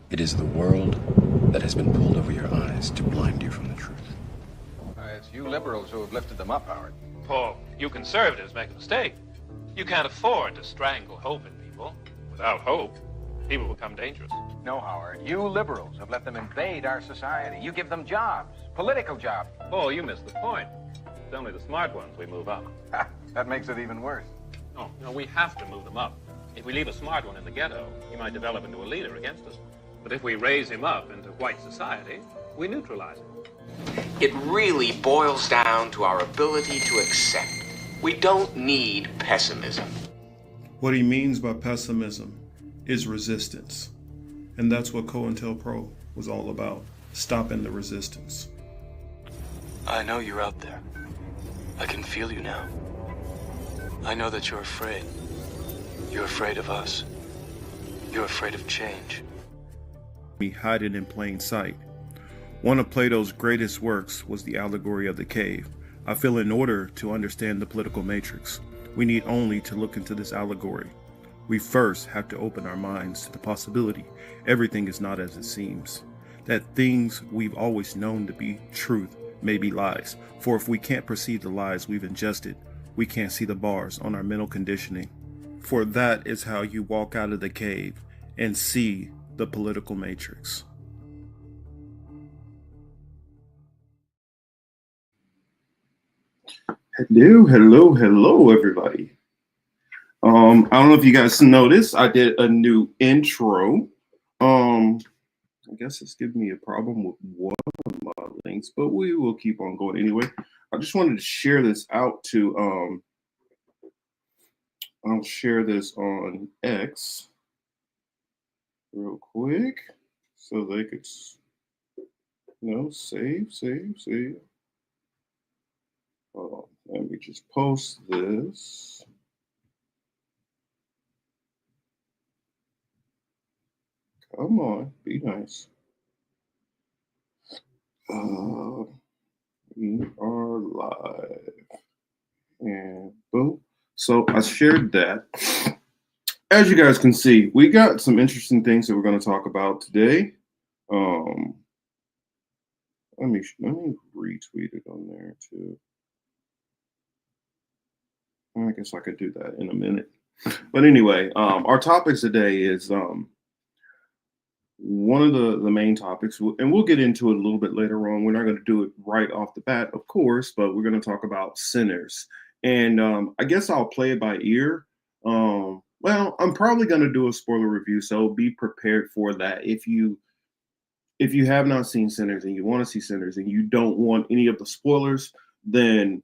It is the world that has been pulled over your eyes to blind you from the truth. It's you liberals who have lifted them up, Howard. Paul, you conservatives make a mistake. You can't afford to strangle hope in people. Without hope, people become dangerous. No, Howard. You liberals have let them invade our society. You give them jobs, political jobs. Paul, you missed the point. It's only the smart ones we move up. That makes it even worse. No, we have to move them up. If we leave a smart one in the ghetto, he might develop into a leader against us. But if we raise him up into white society, we neutralize him. It really boils down to our ability to accept. We don't need pessimism. What he means by pessimism is resistance. And that's what COINTELPRO was all about, stopping the resistance. I know you're out there. I can feel you now. I know that you're afraid. You're afraid of us. You're afraid of change. We hide it in plain sight. One of Plato's greatest works was the allegory of the cave. I feel in order to understand the political matrix, we need only to look into this allegory. We first have to open our minds to the possibility everything is not as it seems, that things we've always known to be truth may be lies. For if we can't perceive the lies we've ingested, we can't see the bars on our mental conditioning. For that is how you walk out of the cave and see the political matrix. Hello, everybody. I don't know if you guys noticed, I did a new intro. I guess it's giving me a problem with one of my links, but we will keep on going anyway. I just wanted to share this out to, I'll share this on X real quick so they could, save. Hold on, let me just post this. Come on, be nice. We are live. And boom. So I shared that. As you guys can see, we got some interesting things that we're going to talk about today. Let me retweet it on there too. I guess I could do that in a minute. But anyway, our topics today is one of the main topics, and we'll get into it a little bit later on. We're not going to do it right off the bat, of course, but we're going to talk about sinners. And I guess I'll play it by ear. Well, I'm probably going to do a spoiler review, so be prepared for that. If you have not seen Sinners and you want to see Sinners and you don't want any of the spoilers, then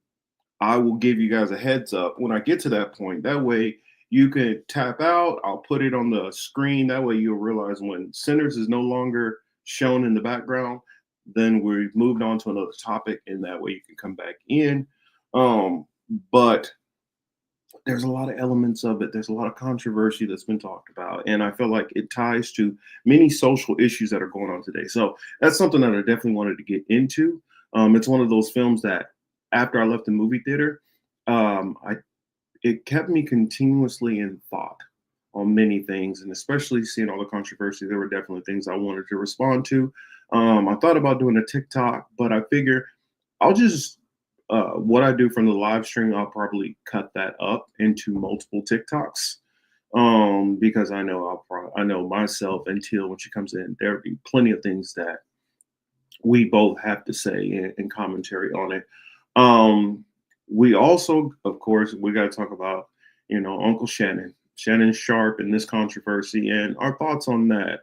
I will give you guys a heads up when I get to that point. That way you can tap out. I'll put it on the screen. That way you'll realize when Sinners is no longer shown in the background, then we've moved on to another topic, and that way you can come back in. But there's a lot of elements of it. There's a lot of controversy that's been talked about, and I feel like it ties to many social issues that are going on today. So that's something that I definitely wanted to get into. It's one of those films that after I left the movie theater, it kept me continuously in thought on many things, and especially seeing all the controversy, there were definitely things I wanted to respond to. I thought about doing a TikTok, but I figure I'll just what I do from the live stream, I'll probably cut that up into multiple TikToks, because I know I know myself and Teal, when she comes in, there'll be plenty of things that we both have to say in commentary on it. We also, of course, we got to talk about, Uncle Shannon Sharpe, and this controversy and our thoughts on that.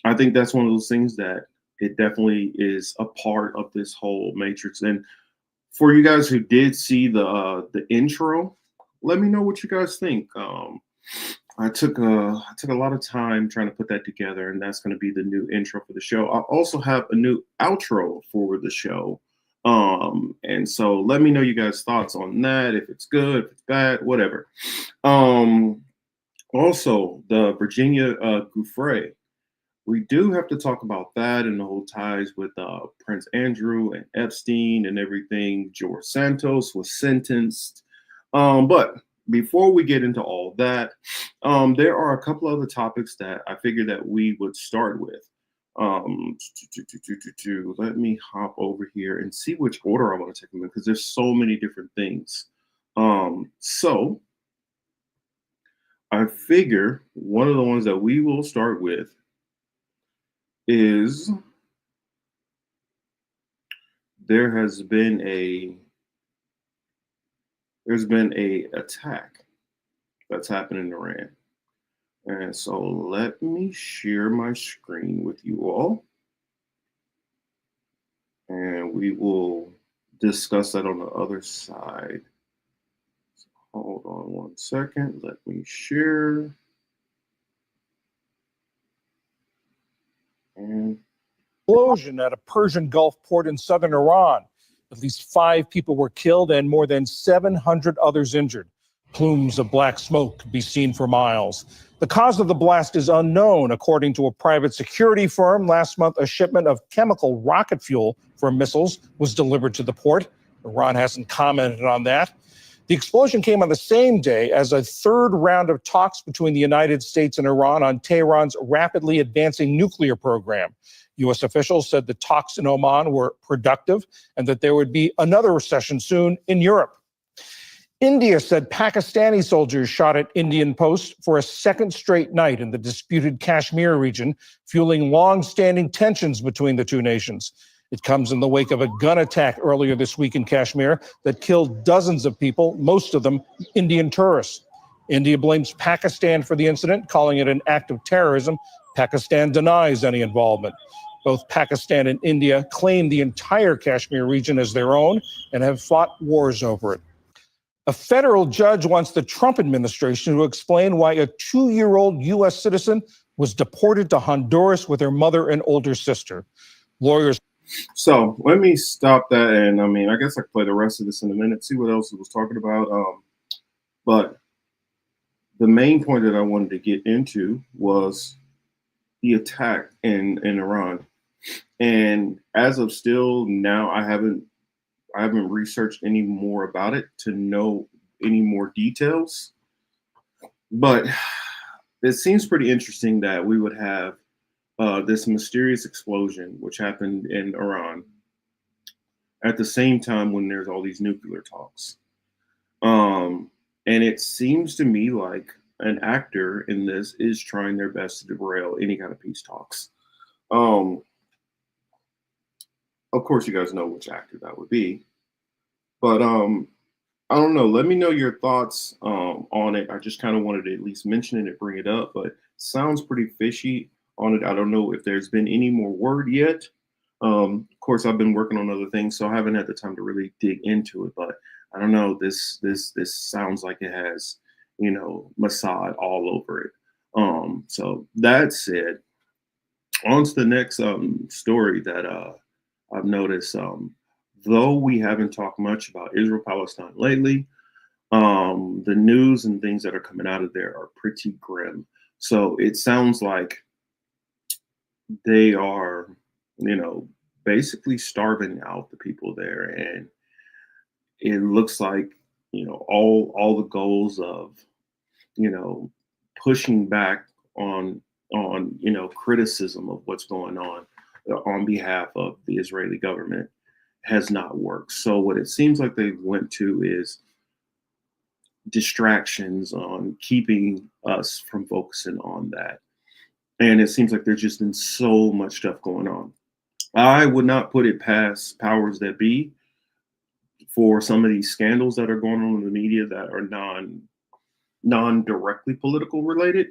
I think that's one of those things that it definitely is a part of this whole matrix. And for you guys who did see the intro, let me know what you guys think. I took a lot of time trying to put that together, and that's going to be the new intro for the show. I also have a new outro for the show. And so let me know you guys' thoughts on that, if it's good, if it's bad, whatever. Also, the Virginia Guiffre, we do have to talk about that and the whole ties with Prince Andrew and Epstein and everything. George Santos was sentenced. But before we get into all that, there are a couple other topics that I figured that we would start with. Let me hop over here and see which order I want to take them in because there's so many different things. So I figure one of the ones that we will start with is there's been a attack that's happened in Iran. And so let me share my screen with you all. And we will discuss that on the other side. So hold on one second. Let me share. And explosion at a Persian Gulf port in southern Iran. At least 5 people were killed and more than 700 others injured. Plumes of black smoke could be seen for miles. The cause of the blast is unknown. According to a private security firm, last month a shipment of chemical rocket fuel for missiles was delivered to the port. Iran hasn't commented on that. The explosion came on the same day as a third round of talks between the United States and Iran on Tehran's rapidly advancing nuclear program. U.S. officials said the talks in Oman were productive and that there would be another session soon in Europe. India said Pakistani soldiers shot at Indian posts for a second straight night in the disputed Kashmir region, fueling long-standing tensions between the two nations. It comes in the wake of a gun attack earlier this week in Kashmir that killed dozens of people, most of them Indian tourists. India blames Pakistan for the incident, calling it an act of terrorism. Pakistan denies any involvement. Both Pakistan and India claim the entire Kashmir region as their own and have fought wars over it. A federal judge wants the Trump administration to explain why a 2-year-old U.S. citizen was deported to Honduras with her mother and older sister. Lawyers. So let me stop that. And I mean, I guess I can play the rest of this in a minute, see what else it was talking about. But the main point that I wanted to get into was the attack in Iran. And as of still now, I haven't researched any more about it to know any more details. But it seems pretty interesting that we would have this mysterious explosion, which happened in Iran, at the same time when there's all these nuclear talks. And it seems to me like an actor in this is trying their best to derail any kind of peace talks. Of course, you guys know which actor that would be. But I don't know. Let me know your thoughts on it. I just kind of wanted to at least mention it and bring it up, but it sounds pretty fishy on it. I don't know if there's been any more word yet. Of course, I've been working on other things, so I haven't had the time to really dig into it. But I don't know. This sounds like it has, Mossad all over it. So that said, on to the next story that I've noticed. Though we haven't talked much about Israel-Palestine lately, the news and things that are coming out of there are pretty grim. So it sounds like they are, basically starving out the people there. And it looks like, all the goals of, pushing back on criticism of what's going on behalf of the Israeli government has not worked. So what it seems like they went to is distractions on keeping us from focusing on that. And it seems like there's just been so much stuff going on. I would not put it past powers that be for some of these scandals that are going on in the media that are non-directly political related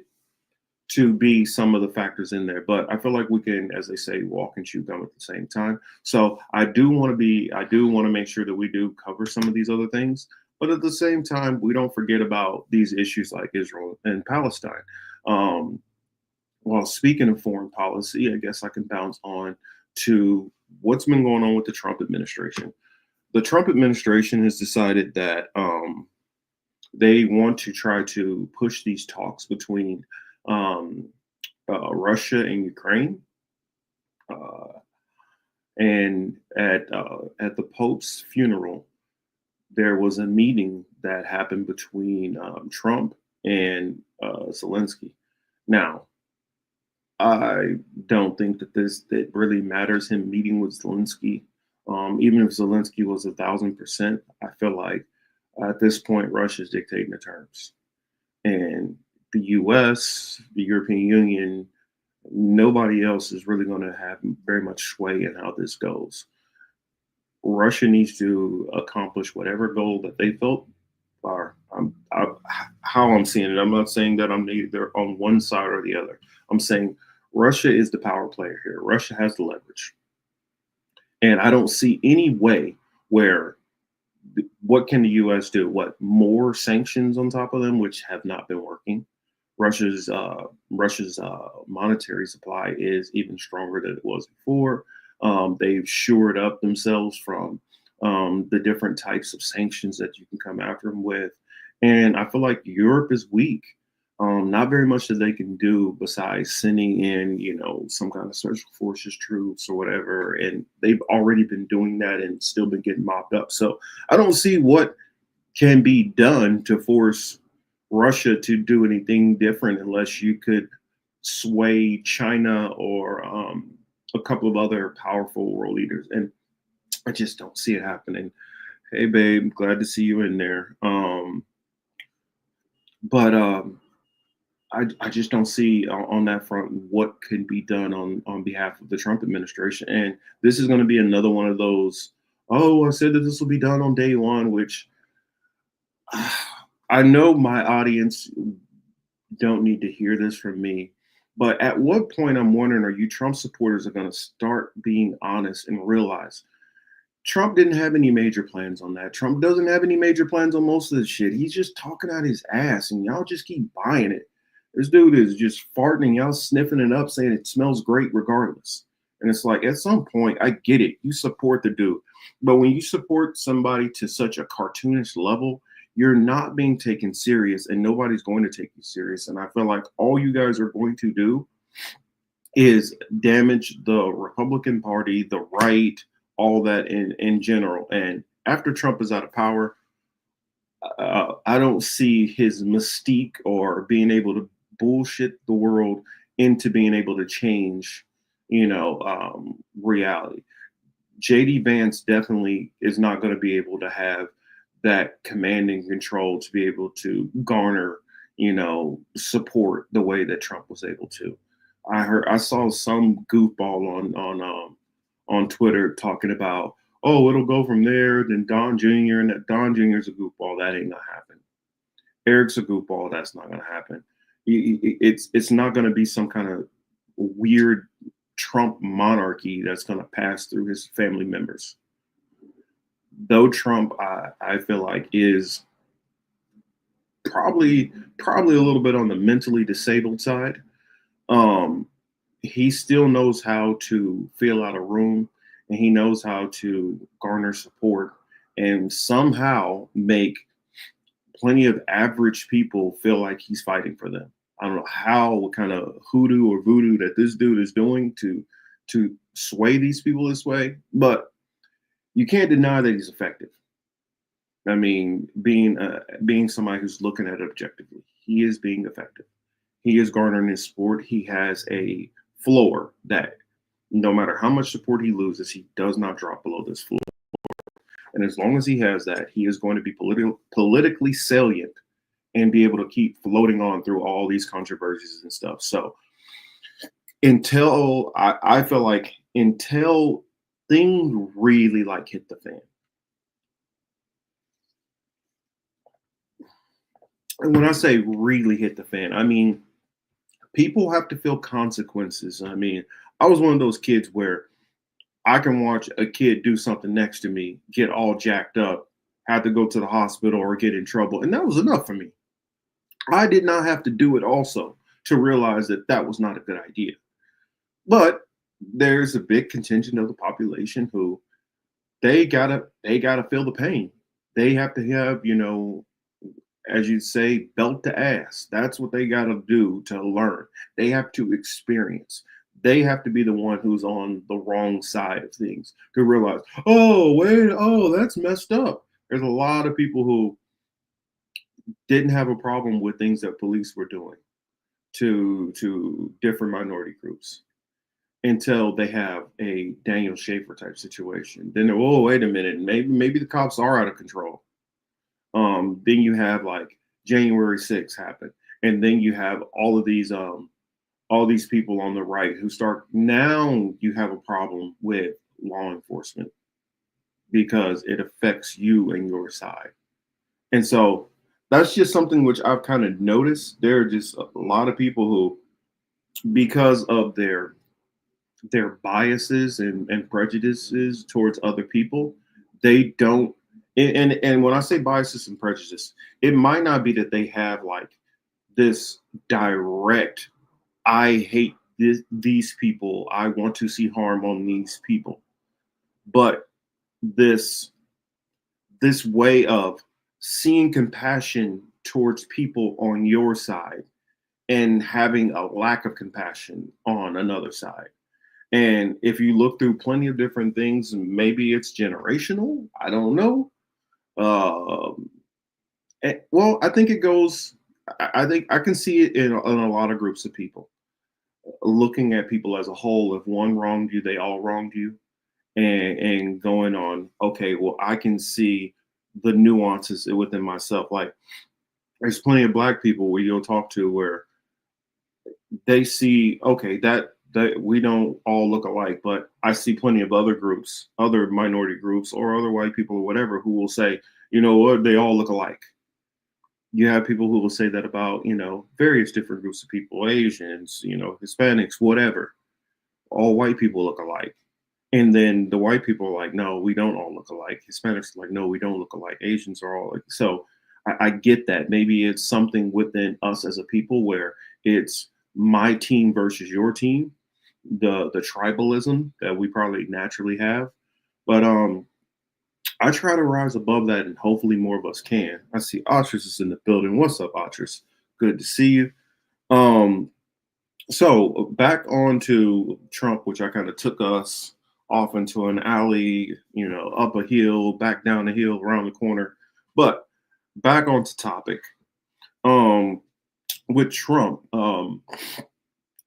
to be some of the factors in there. But I feel like we can, as they say, walk and chew gum at the same time. So I do want to make sure that we do cover some of these other things. But at the same time, we don't forget about these issues like Israel and Palestine. While speaking of foreign policy, I guess I can bounce on to what's been going on with the Trump administration. The Trump administration has decided that they want to try to push these talks between Russia and Ukraine. And at the Pope's funeral, there was a meeting that happened between Trump and Zelensky. Now, I don't think that really matters him meeting with Zelensky. Even if Zelensky was 1,000%, I feel like at this point Russia's dictating the terms, and the U.S., the European Union, nobody else is really going to have very much sway in how this goes. Russia needs to accomplish whatever goal that they felt are. How I'm seeing it, I'm not saying that I'm either on one side or the other. I'm saying Russia is the power player here. Russia has the leverage. And I don't see any way where what can the U.S. do? What, more sanctions on top of them, which have not been working? Russia's monetary supply is even stronger than it was before. They've shored up themselves from the different types of sanctions that you can come after them with. And I feel like Europe is weak. Not very much that they can do besides sending in, some kind of special forces troops or whatever. And they've already been doing that and still been getting mopped up. So I don't see what can be done to force Russia to do anything different unless you could sway China or a couple of other powerful world leaders. And I just don't see it happening. Hey, babe, glad to see you in there. But I just don't see on that front what could be done on behalf of the Trump administration. And this is going to be another one of those, oh, I said that this will be done on day one, which I know my audience don't need to hear this from me. But at what point, I'm wondering, are you Trump supporters are going to start being honest and realize Trump didn't have any major plans on that. Trump doesn't have any major plans on most of this shit. He's just talking out his ass, and y'all just keep buying it. This dude is just farting and y'all sniffing it up, saying it smells great regardless. And it's like, at some point, I get it. You support the dude. But when you support somebody to such a cartoonish level, you're not being taken serious, and nobody's going to take you serious. And I feel like all you guys are going to do is damage the Republican Party, the right, all that in general. And after Trump is out of power, I don't see his mystique or being able to bullshit the world into being able to change, reality. JD Vance definitely is not going to be able to have that command and control to be able to garner, support the way that Trump was able to. I saw some goofball on Twitter talking about, oh, it'll go from there, then Don Jr. and that Don Jr. is a goofball. That ain't gonna happen. Eric's a goofball. That's not gonna happen. It's not gonna be some kind of weird Trump monarchy that's gonna pass through his family members. Though Trump, I feel like, is probably a little bit on the mentally disabled side. He still knows how to fill out a room, and he knows how to garner support and somehow make plenty of average people feel like he's fighting for them. I don't know what kind of hoodoo or voodoo that this dude is doing to sway these people this way, but you can't deny that he's effective. I mean, being somebody who's looking at it objectively, he is being effective. He is garnering his support. He has a floor that no matter how much support he loses, he does not drop below this floor. And as long as he has that, he is going to be politically salient and be able to keep floating on through all these controversies and stuff. So I feel like until things really hit the fan. And when I say really hit the fan, I mean, people have to feel consequences. I mean, I was one of those kids where I can watch a kid do something next to me, get all jacked up, have to go to the hospital or get in trouble. And that was enough for me. I did not have to do it also to realize that that was not a good idea. But there's a big contingent of the population who they gotta feel the pain. They have to have, as you say, belt to ass. That's what they gotta do to learn. They have to experience. They have to be the one who's on the wrong side of things to realize, oh, wait, oh, that's messed up. There's a lot of people who didn't have a problem with things that police were doing to different minority groups until they have a Daniel Schaefer type situation. Then, oh, wait a minute, maybe the cops are out of control. Then you have like January 6th happen, and then you have all these people on the right who start, now you have a problem with law enforcement because it affects you and your side. And so that's just something which I've kind of noticed. There are just a lot of people who, because of their biases and prejudices towards other people, they don't, and when I say biases and prejudice, it might not be that they have like this direct, I hate these people, I want to see harm on these people, but this way of seeing compassion towards people on your side and having a lack of compassion on another side. And if you look through plenty of different things, maybe it's generational. I don't know. Well, I think it goes. I think I can see it in a lot of groups of people. Looking at people as a whole, if one wronged you, they all wronged you, and going on. Okay, well, I can see the nuances within myself. Like, there's plenty of Black people where you'll talk to where they see, okay, that we don't all look alike, but I see plenty of other groups, other minority groups, or other white people or whatever, who will say, you know what, they all look alike. You have people who will say that about, various different groups of people, Asians, Hispanics, whatever. All white people look alike. And then the white people are like, no, we don't all look alike. Hispanics are like, no, we don't look alike. Asians are all like, so I get that. Maybe it's something within us as a people where it's my team versus your team, the tribalism that we probably naturally have. But I try to rise above that, and hopefully more of us can. I see Autris is in the building. What's up, Autris? Good to see you. So back on to Trump, which I kind of took us off into an alley, up a hill, back down the hill, around the corner. But back onto topic. With Trump,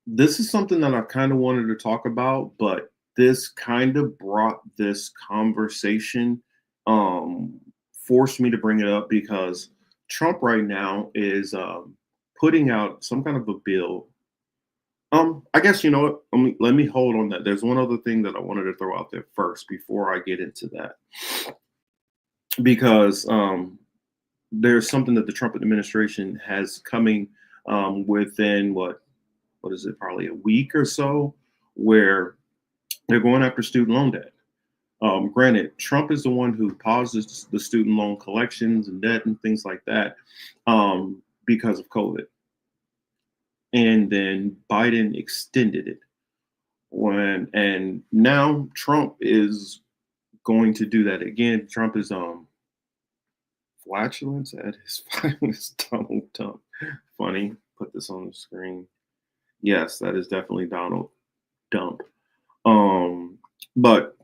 this is something that I kind of wanted to talk about, but this kind of brought this conversation, forced me to bring it up because Trump right now is putting out some kind of a bill. I guess, you know what, let me hold on that. There's one other thing that I wanted to throw out there first before I get into that, because there's something that the Trump administration has coming within what is it, probably a week or so, where they're going after student loan debt. Granted, Trump is the one who pauses the student loan collections and debt and things like that because of COVID. And then Biden extended it. And now Trump is going to do that again. Trump is flatulence at his finest. Donald Trump. Funny. Put this on the screen. Yes, that is definitely Donald Dump. But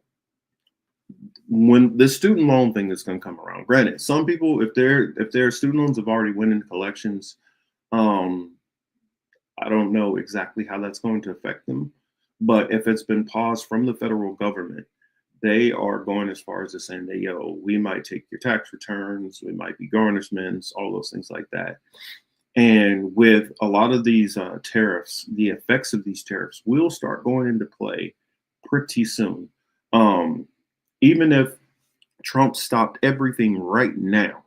when the student loan thing is going to come around, granted, some people, if their student loans have already went into collections, I don't know exactly how that's going to affect them. But if it's been paused from the federal government, they are going as far as to saying that, we might take your tax returns, we might be garnishments, all those things like that. And with a lot of these tariffs, the effects of these tariffs will start going into play pretty soon. Even if Trump stopped everything right now,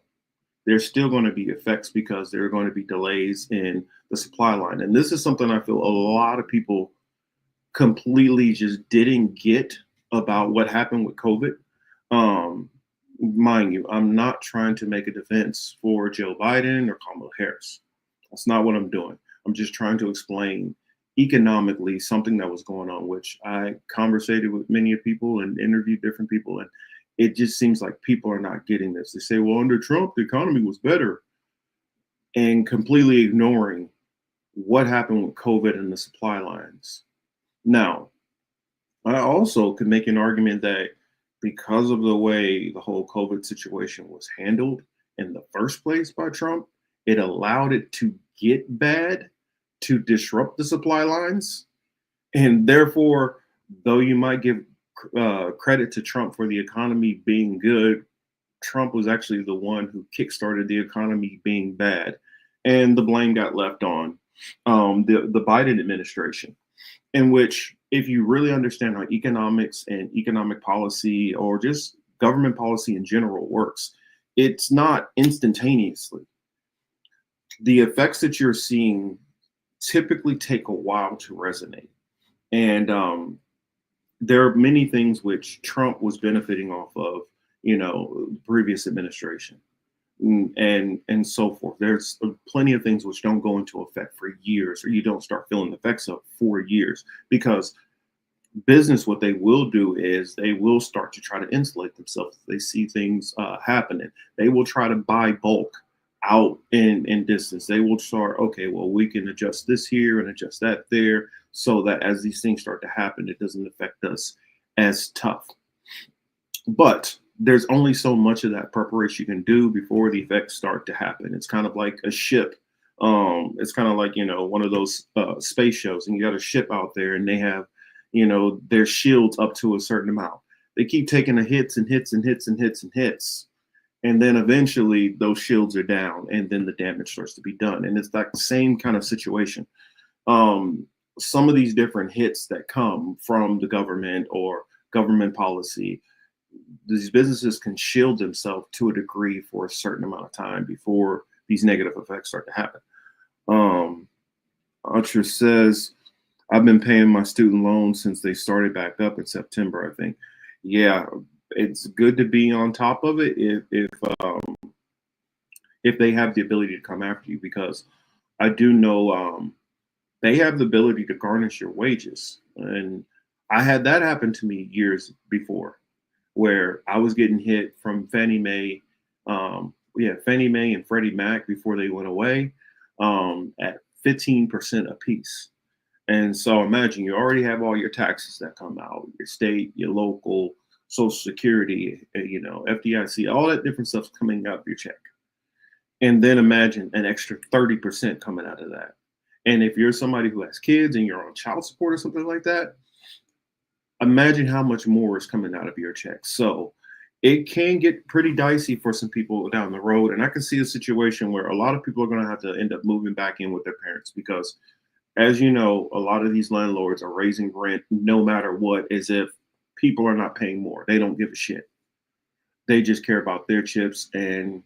there's still going to be effects because there are going to be delays in the supply line. And this is something I feel a lot of people completely just didn't get about what happened with COVID. Mind you, I'm not trying to make a defense for Joe Biden or Kamala Harris. That's not what I'm doing. I'm just trying to explain economically something that was going on, which I conversated with many people and interviewed different people. And it just seems like people are not getting this. They say, well, under Trump, the economy was better, and completely ignoring what happened with COVID and the supply lines. Now, I also could make an argument that because of the way the whole COVID situation was handled in the first place by Trump, it allowed it to get bad to disrupt the supply lines. And therefore, though you might give credit to Trump for the economy being good, Trump was actually the one who kickstarted the economy being bad. And the blame got left on the Biden administration, in which, if you really understand how economics and economic policy or just government policy in general works, it's not instantaneously. The effects that you're seeing typically take a while to resonate. And there are many things which Trump was benefiting off of, the previous administration. And so forth. There's plenty of things which don't go into effect for years, or you don't start feeling the effects of for years, because business, what they will do is they will start to try to insulate themselves. They see things happening. They will try to buy bulk out in distance. They will start, okay, well, we can adjust this here and adjust that there, so that as these things start to happen, it doesn't affect us as tough. But there's only so much of that preparation you can do before the effects start to happen. It's kind of like a ship. It's kind of like, one of those space shows, and you got a ship out there and they have, their shields up to a certain amount. They keep taking the hits and hits and hits and hits and hits. And then eventually those shields are down, and then the damage starts to be done. And it's that same kind of situation. Some of these different hits that come from the government or government policy, these businesses can shield themselves to a degree for a certain amount of time before these negative effects start to happen. Archer says, I've been paying my student loans since they started back up in September, I think. Yeah, it's good to be on top of it if they have the ability to come after you, because I do know they have the ability to garnish your wages. And I had that happen to me years before, where I was getting hit from Fannie Mae and Freddie Mac before they went away at 15% apiece. And so imagine you already have all your taxes that come out, your state, your local, Social Security, FDIC, all that different stuff's coming out of your check. And then imagine an extra 30% coming out of that. And if you're somebody who has kids and you're on child support or something like that, imagine how much more is coming out of your check. So it can get pretty dicey for some people down the road. And I can see a situation where a lot of people are going to have to end up moving back in with their parents, because, as you know, a lot of these landlords are raising rent no matter what, as if people are not paying more. They don't give a shit. They just care about their chips, and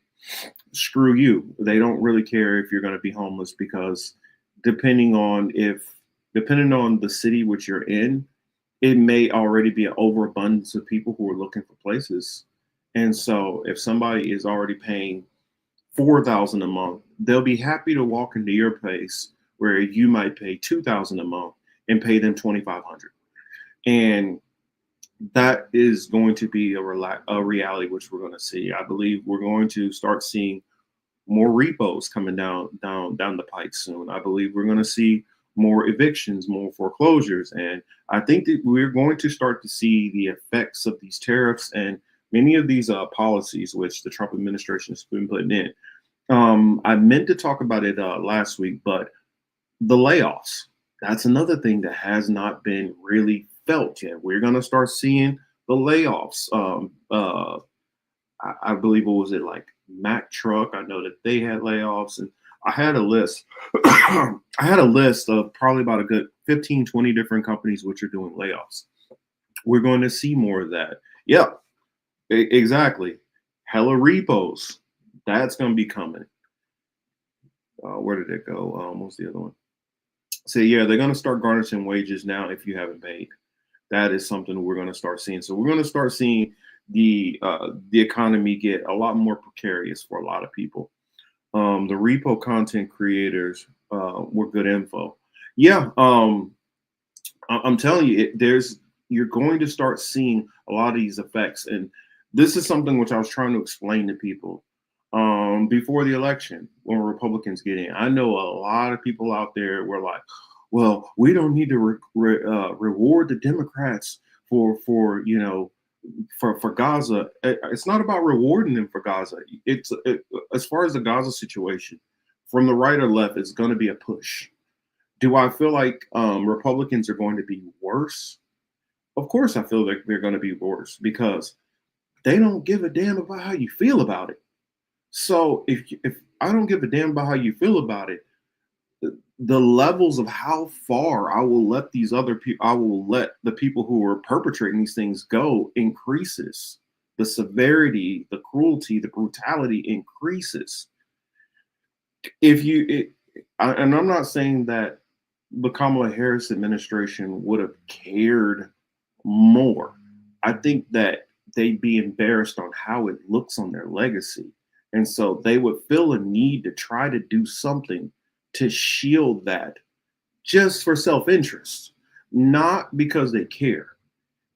screw you. They don't really care if you're going to be homeless, because depending on the city which you're in, it may already be an overabundance of people who are looking for places. And so if somebody is already paying $4,000 a month, they'll be happy to walk into your place where you might pay $2,000 a month and pay them $2,500. And that is going to be a reality which we're going to see. I believe we're going to start seeing more repos coming down the pike soon. I believe we're going to see more evictions, more foreclosures. And I think that we're going to start to see the effects of these tariffs and many of these policies which the Trump administration has been putting in. I meant to talk about it last week, but the layoffs, that's another thing that has not been really felt yet. We're going to start seeing the layoffs. I believe, what was it, like Mack Truck? I know that they had layoffs, and I had a list. I had a list of probably about a good 15, 20 different companies which are doing layoffs. We're going to see more of that. Yep, exactly. Hella repos. That's going to be coming. Where did it go? What was the other one? So yeah, they're going to start garnishing wages now if you haven't paid. That is something we're going to start seeing. So we're going to start seeing the economy get a lot more precarious for a lot of people. The repo content creators were good info. Yeah, I'm telling you, you're going to start seeing a lot of these effects, and this is something which I was trying to explain to people before the election when Republicans get in. I know a lot of people out there were like, well, we don't need to reward the Democrats for for Gaza, it's not about rewarding them for Gaza. As far as the Gaza situation, from the right or left, it's going to be a push. Do I feel like Republicans are going to be worse? Of course, I feel like they're going to be worse because they don't give a damn about how you feel about it. So if I don't give a damn about how you feel about it, the levels of how far I will let these other people, I will let the people who are perpetrating these things go increases. The severity, the cruelty, the brutality increases. And I'm not saying that the Kamala Harris administration would have cared more. I think that they'd be embarrassed on how it looks on their legacy. And so they would feel a need to try to do something to shield that just for self-interest, not because they care.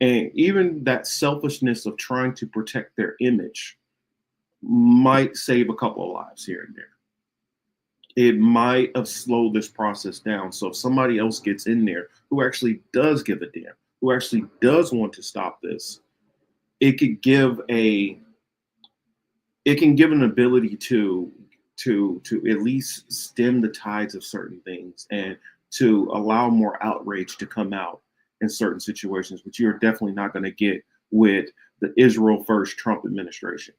And even that selfishness of trying to protect their image might save a couple of lives here and there. It might have slowed this process down. So if somebody else gets in there who actually does give a damn, who actually does want to stop this, it can give an ability to at least stem the tides of certain things and to allow more outrage to come out in certain situations, which you're definitely not going to get with the Israel first Trump administration.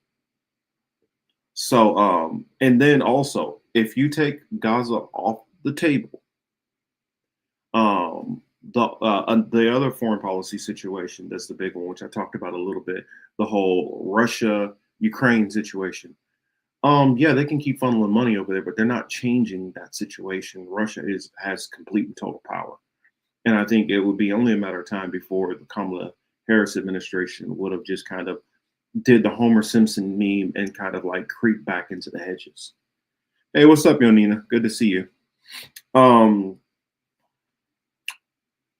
So, and then also, if you take Gaza off the table, the other foreign policy situation, that's the big one, which I talked about a little bit, the whole Russia-Ukraine situation. Yeah, they can keep funneling money over there, but they're not changing that situation. Russia has complete and total power. And I think it would be only a matter of time before the Kamala Harris administration would have just kind of did the Homer Simpson meme and kind of like creep back into the hedges. Hey, what's up, Yonina? Good to see you.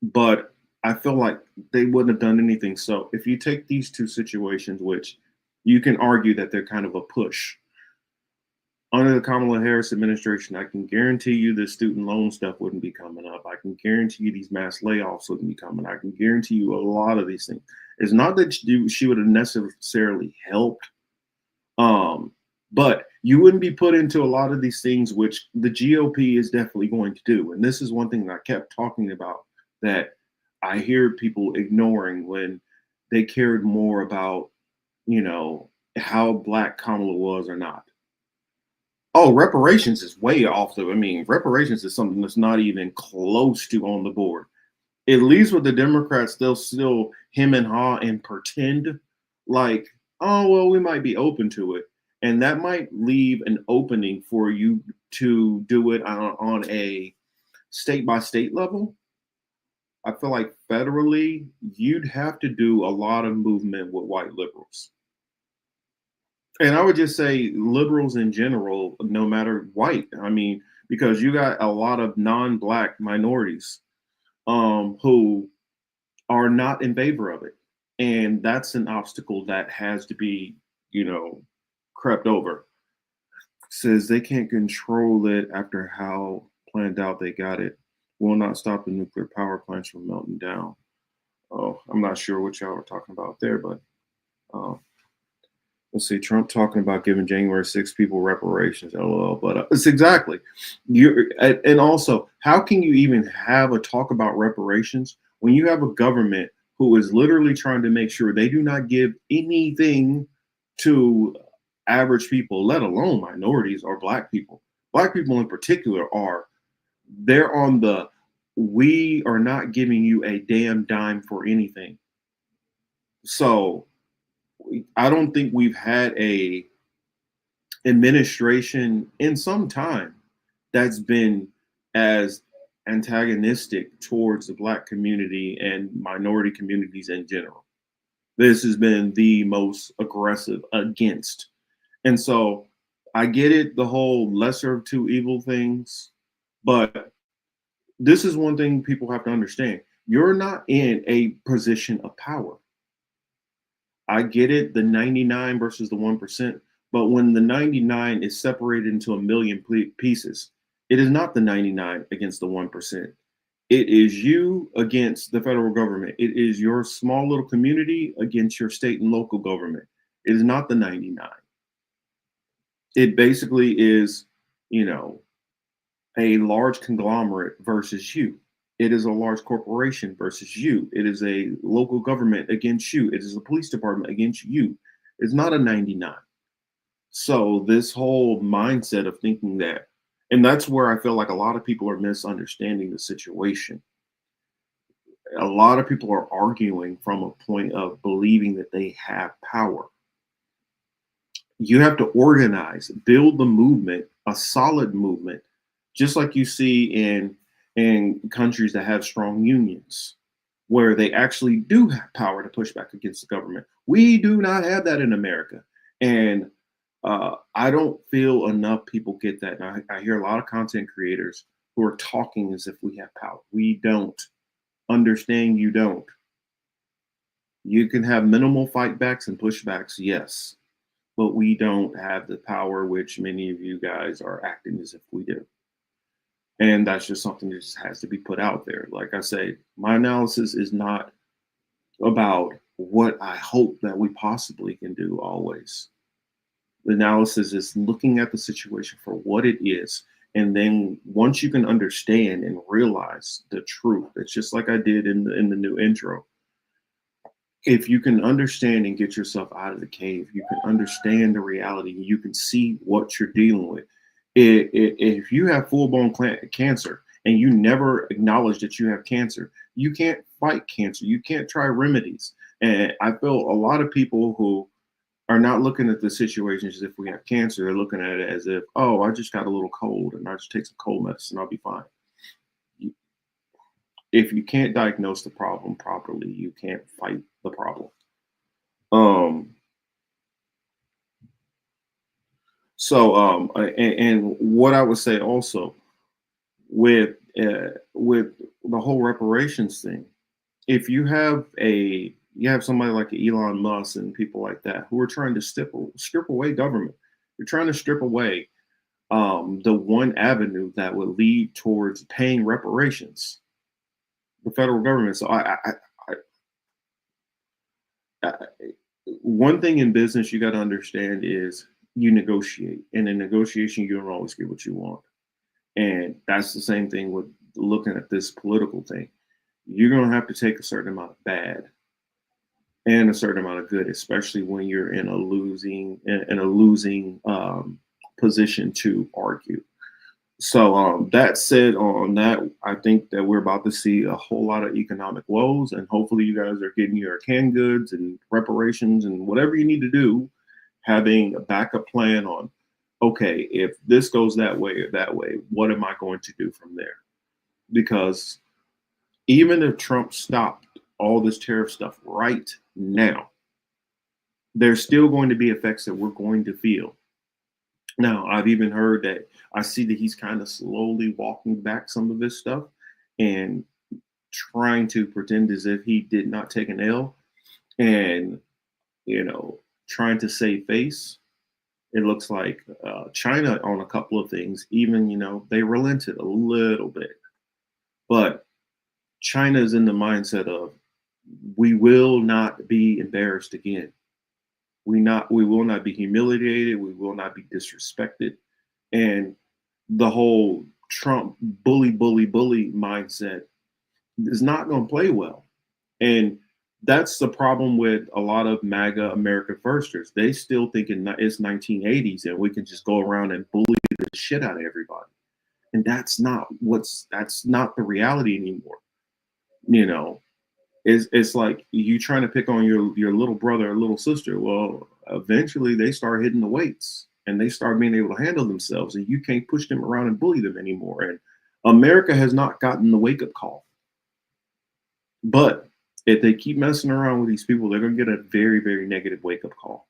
But I feel like they wouldn't have done anything. So if you take these two situations, which you can argue that they're kind of a push, under the Kamala Harris administration, I can guarantee you the student loan stuff wouldn't be coming up. I can guarantee you these mass layoffs wouldn't be coming. I can guarantee you a lot of these things. It's not that she would have necessarily helped, but you wouldn't be put into a lot of these things, which the GOP is definitely going to do. And this is one thing that I kept talking about that I hear people ignoring when they cared more about, how Black Kamala was or not. Oh, reparations is way off reparations is something that's not even close to on the board. At least with the Democrats, they'll still hem and haw and pretend like, oh, well, we might be open to it. And that might leave an opening for you to do it on a state by state level. I feel like federally, you'd have to do a lot of movement with white liberals. And I would just say liberals in general, no matter white. Because you got a lot of non-Black minorities who are not in favor of it. And that's an obstacle that has to be, crept over. Says they can't control it after how planned out they got it. Will not stop the nuclear power plants from melting down. Oh, I'm not sure what y'all were talking about there, but let's see, Trump talking about giving January 6 people reparations, LOL. But it's exactly. And also, how can you even have a talk about reparations when you have a government who is literally trying to make sure they do not give anything to average people, let alone minorities or Black people? Black people in particular they're on the, we are not giving you a damn dime for anything. So I don't think we've had a administration in some time that's been as antagonistic towards the Black community and minority communities in general. This has been the most aggressive against. And so I get it, the whole lesser of two evil things, but this is one thing people have to understand. You're not in a position of power. I get it, the 99 versus the 1%, but when the 99 is separated into a million pieces, it is not the 99 against the 1%. It is you against the federal government. It is your small little community against your state and local government. It is not the 99. It basically is, you know, a large conglomerate versus you. It is a large corporation versus you. It is a local government against you. It is a police department against you. It's not a 99. So this whole mindset of thinking that, and that's where I feel like a lot of people are misunderstanding the situation. A lot of people are arguing from a point of believing that they have power. You have to organize, build the movement, a solid movement, just like you see in countries that have strong unions, where they actually do have power to push back against the government. We do not have that in America. And I don't feel enough people get that. And I hear a lot of content creators who are talking as if we have power. We don't. Understand you don't. You can have minimal fightbacks and pushbacks, yes, but we don't have the power which many of you guys are acting as if we do. And that's just something that just has to be put out there. Like I say, my analysis is not about what I hope that we possibly can do always. The analysis is looking at the situation for what it is. And then once you can understand and realize the truth, it's just like I did in the new intro. If you can understand and get yourself out of the cave, you can understand the reality, you can see what you're dealing with. If you have full-blown cancer and you never acknowledge that you have cancer, you can't fight cancer. You can't try remedies. And I feel a lot of people who are not looking at the situation as if we have cancer. They're looking at it as if, oh, I just got a little cold and I just take some cold medicine, I'll be fine. If you can't diagnose the problem properly, you can't fight the problem. And what I would say also with the whole reparations thing, if you have somebody like Elon Musk and people like that who are trying to strip away government, you're trying to strip away the one avenue that would lead towards paying reparations, the federal government. So one thing in business you got to understand is you negotiate. And in negotiation, you don't always get what you want. And that's the same thing with looking at this political thing. You're going to have to take a certain amount of bad and a certain amount of good, especially when you're in a losing position to argue. So that said, on that, I think that we're about to see a whole lot of economic woes, and hopefully you guys are getting your canned goods and reparations and whatever you need to do, having a backup plan on, okay, if this goes that way or that way, what am I going to do from there? Because even if Trump stopped all this tariff stuff right now, there's still going to be effects that we're going to feel. Now, I've even heard that I see that he's kind of slowly walking back some of his stuff and trying to pretend as if he did not take an L and, trying to save face. It looks like China on a couple of things, even, they relented a little bit. But China is in the mindset of, we will not be embarrassed again. We will not be humiliated. We will not be disrespected. And the whole Trump bully mindset is not going to play well. And that's the problem with a lot of MAGA America Firsters. They still thinking it's 1980s and we can just go around and bully the shit out of everybody. And that's not the reality anymore. It's like you trying to pick on your little brother or little sister. Well, eventually they start hitting the weights and they start being able to handle themselves, and you can't push them around and bully them anymore. And America has not gotten the wake-up call. But if they keep messing around with these people, they're going to get a very, very negative wake-up call.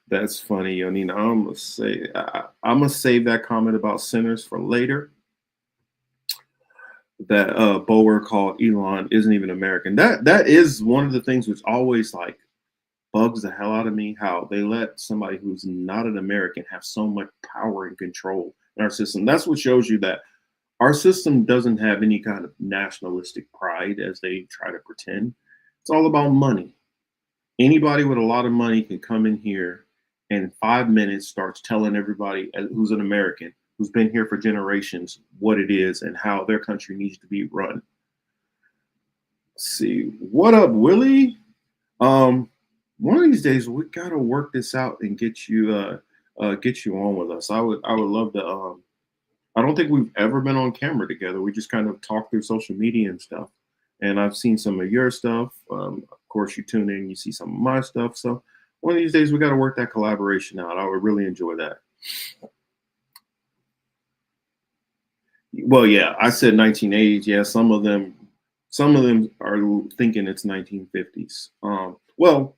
That's funny, Yonina. I'm gonna save that comment about sinners for later. That Bower called Elon isn't even American. That is one of the things which always bugs the hell out of me how they let somebody who's not an American have so much power and control in our system. That's what shows you that our system doesn't have any kind of nationalistic pride as they try to pretend. It's all about money. Anybody with a lot of money can come in here and in 5 minutes starts telling everybody who's an American, who's been here for generations, what it is and how their country needs to be run. Let's see. What up, Willie? One of these days we gotta work this out and get you on with us. I would love to. I don't think we've ever been on camera together. We just kind of talk through social media and stuff. And I've seen some of your stuff. Of course, you tune in, you see some of my stuff. So one of these days we got to work that collaboration out. I would really enjoy that. Well, yeah, I said 1980s. Yeah, some of them are thinking it's 1950s. Well,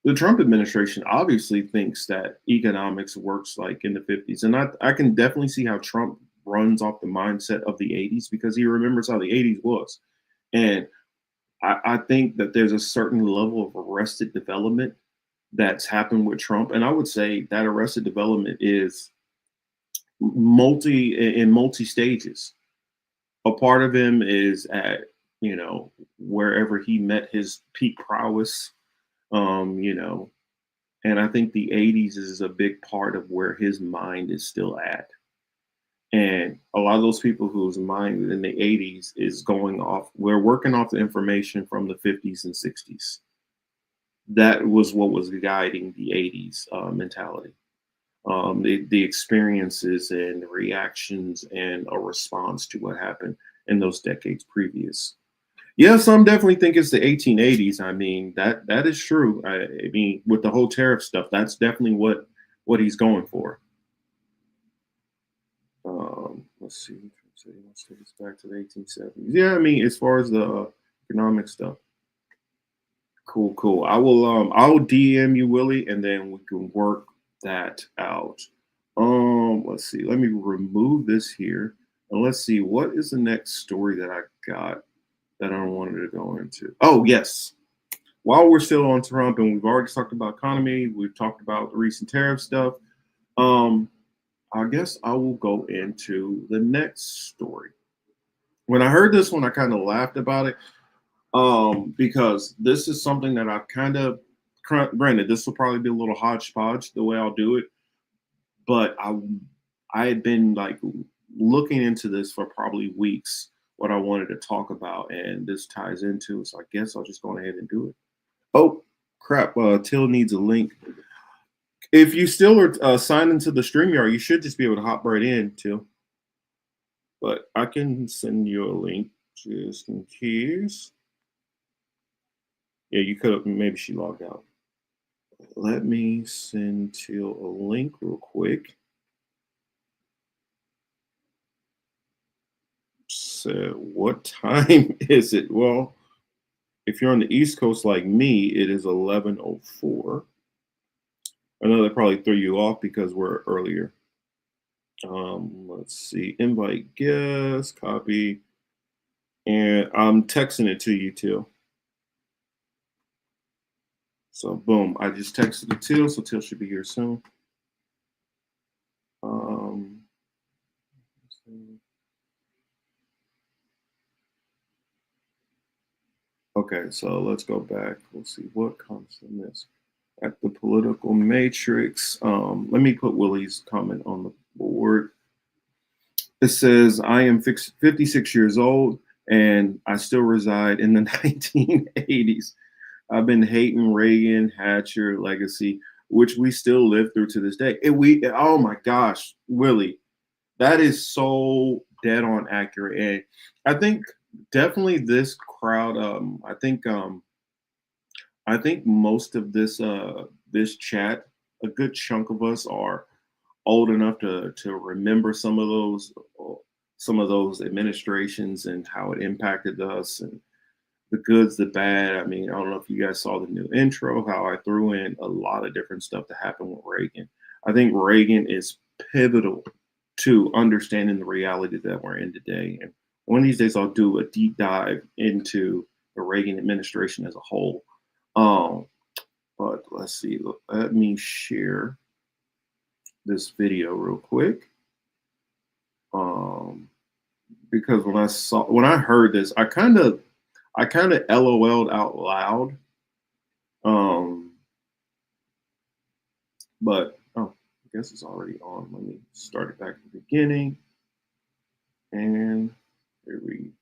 the Trump administration obviously thinks that economics works like in the 50s. And I can definitely see how Trump runs off the mindset of the 80s because he remembers how the 80s was. And I think that there's a certain level of arrested development that's happened with Trump. And I would say that arrested development is multi stages. A part of him is at, wherever he met his peak prowess, and I think the 80s is a big part of where his mind is still at. And a lot of those people whose mind in the 80s is going off, we're working off the information from the 50s and 60s. That was what was guiding the 80s mentality. The experiences and reactions and a response to what happened in those decades previous. Yeah, some definitely think it's the 1880s. I mean, that is true. I mean, with the whole tariff stuff, that's definitely what he's going for. Let's see. Let's take us back to the 1870s. Yeah, I mean, as far as the economic stuff. Cool. I'll DM you, Willie, and then we can work that out. Let's see. Let me remove this here, and let's see what is the next story that I got that I wanted to go into. Oh, yes. While we're still on Trump, and we've already talked about economy, we've talked about the recent tariff stuff. I guess I will go into the next story. When I heard this one, I kind of laughed about it because this is something that I've kind of, granted, this will probably be a little hodgepodge the way I'll do it, but I had been like looking into this for probably weeks, what I wanted to talk about, and this ties into it, so I guess I'll just go ahead and do it. Oh, crap, Till needs a link. If you still are signed into the StreamYard, you should just be able to hop right in, Till. But I can send you a link just in case. Yeah, you could have, maybe she logged out. Let me send Till a link real quick. So what time is it? Well, if you're on the East Coast like me, it is 11:04. I know that probably threw you off because we're earlier. Let's see, invite guest, copy, and I'm texting it to you too. So boom, I just texted it to Till, so Till should be here soon. Okay, so let's go back. We'll see what comes from this. At the political matrix. Let me put Willie's comment on the board. It says, I am 56 years old and I still reside in the 1980s. I've been hating Reagan, Hatcher, legacy, which we still live through to this day. Oh my gosh, Willie, that is so dead on accurate. And I think definitely this crowd, I think most of this this chat, a good chunk of us are old enough to remember some of those administrations and how it impacted us and the goods, the bad. I mean, I don't know if you guys saw the new intro, how I threw in a lot of different stuff that happened with Reagan. I think Reagan is pivotal to understanding the reality that we're in today. And one of these days I'll do a deep dive into the Reagan administration as a whole. But let's see. Let me share this video real quick. Because when I heard this, I kind of LOL'd out loud. But I guess it's already on. Let me start it back at the beginning. And here we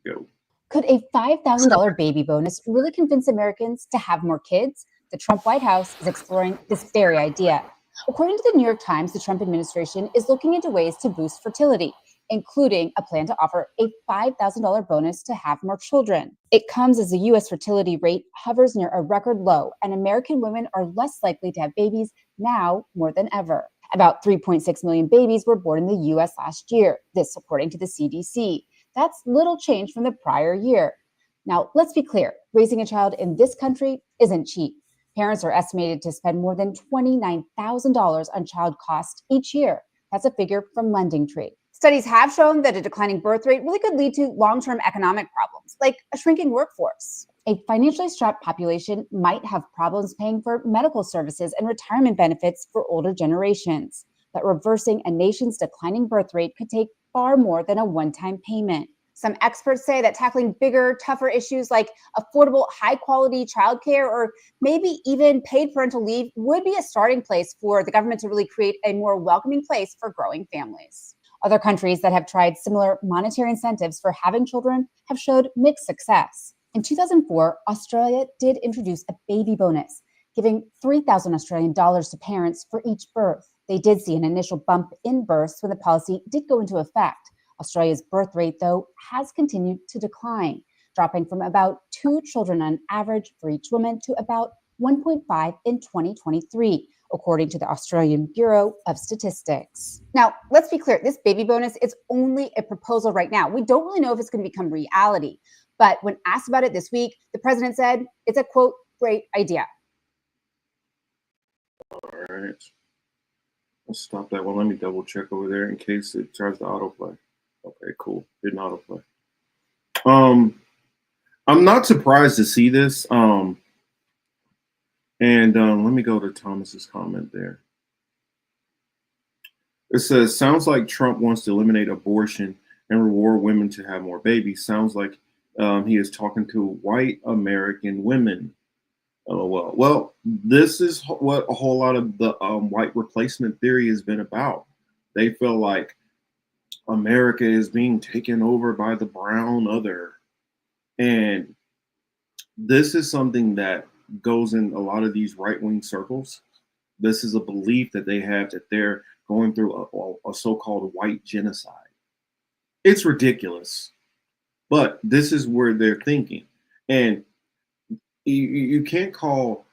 go. Could a $5,000 baby bonus really convince Americans to have more kids? The Trump White House is exploring this very idea. According to the New York Times, the Trump administration is looking into ways to boost fertility, including a plan to offer a $5,000 bonus to have more children. It comes as the U.S. fertility rate hovers near a record low, and American women are less likely to have babies now more than ever. About 3.6 million babies were born in the U.S. last year, this according to the CDC. That's little change from the prior year. Now, let's be clear, raising a child in this country isn't cheap. Parents are estimated to spend more than $29,000 on child costs each year. That's a figure from LendingTree. Studies have shown that a declining birth rate really could lead to long-term economic problems, like a shrinking workforce. A financially strapped population might have problems paying for medical services and retirement benefits for older generations. But reversing a nation's declining birth rate could take far more than a one-time payment. Some experts say that tackling bigger, tougher issues like affordable, high-quality childcare or maybe even paid parental leave would be a starting place for the government to really create a more welcoming place for growing families. Other countries that have tried similar monetary incentives for having children have showed mixed success. In 2004, Australia did introduce a baby bonus, giving 3,000 Australian dollars to parents for each birth. They did see an initial bump in births when the policy did go into effect. Australia's birth rate, though, has continued to decline, dropping from about 2 children on average for each woman to about 1.5 in 2023, according to the Australian Bureau of Statistics. Now, let's be clear, this baby bonus is only a proposal right now. We don't really know if it's going to become reality. But when asked about it this week, the president said it's a, quote, great idea. All right. Let's stop that one. Let me double check over there in case it tries to autoplay. Okay, cool. Didn't autoplay. I'm not surprised to see this. And let me go to Thomas's comment there. It says, sounds like Trump wants to eliminate abortion and reward women to have more babies. Sounds like he is talking to white American women. LOL. Well, this is what a whole lot of the white replacement theory has been about. They feel like America is being taken over by the brown other. And this is something that goes in a lot of these right-wing circles. This is a belief that they have that they're going through a so-called white genocide. It's ridiculous, but this is where they're thinking. And you can't call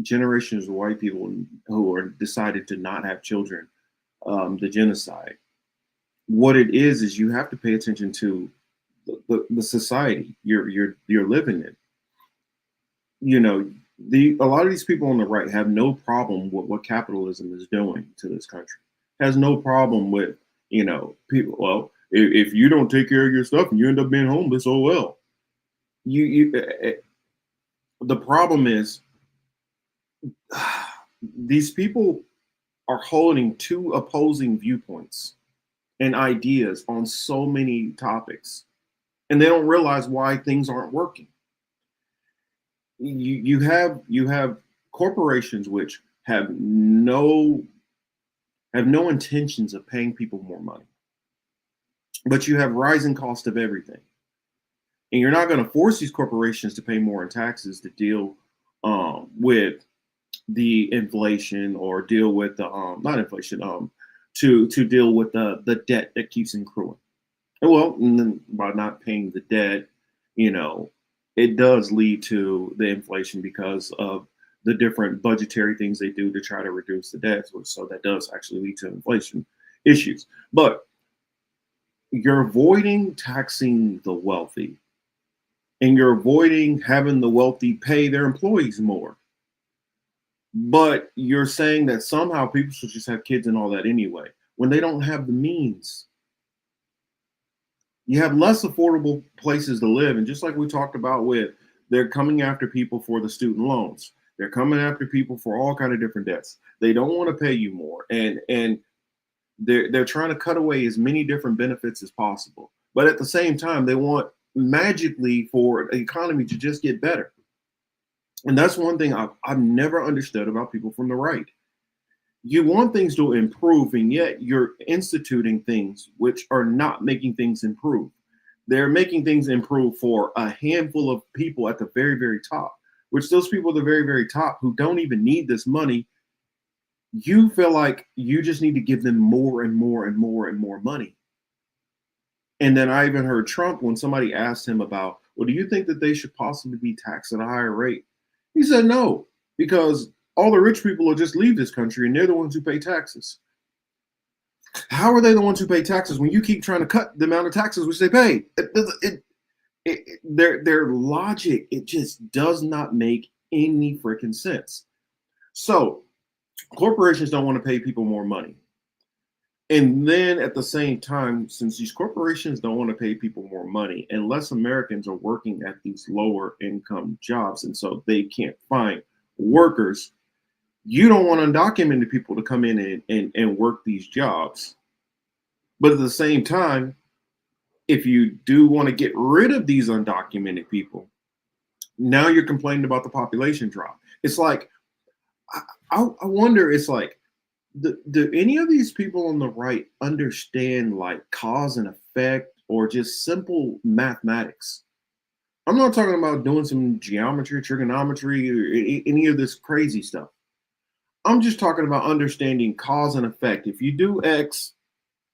generations of white people who are decided to not have children the genocide. What it is you have to pay attention to the society you're living in. You know, a lot of these people on the right have no problem with what capitalism is doing to this country. Has no problem with, you know, people. Well, if you don't take care of your stuff and you end up being homeless, oh well. The problem is these people are holding two opposing viewpoints and ideas on so many topics, and they don't realize why things aren't working. You have corporations which have no intentions of paying people more money, but you have rising cost of everything. And you're not going to force these corporations to pay more in taxes to deal with the inflation or deal with the not inflation to deal with the debt that keeps accruing. And well, and then by not paying the debt, you know, it does lead to the inflation because of the different budgetary things they do to try to reduce the debt. So that does actually lead to inflation issues. But you're avoiding taxing the wealthy. And you're avoiding having the wealthy pay their employees more. But you're saying that somehow people should just have kids and all that anyway, when they don't have the means. You have less affordable places to live. And just like we talked about with They're coming after people for the student loans. They're coming after people for all kind of different debts. They don't want to pay you more, and they're trying to cut away as many different benefits as possible. But at the same time, they want magically for the economy to just get better. And that's one thing I've never understood about people from the right. You want things to improve, and yet you're instituting things which are not making things improve. They're making things improve for a handful of people at the very, very top, which those people at the very, very top who don't even need this money, you feel like you just need to give them more and more and more and more money. And then I even heard Trump, when somebody asked him about, well, do you think that they should possibly be taxed at a higher rate? He said no, because all the rich people will just leave this country and they're the ones who pay taxes. How are they the ones who pay taxes when you keep trying to cut the amount of taxes which they pay? Their logic, it just does not make any freaking sense. So corporations don't want to pay people more money. And then at the same time, since these corporations don't want to pay people more money, and less Americans are working at these lower income jobs, and so they can't find workers, you don't want undocumented people to come in and work these jobs. But at the same time, if you do want to get rid of these undocumented people, now you're complaining about the population drop. It's like, I wonder, it's like, do any of these people on the right understand like cause and effect or just simple mathematics? I'm not talking about doing some geometry, trigonometry, or any of this crazy stuff. I'm just talking about understanding cause and effect. If you do X,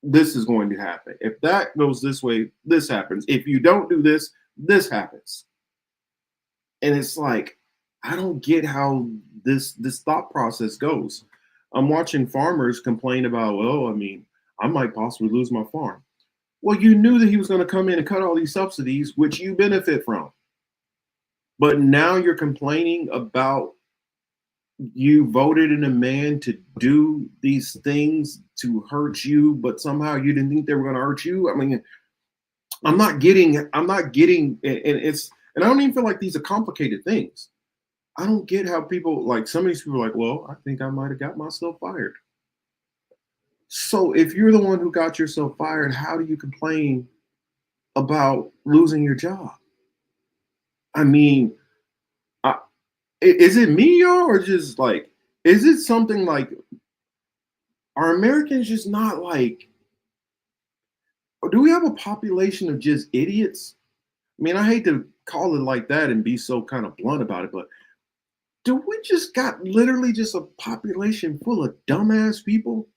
this is going to happen. If that goes this way, this happens. If you don't do this, this happens. And it's like, I don't get how this thought process goes. I'm watching farmers complain about, well, I mean, I might possibly lose my farm. Well, you knew that he was going to come in and cut all these subsidies, which you benefit from. But now you're complaining about you voted in a man to do these things to hurt you, but somehow you didn't think they were going to hurt you. I mean, I'm not getting, and I don't even feel like these are complicated things. I don't get how people, like some of these people are like, well, I think I might have got myself fired. So if you're the one who got yourself fired, how do you complain about losing your job? I mean, is it me, y'all, or just like, is it something like, are Americans just not like, do we have a population of just idiots? I mean, I hate to call it like that and be so kind of blunt about it, but do we just got literally just a population full of dumbass people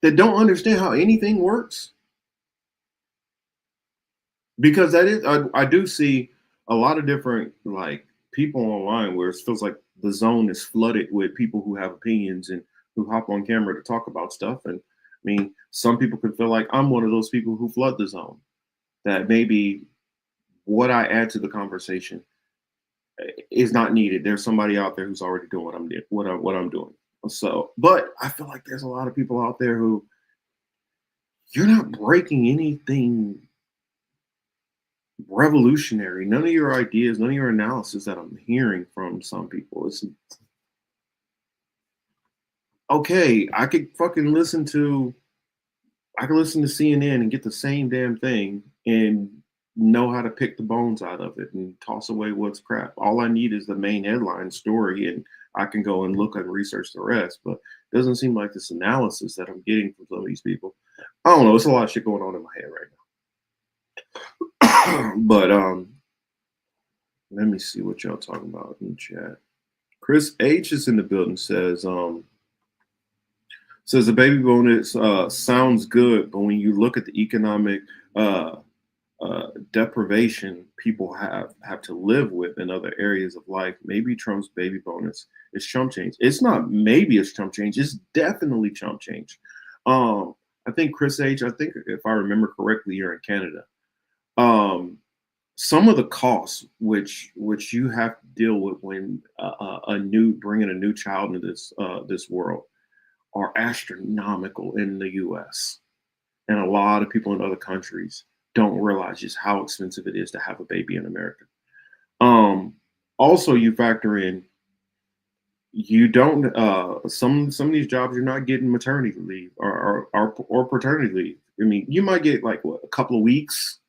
that don't understand how anything works? Because that is, I do see a lot of different like people online where it feels like the zone is flooded with people who have opinions and who hop on camera to talk about stuff. And I mean, some people could feel like I'm one of those people who flood the zone, that maybe what I add to the conversation is not needed. There's somebody out there who's already doing what I'm doing. So, but I feel like there's a lot of people out there who, you're not breaking anything revolutionary. None of your ideas, none of your analysis that I'm hearing from some people. It's okay. I could listen to CNN and get the same damn thing and know how to pick the bones out of it and toss away what's crap. All I need is the main headline story, and I can go and look and research the rest. But it doesn't seem like this analysis that I'm getting from some of these people. I don't know. It's a lot of shit going on in my head right now. But let me see what y'all talking about in the chat. Chris H is in the building. Says the baby bonus sounds good, but when you look at the economic deprivation people have to live with in other areas of life, maybe Trump's baby bonus is chump change. It's not maybe it's chump change. It's definitely chump change. I think Chris H, I think if I remember correctly, you're in Canada. Some of the costs which you have to deal with when bringing a new child into this world are astronomical in the U.S. And a lot of people in other countries don't realize just how expensive it is to have a baby in America. Also, you factor in you don't some of these jobs you're not getting maternity leave or paternity leave. I mean, you might get like what, a couple of weeks,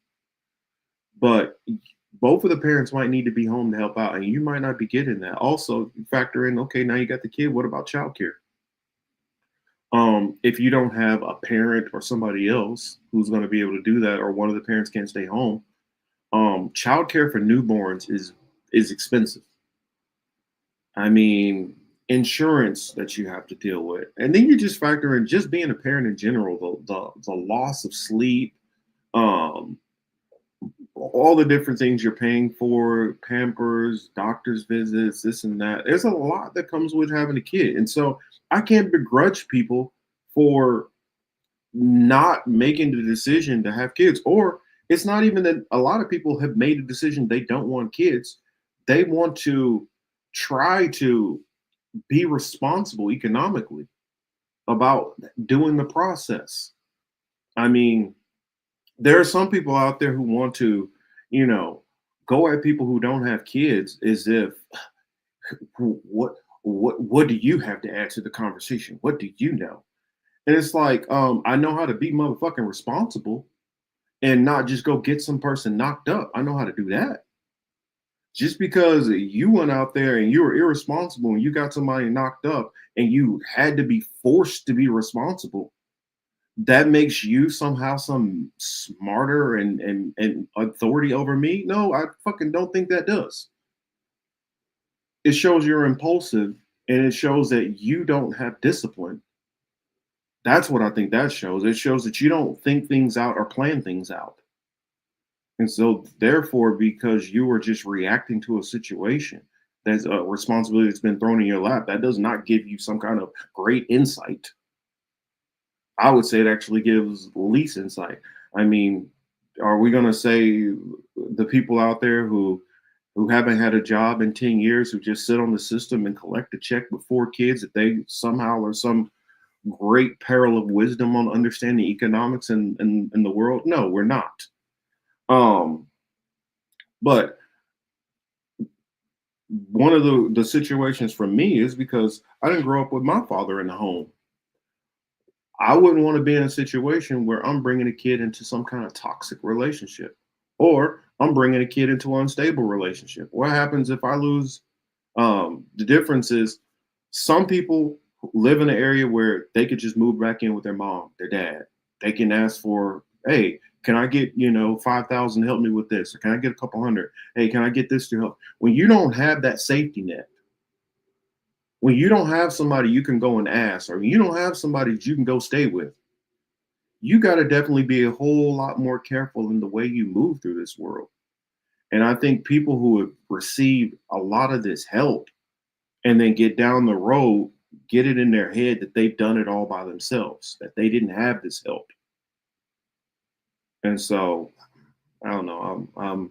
but both of the parents might need to be home to help out, and you might not be getting that. Also, you factor in, okay, now you got the kid. What about childcare? If you don't have a parent or somebody else who's going to be able to do that, or one of the parents can't stay home, childcare for newborns is expensive. I mean, insurance that you have to deal with, and then you just factor in just being a parent in general, the loss of sleep, um, all the different things you're paying for, Pampers, doctor's visits, this and that. There's a lot that comes with having a kid, and so I can't begrudge people for not making the decision to have kids. Or it's not even that a lot of people have made a decision they don't want kids. They want to try to be responsible economically about doing the process. I mean, there are some people out there who want to, go at people who don't have kids as if what do you have to add to the conversation? What do you know? And it's like, I know how to be motherfucking responsible and not just go get some person knocked up. I know how to do that. Just because you went out there and you were irresponsible and you got somebody knocked up and you had to be forced to be responsible, that makes you somehow some smarter and authority over me? No, I fucking don't think that does. It shows you're impulsive, and it shows that you don't have discipline. That's what I think that shows. It shows that you don't think things out or plan things out. And so, therefore, because you are just reacting to a situation, that's a responsibility that's been thrown in your lap, that does not give you some kind of great insight. I would say it actually gives least insight. I mean, are we going to say the people out there who haven't had a job in 10 years, who just sit on the system and collect a check with 4 kids, that they somehow are some great parallel of wisdom on understanding economics in the world? No, we're not. But one of the situations for me is because I didn't grow up with my father in the home. I wouldn't want to be in a situation where I'm bringing a kid into some kind of toxic relationship, or I'm bringing a kid into an unstable relationship. What happens if I lose? The difference is some people live in an area where they could just move back in with their mom, their dad. They can ask for, hey, can I get, 5,000 to help me with this? Or can I get a couple hundred? Hey, can I get this to help? When you don't have that safety net, when you don't have somebody you can go and ask, or you don't have somebody that you can go stay with, you got to definitely be a whole lot more careful in the way you move through this world. And I think people who have received a lot of this help and then get down the road, get it in their head that they've done it all by themselves, that they didn't have this help. And so, I don't know, I'm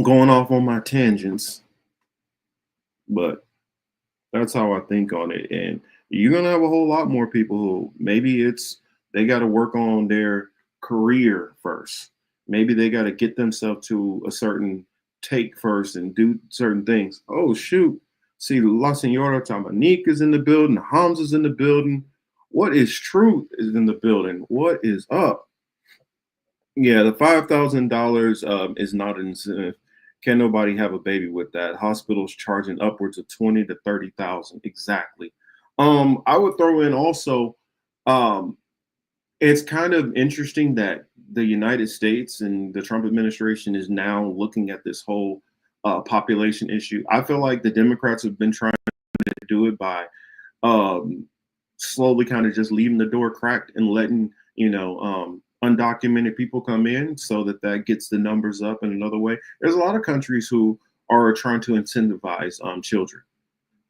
going off on my tangents, but that's how I think on it. And you're going to have a whole lot more people who maybe they got to work on their career first. Maybe they got to get themselves to a certain take first and do certain things. Oh, shoot. See, La Senora Tamanique is in the building. Hamza's in the building. What is Truth is in the building. What is up? Yeah, the $5,000 is not an incentive. Can nobody have a baby with that? Hospitals charging upwards of 20 to 30,000. Exactly. I would throw in also, it's kind of interesting that the United States and the Trump administration is now looking at this whole population issue. I feel like the Democrats have been trying to do it by slowly kind of just leaving the door cracked and letting, undocumented people come in so that gets the numbers up in another way. There's a lot of countries who are trying to incentivize children.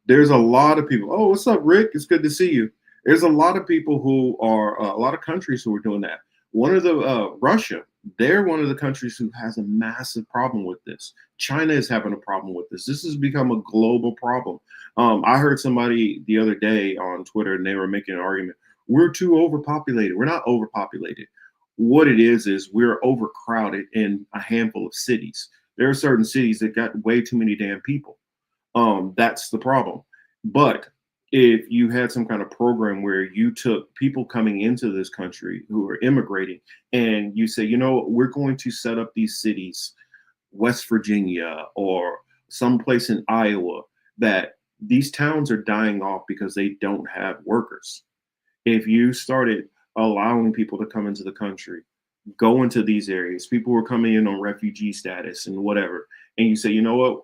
There's a lot of people. Oh, what's up, Rick? It's good to see you. There's a lot of people who are, a lot of countries who are doing that. One of the, Russia, they're one of the countries who has a massive problem with this. China is having a problem with this. This has become a global problem. I heard somebody the other day on Twitter, and they were making an argument. We're too overpopulated. We're not overpopulated. What it is we're overcrowded in a handful of cities. There are certain cities that got way too many damn people. That's the problem. But if you had some kind of program where you took people coming into this country who are immigrating and you say, you know, we're going to set up these cities, West Virginia or someplace in Iowa, that these towns are dying off because they don't have workers. If you started allowing people to come into the country, go into these areas, people were coming in on refugee status and whatever, and you say, you know what,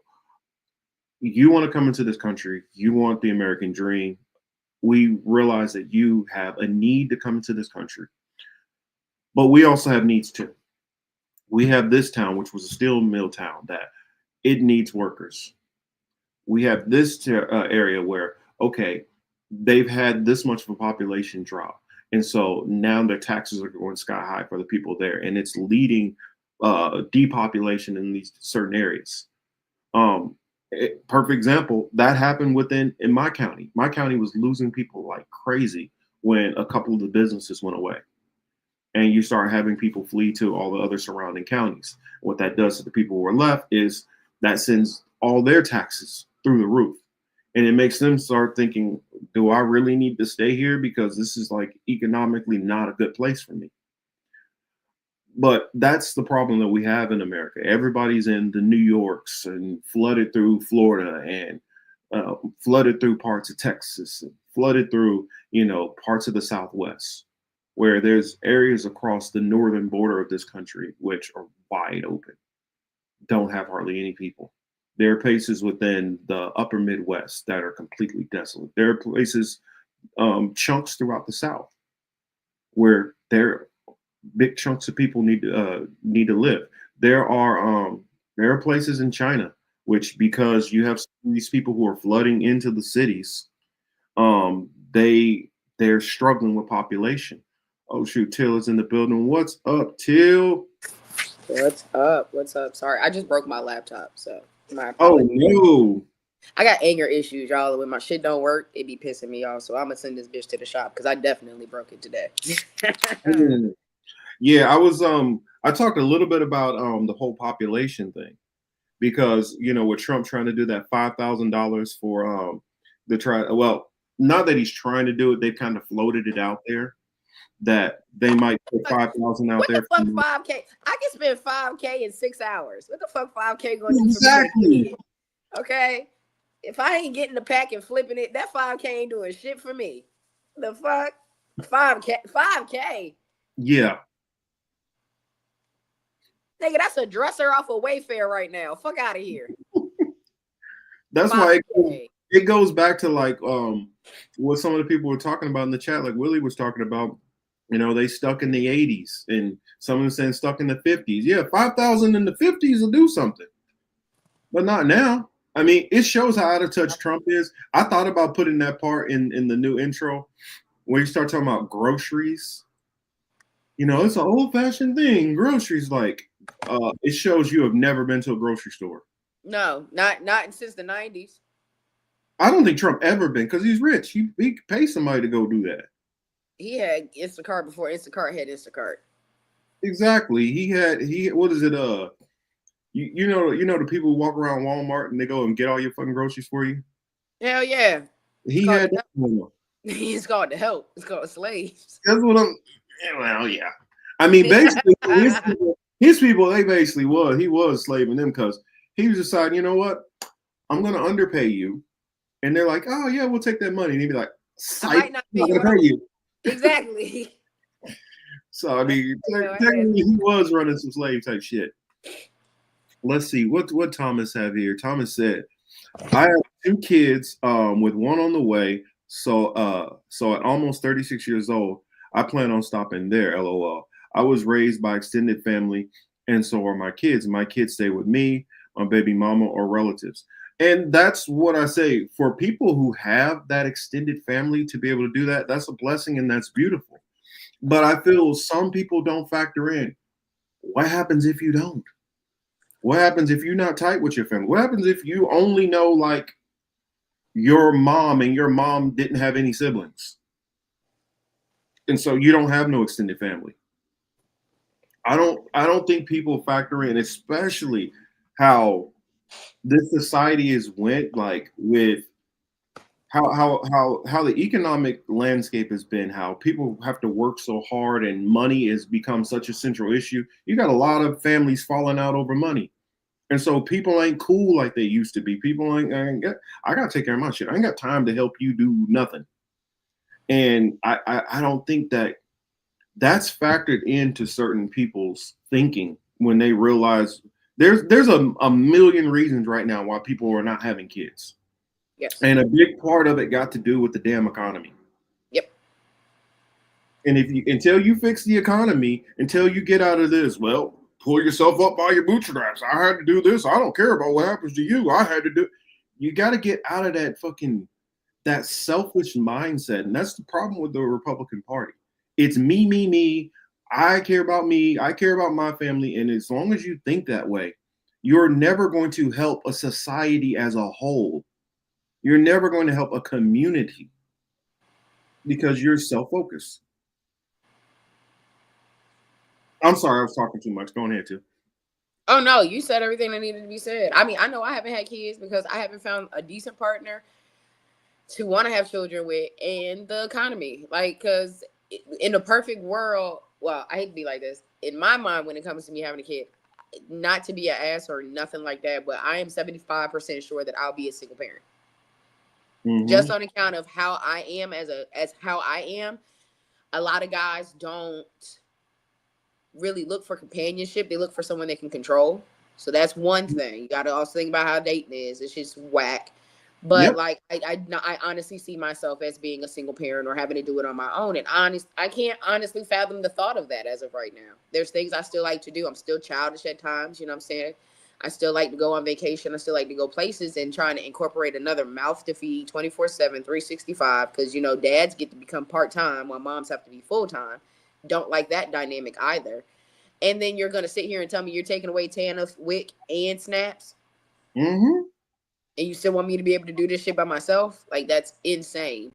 you want to come into this country, you want the American dream. We realize that you have a need to come into this country, but we also have needs too. We have this town, which was a steel mill town, that it needs workers. We have this area where, okay, they've had this much of a population drop. And so now their taxes are going sky high for the people there. And it's leading depopulation in these certain areas. Perfect example, that happened in my county. My county was losing people like crazy when a couple of the businesses went away. And you start having people flee to all the other surrounding counties. What that does to the people who are left is that sends all their taxes through the roof. And it makes them start thinking, do I really need to stay here? Because this is like economically not a good place for me. But that's the problem that we have in America. Everybody's in the New Yorks and flooded through Florida and flooded through parts of Texas and flooded through, parts of the Southwest, where there's areas across the northern border of this country which are wide open, don't have hardly any people. There are places within the upper Midwest that are completely desolate. There are places, chunks throughout the South, where there big chunks of people need to live. There are places in China which, because you have these people who are flooding into the cities, they're struggling with population. Oh shoot, Till is in the building. What's up, Till? What's up? What's up? Sorry, I just broke my laptop, so my Oh apologies. no. I got anger issues, y'all. When my shit don't work, it be pissing me off. So I'm gonna send this bitch to the shop because I definitely broke it today. Yeah, I talked a little bit about the whole population thing, because with Trump trying to do that $5,000 for not that he's trying to do it, they've kind of floated it out there that they might put 5,000 out there. What the fuck, 5K? I can spend 5K in 6 hours. What the fuck 5K going to do Exactly. for me? Okay, if I ain't getting the pack and flipping it, that 5K ain't doing shit for me. The fuck, 5K. Yeah. Nigga, that's a dresser off of Wayfair right now. Fuck out of here. That's why it goes back to like what some of the people were talking about in the chat, like Willie was talking about. They stuck in the 80s, and some of them saying stuck in the 50s. Yeah, 5,000 in the 50s will do something, but not now. I mean, it shows how out of touch Trump is. I thought about putting that part in the new intro where you start talking about groceries. It's an old-fashioned thing. Groceries, like, it shows you have never been to a grocery store. No, not since the 90s. I don't think Trump ever been, because he's rich. He could pay somebody to go do that. He had Instacart before Instacart had Instacart. Exactly. What is it? You know the people who walk around Walmart and they go and get all your fucking groceries for you? Hell yeah. He had that one. It's called the help. It's called slaves. That's what well, yeah. I mean, basically, his people, he was slaving them, because he was deciding, you know what? I'm going to underpay you. And they're like, oh, yeah, we'll take that money. And he'd be like, I might not pay you. Exactly. So, I mean, technically, he was running some slave type shit. Let's see. What Thomas have here? Thomas said, I have 2 kids with one on the way. So at almost 36 years old, I plan on stopping there, LOL. I was raised by extended family, and so are my kids. My kids stay with me, my baby mama, or relatives. And that's what I say. For people who have that extended family to be able to do that, that's a blessing and that's beautiful. But I feel some people don't factor in, what happens if you don't? What happens if you're not tight with your family? What happens if you only know like your mom and your mom didn't have any siblings? And so you don't have no extended family. I don't think people factor in, especially how this society is went, like with how the economic landscape has been, how people have to work so hard and money has become such a central issue. You got a lot of families falling out over money. And so people ain't cool like they used to be. People I gotta take care of my shit. I ain't got time to help you do nothing. And I don't think that's factored into certain people's thinking when they realize there's a million reasons right now why people are not having kids. Yes. And a big part of it got to do with the damn economy. Yep. And until you fix the economy, until you get out of this, well, pull yourself up by your bootstraps. I had to do this. I don't care about what happens to you. I had to do. You got to get out of that selfish mindset. And that's the problem with the Republican Party. It's me, me, me. I care about me. I care about my family. And as long as you think that way, you're never going to help a society as a whole. You're never going to help a community because you're self-focused. I'm sorry, I was talking too much. Go ahead, too. Oh, no, you said everything that needed to be said. I mean, I know I haven't had kids because I haven't found a decent partner to want to have children with, and the economy. Like, because in a perfect world, well, I hate to be like this. In my mind, when it comes to me having a kid, not to be an ass or nothing like that, but I am 75% sure that I'll be a single parent. Mm-hmm. Just on account of how I am as how I am. A lot of guys don't really look for companionship. They look for someone they can control. So that's one thing. You got to also think about how dating is. It's just whack. But yep. Like I honestly see myself as being a single parent or having to do it on my own. And I can't honestly fathom the thought of that as of right now. There's things I still like to do. I'm still childish at times. You know what I'm saying? I still like to go on vacation. I still like to go places, and trying to incorporate another mouth to feed 24/7, 365. Because, you know, dads get to become part-time while moms have to be full-time. Don't like that dynamic either. And then you're going to sit here and tell me you're taking away TANF, WIC, and SNAPs? Mm-hmm. And you still want me to be able to do this shit by myself? Like, that's insane.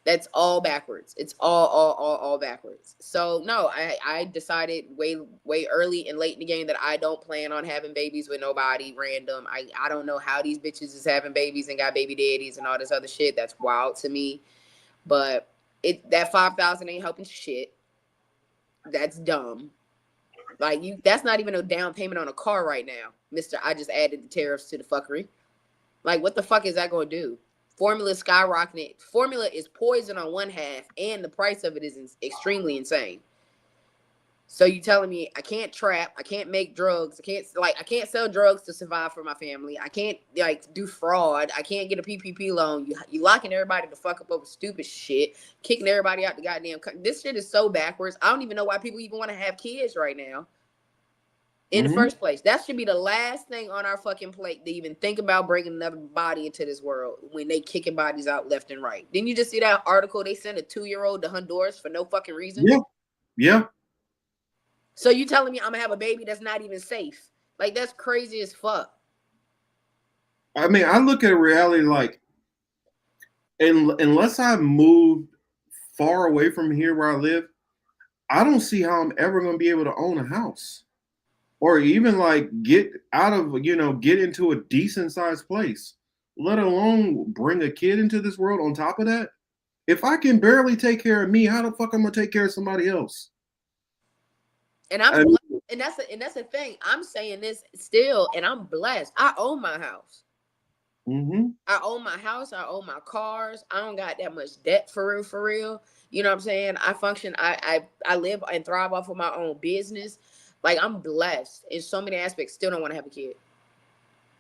That's all backwards. It's all backwards. So no, I decided way early and late in the game that I don't plan on having babies with nobody random. I don't know how these bitches is having babies and got baby daddies and all this other shit. That's wild to me. But that $5,000 ain't helping shit. That's dumb. Like, that's not even a down payment on a car right now, Mister. I just added the tariffs to the fuckery. Like, what the fuck is that going to do? Formula skyrocketed. Formula is poison on one half, and the price of it is extremely insane. So you telling me I can't trap, I can't make drugs, I can't sell drugs to survive for my family. I can't do fraud. I can't get a PPP loan. You locking everybody the fuck up over stupid shit, kicking everybody out the goddamn. This shit is so backwards. I don't even know why people even want to have kids right now. In the first place, that should be the last thing on our fucking plate to even think about bringing another body into this world when they kicking bodies out left and right. Didn't you just see that article? They sent a 2-year-old to Honduras for no fucking reason. Yeah. So you telling me I'm gonna have a baby that's not even safe? Like, that's crazy as fuck. I mean, I look at reality like, unless I move far away from here where I live, I don't see how I'm ever going to be able to own a house or even get into a decent sized place, let alone bring a kid into this world on top of that. If I can barely take care of me, how the fuck I'm going to take care of somebody else? And that's the thing. I'm saying this still, and I'm blessed. I own my house. Mm-hmm. I own my house. I own my cars. I don't got that much debt for real. You know what I'm saying? I function. I live and thrive off of my own business. Like, I'm blessed in so many aspects. Still don't want to have a kid.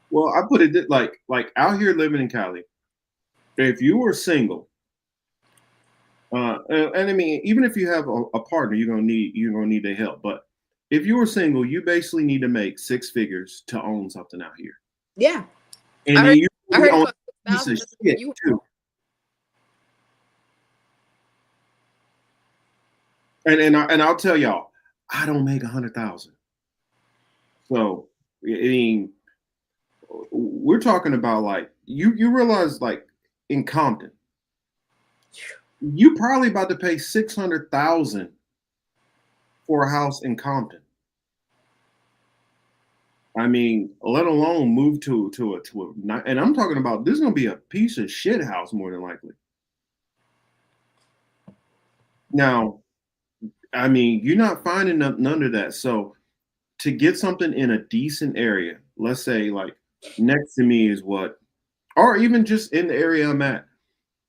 Well, I put it like out here living in Cali. If you were single, and I mean, even if you have a partner, you're gonna need their help. But if you were single, you basically need to make 6 figures to own something out here. Yeah, and I heard own about a piece of shit too. And I'll tell y'all, I don't make 100,000. So I mean, we're talking about you realize in Compton, you probably about to pay 600,000 for a house in Compton. I mean, let alone move to a, and I'm talking about this is gonna be a piece of shit house more than likely. Now, I mean, you're not finding none of that. So to get something in a decent area, let's say like next to me is what, or even just in the area I'm at,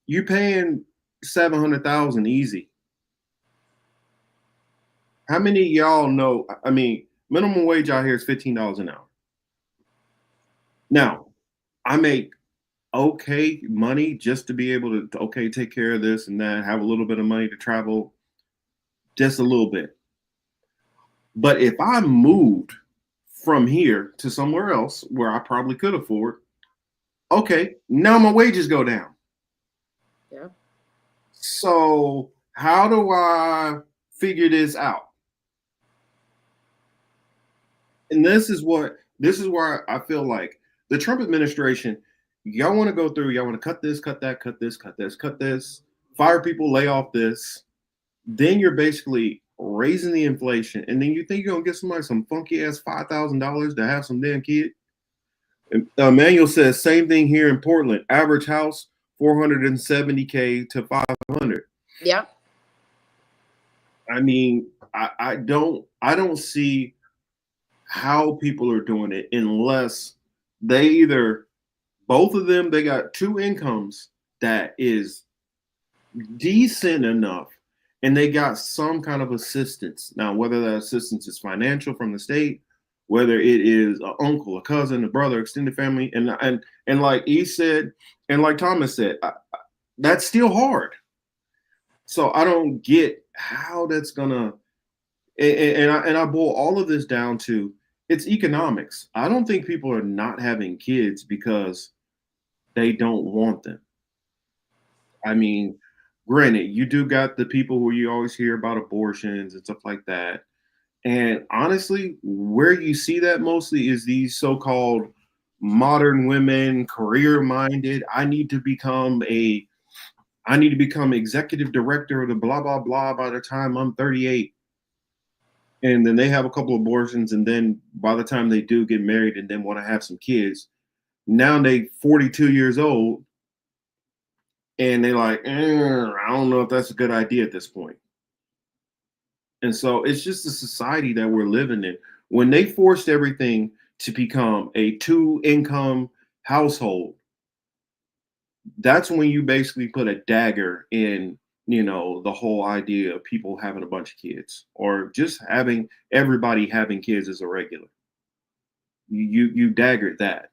you paying 700,000 easy. How many of y'all know? I mean, minimum wage out here is $15 an hour. Now, I make okay money just to be able to okay take care of this and that, have a little bit of money to travel, just a little bit. But if I moved from here to somewhere else where I probably could afford, okay, now my wages go down. Yeah. So how do I figure this out? And this is where I feel like the Trump administration, y'all want to go through, y'all want to cut this, cut that, cut this, cut this, cut this, fire people, lay off this. Then you're basically raising the inflation, and then you think you're gonna get somebody some funky ass $5,000 to have some damn kid. Manuel says same thing here in Portland. Average house $470K to $500. Yeah. I mean, I don't see how people are doing it unless they either both of them they got two incomes that is decent enough and they got some kind of assistance. Now, whether that assistance is financial from the state, whether it is an uncle, a cousin, a brother, extended family, and like he said, and like Thomas said, that's still hard. So I don't get how that's gonna. And I boil all of this down to it's economics. I don't think people are not having kids because they don't want them. I mean, granted, you do got the people who you always hear about abortions and stuff like that. And honestly, where you see that mostly is these so-called modern women, career-minded. I need to become executive director of the blah, blah, blah by the time I'm 38. And then they have a couple of abortions. And then by the time they do get married and then want to have some kids, now they 42 years old. And they're like, I don't know if that's a good idea at this point. And so it's just the society that we're living in. When they forced everything to become a 2-income household, that's when you basically put a dagger in, the whole idea of people having a bunch of kids or just having everybody having kids as a regular. You daggered that.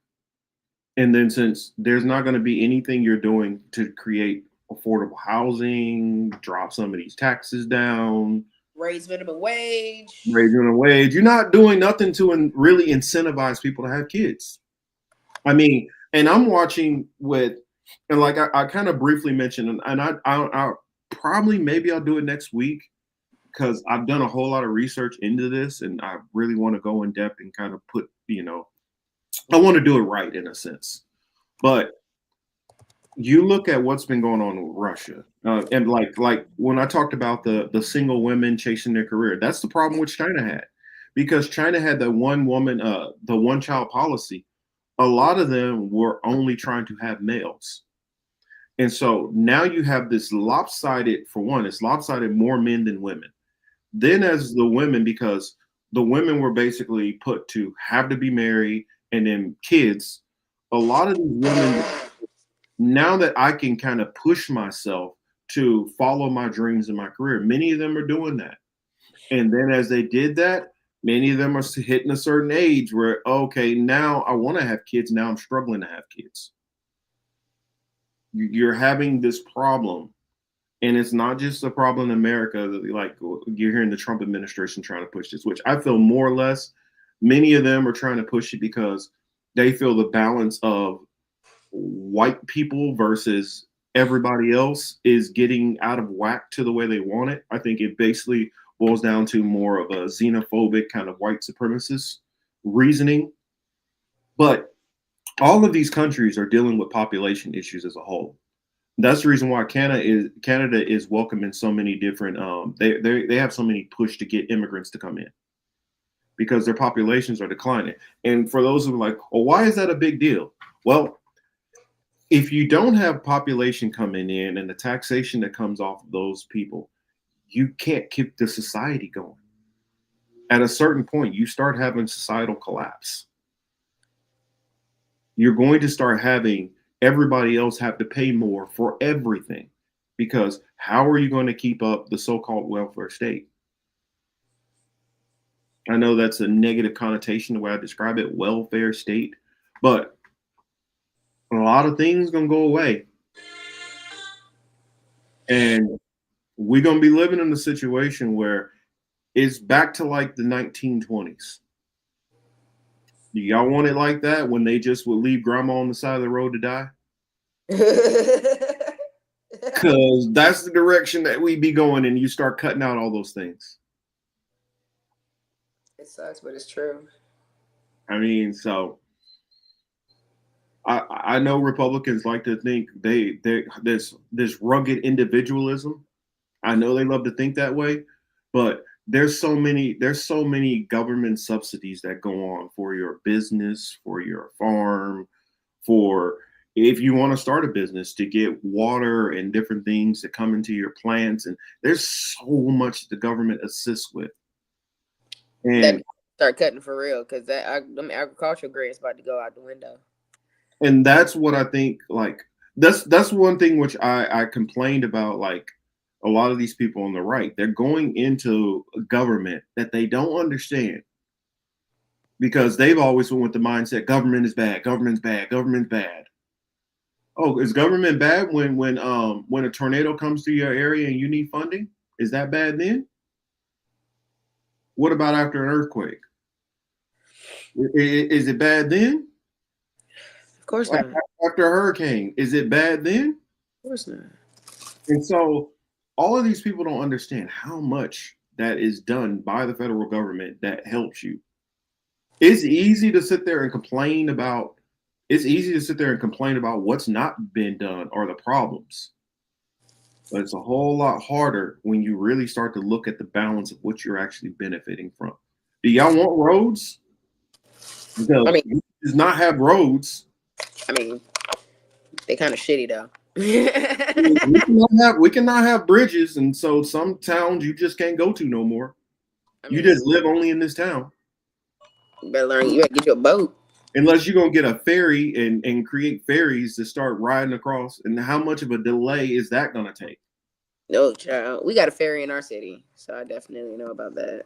And then since there's not going to be anything you're doing to create affordable housing, drop some of these taxes down, raise minimum wage, you're not doing nothing to really incentivize people to have kids. I mean, and I'm watching and like I kind of briefly mentioned, and I probably maybe I'll do it next week because I've done a whole lot of research into this and I really want to go in depth and kind of put, I want to do it right in a sense. But you look at what's been going on with Russia, and like when I talked about the single women chasing their career, that's the problem which China had, because China had the one woman, the one child policy. A lot of them were only trying to have males, and so now you have this lopsided. For one, it's lopsided more men than women. Then as the women, because the women were basically put to have to be married and then kids. A lot of these women, now that I can kind of push myself to follow my dreams in my career, many of them are doing that. And then as they did that, many of them are hitting a certain age where, okay, now I want to have kids. Now I'm struggling to have kids. You're having this problem. And it's not just a problem in America. Like you're hearing the Trump administration trying to push this, which I feel more or less many of them are trying to push it because they feel the balance of white people versus everybody else is getting out of whack to the way they want it. I think it basically boils down to more of a xenophobic kind of white supremacist reasoning. But all of these countries are dealing with population issues as a whole. That's the reason why Canada is welcoming so many different. They have so many push to get immigrants to come in. because their populations are declining. And for those who are like, well, why is that a big deal? Well, if you don't have population coming in and the taxation that comes off of those people, you can't keep the society going. At a certain point, you start having societal collapse. You're going to start having everybody else have to pay more for everything, because how are you going to keep up the so-called welfare state? I know that's a negative connotation the way I describe it, welfare state, but a lot of things going to go away. And we're going to be living in a situation where it's back to like the 1920s. Do y'all want it like that, when they just would leave grandma on the side of the road to die? Because that's the direction that we be going, and you start cutting out all those things. It sucks, but it's true. I mean, so I know Republicans like to think they this rugged individualism. I know they love to think that way, but there's so many government subsidies that go on for your business, for your farm, for if you want to start a business, to get water and different things that come into your plants. And there's so much the government assists with. And that start cutting for real, because them agricultural grants about to go out the window. And that's what I think, like, that's one thing which I complained about, like, a lot of these people on the right, they're going into a government that they don't understand, because they've always went with the mindset, government is bad, government's bad, government's bad. Oh, is government bad when a tornado comes to your area and you need funding? Is that bad then? What about after an earthquake? Is it bad then? Of course not. After a hurricane, is it bad then? Of course not. And so all of these people don't understand how much that is done by the federal government that helps you. It's easy to sit there and complain about what's not been done or the problems. But it's a whole lot harder when you really start to look at the balance of what you're actually benefiting from. Do y'all want roads? Because we does not have roads. I mean, they kind of shitty though. we cannot have bridges, and so some towns you just can't go to no more. You just live only in this town. You better learn. You better get your boat. Unless you're gonna get a ferry and create ferries to start riding across, and how much of a delay is that gonna take? No, child. We got a ferry in our city, so I definitely know about that.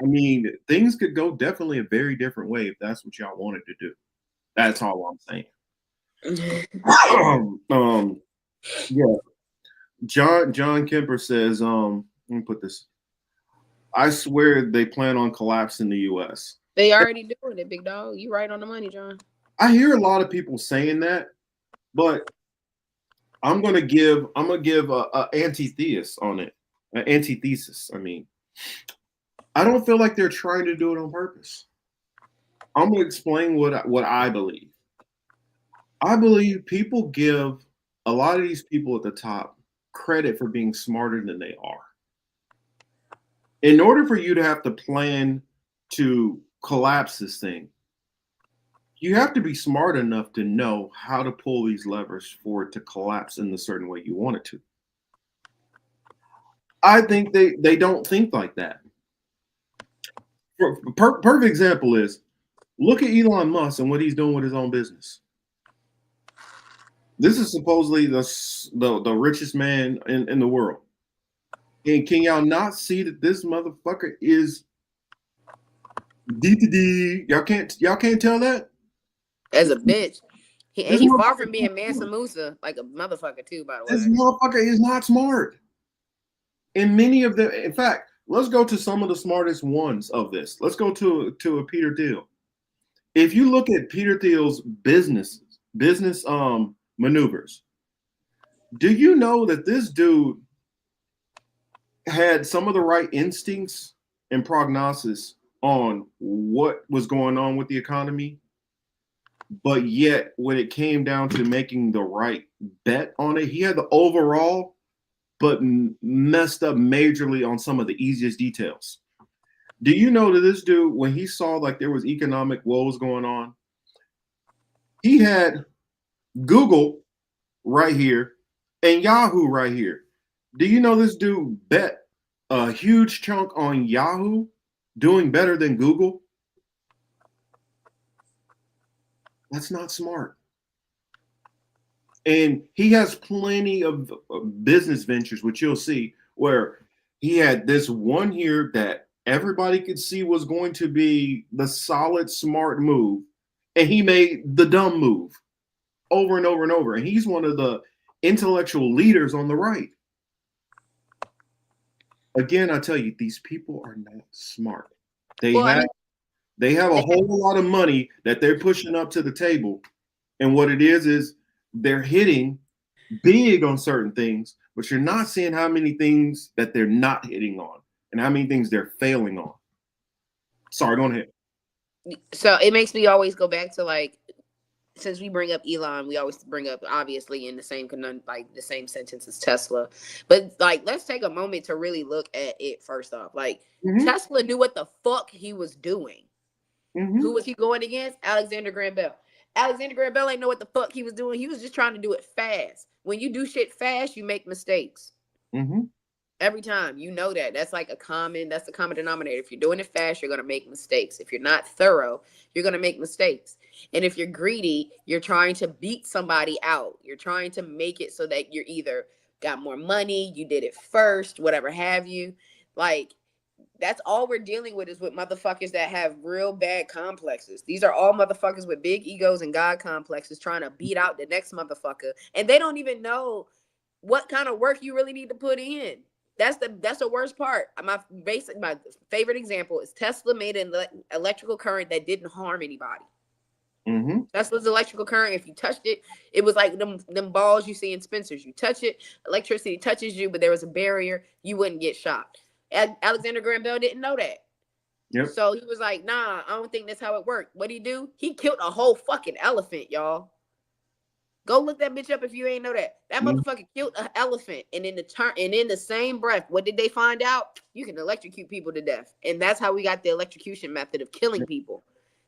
I mean, things could go definitely a very different way if that's what y'all wanted to do. That's all I'm saying. Yeah. John Kemper says, let me put this. I swear they plan on collapsing the US. They already doing it, big dog. You right on the money, John. I hear a lot of people saying that, but I'm gonna give a antithesis on it. An antithesis. I mean, I don't feel like they're trying to do it on purpose. I'm gonna explain what I believe. I believe people give a lot of these people at the top credit for being smarter than they are. In order for you to have to plan to collapse this thing, you have to be smart enough to know how to pull these levers for it to collapse in the certain way you want it to. I think they don't think like that. Perfect example is, look at Elon Musk and what he's doing with his own business. This is supposedly the richest man in the world. And can y'all not see that this motherfucker is D? Y'all can't tell that? As a bitch. He's far from being Mansa Musa, like a motherfucker too, by the way. This motherfucker is not smart. And many of the, in fact, let's go to some of the smartest ones of this. Let's go to a Peter Thiel. If you look at Peter Thiel's business maneuvers, do you know that this dude had some of the right instincts and prognosis on what was going on with the economy? But yet, when it came down to making the right bet on it, he had the overall, but messed up majorly on some of the easiest details. Do you know that this dude, when he saw like there was economic woes going on, he had Google right here and Yahoo right here. Do you know this dude bet a huge chunk on Yahoo doing better than Google? That's not smart. And he has plenty of business ventures, which you'll see, where he had this one here that everybody could see was going to be the solid, smart move. And he made the dumb move over and over and over. And he's one of the intellectual leaders on the right. Again, I tell you, these people are not smart. They have a whole lot of money that they're pushing up to the table. And what it is they're hitting big on certain things, but you're not seeing how many things that they're not hitting on and how many things they're failing on. Sorry, go ahead. So it makes me always go back to, like, since we bring up Elon, we always bring up, obviously, in the same like the same sentence as Tesla. But like, let's take a moment to really look at it first off. Like, Tesla knew what the fuck he was doing. Who was he going against? Alexander Graham Bell. Alexander Graham Bell ain't know what the fuck he was doing. He was just trying to do it fast. When you do shit fast, you make mistakes. Every time. You know that. That's like that's the common denominator. If you're doing it fast, you're going to make mistakes. If you're not thorough, you're going to make mistakes. And if you're greedy, you're trying to beat somebody out. You're trying to make it so that you're either got more money, you did it first, whatever have you. Like, that's all we're dealing with is with motherfuckers that have real bad complexes. These are all motherfuckers with big egos and God complexes trying to beat out the next motherfucker. And they don't even know what kind of work you really need to put in. That's the worst part. My favorite example is Tesla made an electrical current that didn't harm anybody. Tesla's electrical current, if you touched it, it was like them balls you see in Spencer's. You touch it, electricity touches you, but there was a barrier, you wouldn't get shot. Alexander Graham Bell didn't know that. So he was like, nah, I don't think that's how it worked. What'd he do? He killed a whole fucking elephant, y'all. Go look that bitch up if you ain't know that. That motherfucker killed an elephant, and in the same breath, what did they find out? You can electrocute people to death, and that's how we got the electrocution method of killing people.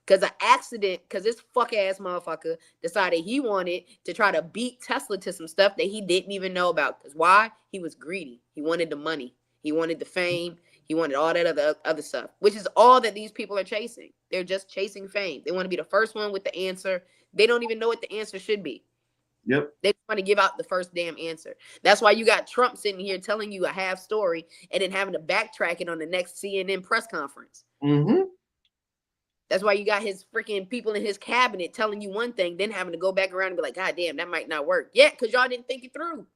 Because this fuck ass motherfucker decided he wanted to try to beat Tesla to some stuff that he didn't even know about. Because why? He was greedy. He wanted the money. He wanted the fame. He wanted all that other stuff, which is all that these people are chasing. They're just chasing fame. They want to be the first one with the answer. They don't even know what the answer should be. They just want to give out the first damn answer. That's why you got Trump sitting here telling you a half story and then having to backtrack it on the next CNN press conference. That's why you got his freaking people in his cabinet telling you one thing, then having to go back around and be like, God damn, that might not work. Yeah, because y'all didn't think it through.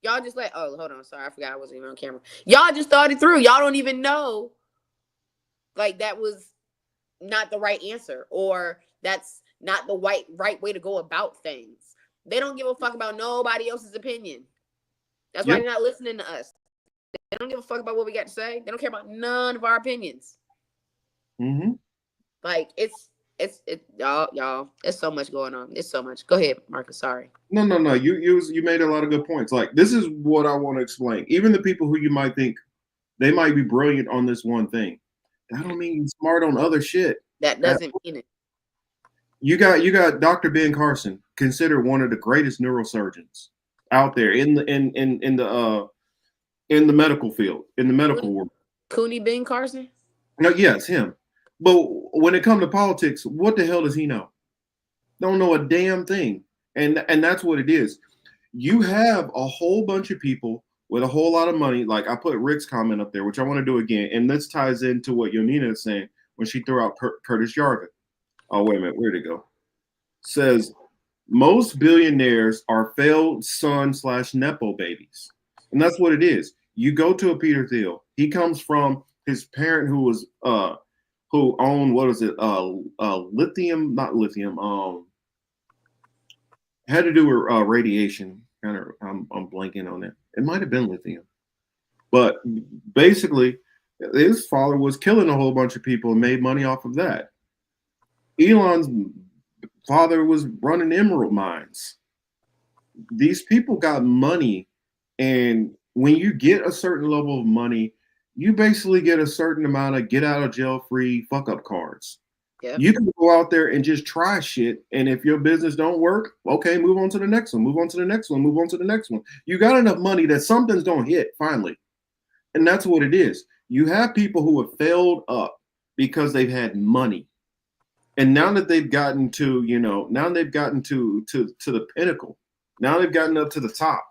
Y'all just like, oh, hold on. Sorry, I forgot I wasn't even on camera. Y'all just thought it through. Y'all don't even know, like, that was not the right answer, or that's not the right way to go about things. They don't give a fuck about nobody else's opinion. That's why they're not listening to us. They don't give a fuck about what we got to say. They don't care about none of our opinions. Like, it's y'all. There's so much going on. It's so much. Go ahead, Marcus. Sorry. No. You made a lot of good points. Like, this is what I want to explain. Even the people who you might think they might be brilliant on this one thing, that don't mean you're smart on other shit. That doesn't mean it. You got Dr. Ben Carson, considered one of the greatest neurosurgeons out there in the medical field, in the medical world. Cooney Ben Carson? No, yes, him. But when it comes to politics, what the hell does he know? Don't know a damn thing. And that's what it is. You have a whole bunch of people with a whole lot of money. Like, I put Rick's comment up there, which I want to do again. And this ties into what Yonina is saying when she threw out Curtis Yarvin. Oh, wait a minute. Where'd it go? Says, most billionaires are failed son/Nepo babies. And that's what it is. You go to a Peter Thiel. He comes from his parent who was who owned, what is it? Lithium, not lithium. Had to do with radiation. I'm blanking on it. It might have been lithium. But basically, his father was killing a whole bunch of people and made money off of that. Elon's father was running emerald mines. These people got money, and when you get a certain level of money, you basically get a certain amount of get out of jail free fuck up cards. Yep. You can go out there and just try shit, and if your business don't work, okay, move on to the next one, move on to the next one, move on to the next one. You got enough money that something's gonna hit finally, and that's what it is. You have people who have failed up because they've had money, and now that they've gotten to, now they've gotten to the pinnacle, now they've gotten up to the top.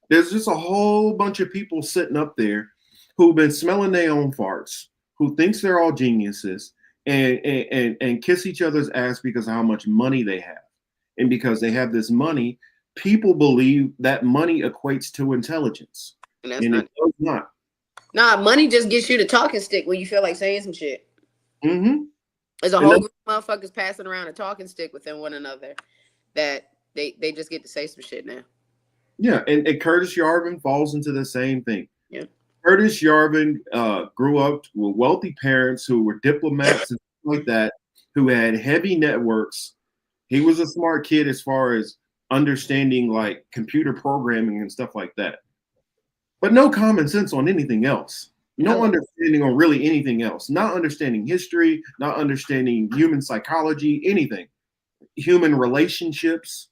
There's just a whole bunch of people sitting up there who've been smelling their own farts, who thinks they're all geniuses, and kiss each other's ass because of how much money they have. And because they have this money, people believe that money equates to intelligence. And that's it does not. Nah, money just gets you the talking stick when you feel like saying some shit. Mm-hmm. There's a whole group of motherfuckers passing around a talking stick within one another that they just get to say some shit now. Yeah, and Curtis Yarvin falls into the same thing. Yeah. Curtis Yarvin grew up with wealthy parents who were diplomats and stuff like that, who had heavy networks. He was a smart kid as far as understanding like computer programming and stuff like that. But no common sense on anything else. No understanding on really anything else. Not understanding history, not understanding human psychology, anything. Human relationships.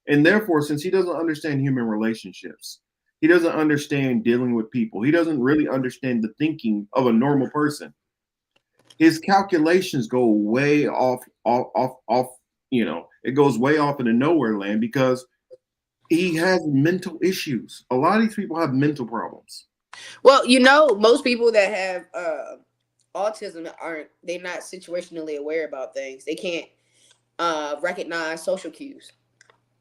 And therefore, since he doesn't understand human relationships, he doesn't understand dealing with people, he doesn't really understand the thinking of a normal person. His calculations go way off, it goes way off into nowhere land because he has mental issues. A lot of these people have mental problems. Well, most people that have autism they're not situationally aware about things. They can't recognize social cues.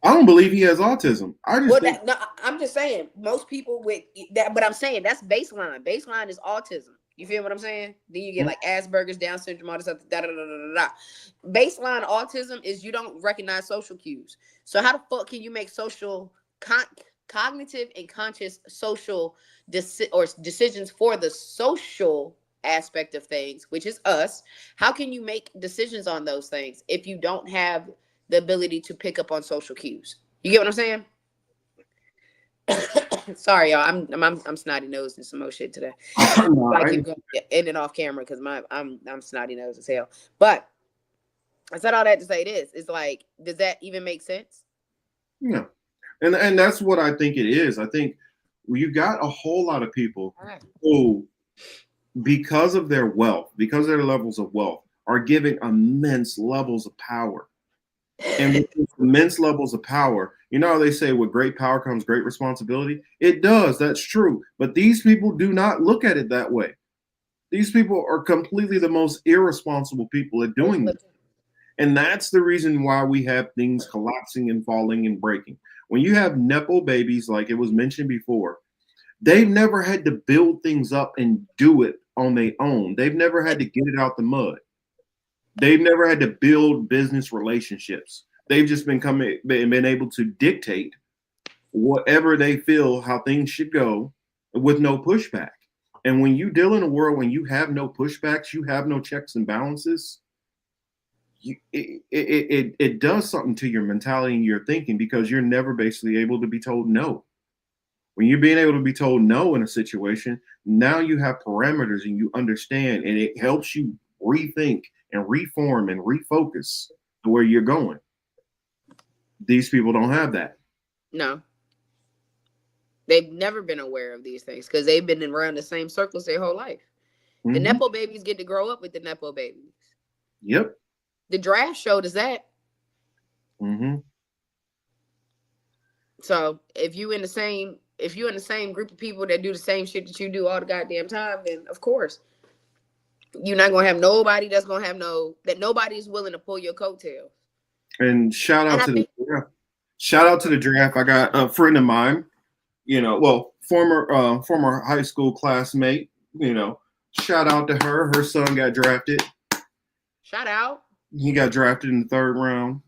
I don't believe he has autism. I'm just saying most people with that, but I'm saying that's baseline. Baseline is autism. You feel what I'm saying? Then you get like Asperger's, Down syndrome, all this stuff. Baseline autism is you don't recognize social cues. So how the fuck can you make social cognitive and conscious social decisions for the social aspect of things, which is us? How can you make decisions on those things if you don't have the ability to pick up on social cues? You get what I'm saying? Sorry, y'all. I'm snotty nosed and some more shit today. I keep going in and off camera because I'm snotty nosed as hell. But I said all that to say this. It's like, does that even make sense? Yeah, and that's what I think it is. I think you got a whole lot of people who, because of their wealth, because of their levels of wealth, are giving immense levels of power. And with immense levels of power, how they say with great power comes great responsibility? It does. That's true. But these people do not look at it that way. These people are completely the most irresponsible people at doing this. And that's the reason why we have things collapsing and falling and breaking. When you have Nepo babies, like it was mentioned before, they've never had to build things up and do it on their own. They've never had to get it out the mud. They've never had to build business relationships. They've just been able to dictate whatever they feel how things should go with no pushback. And when you deal in a world when you have no pushbacks, you have no checks and balances, it does something to your mentality and your thinking because you're never basically able to be told no. When you're being able to be told no in a situation, now you have parameters and you understand, and it helps you rethink and reform and refocus to where you're going. These people don't have that. No. They've never been aware of these things because they've been around the same circles their whole life. The Nepo babies get to grow up with the Nepo babies. Yep. The draft showed us that. So if you in the same group of people that do the same shit that you do all the goddamn time, then of course you're not gonna have nobody that nobody is willing to pull your coattails. And shout out to the draft. I got a friend of mine, former high school classmate, shout out to her. Her son got drafted. Shout out. He got drafted in the 3rd round.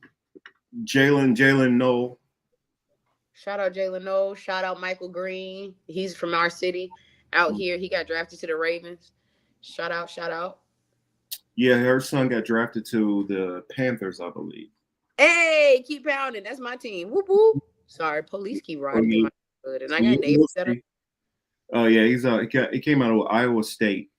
Jalen Noel. Shout out Jalen Noel. Shout out Michael Green. He's from our city out here. He got drafted to the Ravens. Shout out. Yeah, her son got drafted to the Panthers, I believe. Hey, keep pounding. That's my team. Whoop whoop. Sorry, police keep riding through my hood, and I got neighbors that are. Oh yeah, he came out of Iowa State.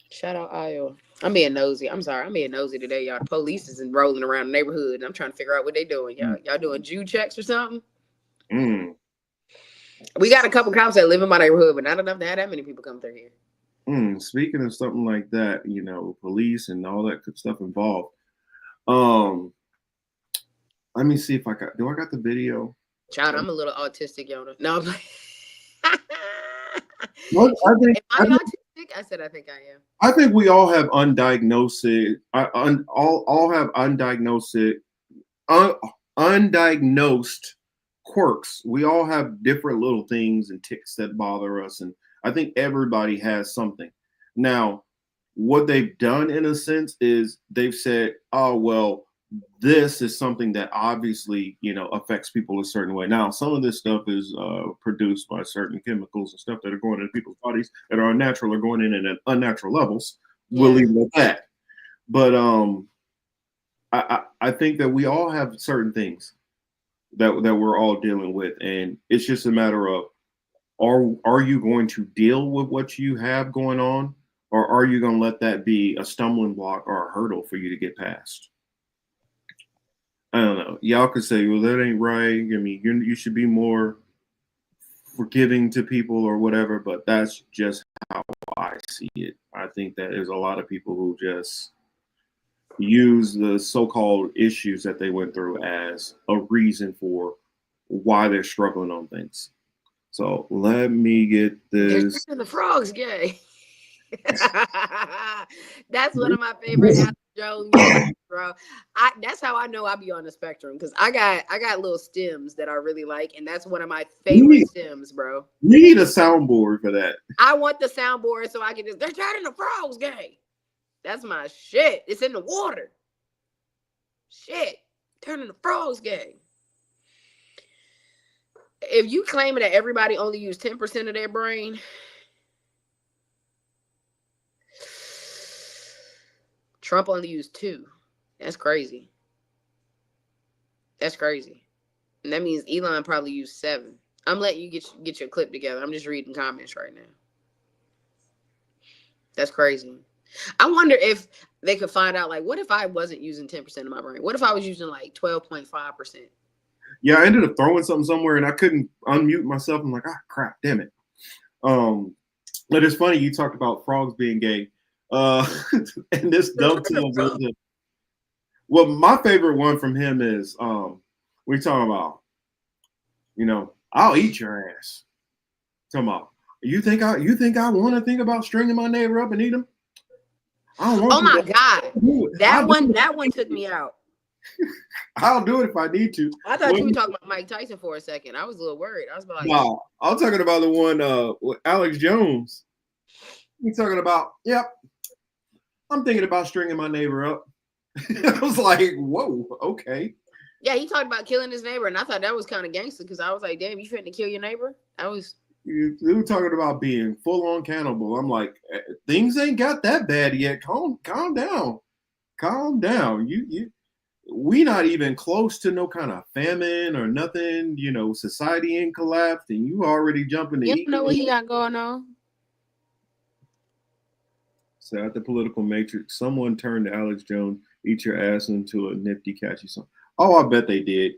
Shout out Iowa. I'm being nosy. I'm sorry. I'm being nosy today, y'all. The police is rolling around the neighborhood, and I'm trying to figure out what they doing. Y'all doing Jew checks or something? We got a couple cops that live in my neighborhood, but not enough to have that many people come through here. Speaking of something like that, police and all that good stuff involved. Let me see if I got the video? Child, I'm a little autistic, Yona. No, I'm like, Well, I said I think I am. I think we all have undiagnosed, all have undiagnosed quirks. We all have different little things and tics that bother us, and I think everybody has something. Now, what they've done in a sense is they've said, oh, well, this is something that obviously, affects people a certain way. Now, some of this stuff is produced by certain chemicals and stuff that are going into people's bodies that are unnatural or going in at unnatural levels. Yeah. We'll leave it at that. But I think that we all have certain things that we're all dealing with, and it's just a matter of are you going to deal with what you have going on, or are you going to let that be a stumbling block or a hurdle for you to get past? I don't know. Y'all could say, well, that ain't right. I mean, you should be more forgiving to people or whatever, but that's just how I see it. I think that there's a lot of people who just use the so-called issues that they went through as a reason for why they're struggling on things. So let me get this. The frog's gay. That's one of my favorite Alex Jones movies, bro. That's how I know I be on the spectrum, because I got little stems that I really like, and that's one of my favorite stems, bro. We need a soundboard for that. I want the soundboard so I can they're turning the frogs gay. That's my shit. It's in the water. Shit. Turning the frogs gay. If you claiming that everybody only use 10% of their brain, Trump only used 2. That's crazy. That's crazy. And that means Elon probably used 7. I'm letting you get your clip together. I'm just reading comments right now. That's crazy. I wonder if they could find out, like, what if I wasn't using 10% of my brain? What if I was using like 12.5%? Yeah, I ended up throwing something somewhere and I couldn't unmute myself. I'm like, crap, damn it. But it's funny, you talked about frogs being gay. And this dovetails into, well, my favorite one from him is we talking about, I'll eat your ass. Talking about, you think I want to think about stringing my neighbor up and eat him? I don't want my God. That one took me out. I'll do it if I need to. I thought you were talking about Mike Tyson for a second. I was a little worried. I was like, no, I'm talking about the one with Alex Jones. He's talking about, yep, I'm thinking about stringing my neighbor up. I was like, whoa, okay. Yeah, he talked about killing his neighbor, and I thought that was kind of gangster, because I was like, damn, you finna kill your neighbor? You were talking about being full-on cannibal. I'm like, things ain't got that bad yet. Calm down. Calm down. We not even close to no kind of famine or nothing. Society ain't collapsed, and you already jumping to eat. You know what he got going on? So at the political matrix, someone turned to Alex Jones, eat your ass into a nifty, catchy song. Oh, I bet they did.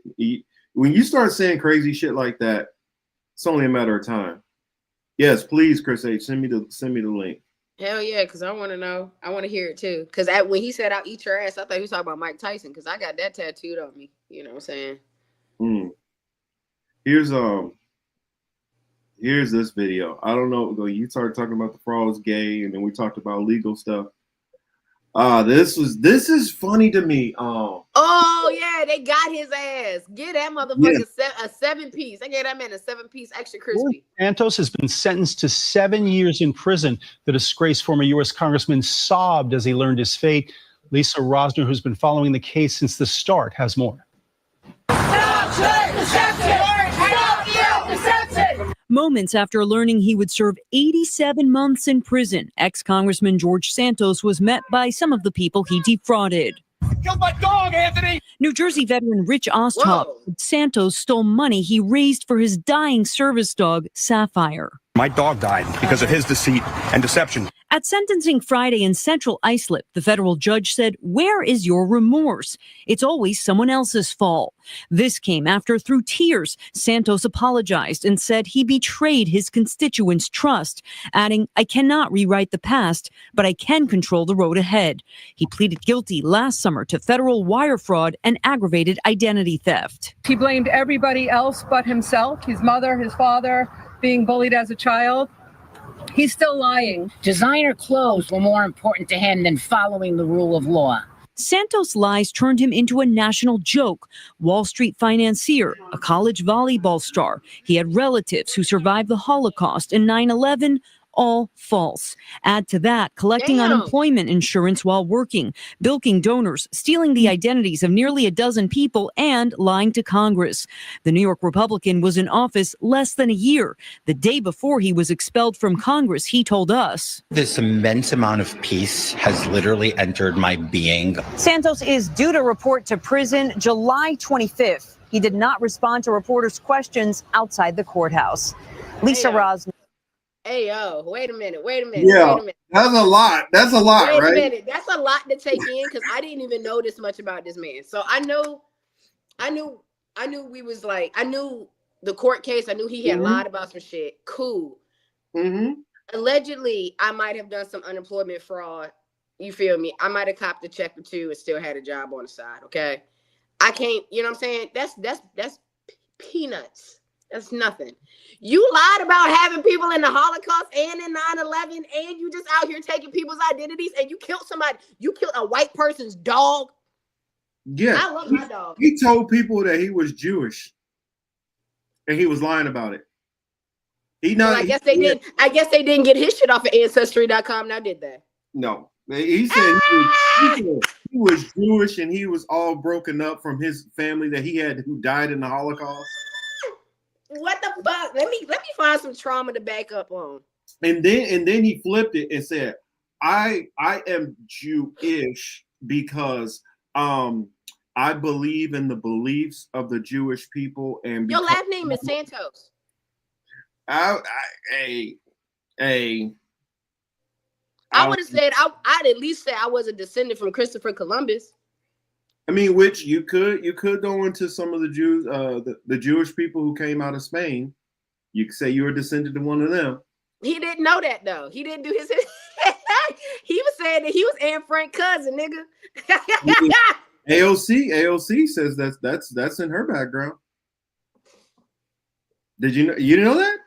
When you start saying crazy shit like that, it's only a matter of time. Yes, please, Chris H. Send me the link. Hell yeah, because I want to know. I want to hear it too. Because when he said, "I'll eat your ass," I thought he was talking about Mike Tyson, because I got that tattooed on me. You know what I'm saying? Here's this video. I don't know. You started talking about the frogs gay, and then we talked about legal stuff. This is funny to me. Oh yeah, they got his ass. Get that motherfucker a 7-piece. They gave that man a 7-piece extra crispy. Santos has been sentenced to 7 years in prison. The disgraced former U.S. Congressman sobbed as he learned his fate. Lisa Rosner, who's been following the case since the start, has more. Moments after learning he would serve 87 months in prison, ex-Congressman George Santos was met by some of the people he defrauded. killed my dog, Anthony! New Jersey veteran Rich Osthoff Whoa. said Santos stole money he raised for his dying service dog, Sapphire. My dog died because of his deceit and deception. At sentencing Friday in Central Islip, the federal judge said, "Where is your remorse? It's always someone else's fault." This came after, through tears, Santos apologized and said he betrayed his constituents' trust, adding, "I cannot rewrite the past, but I can control the road ahead." He pleaded guilty last summer to federal wire fraud and aggravated identity theft. He blamed everybody else but himself, his mother, his father, being bullied as a child. He's still lying. Designer clothes were more important to him than following the rule of law. Santos' lies turned him into a national joke. Wall Street financier, a college volleyball star. He had relatives who survived the Holocaust and 9/11. All false. Add to that, collecting unemployment insurance while working, bilking donors, stealing the identities of nearly a dozen people, and lying to Congress. The New York Republican was in office less than a year. The day before he was expelled from Congress, he told us, "This immense amount of peace has literally entered my being." Santos is due to report to prison July 25th. He did not respond to reporters' questions outside the courthouse. Lisa Rosner. Hey, yo, wait a minute. Yeah, wait a minute. that's a lot. That's a lot, Wait right? a minute. That's a lot to take in because I didn't even know this much about this man. So I knew we was like, I knew the court case. I knew he had lied about some shit. Cool. Allegedly, I might have done some unemployment fraud. You feel me? I might have copped a check or two and still had a job on the side. Okay. I can't, you know what I'm saying? That's peanuts. That's nothing. You lied about having people in the Holocaust and in 9/11, and you just out here taking people's identities, and you killed somebody. You killed a white person's dog. Yeah. I love my dog. He told people that he was Jewish, and he was lying about it. Well, I guess they didn't get his shit off of Ancestry.com. Now, did they? No. He said he was Jewish, and he was all broken up from his family that he had who died in the Holocaust. What the fuck? Let me find some trauma to back up on. And then he flipped it and said, I am Jewish because I believe in the beliefs of the Jewish people. And your last name is Santos. I would have said I'd at least say I was a descendant from Christopher Columbus. I mean, which you could go into some of the Jews, the Jewish people who came out of Spain. You could say you were descended of one of them. He didn't know that though. He didn't do his. He was saying that he was Anne Frank's cousin, nigga. AOC says that's in her background. Did you know? You didn't know that?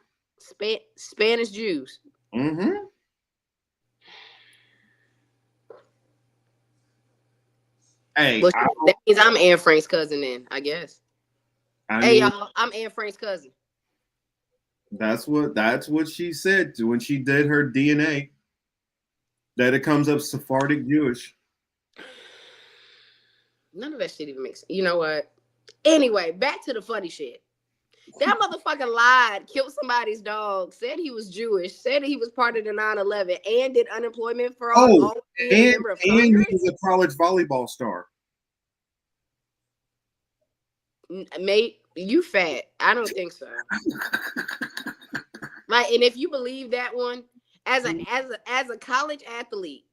Spanish Jews. Mm-hmm. Hey, that means I'm Anne Frank's cousin then, I guess. Hey y'all, I'm Anne Frank's cousin. That's what she said when she did her DNA. That it comes up Sephardic Jewish. None of that shit even makes sense. You know what? Anyway, back to the funny shit. That motherfucker lied, killed somebody's dog, said he was Jewish, said he was part of the 9/11, and did unemployment for all. And he was a college volleyball star. Mate, you fat. I don't think so. Like, and if you believe that one, as a college athlete,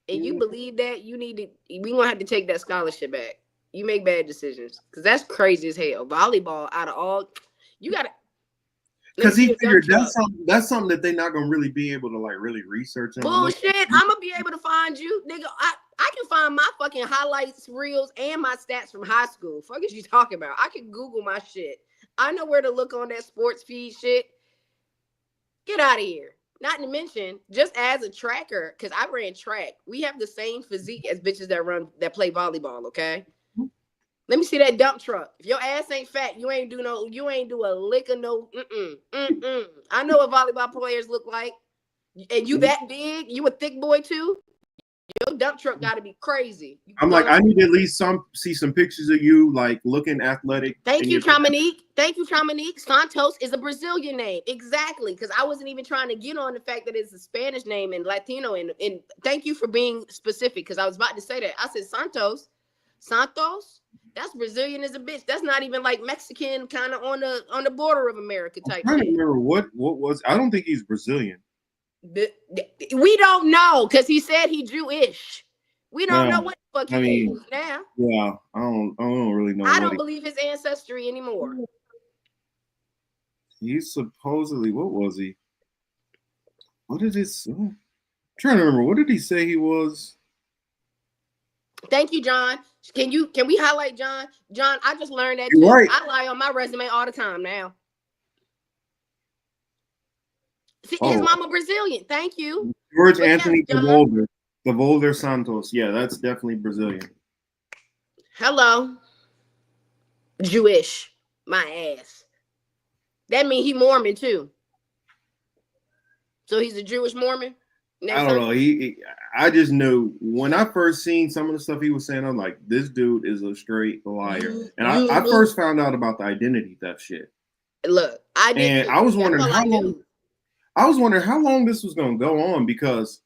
and you believe that, we gonna have to take that scholarship back. You make bad decisions because that's crazy as hell. Volleyball, out of all, you gotta. Because he figured that's something that they're not gonna really be able to like really research. Bullshit! I'm gonna be able to find you, nigga. I can find my fucking highlights reels and my stats from high school. Fuck is you talking about? I can Google my shit. I know where to look on that sports feed shit. Get out of here. Not to mention, just as a tracker, because I ran track, we have the same physique as bitches that play volleyball. Okay. Let me see that dump truck. If your ass ain't fat, you ain't do a lick of no. I know what volleyball players look like, and you that big, you a thick boy too. Your dump truck got to be crazy. I'm like, I need to at least see some pictures of you like looking athletic. Thank you, Tramonique. Thank you, Tramonique. Santos is a Brazilian name, exactly. Because I wasn't even trying to get on the fact that it's a Spanish name and Latino. And thank you for being specific, because I was about to say that. I said Santos. Santos. That's Brazilian as a bitch. That's not even like Mexican, kind of on the border of America type. I'm trying to remember what was. I don't think he's Brazilian. We don't know because he said he Jewish. We don't know what the fuck he is now. Yeah, I don't really know. I don't believe his ancestry anymore. He's supposedly, what was he? What did it say? I'm trying to remember. What did he say he was? Thank you, John. Can we highlight John? John, I just learned that You're too. right. I lie on my resume all the time now. See, his mama Brazilian. Thank you. George Anthony Devolder Santos. Yeah, that's definitely Brazilian. Hello. Jewish. My ass. That means he Mormon too. So he's a Jewish Mormon? I don't know. I just knew when I first seen some of the stuff he was saying, I'm like, this dude is a straight liar. And I first found out about the identity theft shit. Look, I was wondering how long this was going to go on, because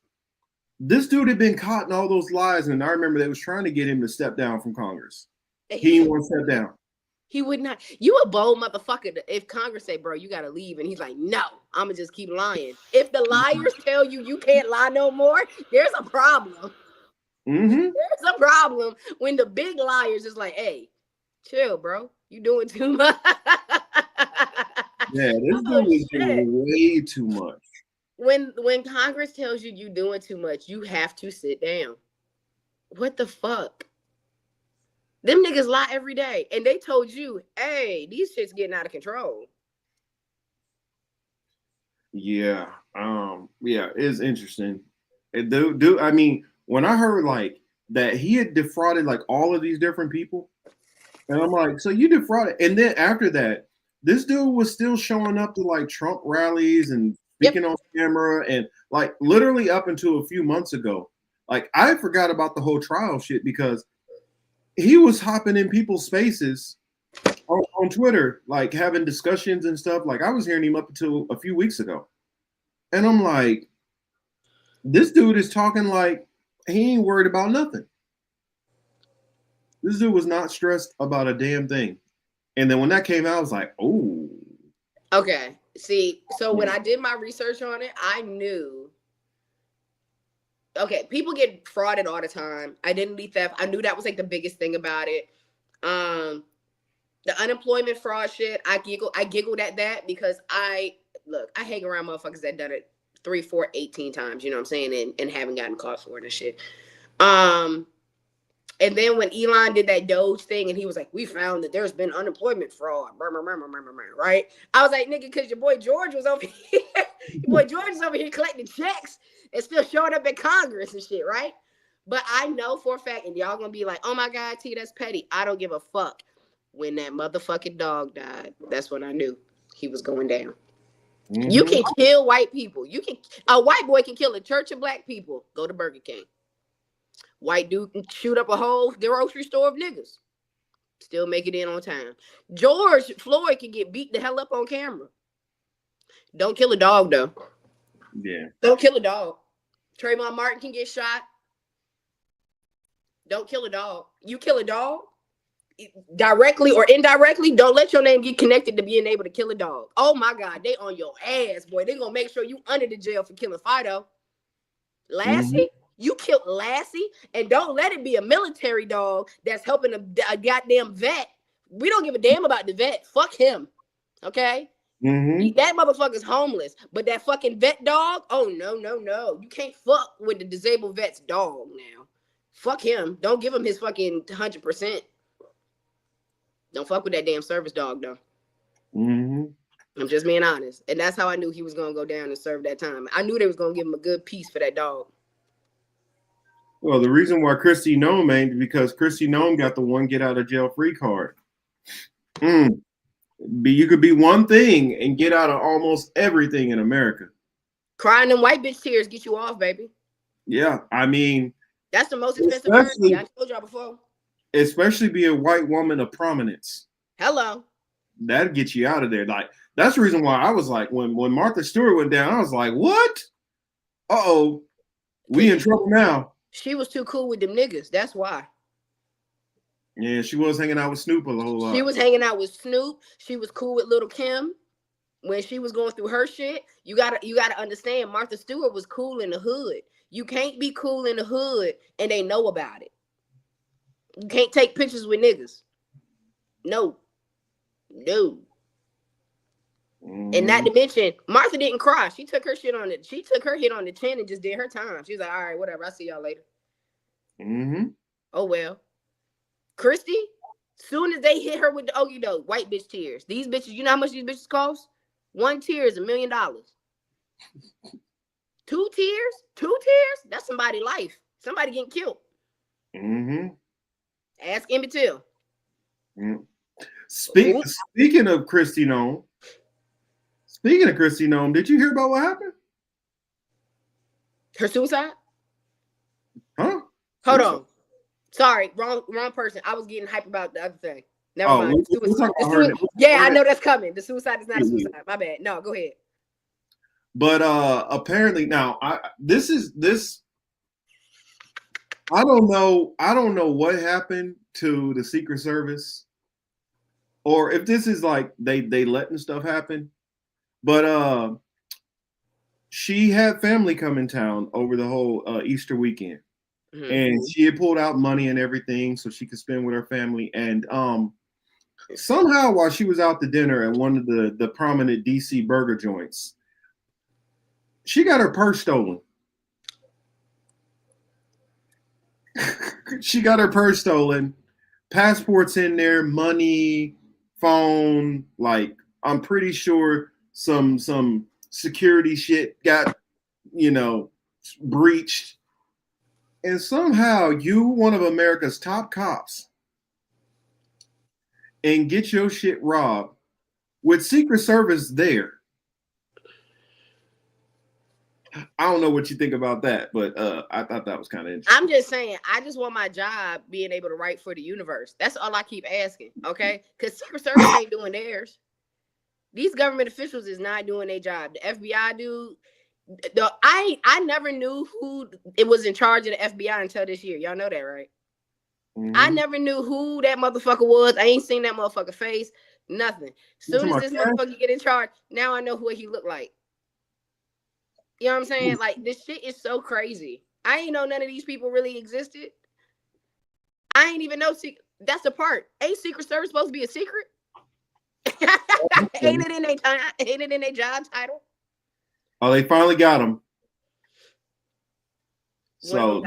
this dude had been caught in all those lies, and I remember they was trying to get him to step down from Congress. He didn't want to step down. He would not. You a bold motherfucker. If Congress say, bro, you got to leave, and he's like, no, I'm going to just keep lying. If the liars tell you can't lie no more, there's a problem. There's a problem when the big liars is like, hey, chill, bro. You doing too much. Yeah, this dude is doing way too much. When Congress tells you doing too much, you have to sit down. What the fuck? Them niggas lie every day, and they told you, hey, these shit's getting out of control. Yeah, it's interesting. Dude, I mean, when I heard like that he had defrauded like all of these different people, and I'm like, so you defrauded, and then after that, this dude was still showing up to like Trump rallies and speaking on camera, and like literally up until a few months ago, like I forgot about the whole trial shit because he was hopping in people's spaces on Twitter, like having discussions and stuff. Like I was hearing him up until a few weeks ago. And I'm like, this dude is talking like he ain't worried about nothing. This dude was not stressed about a damn thing. And then when that came out, I was like, oh. Okay. See, so when I did my research on it, I knew. Okay, people get frauded all the time. Identity theft. I knew that was like the biggest thing about it. The unemployment fraud shit. I giggled at that because I hang around motherfuckers that done it 3, 4, 18 times. You know what I'm saying, and haven't gotten caught for it and shit. And then when Elon did that Doge thing, and he was like, "We found that there's been unemployment fraud," right? I was like, "Nigga, because your boy George was over here. Your boy George is over here collecting checks and still showing up at Congress and shit, right?" But I know for a fact, and y'all gonna be like, "Oh my God, T, that's petty." I don't give a fuck. When that motherfucking dog died, that's when I knew he was going down. You can kill white people. A white boy can kill a church of black people. Go to Burger King. White dude can shoot up a whole grocery store of niggas. Still make it in on time. George Floyd can get beat the hell up on camera. Don't kill a dog, though. Yeah. Don't kill a dog. Trayvon Martin can get shot. Don't kill a dog. You kill a dog, directly or indirectly, don't let your name get connected to being able to kill a dog. Oh my God, they on your ass, boy. They gonna make sure you under the jail for killing Fido. Lassie, you killed Lassie, and don't let it be a military dog that's helping a goddamn vet. We don't give a damn about the vet. Fuck him. Okay? That motherfucker's homeless. But that fucking vet dog, oh no. You can't fuck with the disabled vet's dog now. Fuck him. Don't give him his fucking 100%. Don't fuck with that damn service dog, though. I'm just being honest. And that's how I knew he was going to go down and serve that time. I knew they was going to give him a good piece for that dog. Well, the reason why Kristi Noem ain't because Kristi Noem got the one get out of jail free card. You could be one thing and get out of almost everything in America. Crying them white bitch tears get you off, baby. Yeah, I mean. That's the most expensive currency. I told y'all before. Especially be a white woman of prominence. Hello. That'd get you out of there. Like, that's the reason why I was like, when Martha Stewart went down, I was like, what? Uh-oh. We in trouble now. She was too cool with them niggas. That's why. Yeah, she was hanging out with Snoop a whole lot. She was hanging out with Snoop. She was cool with Little Kim when she was going through her shit. You gotta understand, Martha Stewart was cool in the hood. You can't be cool in the hood and they know about it. You can't take pictures with niggas. No. And not to mention, Martha didn't cry. She took her shit on it. She took her hit on the chin and just did her time. She was like, all right, whatever. I'll see y'all later. Oh, well. Christy, soon as they hit her with the okie doke, white bitch tears. These bitches, you know how much these bitches cost? 1 tear is $1 million. 2 tears? 2 tears? That's somebody's life. Somebody getting killed. Ask Emmett Till. Speaking of Christy Nome, did you hear about what happened? Her suicide? Huh? Hold on. Sorry, wrong person. I was getting hype about the other thing. Never mind. I know that's coming. The suicide is not a suicide. My bad. No, go ahead. But apparently now I don't know what happened to the Secret Service, or if this is like they letting stuff happen. But she had family come in town over the whole Easter weekend. And she had pulled out money and everything so she could spend with her family. And somehow while she was out to dinner at one of the prominent DC burger joints, she got her purse stolen. She got her purse stolen, passports in there, money, phone. Like, I'm pretty sure some security shit got, breached. And somehow you, one of America's top cops, and get your shit robbed with Secret Service there. I don't know what you think about that, but I thought that was kind of interesting. I'm just saying, I just want my job being able to write for the universe. That's all I keep asking, okay? Because Secret Service ain't doing theirs. These government officials is not doing their job. The FBI do. I never knew who it was in charge of the FBI until this year. Y'all know that, right? I never knew who that motherfucker was. I ain't seen that motherfucker face. Nothing. Soon as this motherfucker get in charge, now I know who he looked like. You know what I'm saying? Like, this shit is so crazy. I ain't know none of these people really existed. I ain't even know. That's the part. Ain't Secret Service supposed to be a secret? Ain't it in their job title? Oh, they finally got him. So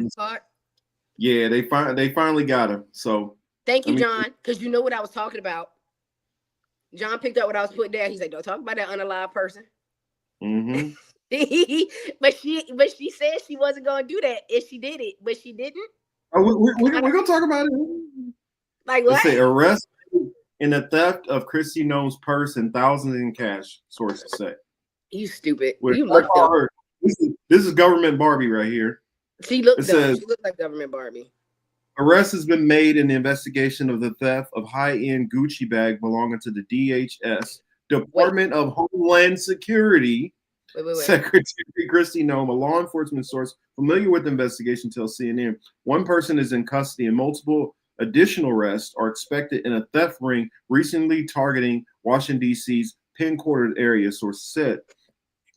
yeah, they finally got him. So thank you, John, because you know what I was talking about. John picked up what I was putting down. He's like, "Don't talk about that unalive person." But she said she wasn't gonna do that if she did it, but she didn't. Oh, we're gonna talk about it. Like what? Let's say arrest in the theft of Christy Nome's purse and thousands in cash. Sources say. You stupid. You look dumb. This is government Barbie right here. She looked dumb. She looked like government Barbie. Arrest has been made in the investigation of the theft of high-end Gucci bag belonging to the DHS, Department of Homeland Security. Secretary Christy Nome, a law enforcement source familiar with the investigation, tells CNN one person is in custody and multiple additional arrests are expected in a theft ring recently targeting Washington, D.C.'s Penn-quartered area, source said.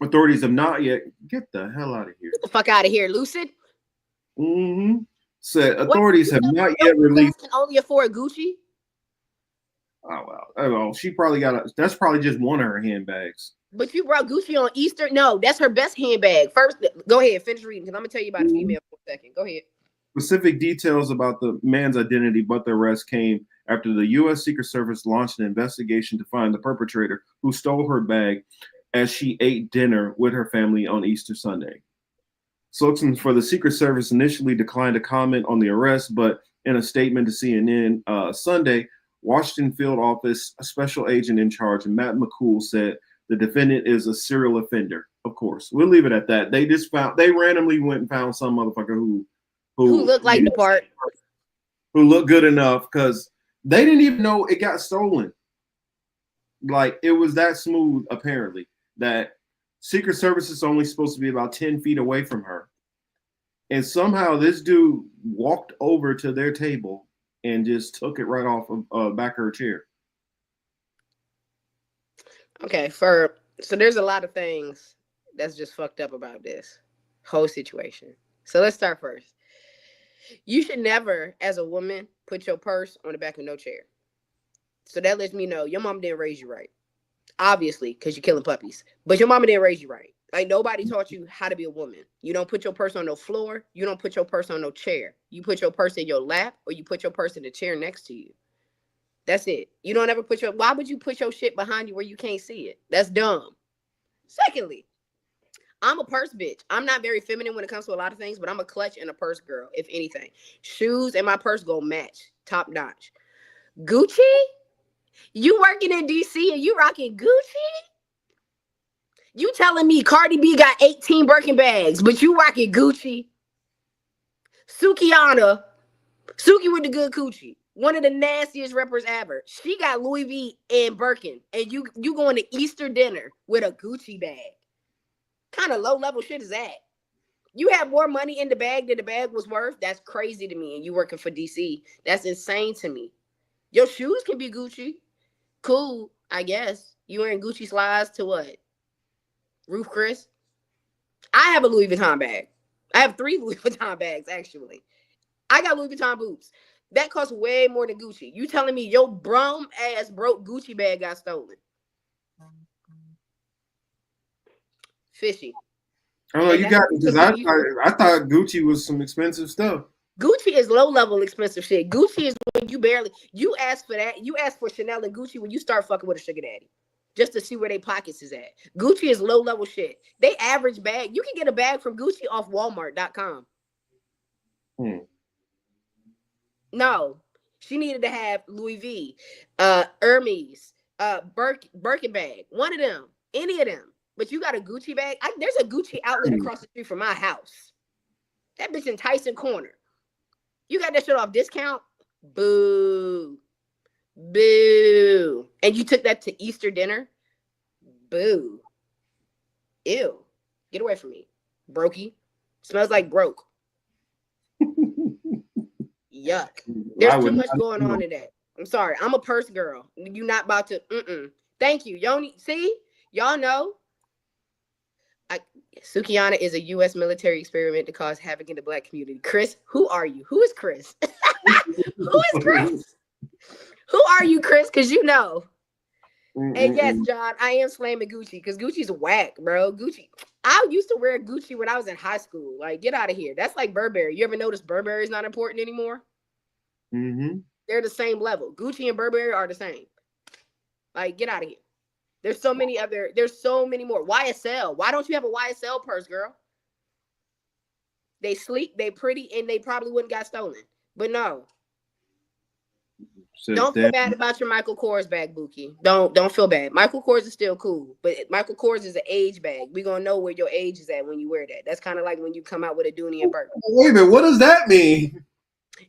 Authorities have not yet get the hell out of here. Get the fuck out of here, Lucid. Said authorities have not yet released. Can only afford Gucci. Oh well. Oh, she probably got that's probably just one of her handbags. But you brought Gucci on Easter. No, that's her best handbag. First, go ahead, finish reading because I'm gonna tell you about a female for a second. Go ahead. Specific details about the man's identity, but the arrest came after the U.S. Secret Service launched an investigation to find the perpetrator who stole her bag as she ate dinner with her family on Easter Sunday. Spokesman for the Secret Service initially declined to comment on the arrest, but in a statement to CNN Sunday, Washington Field Office Special Agent in charge, Matt McCool, said the defendant is a serial offender. Of course, we'll leave it at that. They randomly went and found some motherfucker who looked like the part, who looked good enough because they didn't even know it got stolen. Like, it was that smooth, apparently, that Secret Service is only supposed to be about 10 feet away from her. And somehow this dude walked over to their table and just took it right off of back of her chair. Okay, so there's a lot of things that's just fucked up about this whole situation. So let's start first. You should never, as a woman, put your purse on the back of no chair. So that lets me know your mama didn't raise you right. Obviously, because you're killing puppies. But your mama didn't raise you right. Like, nobody taught you how to be a woman. You don't put your purse on no floor. You don't put your purse on no chair. You put your purse in your lap, or you put your purse in the chair next to you. That's it. You don't ever why would you put your shit behind you where you can't see it? That's dumb. Secondly, I'm a purse bitch. I'm not very feminine when it comes to a lot of things, but I'm a clutch and a purse girl, if anything. Shoes and my purse go match, top notch. Gucci? You working in DC and you rocking Gucci? You telling me Cardi B got 18 Birkin bags, but you rocking Gucci? Suki with the good coochie. One of the nastiest rappers ever. She got Louis V and Birkin, and you going to Easter dinner with a Gucci bag. Kind of low level shit is that? You have more money in the bag than the bag was worth? That's crazy to me. And you working for DC. That's insane to me. Your shoes can be Gucci. Cool, I guess. You wearing Gucci slides to what? Roof Chris? I have a Louis Vuitton bag. I have 3 Louis Vuitton bags, actually. I got Louis Vuitton boots. That costs way more than Gucci. You telling me your brum ass broke Gucci bag got stolen? Fishy. Oh, you got it, because I thought Gucci was some expensive stuff. Gucci is low level expensive shit. Gucci is when you ask for that. You ask for Chanel and Gucci when you start fucking with a sugar daddy, just to see where their pockets is at. Gucci is low level shit. They average bag. You can get a bag from Gucci off Walmart.com. No, she needed to have Louis V, Hermes, Birkin bag. One of them, any of them. But you got a Gucci bag. There's a Gucci outlet across the street from my house. That bitch in Tyson Corner. You got that shit off discount? Boo. Boo. And you took that to Easter dinner? Boo. Ew. Get away from me. Brokey. Smells like broke. Yuck. There's too much going on in that. I'm sorry. I'm a purse girl. You're not about to. Thank you. See? Y'all know. Sukiana is a U.S. military experiment to cause havoc in the black community. Chris, who are you? Who is Chris? Who is Chris? Who are you, Chris? Because you know. And yes, John, I am slamming Gucci because Gucci's whack, bro. Gucci. I used to wear Gucci when I was in high school. Like, get out of here. That's like Burberry. You ever notice Burberry is not important anymore? They're the same level. Gucci and Burberry are the same. Like, get out of here. There's so many more. YSL. Why don't you have a YSL purse, girl? They sleek, they pretty, and they probably wouldn't got stolen. But no. Don't feel bad about your Michael Kors bag, Buki. Don't feel bad. Michael Kors is still cool, but Michael Kors is an age bag. We're gonna know where your age is at when you wear that. That's kind of like when you come out with a Dooney and Burke. Wait a minute, what does that mean?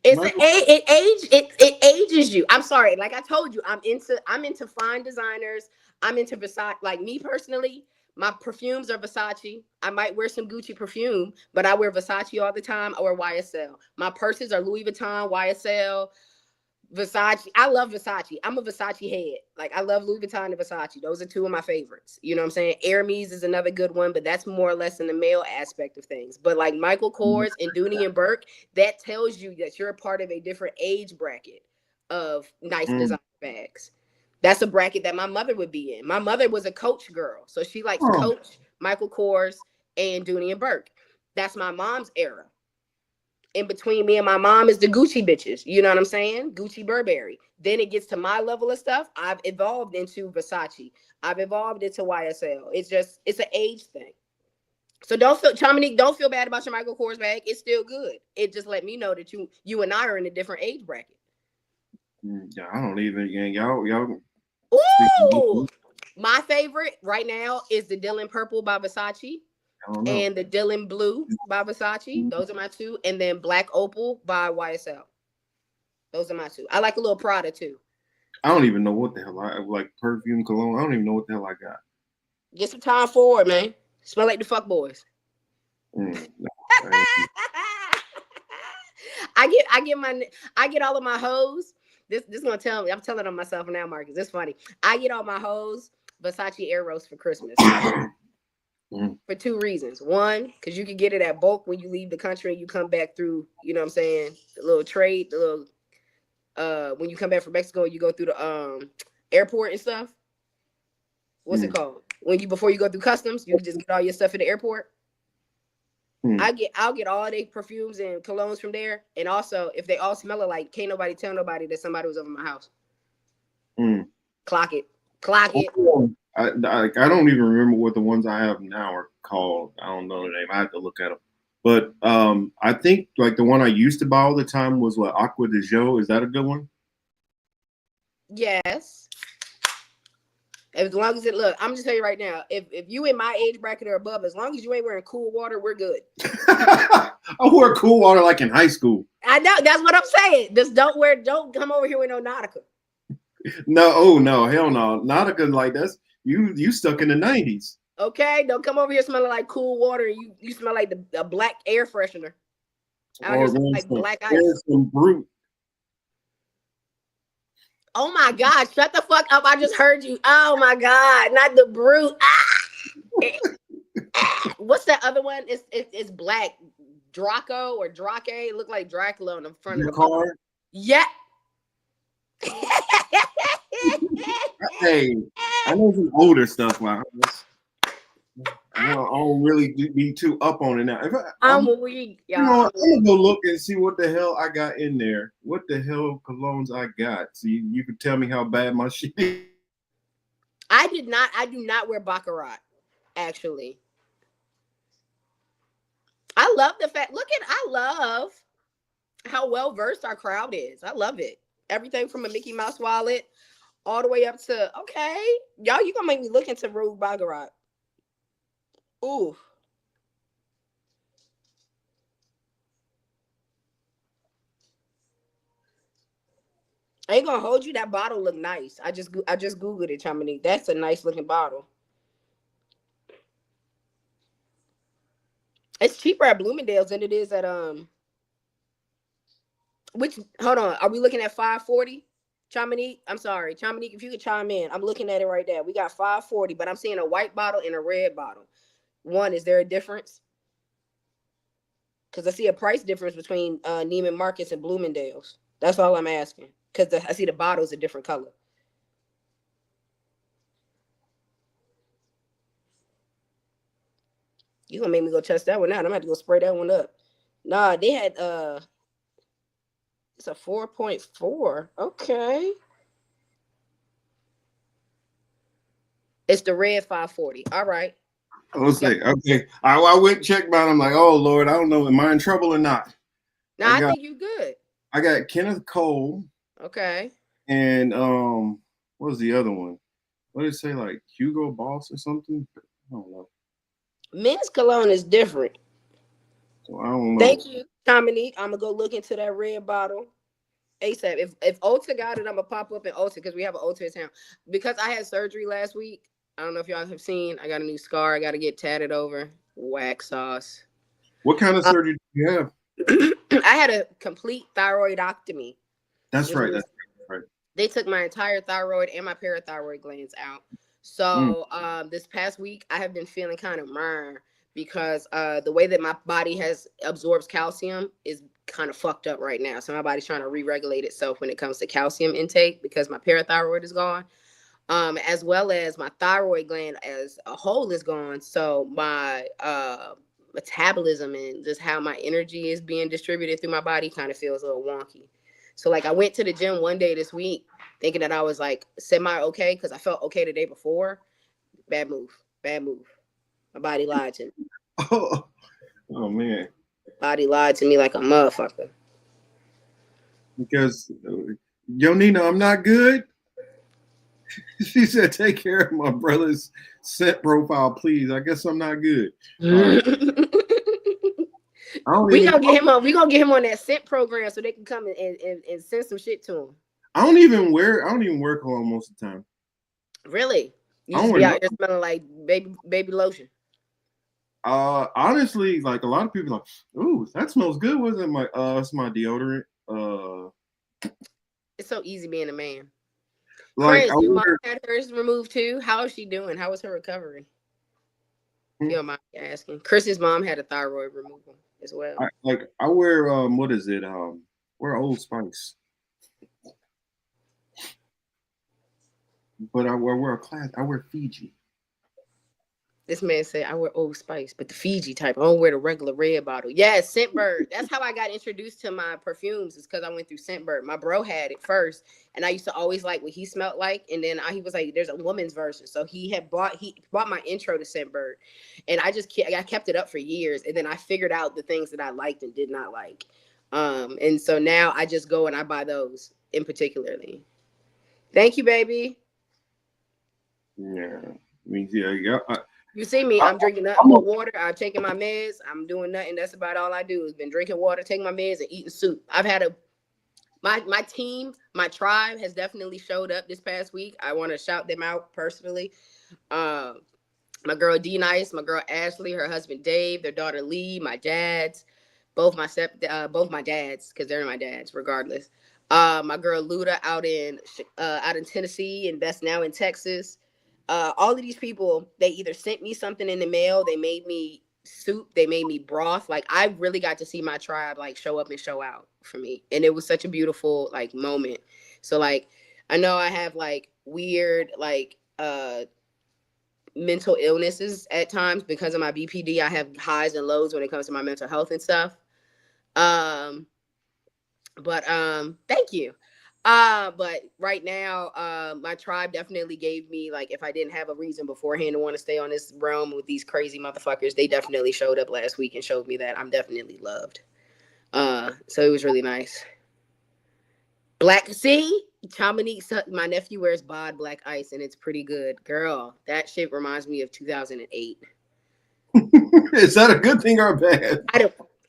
It ages you. I'm sorry. Like I told you, I'm into fine designers. I'm into Versace. Like me personally, my perfumes are Versace. I might wear some Gucci perfume, but I wear Versace all the time. I wear YSL. My purses are Louis Vuitton, YSL, Versace. I love Versace. I'm a Versace head. Like I love Louis Vuitton and Versace. Those are 2 of my favorites. You know what I'm saying? Hermes is another good one, but that's more or less in the male aspect of things. But like Michael Kors and Dooney and Burke, that tells you that you're a part of a different age bracket of nice design bags. That's a bracket that my mother would be in. My mother was a Coach girl, so she likes Coach, Michael Kors, and Dooney and Burke. That's my mom's era. In between me and my mom is the Gucci bitches. You know what I'm saying? Gucci, Burberry. Then it gets to my level of stuff. I've evolved into Versace. I've evolved into YSL. It's an age thing. So don't feel bad about your Michael Kors bag. It's still good. It just let me know that you and I are in a different age bracket. Yeah, I don't even. Y'all. Ooh, my favorite right now is the Dylan Purple by Versace and the Dylan Blue by Versace. Those are my 2. And then Black Opal by YSL. Those are my 2. I like a little Prada too. I don't even know what the hell I like. Perfume, cologne. I don't even know what the hell I got. Get some Tom Ford, man. Smell like the fuck boys. I get all of my hoes. This gonna tell me. I'm telling on myself now, Marcus. It's funny. I get all my hoes Versace Eros for Christmas. For two reasons. One, because you can get it at bulk when you leave the country and you come back through, you know what I'm saying, the little trade, the little when you come back from Mexico, you go through the airport and stuff. What's it called? Before you go through customs, you can just get all your stuff at the airport. I'll get all their perfumes and colognes from there. And also, if they all smell alike, can't nobody tell nobody that somebody was over my house. Clock it. I don't even remember what the ones I have now are called. I don't know the name. I have to look at them. But I think like the one I used to buy all the time was what, Aqua de Jo. Is that a good one? Yes. As long as I'm just telling you right now, if you in my age bracket or above, as long as you ain't wearing cool water, we're good. I wore cool water like in high school. I know, that's what I'm saying. Just don't come over here with no Nautica. No, hell no. Nautica, like that's you stuck in the 90s. Okay, don't come over here smelling like cool water. You smell like the black air freshener. Out here smelling like black ice. Some brute. Oh my God, shut the fuck up. I just heard you. Oh my God, not the brute. What's that other one? It's black. Draco or Drake. It looked like Dracula on the front of the car. Yeah. Hey, I know some older stuff. Like, I don't really be too up on it now. I'm weak, y'all. You know, I'm gonna go look and see what the hell I got in there. What the hell colognes I got? So you can tell me how bad my shit is. I do not wear Baccarat, actually. I love the fact. I love how well versed our crowd is. I love it. Everything from a Mickey Mouse wallet all the way up to y'all. You gonna make me look into Rogue Baccarat. Ooh. I ain't gonna hold you. That bottle look nice. I just googled it, Chamonix. That's a nice looking bottle. It's cheaper at Bloomingdale's than it is at hold on. Are we looking at 540? Chamonix? I'm sorry. Chamonix, if you could chime in. I'm looking at it right there. We got 540, but I'm seeing a white bottle and a red bottle. One, is there a difference? Because I see a price difference between Neiman Marcus and Bloomingdale's. That's all I'm asking. Because I see the bottle's a different color. You gonna make me go test that one out. I'm gonna have to go spray that one up. Nah, they had it's a 4.4. Okay. It's the red 540. All right. I was like, okay. I went and checked mine. I'm like, oh Lord, I don't know. Am I in trouble or not? No, I think you're good. I got Kenneth Cole. Okay. And what was the other one? What did it say? Like Hugo Boss or something? I don't know. Men's cologne is different. So I don't know. Thank you, Dominique. I'm gonna go look into that red bottle ASAP. If Ulta got it, I'm gonna pop up in Ulta because we have an Ulta in town. Because I had surgery last week. I don't know if y'all have seen. I got a new scar. I got to get tatted over. Wax sauce. What kind of surgery do you have? I had a complete thyroidectomy. That's right. That's right. They took my entire thyroid and my parathyroid glands out. So this past week, I have been feeling kind of murr because the way that my body absorbs calcium is kind of fucked up right now. So my body's trying to re-regulate itself when it comes to calcium intake because my parathyroid is gone. As well as my thyroid gland as a whole is gone. So my metabolism and just how my energy is being distributed through my body kind of feels a little wonky. So like I went to the gym one day this week thinking that I was like semi-okay because I felt okay the day before. Bad move. My body lied to me. Oh man. Body lied to me like a motherfucker. Because, yo, Nina, I'm not good. She said, take care of my brother's scent profile, please. I guess I'm not good. Right. We're gonna get him on that scent program so they can come and send some shit to him. I don't even wear cologne most of the time. Really? You just be out here smelling like baby lotion. Honestly, like a lot of people like, ooh, that smells good. Was it my it's my deodorant. It's so easy being a man. Like Chris, I your mom wonder, had hers removed too. How is she doing? How was her recovery? If you don't mind me asking. Chris's mom had a thyroid removal as well. I wear what is it? Wear Old Spice. But I wear a class. I wear Fiji. This man said, I wear Old Spice, but the Fiji type. I don't wear the regular red bottle. Yeah, Scentbird. That's how I got introduced to my perfumes. It's because I went through Scentbird. My bro had it first, and I used to always like what he smelled like. And then he was like, "There's a woman's version." So he bought my intro to Scentbird, and I kept it up for years. And then I figured out the things that I liked and did not like. And so now I just go and I buy those in particularly. Thank you, baby. Yeah, yeah. You see me, I'm drinking nothing but water. I'm taking my meds. I'm doing nothing. That's about all I do is been drinking water, taking my meds, and eating soup. I've had my team, my tribe has definitely showed up this past week. I want to shout them out personally. My girl D Nice, my girl Ashley, her husband Dave, their daughter Lee, my dads, both my dads, because they're my dads regardless. My girl Luda out in Tennessee and that's now in Texas. All of these people, they either sent me something in the mail, they made me soup, they made me broth. Like I really got to see my tribe like show up and show out for me. And it was such a beautiful like moment. So like I know I have like weird like mental illnesses at times because of my BPD. I have highs and lows when it comes to my mental health and stuff. But thank you. But right now, my tribe definitely gave me, like, if I didn't have a reason beforehand to want to stay on this realm with these crazy motherfuckers, they definitely showed up last week and showed me that I'm definitely loved. So it was really nice. Chamonix, my nephew wears Bod Black Ice and it's pretty good. Girl, that shit reminds me of 2008. Is that a good thing or bad?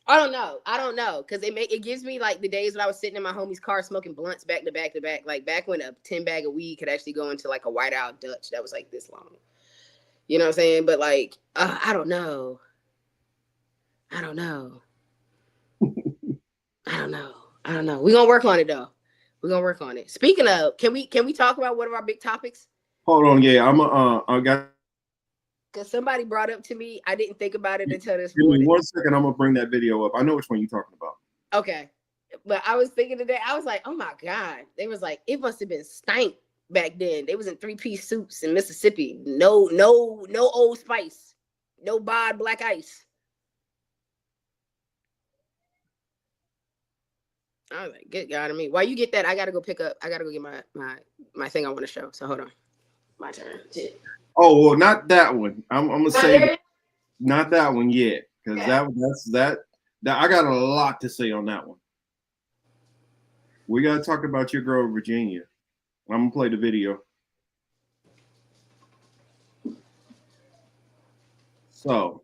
I don't know. Because it gives me like the days when I was sitting in my homie's car smoking blunts back to back to back. Like back when a 10 bag of weed could actually go into like a white out Dutch that was like this long. You know what I'm saying? But like, I don't know. We're gonna work on it though. We're gonna work on it. Speaking of, can we talk about one of our big topics? Hold on, yeah, I got. Because somebody brought up to me, I didn't think about it until this Give me morning. 1 second, I'm gonna bring that video up. I know which one you're talking about. Okay, but I was thinking today, I was like, oh my god, they was like, it must have been stank back then. They was in 3-piece suits in Mississippi. No Old Spice, no Bod Black Ice. I was like, good God of me. While you get that, I gotta go get my thing I want to show. So hold on. My turn. Oh, well, not that one. I'm gonna say not that one yet. Because that I got a lot to say on that one. We gotta talk about your girl Virginia. I'm gonna play the video. So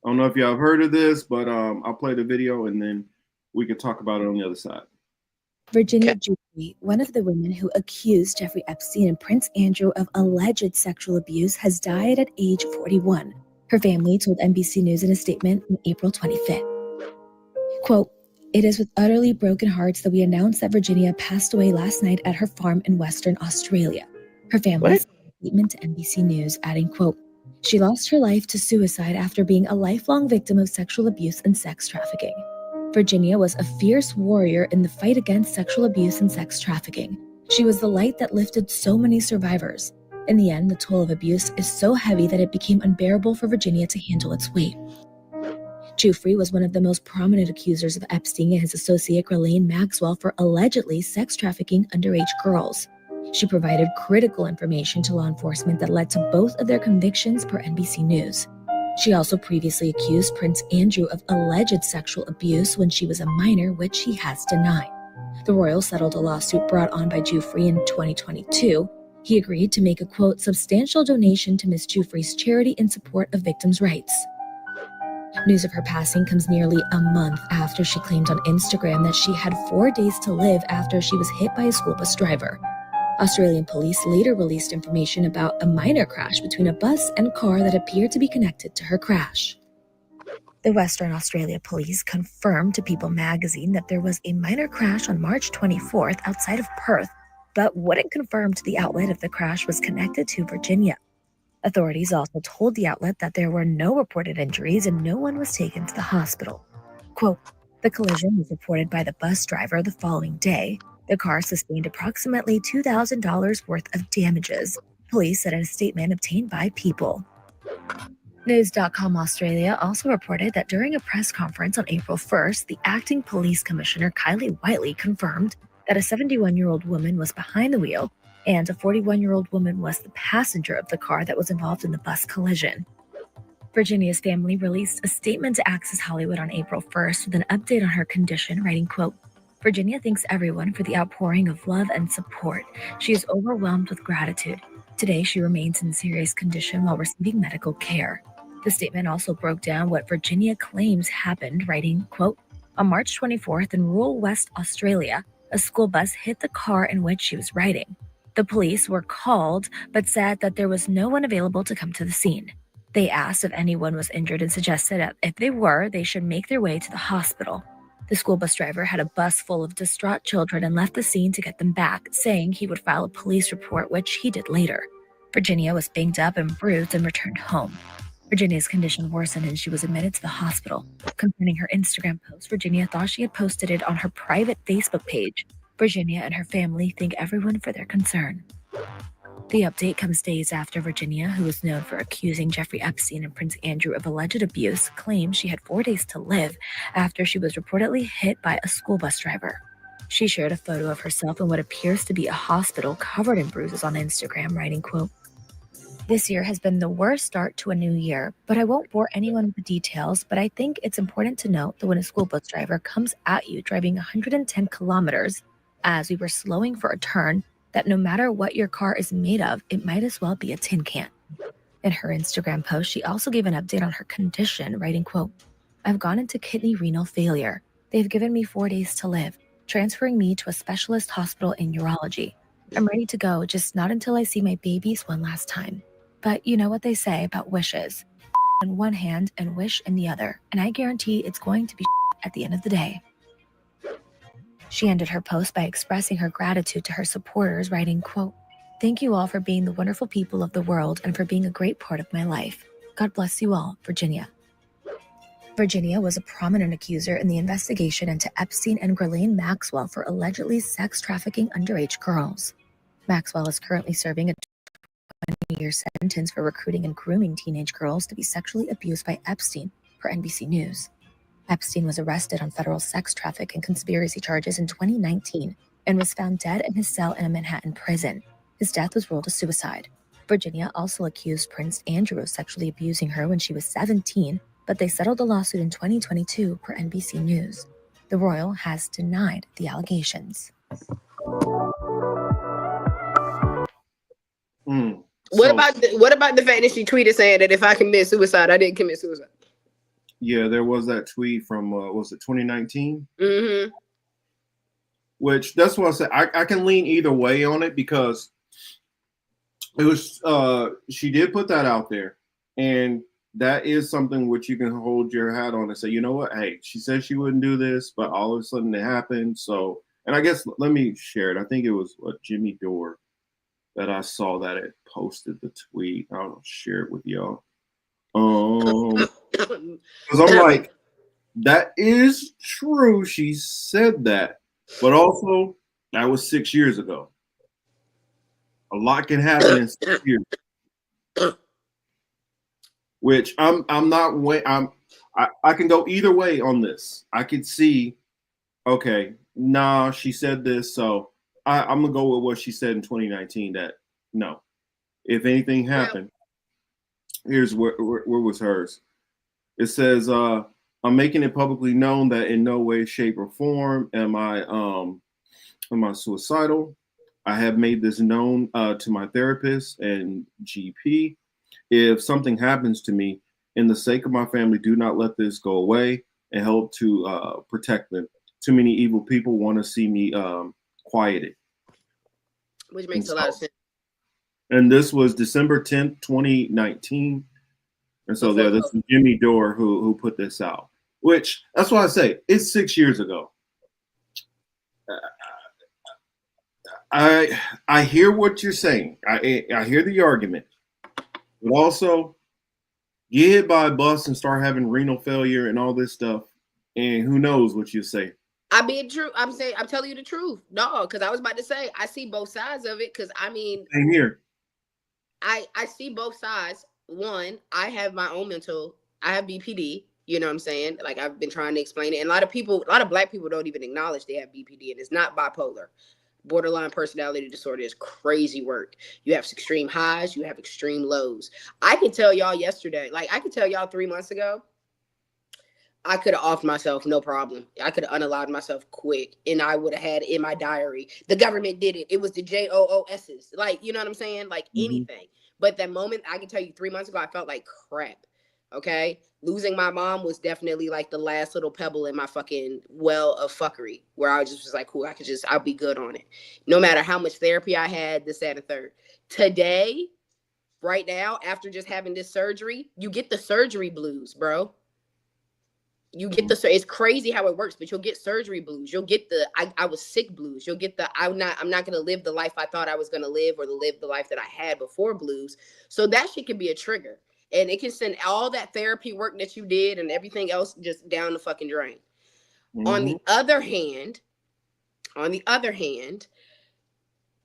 I don't know if y'all have heard of this, but I'll play the video and then we can talk about it on the other side. Virginia Guiffre, one of the women who accused Jeffrey Epstein and Prince Andrew of alleged sexual abuse, has died at age 41. Her family told NBC News in a statement on April 25th. Quote, "It is with utterly broken hearts that we announce that Virginia passed away last night at her farm in Western Australia." Her family said in a statement to NBC News, adding, quote, "She lost her life to suicide after being a lifelong victim of sexual abuse and sex trafficking." Virginia was a fierce warrior in the fight against sexual abuse and sex trafficking. She was the light that lifted so many survivors. In the end, the toll of abuse is so heavy that it became unbearable for Virginia to handle its weight. Guiffre was one of the most prominent accusers of Epstein and his associate Ghislaine Maxwell for allegedly sex trafficking underage girls. She provided critical information to law enforcement that led to both of their convictions per NBC News. She also previously accused Prince Andrew of alleged sexual abuse when she was a minor, which he has denied. The royal settled a lawsuit brought on by Guiffre in 2022. He agreed to make a, quote, "substantial donation to Ms. Guiffre's charity in support of victims' rights." News of her passing comes nearly a month after she claimed on Instagram that she had 4 days to live after she was hit by a school bus driver. Australian police later released information about a minor crash between a bus and car that appeared to be connected to her crash. The Western Australia Police confirmed to People magazine that there was a minor crash on March 24th outside of Perth, but wouldn't confirm to the outlet if the crash was connected to Virginia. Authorities also told the outlet that there were no reported injuries and no one was taken to the hospital. Quote, the collision was reported by the bus driver the following day. The car sustained approximately $2,000 worth of damages, police said in a statement obtained by People. News.com Australia also reported that during a press conference on April 1st, the acting police commissioner Kylie Whiteley confirmed that a 71-year-old woman was behind the wheel and a 41-year-old woman was the passenger of the car that was involved in the bus collision. Virginia's family released a statement to Access Hollywood on April 1st with an update on her condition, writing, quote, Virginia thanks everyone for the outpouring of love and support. She is overwhelmed with gratitude. Today, she remains in serious condition while receiving medical care. The statement also broke down what Virginia claims happened, writing, quote, on March 24th in rural West Australia, a school bus hit the car in which she was riding. The police were called, but said that there was no one available to come to the scene. They asked if anyone was injured and suggested that if they were, they should make their way to the hospital. The school bus driver had a bus full of distraught children and left the scene to get them back, saying he would file a police report, which he did later. Virginia was banged up and bruised and returned home. Virginia's condition worsened and she was admitted to the hospital. Concerning her Instagram post, Virginia thought she had posted it on her private Facebook page. Virginia and her family thank everyone for their concern. The update comes days after Virginia, who is known for accusing Jeffrey Epstein and Prince Andrew of alleged abuse, claimed she had 4 days to live after she was reportedly hit by a school bus driver. She shared a photo of herself in what appears to be a hospital covered in bruises on Instagram, writing, quote, this year has been the worst start to a new year, but I won't bore anyone with the details, but I think it's important to note that when a school bus driver comes at you driving 110 kilometers as we were slowing for a turn, that no matter what your car is made of, it might as well be a tin can. In her Instagram post, she also gave an update on her condition, writing, quote, I've gone into kidney renal failure. They've given me 4 days to live, transferring me to a specialist hospital in urology. I'm ready to go, just not until I see my babies one last time. But you know what they say about wishes. In one hand and wish in the other, and I guarantee it's going to be at the end of the day. She ended her post by expressing her gratitude to her supporters, writing, quote, thank you all for being the wonderful people of the world and for being a great part of my life. God bless you all, Virginia. Virginia was a prominent accuser in the investigation into Epstein and Ghislaine Maxwell for allegedly sex trafficking underage girls. Maxwell is currently serving a 20-year sentence for recruiting and grooming teenage girls to be sexually abused by Epstein, per NBC News. Epstein was arrested on federal sex trafficking and conspiracy charges in 2019 and was found dead in his cell in a Manhattan prison. His death was ruled a suicide. Virginia also accused Prince Andrew of sexually abusing her when she was 17, but they settled the lawsuit in 2022, per NBC News. The royal has denied the allegations. What about the fact that she tweeted saying that if I commit suicide, I didn't commit suicide? Yeah, there was that tweet from was it 2019? Mm-hmm. Which that's what I said. I can lean either way on it because it was she did put that out there, and that is something which you can hold your hat on and say, you know what, hey, she said she wouldn't do this, but all of a sudden it happened. So, and I guess let me share it. I think it was Jimmy Dore that I saw that it posted the tweet. I'll share it with y'all. Because I'm like, that is true. She said that, but also that was 6 years ago. A lot can happen in 6 years. Which I can go either way on this. I could see, okay, nah, she said this, so I'm gonna go with what she said in 2019. That no, if anything happened, here's where was hers. It says, I'm making it publicly known that in no way, shape, or form am I suicidal. I have made this known to my therapist and GP. If something happens to me, in the sake of my family, do not let this go away and help to protect them. Too many evil people want to see me quieted. which makes a lot of sense. And this was December 10th, 2019. And so this is Jimmy Dore who put this out, which that's why I say it's 6 years ago. I hear what you're saying. I hear the argument, but also get hit by a bus and start having renal failure and all this stuff, and who knows what you say. I'm being true. I'm telling you the truth. No, because I was about to say I see both sides of it. Because I mean, same here. I see both sides. One, I have my own I have BPD. You know what I'm saying? Like I've been trying to explain it, and a lot of Black people don't even acknowledge they have BPD, and it's not bipolar. Borderline personality disorder is crazy work. You have extreme highs, you have extreme lows. I can tell y'all yesterday, like I could tell y'all 3 months ago, I could have offed myself, no problem. I could have unallowed myself quick, and I would have had in my diary, the government did it. It was the JOOSs. Like, you know what I'm saying? Like anything. But that moment, I can tell you 3 months ago, I felt like crap. Okay? Losing my mom was definitely like the last little pebble in my fucking well of fuckery, where I was like, cool, I'll be good on it. No matter how much therapy I had, this, that, and third. Today, right now, after just having this surgery, you get the surgery blues, bro. You get it's crazy how it works, but you'll get surgery blues. You'll get the I was sick blues. You'll get the I'm not gonna live the life I thought I was gonna live, or live the life that I had before blues. So that shit can be a trigger. And it can send all that therapy work that you did and everything else just down the fucking drain. On the other hand,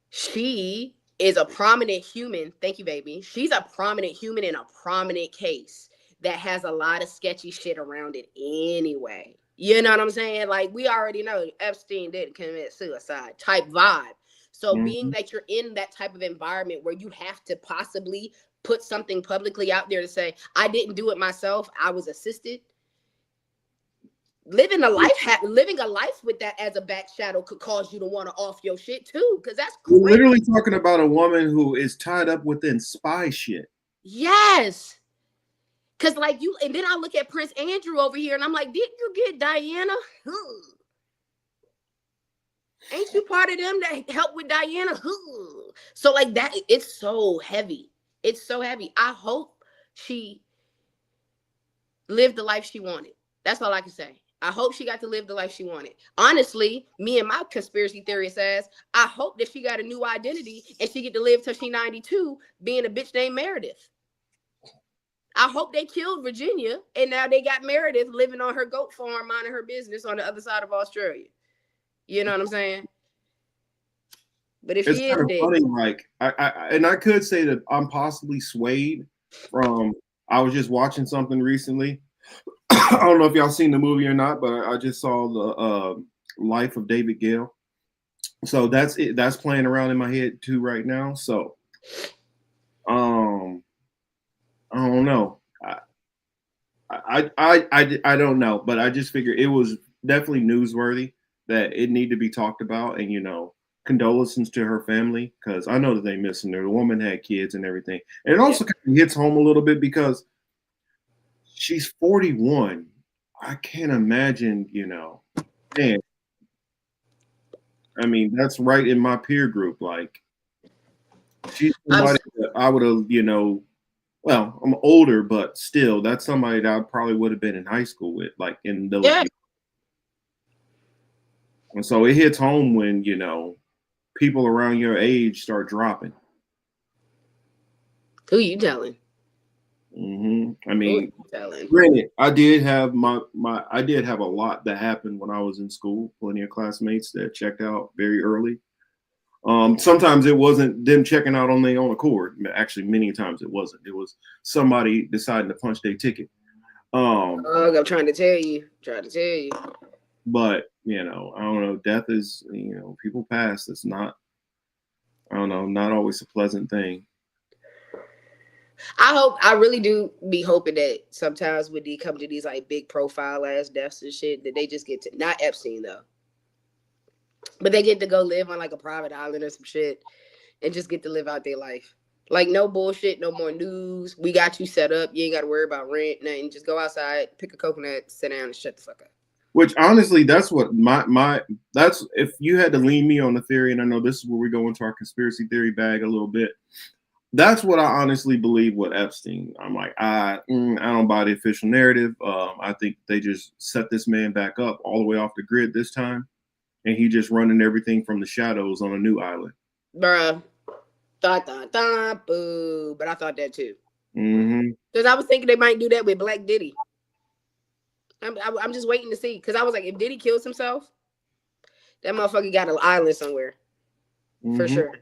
she is a prominent human. Thank you, baby. She's a prominent human in a prominent case that has a lot of sketchy shit around it anyway. You know what I'm saying? Like, we already know Epstein didn't commit suicide type vibe. So being that you're in that type of environment where you have to possibly put something publicly out there to say, I didn't do it myself, I was assisted. Living a life with that as a back shadow could cause you to want to off your shit too, because that's crazy. We're literally talking about a woman who is tied up within spy shit. Yes. Because like you, and then I look at Prince Andrew over here and I'm like, didn't you get Diana? Ain't you part of them that helped with Diana? So like that, it's so heavy. It's so heavy. I hope she lived the life she wanted. That's all I can say. I hope she got to live the life she wanted. Honestly, me and my conspiracy theorist ass, I hope that she got a new identity and she get to live till she 92 being a bitch named Meredith. I hope they killed Virginia and now they got Meredith living on her goat farm, minding her business on the other side of Australia. You know what I'm saying? But if she is dead, funny, like I could say that I'm possibly swayed from. I was just watching something recently. I don't know if y'all seen the movie or not, but I just saw the Life of David Gale. So that's it. That's playing around in my head too right now. So, I don't know. I don't know, but I just figured it was definitely newsworthy that it need to be talked about, and condolences to her family, because I know that they missing her. The woman had kids and everything, and it also kind of hits home a little bit because she's 41. I can't imagine, man. I mean, that's right in my peer group. Like, she's somebody that I would have, well, I'm older, but still, that's somebody that I probably would have been in high school with, like in those years. And so it hits home when, people around your age start dropping. Who you telling? I mean, granted, I did have I did have a lot that happened when I was in school. Plenty of classmates that checked out very early. Sometimes it wasn't them checking out on their own accord. Actually, many times it wasn't. It was somebody deciding to punch their ticket. I'm trying to tell you. But I don't know. Death is, people pass. It's not. I don't know. Not always a pleasant thing. I really do be hoping that sometimes when they come to these like big profile ass deaths and shit, that they just get to, not Epstein though, but they get to go live on like a private island or some shit and just get to live out their life. Like, no bullshit, no more news. We got you set up. You ain't got to worry about rent, nothing. Just go outside, pick a coconut, sit down and shut the fuck up. Which honestly, that's what that's if you had to lean me on the theory, and I know this is where we go into our conspiracy theory bag a little bit. That's what I honestly believe with Epstein. I'm like, I don't buy the official narrative. I think they just set this man back up all the way off the grid this time, and he just running everything from the shadows on a new island. Bruh. Boo. But I thought that too. Mm-hmm. Because I was thinking they might do that with Black Diddy. I'm just waiting to see. Because I was like, if Diddy kills himself, that motherfucker got an island somewhere. For sure.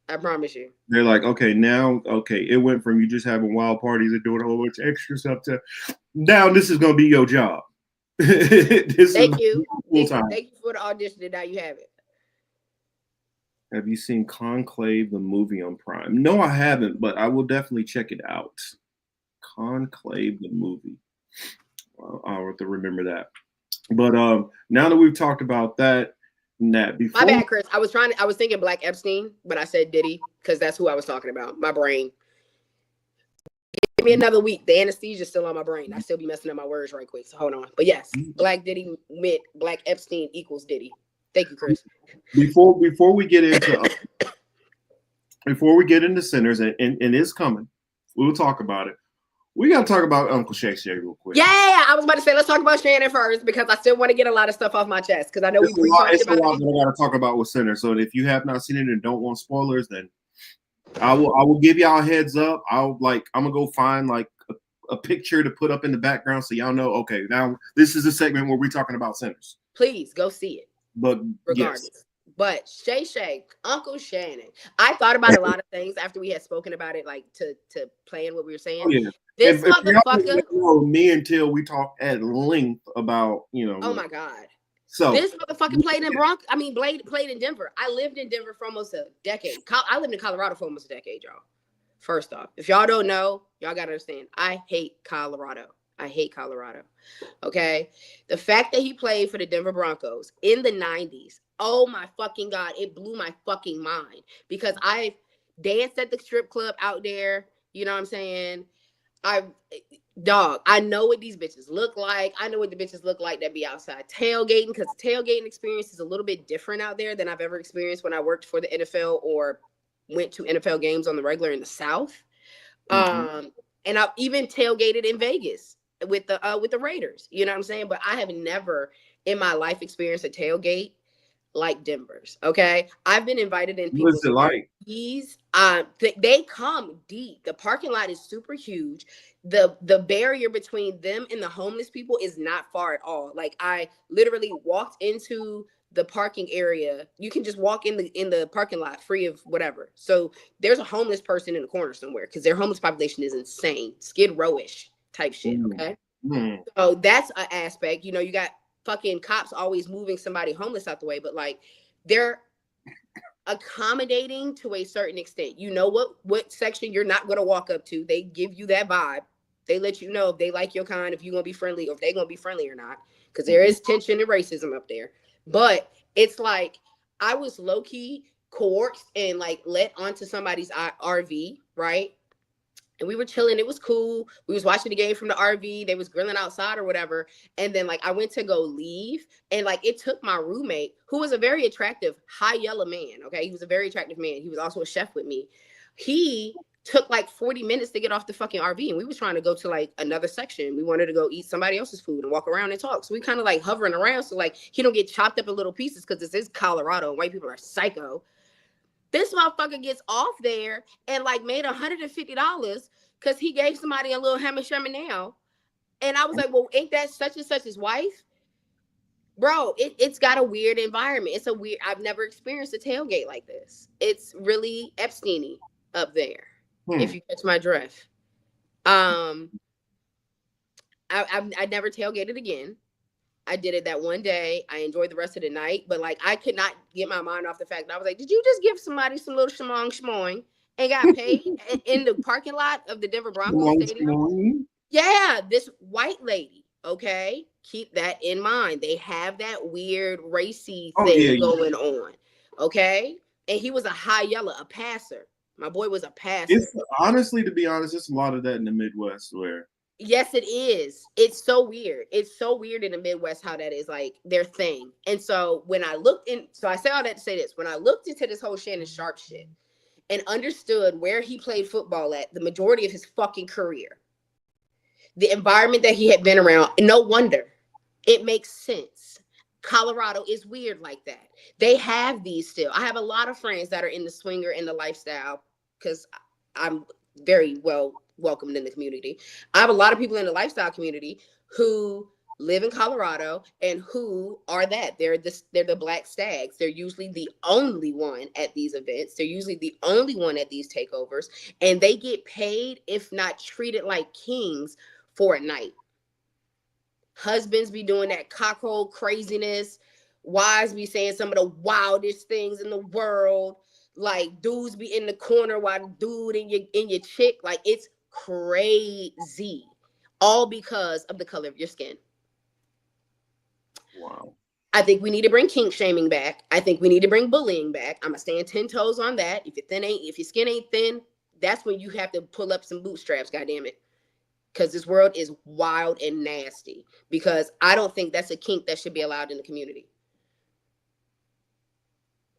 I promise you. They're like, okay, it went from you just having wild parties and doing a whole bunch of extra stuff to now this is going to be your job. Thank you. Thank you for the audition, and now you have it. Have you seen Conclave, the movie on Prime? No, I haven't, but I will definitely check it out. Conclave, the movie. Well, I'll have to remember that. But now that we've talked about that, before my bad, Chris. I was thinking Black Epstein, but I said Diddy because that's who I was talking about. My brain. Give me another week. The anesthesia's still on my brain. I still be messing up my words right quick. So hold on. But yes, Black Diddy meant Black Epstein equals Diddy. Thank you, Chris. Before we get into sinners, and it's coming, we'll talk about it. We got to talk about Uncle Shay real quick. Yeah, I was about to say let's talk about Shannon first because I still want to get a lot of stuff off my chest because I know it's a lot that I got to talk about with sinners. So if you have not seen it and don't want spoilers, then I will give y'all a heads up. I'm gonna go find like a picture to put up in the background so y'all know. Okay, now this is a segment where we're talking about sinners. Please go see it. But regardless. Yes. But Shay, Uncle Shannon. I thought about a lot of things after we had spoken about it, like to plan what we were saying. Oh, yeah. This motherfucker. Me until we talk at length about, Oh my God. So this motherfucker played in played in Denver. I lived in Denver for almost a decade. I lived in Colorado for almost a decade, y'all. First off, if y'all don't know, y'all gotta understand. I hate Colorado. Okay. The fact that he played for the Denver Broncos in the 90s. Oh my fucking God. It blew my fucking mind because I danced at the strip club out there. You know what I'm saying? I know what these bitches look like. I know what the bitches look like that be outside tailgating because tailgating experience is a little bit different out there than I've ever experienced when I worked for the NFL or went to NFL games on the regular in the South. And I've even tailgated in Vegas with the Raiders. You know what I'm saying? But I have never in my life experienced a tailgate like Denver's. Okay. I've been invited in people's RVs. They come deep. The parking lot is super huge. The barrier between them and the homeless people is not far at all. Like I literally walked into the parking area. You can just walk in the parking lot free of whatever. So there's a homeless person in the corner somewhere because their homeless population is insane. Skid Row-ish type shit. Okay. So that's an aspect. You know, you got fucking cops always moving somebody homeless out the way, but like they're accommodating to a certain extent. You know what section you're not going to walk up to. They give you that vibe. They let you know if they like your kind, if you're going to be friendly or if they're going to be friendly or not, because there is tension and racism up there. But it's like I was low-key coerced and like let onto somebody's RV, right? And we were chilling. It was cool. We was watching the game from the RV. They was grilling outside or whatever. And then like I went to go leave. And like it took my roommate, who was a very attractive, high yellow man. Okay. He was a very attractive man. He was also a chef with me. He took like 40 minutes to get off the fucking RV. And we were trying to go to like another section. We wanted to go eat somebody else's food and walk around and talk. So we kind of like hovering around. So like he don't get chopped up in little pieces because this is Colorado and white people are psycho. This motherfucker gets off there and like made $150 because he gave somebody a little hammer now. And I was like, well, ain't that such and such his wife? Bro, it's got a weird environment. I've never experienced a tailgate like this. It's really Epstein-y up there, if you catch my drift. I never tailgated again. I did it that one day. I enjoyed the rest of the night, but like I could not get my mind off the fact that I was like, did you just give somebody some little schmoing and got paid in the parking lot of the Denver Broncos stadium? Yeah, this white lady. Okay, keep that in mind. They have that weird racy thing going on. Okay, and he was a high yellow, a passer. My boy was a passer. It's honestly, to be honest, it's a lot of that in the Midwest where Yes, it is. It's so weird. It's so weird in the Midwest how that is like their thing. And so when I looked in, so I say all that to say this: when I looked into this whole Shannon Sharpe shit and understood where he played football at the majority of his fucking career, the environment that he had been around, no wonder. It makes sense. Colorado is weird like that. They have these still. I have a lot of friends that are in the swinger and the lifestyle because I'm very well welcomed in the community. I have a lot of people in the lifestyle community who live in Colorado and who are that. They're the Black Stags. They're usually the only one at these events. They're usually the only one at these takeovers. And they get paid, if not treated like kings, for a night. Husbands be doing that cockhole craziness. Wives be saying some of the wildest things in the world. Like dudes be in the corner while dude in your chick. Like it's crazy. All because of the color of your skin. Wow. I think we need to bring kink shaming back. I think we need to bring bullying back. I'm gonna stand 10 toes on that. If your skin ain't thin, that's when you have to pull up some bootstraps, goddammit. Because this world is wild and nasty. Because I don't think that's a kink that should be allowed in the community.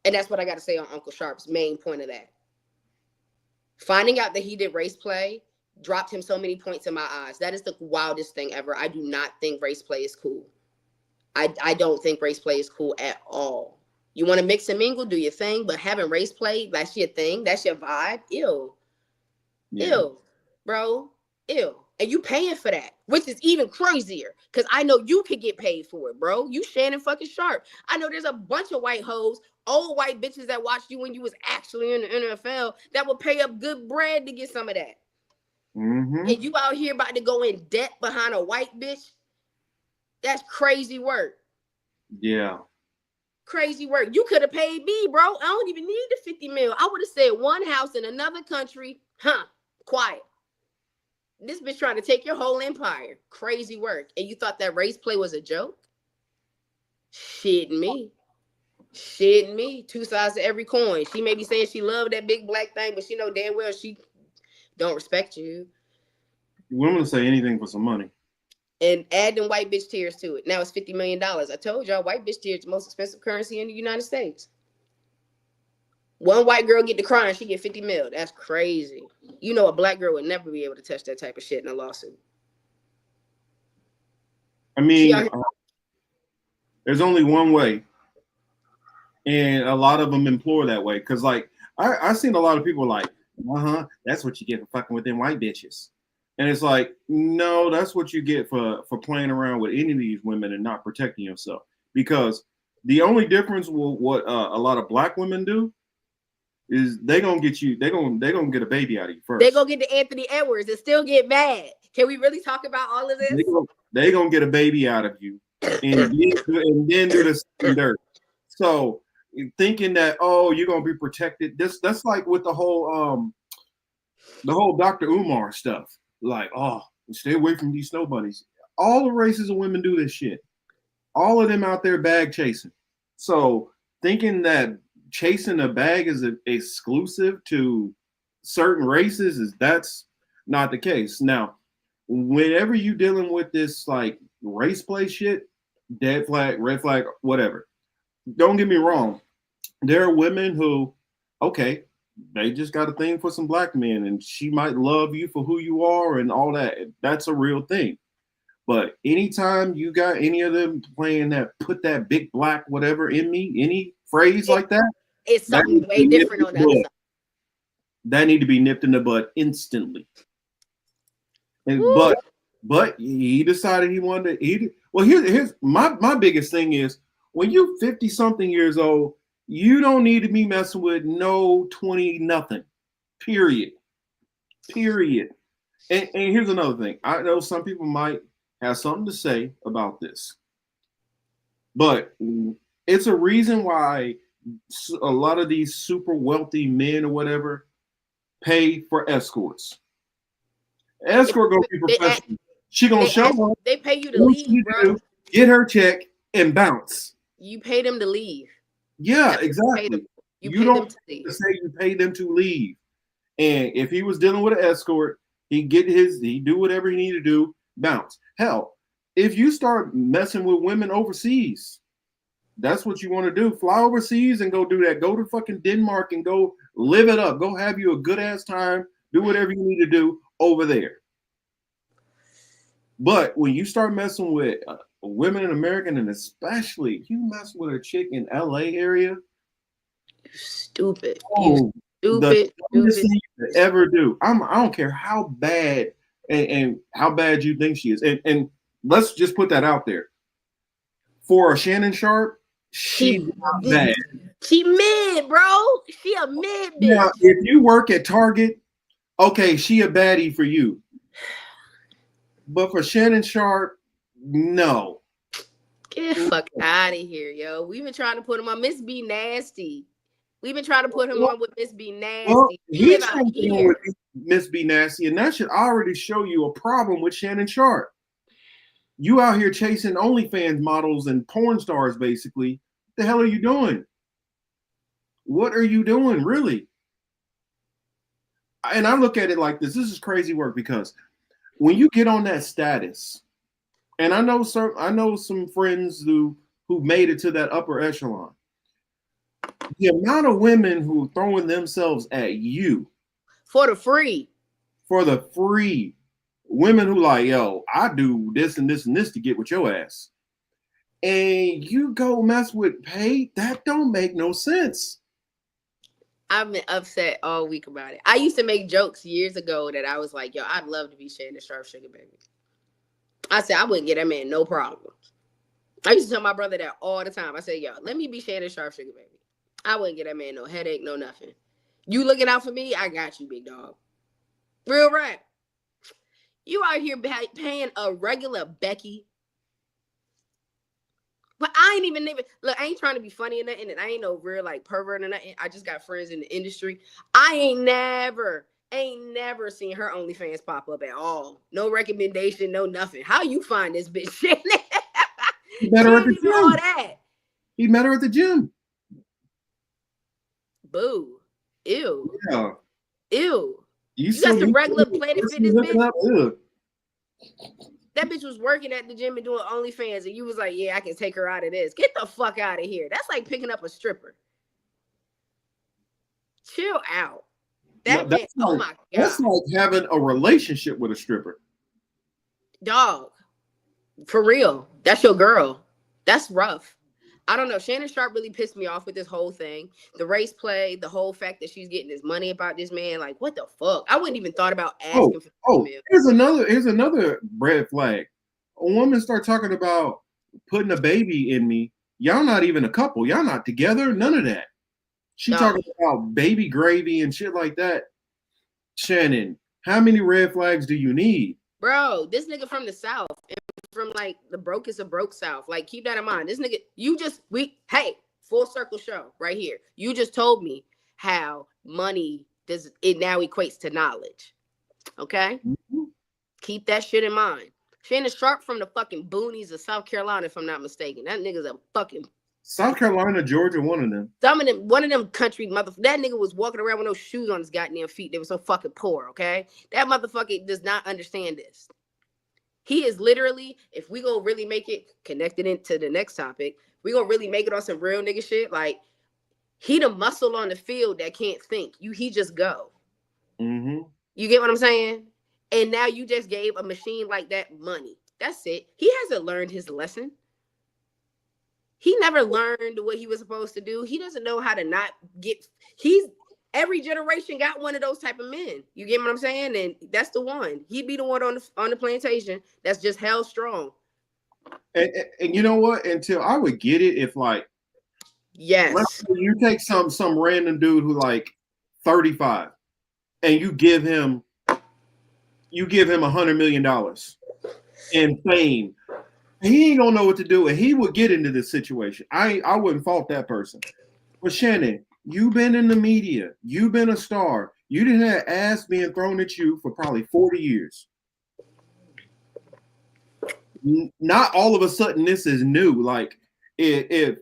And that's what I got to say on Uncle Sharpe's main point of that. Finding out that he did race play dropped him so many points in my eyes. That is the wildest thing ever. I do not think race play is cool. I don't think race play is cool at all. You want to mix and mingle, do your thing, but having race play, that's your thing, that's your vibe. Ew. Yeah. Ew, bro. Ew. And you paying for that, which is even crazier. Because I know you could get paid for it, bro. You Shannon fucking Sharpe. I know there's a bunch of white hoes, old white bitches that watched you when you was actually in the NFL that would pay up good bread to get some of that. Mm-hmm. And you out here about to go in debt behind a white bitch? That's crazy work. Yeah. Crazy work. You could have paid me, bro. I don't even need the 50 mil. I would have said one house in another country. Quiet. This bitch trying to take your whole empire. Crazy work. And you thought that race play was a joke? Shitting me. Shitting me. Two sides to every coin. She may be saying she loved that big black thing, but she know damn well she don't respect you. Women say anything for some money. And add them white bitch tears to it. Now it's $50 million. I told y'all white bitch tears the most expensive currency in the United States. One white girl get to crying, she get 50 mil. That's crazy. You know a black girl would never be able to touch that type of shit in a lawsuit. I mean, there's only one way. And a lot of them implore that way. Because, like, I seen a lot of people like, that's what you get for fucking with them white bitches. And it's like, no, that's what you get for playing around with any of these women and not protecting yourself. Because the only difference with what a lot of black women do is they gonna get you, they gonna get a baby out of you first. They gonna get to Anthony Edwards and still get mad. Can we really talk about all of this? They gonna get a baby out of you and then do the dirt. So thinking that, oh, you're gonna be protected. That's like with the whole Dr. Umar stuff. Like, oh, stay away from these snow bunnies. All the races of women do this shit. All of them out there bag chasing. So thinking that chasing a bag is exclusive to certain races that's not the case. Now, whenever you dealing with this like race play shit, dead flag, red flag, whatever, don't get me wrong. There are women who, okay, they just got a thing for some black men and she might love you for who you are and all that. That's a real thing. But anytime you got any of them playing that, put that big black whatever in me, any phrase like that, it's something way different on the other side. That need to be nipped in the butt instantly. And but he decided he wanted to eat it. Well, here's my biggest thing is when you 50 something years old, you don't need to be messing with no 20 nothing. Period. And here's another thing. I know some people might have something to say about this, but it's a reason why a lot of these super wealthy men or whatever pay for escorts. Escort gonna be professional. She gonna show up. They pay you to leave, bro. Get her check and bounce. You pay them to leave. Yeah, exactly. You don't say you pay them to leave. And if he was dealing with an escort, He do whatever he need to do, bounce. Hell, if you start messing with women overseas, that's what you want to do. Fly overseas and go do that. Go to fucking Denmark and go live it up. Go have you a good ass time. Do whatever you need to do over there. But when you start messing with women in America, and especially you mess with a chick in LA area, stupid. Oh, the dumbest thing you could ever do. I don't care how bad and how bad you think she is. And let's just put that out there. For a Shannon Sharpe, she's not bad. She mid, bro. She a mid bitch. Now, if you work at Target, okay, she a baddie for you. But for Shannon Sharpe, no. Get the fuck out of here, yo. We've been trying to put him on Miss B Nasty. We've been trying to put him on with Miss B Nasty. Well, He's out here. with Miss B Nasty, and that should already show you a problem with Shannon Sharpe. You out here chasing OnlyFans models and porn stars, basically. What the hell are you doing? What are you doing, really? And I look at it like this. This is crazy work, because when you get on that status, and I know some friends who made it to that upper echelon. The amount of women who are throwing themselves at you for the free. Women who like, yo, I do this and this and this to get with your ass. And you go mess with paid, that don't make no sense. I've been upset all week about it. I used to make jokes years ago that I was like, yo, I'd love to be Shannon Sharpe sugar baby. I said I wouldn't get that man no problems. I used to tell my brother that all the time. I said, yo, let me be Shannon Sharpe sugar baby. I wouldn't get that man no headache, no nothing. You looking out for me? I got you, big dog. Real rap. You out here paying a regular Becky. But I ain't even look, I ain't trying to be funny or nothing, and I ain't no real like pervert or nothing. I just got friends in the industry. I ain't never seen her OnlyFans pop up at all. No recommendation, no nothing. How you find this bitch? He met her at the gym. All that. He met her at the gym. Boo. Ew. Yeah. Ew. You got some regular Planet Fitness bitch? That bitch was working at the gym and doing OnlyFans, and you was like, yeah, I can take her out of this. Get the fuck out of here. That's like picking up a stripper. Chill out. Oh my God. That's like having a relationship with a stripper. Dog. For real. That's your girl. That's rough. I don't know. Shannon Sharpe really pissed me off with this whole thing. The race play, the whole fact that she's getting this money about this man. Like, what the fuck? I wouldn't even thought about asking for email. Here's another red flag. A woman start talking about putting a baby in me. Y'all not even a couple. Y'all not together. None of that. She talking about baby gravy and shit like that. Shannon, how many red flags do you need? Bro, this nigga from the South. From like the brokest of broke South. Like, keep that in mind. This nigga, hey, full circle show right here. You just told me how money now equates to knowledge. Okay? Mm-hmm. Keep that shit in mind. Shannon Sharpe from the fucking boonies of South Carolina, if I'm not mistaken. That nigga's a fucking South Carolina, Georgia, one of them. One of them country motherfuckers. That nigga was walking around with no shoes on his goddamn feet. They were so fucking poor, okay? That motherfucker does not understand this. He is literally, if we gonna really make it connected into the next topic, we gonna really make it on some real nigga shit. Like, he the muscle on the field that can't think. He just go. Mm-hmm. You get what I'm saying? And now you just gave a machine like that money. That's it. He hasn't learned his lesson. He never learned what he was supposed to do. He doesn't know how to not get. Every generation got one of those type of men. You get what I'm saying? And that's the one. He'd be the one on the plantation that's just held strong. And you know what? Until I would get it if like, yes, let's say you take some random dude who like 35, and you give him $100 million in fame. He ain't gonna know what to do, and he would get into this situation. I wouldn't fault that person. But Shannon, you've been in the media. You've been a star. You didn't have ass being thrown at you for probably 40 years. Not all of a sudden this is new. Like if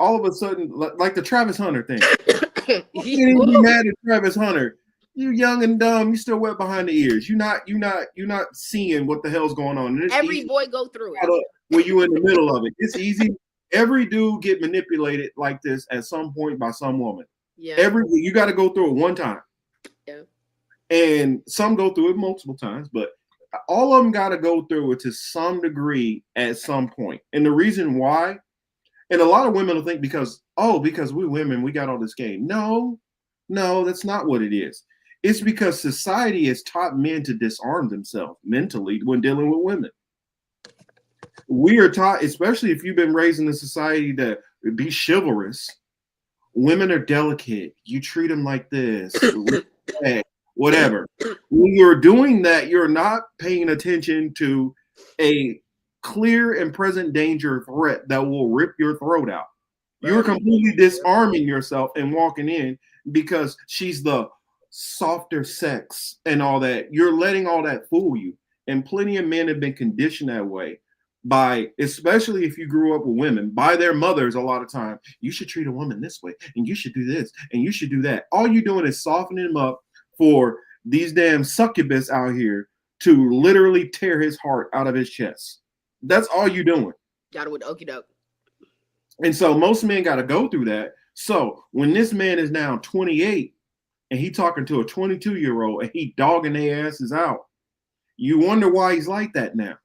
all of a sudden, like the Travis Hunter thing, you can't even be mad at Travis Hunter. You young and dumb. You still wet behind the ears. You're not seeing what the hell's going on. And it's Every easy boy go through it. when you in the middle of it. It's easy. Every dude get manipulated like this at some point by some woman. Yeah. You got to go through it one time. Yeah. And some go through it multiple times, but all of them got to go through it to some degree at some point. And the reason why, and a lot of women will think because we women, we got all this game. No, that's not what it is. It's because society has taught men to disarm themselves mentally when dealing with women. We are taught, especially if you've been raised in a society to be chivalrous. Women are delicate. You treat them like this, whatever. When you're doing that, you're not paying attention to a clear and present danger threat that will rip your throat out. You're completely disarming yourself and walking in because she's the softer sex and all that. You're letting all that fool you. And plenty of men have been conditioned that way by, especially if you grew up with women, by their mothers a lot of time. You should treat a woman this way, and you should do this, and you should do that. All you're doing is softening him up for these damn succubus out here to literally tear his heart out of his chest. That's all you're doing. Got it with okie doke. And so most men got to go through that. So when this man is now 28 and he talking to a 22-year-old and he dogging their asses out, you wonder why he's like that now.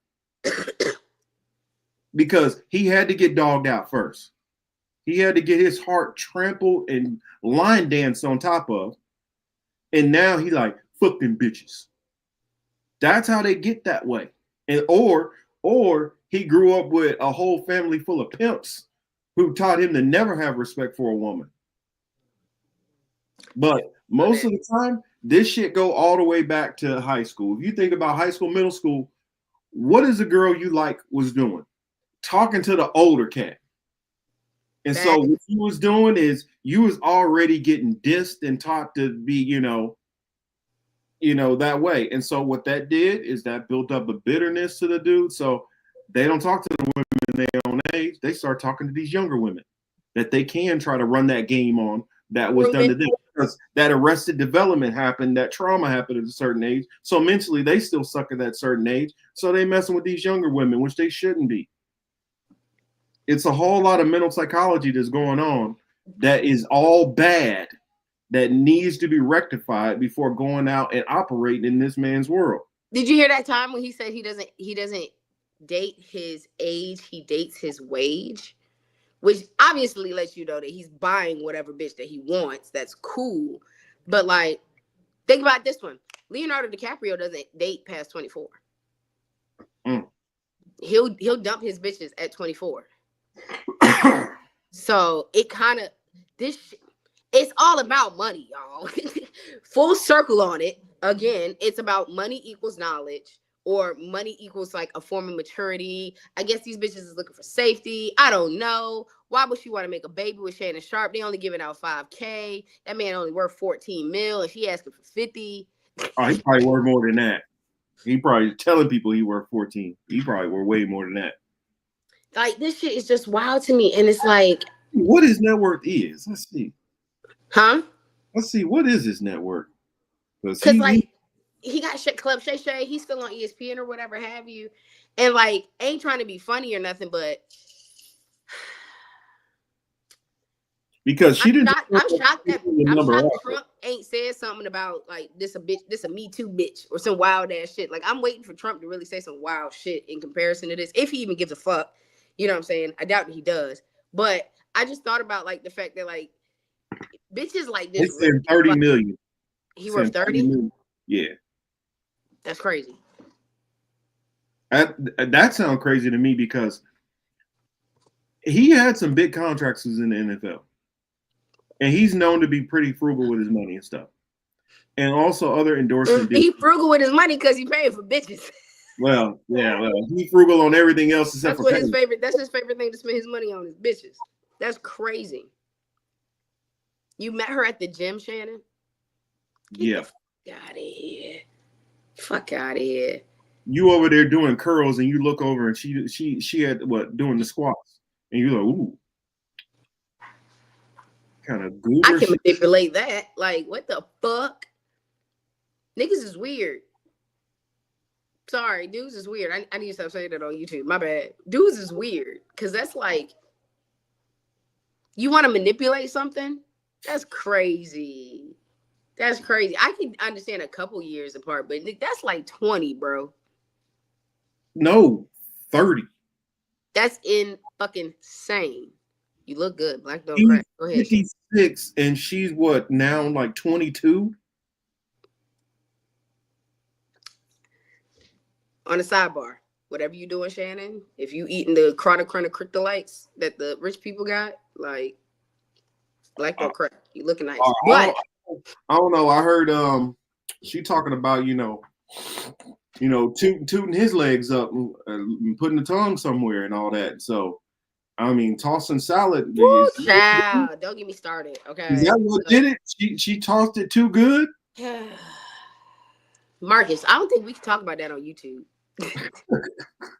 Because he had to get dogged out first. He had to get his heart trampled and line danced on top of. And now he like, fuck them bitches. That's how they get that way. And or he grew up with a whole family full of pimps who taught him to never have respect for a woman. But most of the time, this shit go all the way back to high school. If you think about high school, middle school, what is the girl you like was doing? Talking to the older cat. And so what you was doing is you was already getting dissed and taught to be, that way. And so what that did is that built up a bitterness to the dude. So they don't talk to the women their own age. They start talking to these younger women that they can try to run that game on that was done to them. Because that arrested development happened, that trauma happened at a certain age. So mentally, they still suck at that certain age. So they messing with these younger women, which they shouldn't be. It's a whole lot of mental psychology that's going on that is all bad, that needs to be rectified before going out and operating in this man's world. Did you hear that time when he said he doesn't date his age, he dates his wage? Which obviously lets you know that he's buying whatever bitch that he wants. That's cool. But like, think about this one. Leonardo DiCaprio doesn't date past 24. He'll dump his bitches at 24. So it kind of, it's all about money, y'all. Full circle on it. Again, it's about money equals knowledge, or money equals like a form of maturity. I guess these bitches is looking for safety. I don't know. Why would she want to make a baby with Shannon Sharpe? They only giving out $5K. That man only worth 14 mil, and she asking for 50. Oh, he probably worth more than that. He probably telling people he worth 14. He probably worth way more than that. Like, this shit is just wild to me. And it's like, what his net worth is. Let's see. Huh? Let's see. What is his net worth? Because he got Club Shay Shay. He's still on ESPN or whatever have you. And like, ain't trying to be funny or nothing, but because she didn't. I'm shocked that Trump ain't said something about like this a Me Too bitch or some wild ass shit. Like, I'm waiting for Trump to really say some wild shit in comparison to this, if he even gives a fuck. You know what I'm saying? I doubt that he does. But I just thought about like the fact that like bitches like this. They said 30 million. He worth 30? Yeah. That's crazy. That sounds crazy to me because he had some big contracts in the NFL. And he's known to be pretty frugal with his money and stuff. And also other endorsements. He frugal with his money because he paying for bitches. Well, he's frugal on everything else except That's his favorite thing to spend his money on is bitches. That's crazy. You met her at the gym, Shannon? Yeah. Get out of here. Fuck out of here. You over there doing curls and you look over and she had doing the squats. And you're like, ooh. Kind of goober. I can manipulate that. Like, what the fuck? Niggas is weird. Sorry, dudes is weird. I need to stop saying that on YouTube. My bad. Dudes is weird. Because that's like, you want to manipulate something? That's crazy. That's crazy. I can understand a couple years apart, but that's like 20, bro. No, 30. That's in fucking insane. You look good. Black don't He's crack. Go ahead. 56 and she's what now, like 22? On the sidebar, whatever you doing, Shannon, if you eating the kryptolites that the rich people got, like, black don't crack. You looking nice. But I don't know. I heard she talking about, tooting his legs up and putting the tongue somewhere and all that. So, I mean, tossing salad. Woo, child, don't get me started. Okay. Is that what did it? She tossed it too good? Marcus, I don't think we can talk about that on YouTube.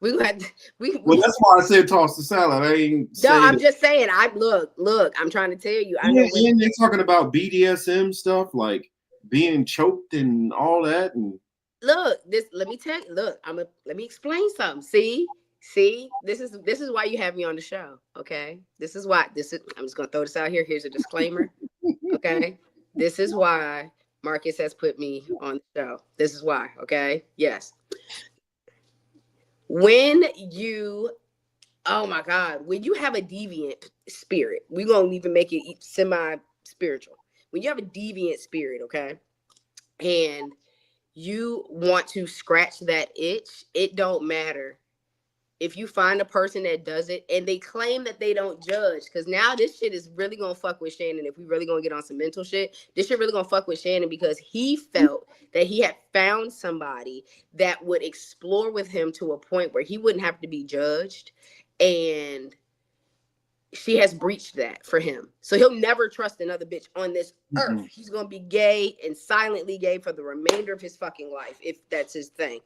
Well, that's why I said toss the salad. I ain't. I'm just saying. Look. I'm trying to tell you. I know and they're talking about BDSM stuff, like being choked and all that. And look, let me tell you. Look, let me explain something. See, this is why you have me on the show. Okay, this is why. I'm just gonna throw this out here. Here's a disclaimer. Okay, this is why Marcus has put me on the show. This is why. Okay, yes. When you have a deviant spirit, we're going to even make it semi-spiritual. When you have a deviant spirit, okay, and you want to scratch that itch, it don't matter. If you find a person that does it and they claim that they don't judge, because now this shit is really going to fuck with Shannon. If we really going to get on some mental shit, this shit really going to fuck with Shannon because he felt that he had found somebody that would explore with him to a point where he wouldn't have to be judged. And she has breached that for him. So he'll never trust another bitch on this earth. He's going to be gay and silently gay for the remainder of his fucking life, if that's his thing.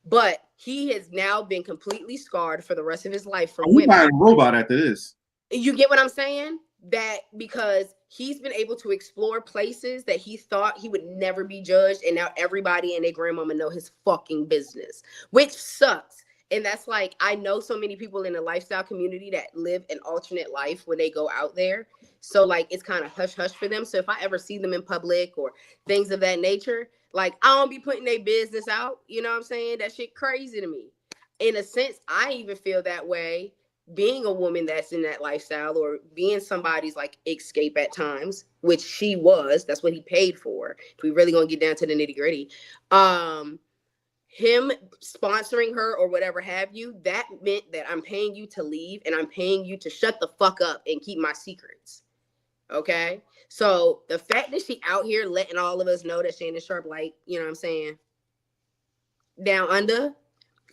But he has now been completely scarred for the rest of his life from women. Buying a robot after this. You get what I'm saying? That because he's been able to explore places that he thought he would never be judged, and now everybody and their grandmama know his fucking business, which sucks. And that's like, I know so many people in the lifestyle community that live an alternate life when they go out there. So like, it's kind of hush hush for them. So if I ever see them in public or things of that nature, like, I don't be putting their business out. You know what I'm saying? That shit crazy to me. In a sense, I even feel that way being a woman that's in that lifestyle or being somebody's like escape at times, which she was. That's what he paid for. If we really gonna get down to the nitty gritty. Him sponsoring her or whatever have you, that meant that I'm paying you to leave and I'm paying you to shut the fuck up and keep my secrets. Okay? So the fact that she out here letting all of us know that Shannon Sharpe, like, you know what I'm saying, down under,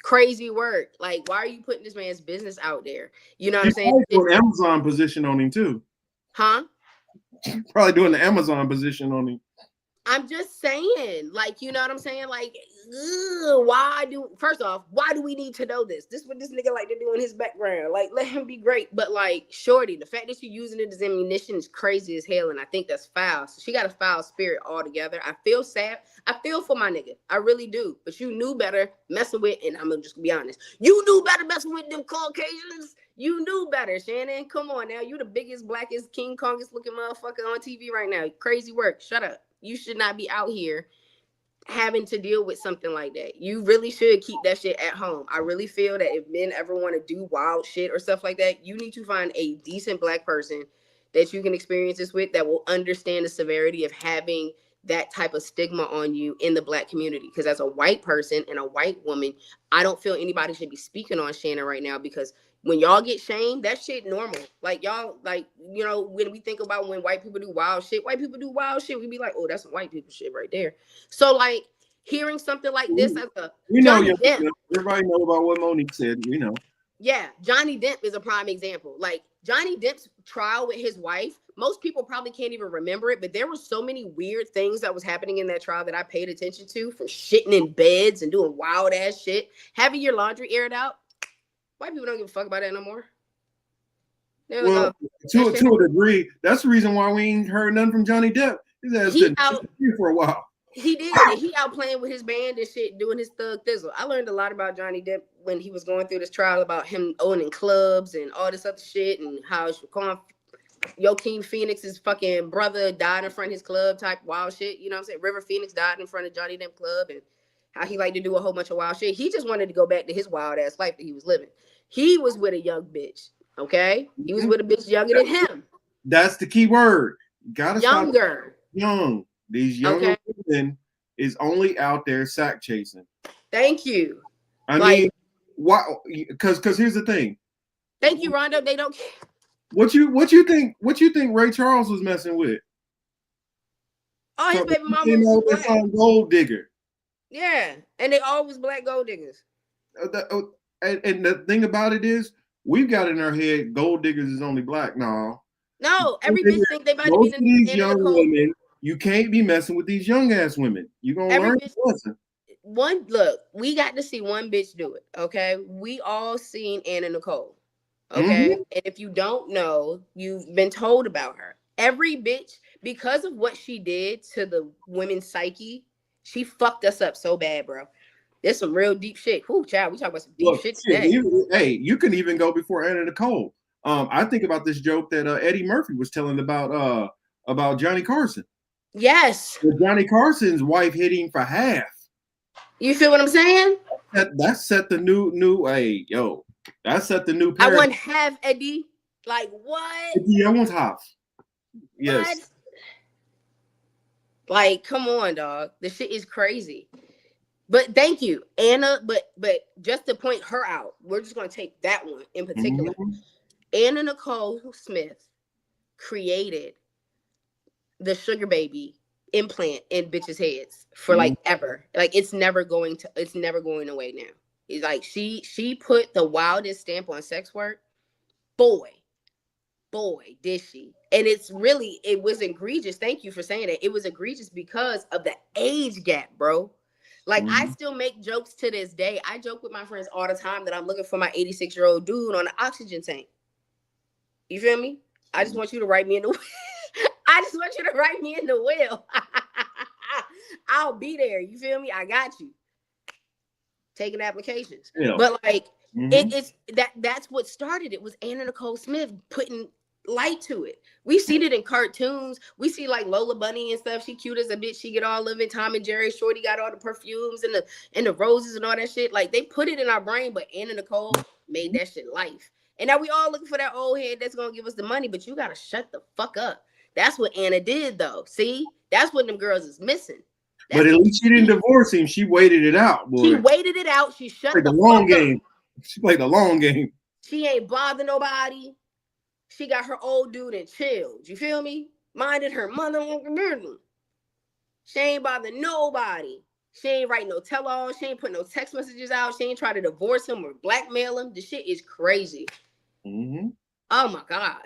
crazy work. Like, why are you putting this man's business out there? You know what I'm saying? Doing Amazon position on him too. Huh? Probably doing the Amazon position on him. I'm just saying, like, you know what I'm saying? Like, first off, why do we need to know this? This is what this nigga like to do in his background. Like, let him be great. But like, shorty, the fact that you're using it as ammunition is crazy as hell. And I think that's foul. So she got a foul spirit altogether. I feel sad. I feel for my nigga. I really do. But you knew better messing with, and I'm gonna just be honest, you knew better messing with them Caucasians. You knew better, Shannon. Come on now. You the biggest, blackest, King Kongest looking motherfucker on TV right now. Crazy work. Shut up. You should not be out here having to deal with something like that. You really should keep that shit at home. I really feel that if men ever want to do wild shit or stuff like that, you need to find a decent black person that you can experience this with that will understand the severity of having that type of stigma on you in the black community. Because as a white person and a white woman, I don't feel anybody should be speaking on Shannon right now, because when y'all get shamed, that shit normal. Like, y'all, like, you know, when we think about when white people do wild shit, we be like, oh, that's some white people shit right there. So, like, hearing something like this as a Johnny Depp, everybody know about what Monique said, you know. Yeah, Johnny Depp is a prime example. Like, Johnny Depp's trial with his wife, most people probably can't even remember it, but there were so many weird things that was happening in that trial that I paid attention to, from shitting in beds and doing wild ass shit, having your laundry aired out. White people don't give a fuck about that no more. There we go. To a degree, that's the reason why we ain't heard nothing from Johnny Depp. He's been for a while. He did, and he out playing with his band and shit, doing his thug thizzle. I learned a lot about Johnny Depp when he was going through this trial about him owning clubs and all this other shit, and how Joaquin Phoenix's fucking brother died in front of his club type wild shit. You know what I'm saying? River Phoenix died in front of Johnny Depp club, and how he liked to do a whole bunch of wild shit. He just wanted to go back to his wild ass life that he was living. He was with a young bitch, okay? He was with a bitch younger than him. That's the key word. Gotta Younger. Stop young. These younger women is only out there sack chasing. Thank you. I mean, why? Because here's the thing. Thank you, Rondo. They don't care. What you think Ray Charles was messing with? Oh, his baby mama was black. On Gold Digger. Yeah, and they always black gold diggers. And the thing about it is, we've got in our head gold diggers is only black. No, every bitch think they about to be the these young women. You can't be messing with these young ass women. You're gonna learn a lesson. Look, we got to see one bitch do it. Okay, we all seen Anna Nicole. Okay, and if you don't know, you've been told about her. Every bitch, because of what she did to the women's psyche, she fucked us up so bad, bro. There's some real deep shit. Whoo, child, we talk about some deep shit today. Hey, you can even go before Anna Nicole. I think about this joke that Eddie Murphy was telling about Johnny Carson. Yes. Johnny Carson's wife hit him for half. You feel what I'm saying? That set the new. Hey, yo, that set the new. I want half, Eddie. Like what? Yeah, I want half. Yes. What? Like, come on, dog. The shit is crazy. But thank you, Anna. But just to point her out, we're just gonna take that one in particular. Anna Nicole Smith created the sugar baby implant in bitches' heads for like ever. Like it's never going away now. It's like she put the wildest stamp on sex work. Boy, did she. And it was egregious. Thank you for saying that. It was egregious because of the age gap, bro. Like I still make jokes to this day. I joke with my friends all the time that I'm looking for my 86-year-old dude on an oxygen tank. You feel me? I just want you to write me in the I just want you to write me in the will. I'll be there. You feel me? I got you. Taking applications. Yeah. But like that's what started it, was Anna Nicole Smith putting light to it. We seen it in cartoons. We see like Lola Bunny and stuff. She cute as a bitch. She get all of it. Tom and Jerry, Shorty got all the perfumes and the roses and all that shit. Like they put it in our brain, but Anna Nicole made that shit life. And now we all looking for that old head that's gonna give us the money, but you gotta shut the fuck up. That's what Anna did though. See, that's what them girls is missing. But at least she didn't divorce him. She waited it out, boy. She waited it out. She shut the long fuck game. Up. She played the long game. She ain't bothered nobody. She got her old dude and chilled. You feel me? Minded her motherfucking business. She ain't bothered nobody. She ain't write no tell-all. She ain't put no text messages out. She ain't try to divorce him or blackmail him. The shit is crazy. Oh my God.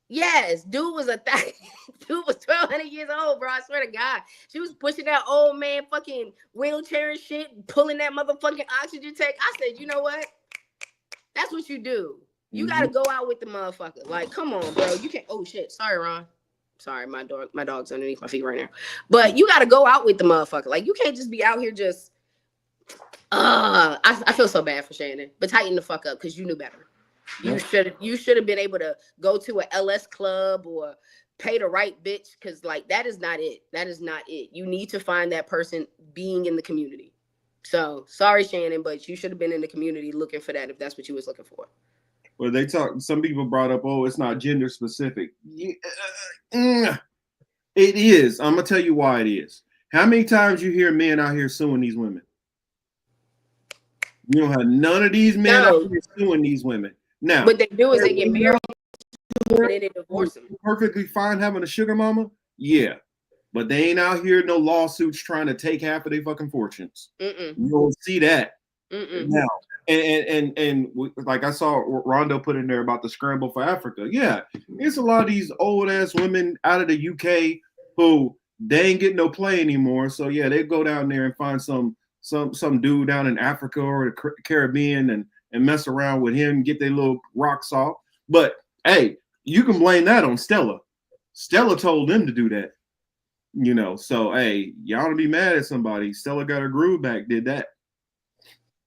Yes, dude was 1,200 years old, bro. I swear to God. She was pushing that old man fucking wheelchair and shit, pulling that motherfucking oxygen tank. I said, you know what? That's what you do. You gotta go out with the motherfucker. Like, come on, bro. You can't. Oh shit. Sorry, Ron. Sorry, my dog's underneath my feet right now. But you gotta go out with the motherfucker. Like, you can't just be out here just. I feel so bad for Shannon. But tighten the fuck up, because you knew better. You should have been able to go to a LS club or pay the right bitch, because like that is not it. That is not it. You need to find that person being in the community. So sorry, Shannon, but you should have been in the community looking for that if that's what you was looking for. Well, some people brought up, oh, it's not gender specific. It is. I'm gonna tell you why it is. How many times you hear men out here suing these women? You don't have none of these men out here suing these women. Now, what they do is they get married and then they divorce them. Perfectly fine having a sugar mama, yeah, but they ain't out here no lawsuits trying to take half of their fucking fortunes. You don't see that now. And like I saw Rondo put in there about the scramble for Africa. Yeah, it's a lot of these old ass women out of the UK who they ain't getting no play anymore. So yeah, they go down there and find some dude down in Africa or the Caribbean and mess around with him, get their little rocks off. But hey, you can blame that on Stella. Stella told them to do that. You know, so hey, y'all to be mad at somebody. Stella got her groove back, did that.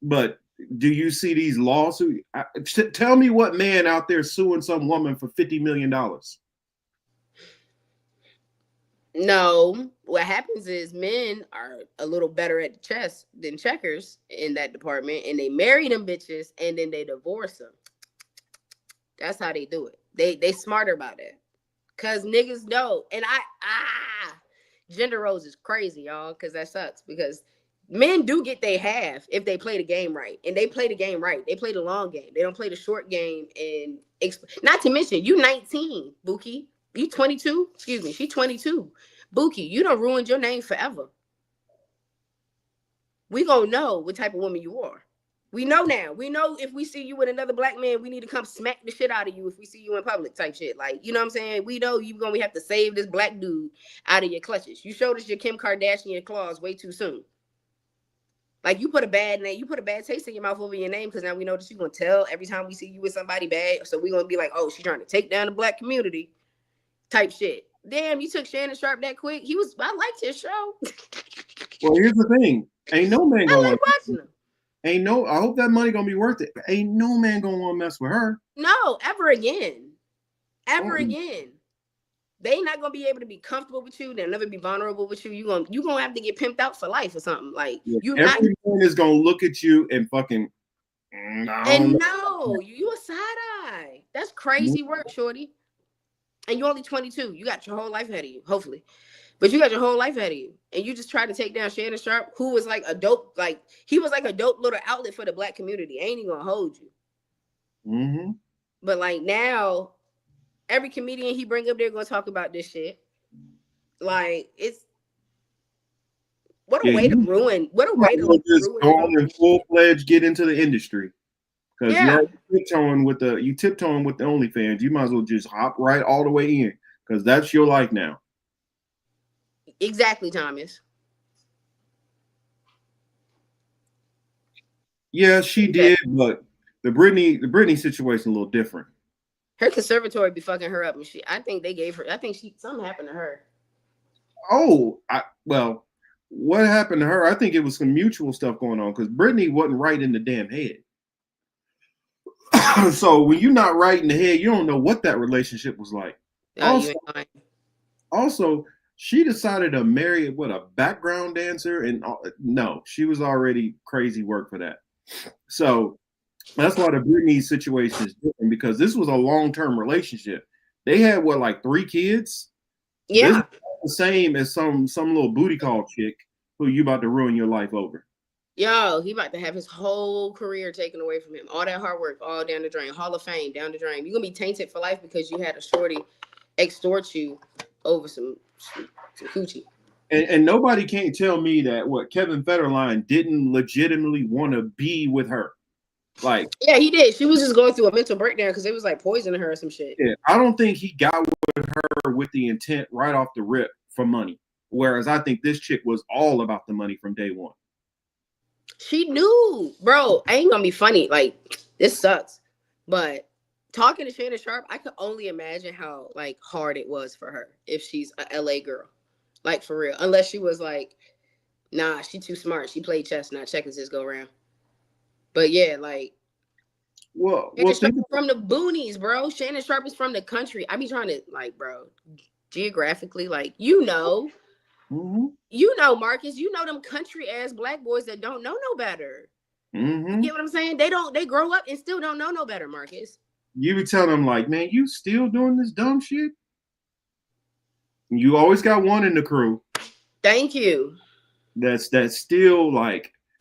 But do you see these lawsuits? Tell me what man out there suing some woman for $50 million? No, what happens is men are a little better at chess than checkers in that department, and they marry them bitches and then they divorce them. That's how they do it. They smarter about it. Cause niggas know. And gender roles is crazy, y'all, because that sucks. Because men do get their half if they play the game right. And they play the game right. They play the long game. They don't play the short game. And not to mention, you 19, Buki. You 22? Excuse me, she 22. Buki, you done ruined your name forever. We gonna know what type of woman you are. We know now. We know if we see you with another black man, we need to come smack the shit out of you if we see you in public type shit. Like, you know what I'm saying? We know you're going to have to save this black dude out of your clutches. You showed us your Kim Kardashian claws way too soon. Like, you put a bad name, you put a bad taste in your mouth over your name because now we know that you're going to tell every time we see you with somebody bad. So we're going to be like, oh, she's trying to take down the black community type shit. Damn, you took Shannon Sharpe that quick. I liked his show. Well, here's the thing. Ain't no man going I like watching him. I hope that money gonna be worth it. Ain't no man gonna want to mess with her. No, ever again. Ever again. They not gonna be able to be comfortable with you. They'll never be vulnerable with you. You gonna have to get pimped out for life or something. Like every man is gonna look at you and fucking no, you a side eye. That's crazy work, shorty. And you're only 22. You got your whole life ahead of you, hopefully. But you got your whole life ahead of you. And you just tried to take down Shannon Sharpe, who was like a dope, he was like a dope little outlet for the black community. I ain't even gonna hold you. Mm-hmm. But like now, every comedian he bring up there gonna talk about this shit. Like it's what a way to ruin. What a way to just go on and full-fledged get into the industry. Because you tiptoeing with the OnlyFans, you might as well just hop right all the way in. Because that's your life now. Exactly, Thomas. Yeah, she did, but the Britney situation a little different. Her conservatory be fucking her up, and I think something happened to her. Oh, what happened to her? I think it was some mutual stuff going on because Britney wasn't right in the damn head. So when you're not right in the head, you don't know what that relationship was like. Also, she decided to marry a background dancer, and no, she was already crazy work for that. So that's why the Britney situation is different because this was a long-term relationship. They had 3 kids. Yeah, this is the same as some little booty call chick who you about to ruin your life over. Yo, he about to have his whole career taken away from him. All that hard work, all down the drain. Hall of Fame, down the drain. You're gonna be tainted for life because you had a shorty extort you over some coochie. And nobody can't tell me that Kevin Federline didn't legitimately want to be with her. Like, yeah, he did. She was just going through a mental breakdown because it was like poisoning her or some shit. Yeah, I don't think he got with her with the intent right off the rip for money. Whereas I think this chick was all about the money from day one. She knew, bro. I ain't gonna be funny. Like, this sucks. But talking to Shannon Sharpe, I could only imagine how hard it was for her if she's a LA girl. Like, for real. Unless she was like, nah, she too smart. She played chess, not checkers this go round. But yeah, Shannon Sharpe is from the boonies, bro. Shannon Sharpe is from the country. I be trying to bro, geographically, Mm-hmm. You know, Marcus, you know them country ass black boys that don't know no better. Mm-hmm. You get what I'm saying? They grow up and still don't know no better, Marcus. You be telling them man, you still doing this dumb shit? You always got one in the crew. Thank you. That's still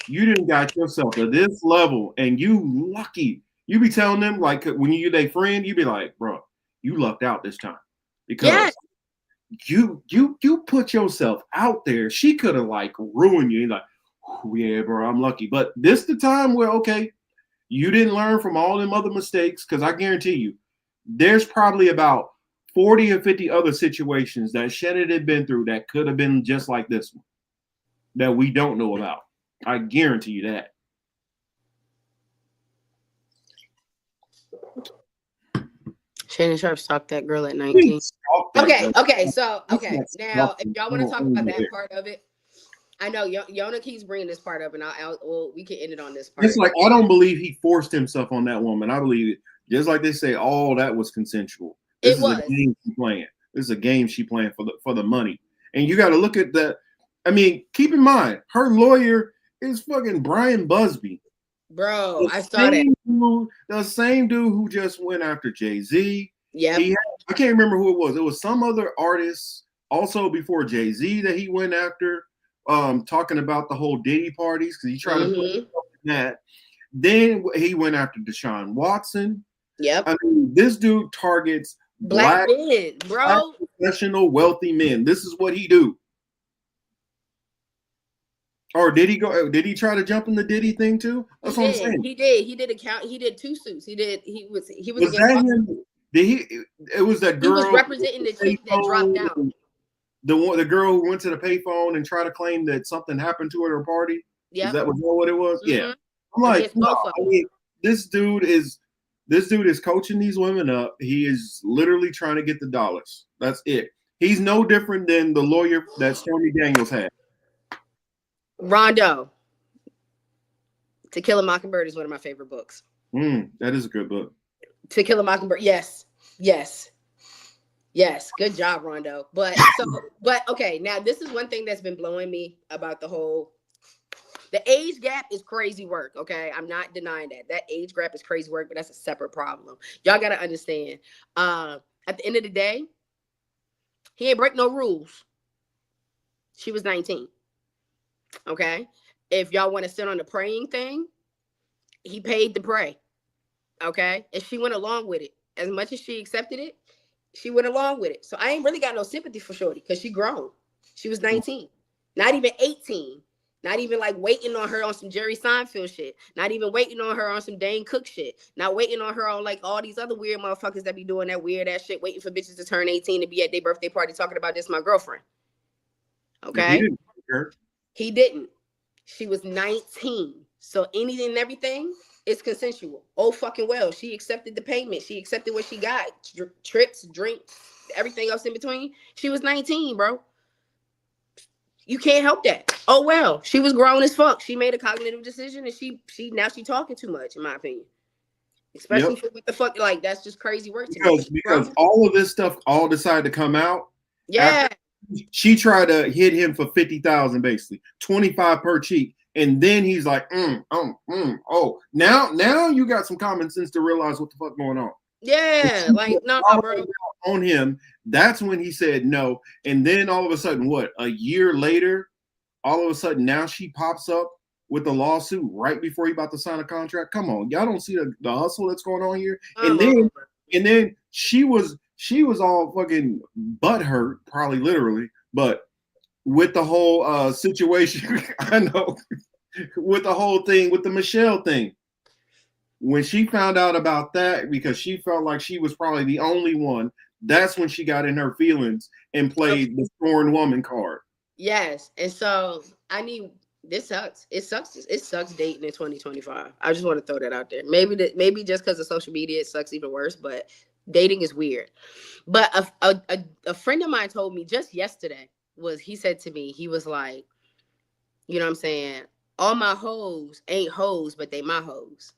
you didn't got yourself to this level and you lucky. You be telling them when you their friend, you be like, bro, you lucked out this time. Because you put yourself out there. She could have ruined you. You're oh, yeah, bro, I'm lucky. But this the time where you didn't learn from all them other mistakes, because I guarantee you, there's probably about 40 or 50 other situations that Shannon had been through that could have been just like this one that we don't know about. I guarantee you that. Shannon Sharpe stalked that girl at 19. Okay. So, now if y'all want to talk about that part of it, I know Yona keeps bringing this part up, and we can end it on this part. It's like, I don't believe he forced himself on that woman. I believe it, just like they say, all that was consensual. This is a game she's playing. This is a game she playing for the money. And you got to look at that. I mean, keep in mind, her lawyer is fucking Brian Busby. Bro, I saw that. The same dude who just went after Jay-Z. Yeah. I can't remember who it was. It was some other artist also before Jay-Z that he went after, talking about the whole Diddy parties because he tried to put that. Then he went after Deshaun Watson. Yep. I mean, this dude targets black men, bro. Professional, wealthy men. This is what he do. Or did he go? Did he try to jump in the Diddy thing too? That's what I'm saying. He did. He did He did 2 suits. He was. Was that him? Did he? It was that girl. He was representing the chick that dropped out. The girl who went to the payphone and tried to claim that something happened to her at her party. Yeah. That was what it was. Yeah. I'm like, this dude is coaching these women up. He is literally trying to get the dollars. That's it. He's no different than the lawyer that Stormy Daniels had. Rondo. To Kill a Mockingbird is one of my favorite books. That is a good book. To Kill a Mockingbird. Yes. Good job, Rondo. But okay, now this is one thing that's been blowing me about the age gap is crazy work. Okay, I'm not denying that age gap is crazy work, but that's a separate problem. Y'all got to understand. At the end of the day, he ain't break no rules. She was 19. Okay, if y'all want to sit on the praying thing, he paid to pray. Okay, and she went along with it. As much as she accepted it, she went along with it. So I ain't really got no sympathy for Shorty because she grown. She was 19, not even 18. Not even like waiting on her on some Jerry Seinfeld shit. Not even waiting on her on some Dane Cook shit. Not waiting on her on like all these other weird motherfuckers that be doing that weird ass shit, waiting for bitches to turn 18 to be at their birthday party talking about this my girlfriend. Okay? He didn't. She was 19. So anything and everything is consensual. Oh, fucking well. She accepted the payment. She accepted what she got. Trips, drinks, everything else in between. She was 19, bro. You can't help that. Oh, well, she was grown as fuck. She made a cognitive decision and she now she talking too much, in my opinion. Especially for what the fuck, like, that's just crazy work to me. Because all of this stuff all decided to come out. Yeah. She tried to hit him for 50,000, basically 25 per cheek. And then he's like, oh, now you got some common sense to realize what the fuck going on. Yeah, like, no, bro. On him, that's when he said no. And then all of a sudden, a year later, all of a sudden now she pops up with the lawsuit right before he about to sign a contract. Come on, y'all don't see the hustle that's going on here. And then she was all fucking butthurt, probably literally, but with the whole situation, I know, with the whole thing, with the Michelle thing. When she found out about that, because she felt like she was probably the only one, that's when she got in her feelings and played the scorned woman card. Yes. And so this sucks. It sucks dating in 2025. I just want to throw that out there. Maybe just because of social media, it sucks even worse, but dating is weird. But a friend of mine told me just yesterday, he said to me, he was like, you know what I'm saying? All my hoes ain't hoes, but they my hoes.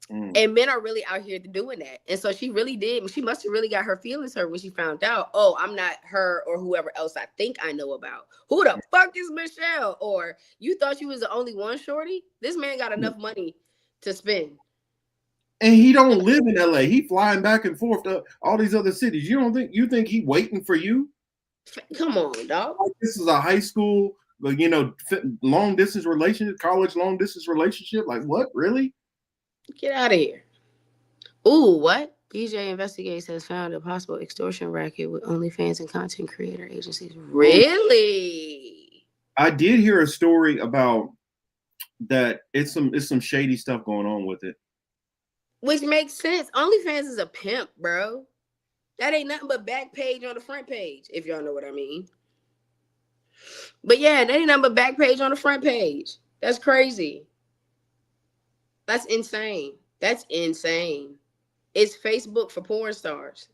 And men are really out here doing that. And so she really did. She must have really got her feelings hurt when she found out, oh, I'm not her or whoever else I think I know about. Who the fuck is Michelle? Or you thought you was the only one, shorty? This man got enough money to spend. And he don't live in LA. He flying back and forth to all these other cities. You think he waiting for you? Come on, dog. Like, this is a high school, long distance relationship, college long distance relationship. Like, what? Really? Get out of here. Ooh, what? BJ Investigates has found a possible extortion racket with OnlyFans and content creator agencies. Really? I did hear a story about that. It's some shady stuff going on with it. Which makes sense. OnlyFans is a pimp, bro. That ain't nothing but back page on the front page, if y'all know what I mean. But yeah, that ain't nothing but back page on the front page. That's crazy. That's insane. That's insane. It's Facebook for porn stars.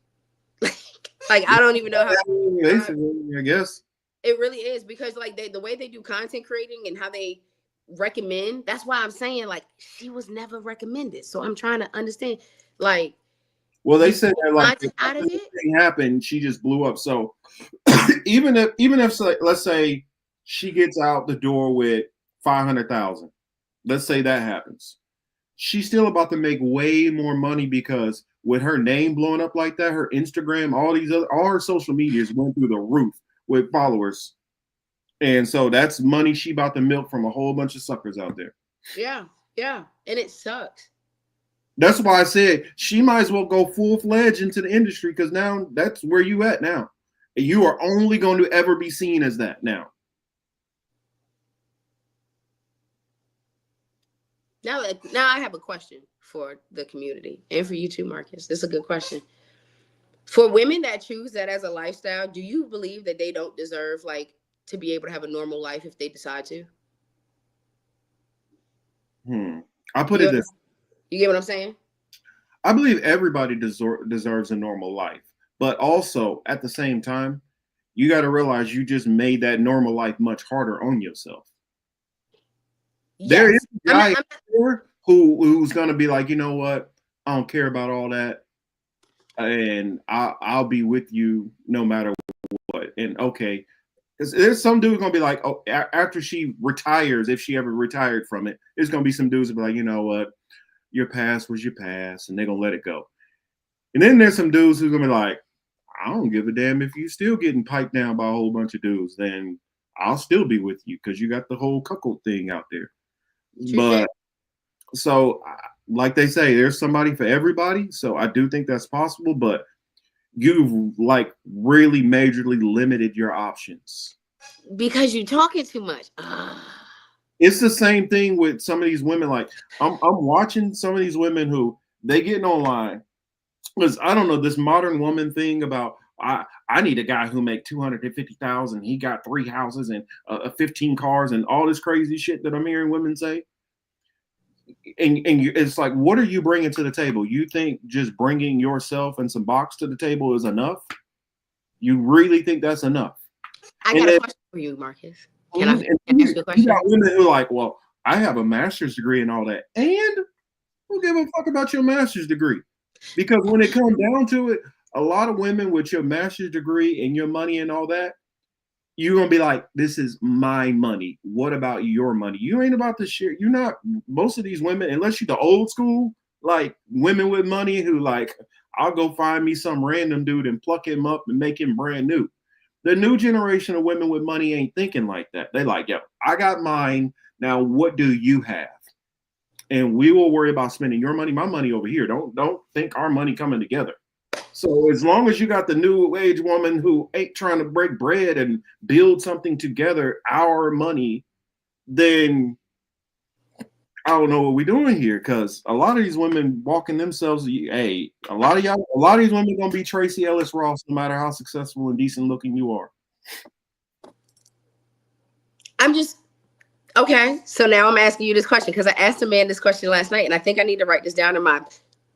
Like I don't even know how. Basically, I guess It really is, because like the way they do content creating and how they recommend. That's why I'm saying like she was never recommended. So I'm trying to understand. Like, well, they said that like content out of it. thing happened, she just blew up. So even if let's say she gets out the door with 500,000, let's say that happens, she's still about to make way more money, because with her name blowing up like that, her Instagram, all her social medias went through the roof with followers. And so that's money she about to milk from a whole bunch of suckers out there. Yeah, yeah. And it sucks. That's why I said she might as well go full-fledged into the industry, because now that's where you at now. You are only going to ever be seen as that now. Now I have a question for the community and for you too, Marcus. This is a good question. For women that choose that as a lifestyle, do you believe that they don't deserve like to be able to have a normal life if they decide to? I put it this. You get what I'm saying? I believe everybody deserves a normal life, but also at the same time, you got to realize you just made that normal life much harder on yourself. Yes. There is a guy who's going to be like, you know what? I don't care about all that, and I'll be with you no matter what. And okay, there's some dude going to be like, oh, after she retires, if she ever retired from it, there's going to be some dudes that be like, you know what? Your past was your past, and they're going to let it go. And then there's some dudes who's going to be like, I don't give a damn if you still getting piped down by a whole bunch of dudes, then I'll still be with you because you got the whole cuckold thing out there. But so, like they say, there's somebody for everybody. So I do think that's possible, but you've like really majorly limited your options. Because you're talking too much. It's the same thing with some of these women. Like I'm watching some of these women who they getting online because I don't know this modern woman thing about I need a guy who make 250,000. He got 3 houses and 15 cars and all this crazy shit that I'm hearing women say. And it's like, what are you bringing to the table? You think just bringing yourself and some box to the table is enough? You really think that's enough? I got a question for you, Marcus. Can I ask you a question? You got women who are like, well, I have a master's degree and all that. And who give a fuck about your master's degree? Because when it comes down to it, a lot of women with your master's degree and your money and all that, you're going to be like, this is my money. What about your money? You ain't about to share. You're not, most of these women, unless you're the old school, like women with money who like, I'll go find me some random dude and pluck him up and make him brand new. The new generation of women with money ain't thinking like that. They like, yo, I got mine. Now, what do you have? And we will worry about spending your money, my money over here. Don't think our money coming together. So as long as you got the new age woman who ain't trying to break bread and build something together, our money, then I don't know what we're doing here. Because a lot of these women walking themselves, hey, a lot of these women gonna be Tracy Ellis Ross, no matter how successful and decent looking you are. I'm just okay. So now I'm asking you this question because I asked a man this question last night, and I think I need to write this down in my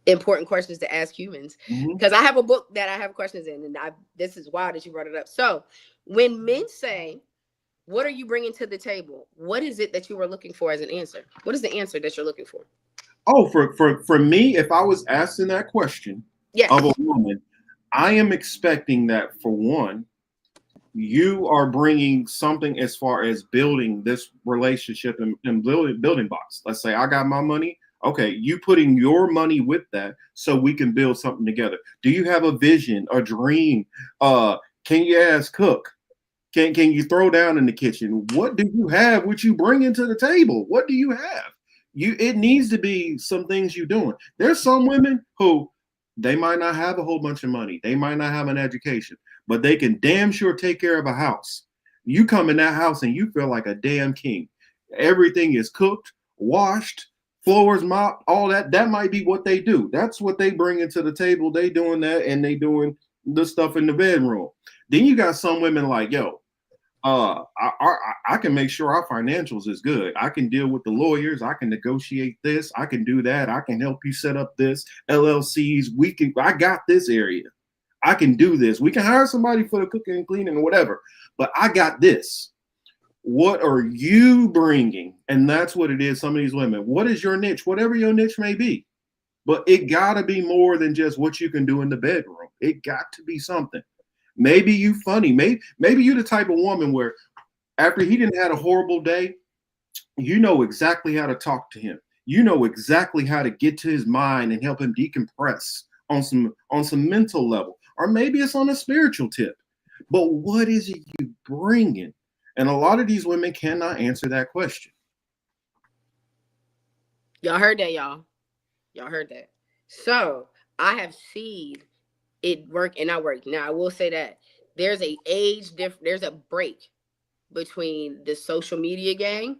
important questions to ask humans because I have a book that I have questions in, and this is wild that you brought it up. So when men say, what are you bringing to the table? What is it that you were looking for as an answer? What is the answer that you're looking for? Oh, for me, if I was asking that question of a woman, I am expecting that for one, you are bringing something as far as building this relationship and building blocks. Let's say I got my money. Okay, you putting your money with that so we can build something together. Do you have a vision, a dream? Can you ask cook? Can you throw down in the kitchen? What do you have? What you bring into the table? What do you have? It needs to be some things you're doing. There's some women who they might not have a whole bunch of money. They might not have an education, but they can damn sure take care of a house. You come in that house and you feel like a damn king. Everything is cooked, washed, floors mopped, all that. That might be what they do. That's what they bring into the table. They doing that and they doing the stuff in the bedroom. Then you got some women like, yo, I can make sure our financials is good. I can deal with the lawyers. I can negotiate this. I can do that. I can help you set up this LLCs. I got this area. I can do this. We can hire somebody for the cooking and cleaning or whatever, but I got this. What are you bringing? And that's what it is. Some of these women, what is your niche? Whatever your niche may be, but it gotta be more than just what you can do in the bedroom. It got to be something. Maybe you funny. Maybe you the type of woman where after he didn't had a horrible day, you know exactly how to talk to him. You know exactly how to get to his mind and help him decompress on some mental level. Or maybe it's on a spiritual tip. But what is it you bringing? And a lot of these women cannot answer that question. Y'all heard that, y'all. Y'all heard that. So I have seen it work and not work. Now I will say that there's a there's a break between the social media gang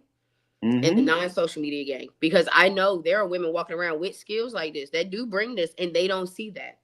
and the non-social media gang, because I know there are women walking around with skills like this that do bring this and they don't see that.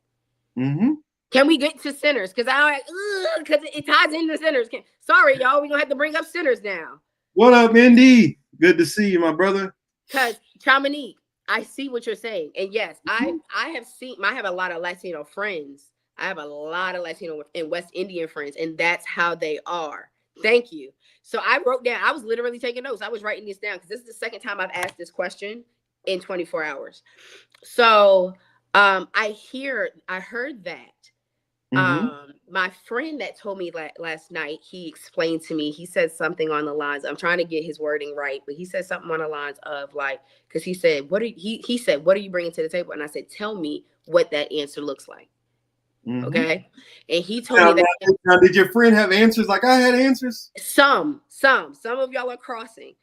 Can we get to sinners? Because it ties into sinners. Sorry, y'all, we gonna have to bring up sinners now. What up, Indy? Good to see you, my brother. Because Chamonix, I see what you're saying, and yes, I have a lot of Latino friends. I have a lot of Latino and West Indian friends, and that's how they are. Thank you. So I wrote down. I was literally taking notes. I was writing this down because this is the second time I've asked this question in 24 hours. So I heard that. My friend that told me last night, he explained to me, he said something on the lines, I'm trying to get his wording right, but he said something on the lines of like, because he said, he said, what are you bringing to the table? And I said, tell me what that answer looks like. Okay. And he told me that. Now, did your friend have answers like I had answers? Some of y'all are crossing.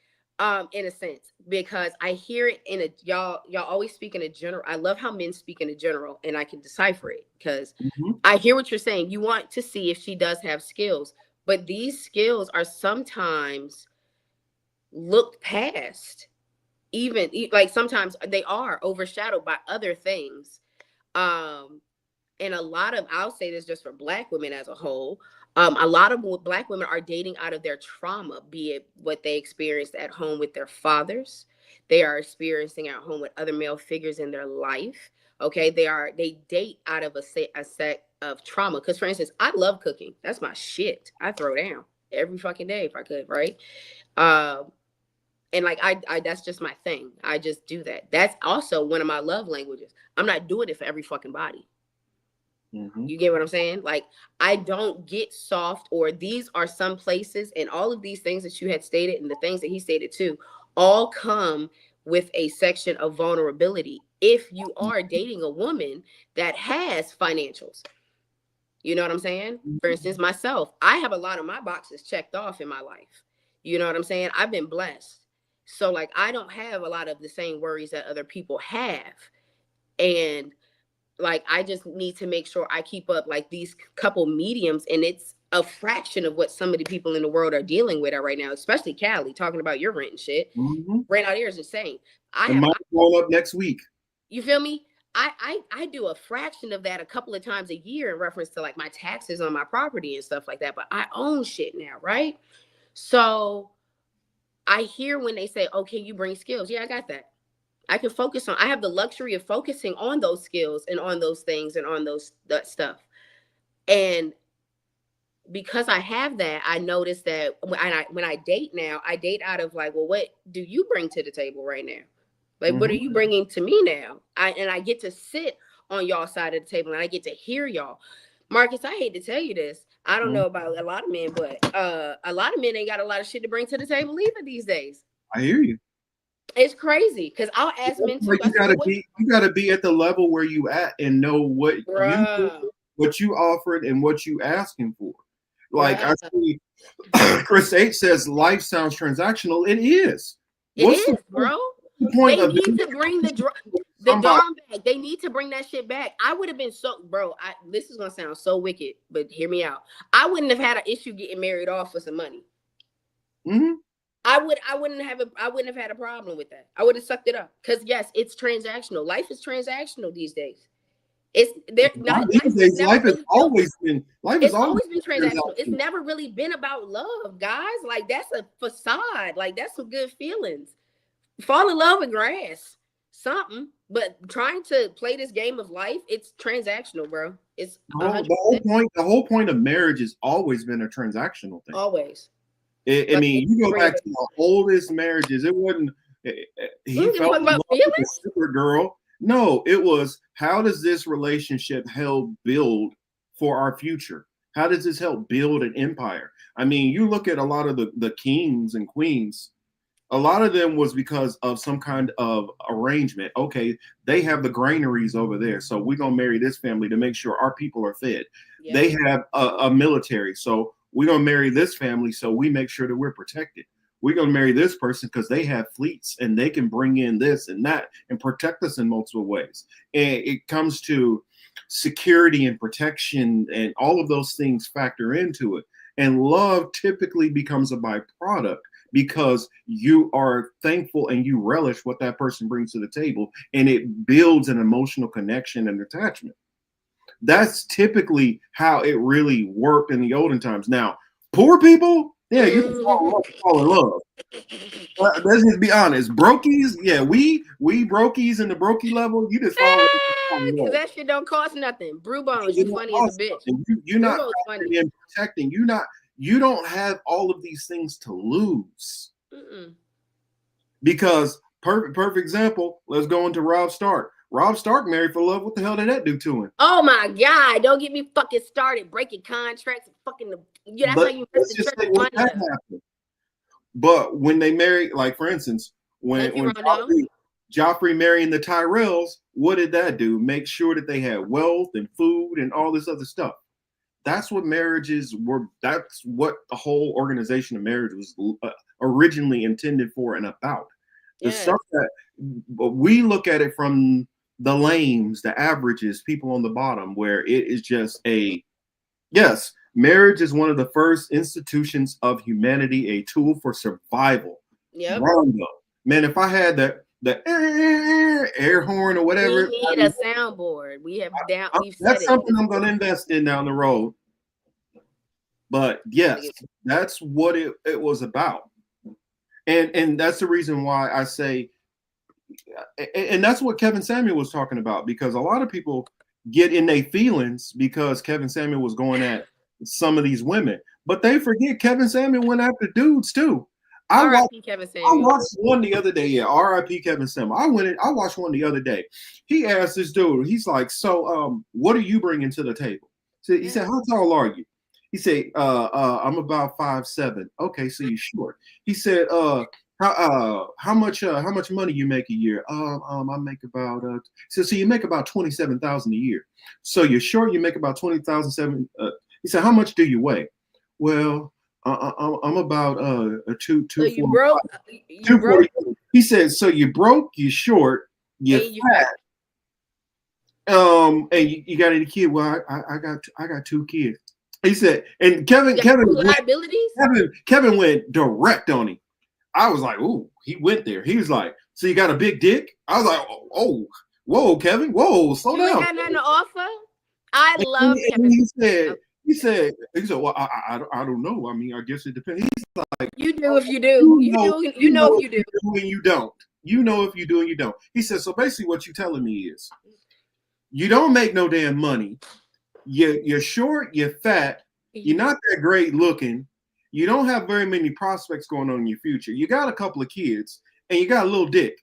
In a sense, because I hear it in a y'all always speak in a general. I love how men speak in a general, and I can decipher it because I hear what you're saying. You want to see if she does have skills, but these skills are sometimes looked past. Even like sometimes they are overshadowed by other things. And a lot of, I'll say this just for Black women as a whole, a lot of Black women are dating out of their trauma, be it what they experienced at home with their fathers. They are experiencing at home with other male figures in their life. Okay, they date out of a set of trauma. Because for instance, I love cooking. That's my shit. I throw down every fucking day if I could, right? And like I that's just my thing. I just do that. That's also one of my love languages. I'm not doing it for every fucking body. You get what I'm saying? Like, I don't get soft, or these are some places, and all of these things that you had stated and the things that he stated too, all come with a section of vulnerability. If you are dating a woman that has financials, you know what I'm saying? For instance, myself, I have a lot of my boxes checked off in my life. You know what I'm saying? I've been blessed. So like, I don't have a lot of the same worries that other people have. And like, I just need to make sure I keep up like these couple mediums, and it's a fraction of what some of the people in the world are dealing with right now, especially Cali, talking about your rent and shit. Rent out here is insane. Mine's going up next week. You feel me? I do a fraction of that a couple of times a year in reference to like my taxes on my property and stuff like that. But I own shit now, right? So I hear when they say, okay, you bring skills. Yeah, I got that. I can focus on, I have the luxury of focusing on those skills and on those things and on that stuff. And because I have that, I notice that when I date now, I date out of like, well, what do you bring to the table right now? Like, what are you bringing to me now? I get to sit on y'all side of the table and I get to hear y'all. Marcus, I hate to tell you this. I don't know about a lot of men, but a lot of men ain't got a lot of shit to bring to the table either these days. I hear you. It's crazy because I'll ask men too. You gotta be at the level where you at and know what you offered and what you asking for. Like I see, Chris H says life sounds transactional. It is. Bro. They need to bring the dom back. They need to bring that shit back. I would have been this is gonna sound so wicked, but hear me out. I wouldn't have had an issue getting married off for some money. I wouldn't have had a problem with that. I would have sucked it up. Because yes, it's transactional. Life is transactional these days. It's there. These days, life has always been transactional. It's never really been about love, guys. Like that's a facade. Like that's some good feelings. Fall in love with grass, something. But trying to play this game of life, it's transactional, bro. It's the whole point of marriage has always been a transactional thing. Always. I mean, you go back to the oldest marriages. It wasn't. He felt in love with a super girl. No, it was, how does this relationship help build for our future? How does this help build an empire? I mean, you look at a lot of the kings and queens, a lot of them was because of some kind of arrangement. Okay, they have the granaries over there, so we're going to marry this family to make sure our people are fed. Yeah. They have a military, so we're going to marry this family so we make sure that we're protected. We're going to marry this person because they have fleets and they can bring in this and that and protect us in multiple ways. And it comes to security and protection, and all of those things factor into it. And love typically becomes a byproduct because you are thankful and you relish what that person brings to the table, and it builds an emotional connection and attachment. That's typically how it really worked in the olden times. Now, poor people, yeah, you can fall in love. Let's just be honest. Brokies, yeah, we brokies in the brokey level, you just fall in love. That shit don't cost nothing. Brew bones, you funny as a bitch. You're not protecting. You don't have all of these things to lose. Because perfect example. Let's go into Rob Stark. Rob Stark married for love. What the hell did that do to him? Oh my God! Don't get me fucking started. Breaking contracts and fucking that's how you invest the church money. But when they married, like for instance, when Joffrey marrying the Tyrells, what did that do? Make sure that they had wealth and food and all this other stuff. That's what marriages were. That's what the whole organization of marriage was originally intended for and about. The stuff that we look at it from the lames, the averages, people on the bottom, where it is just marriage is one of the first institutions of humanity, a tool for survival. Yeah. Man, if I had the air horn or whatever, we need a soundboard. We have down. That's something I'm going to invest in down the road. But yes, that's what it was about. And that's the reason why I say, and that's what Kevin Samuel was talking about, because a lot of people get in their feelings because Kevin Samuel was going at some of these women, but they forget Kevin Samuel went after dudes too. R.I.P. Kevin Samuel. I watched one the other day. Yeah, R.I.P. Kevin Samuel. I watched one the other day. He asked this dude, he's like, so what are you bringing to the table? So he said, how tall are you? He said, I'm about 5'7". Okay, so you're short. He said, how much money you make a year? I make about so you make about 27,000 a year. So you're short, you make about 20,007. He said, how much do you weigh? Well, I'm about two. So you broke. You broke. He said, so you broke, you short, you're fat. And you got any kid? Well, I got 2 kids. He said, and Kevin went direct on him. I was like, ooh, he went there. He was like, so you got a big dick? I was like, oh, whoa, Kevin, whoa, slow down. You got nothing to offer? I love Kevin. He said, well, I don't know. I mean, I guess it depends. He's like, you do if you do. You know if you do. And you don't. You know if you do and you don't. He said, so basically what you're telling me is you don't make no damn money. You're short, you're fat, you're not that great looking, you don't have very many prospects going on in your future. You got a couple of kids and you got a little dick.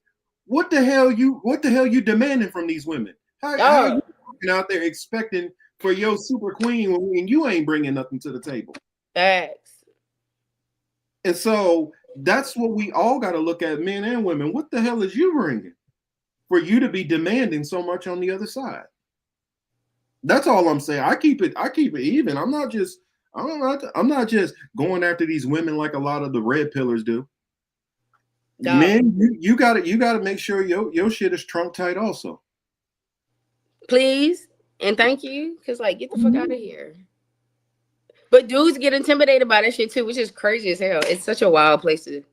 What the hell you demanding from these women? How are you walking out there expecting for your super queen when you ain't bringing nothing to the table? Thanks. And so that's what we all got to look at, men and women. What the hell is you bringing for you to be demanding so much on the other side? That's all I'm saying. I keep it even. I'm not just going after these women like a lot of the red pillars do. No. Men, you gotta make sure your shit is trunk tight also. Please and thank you, because like get the fuck out of here. But dudes get intimidated by that shit too, which is crazy as hell. It's such a wild place to.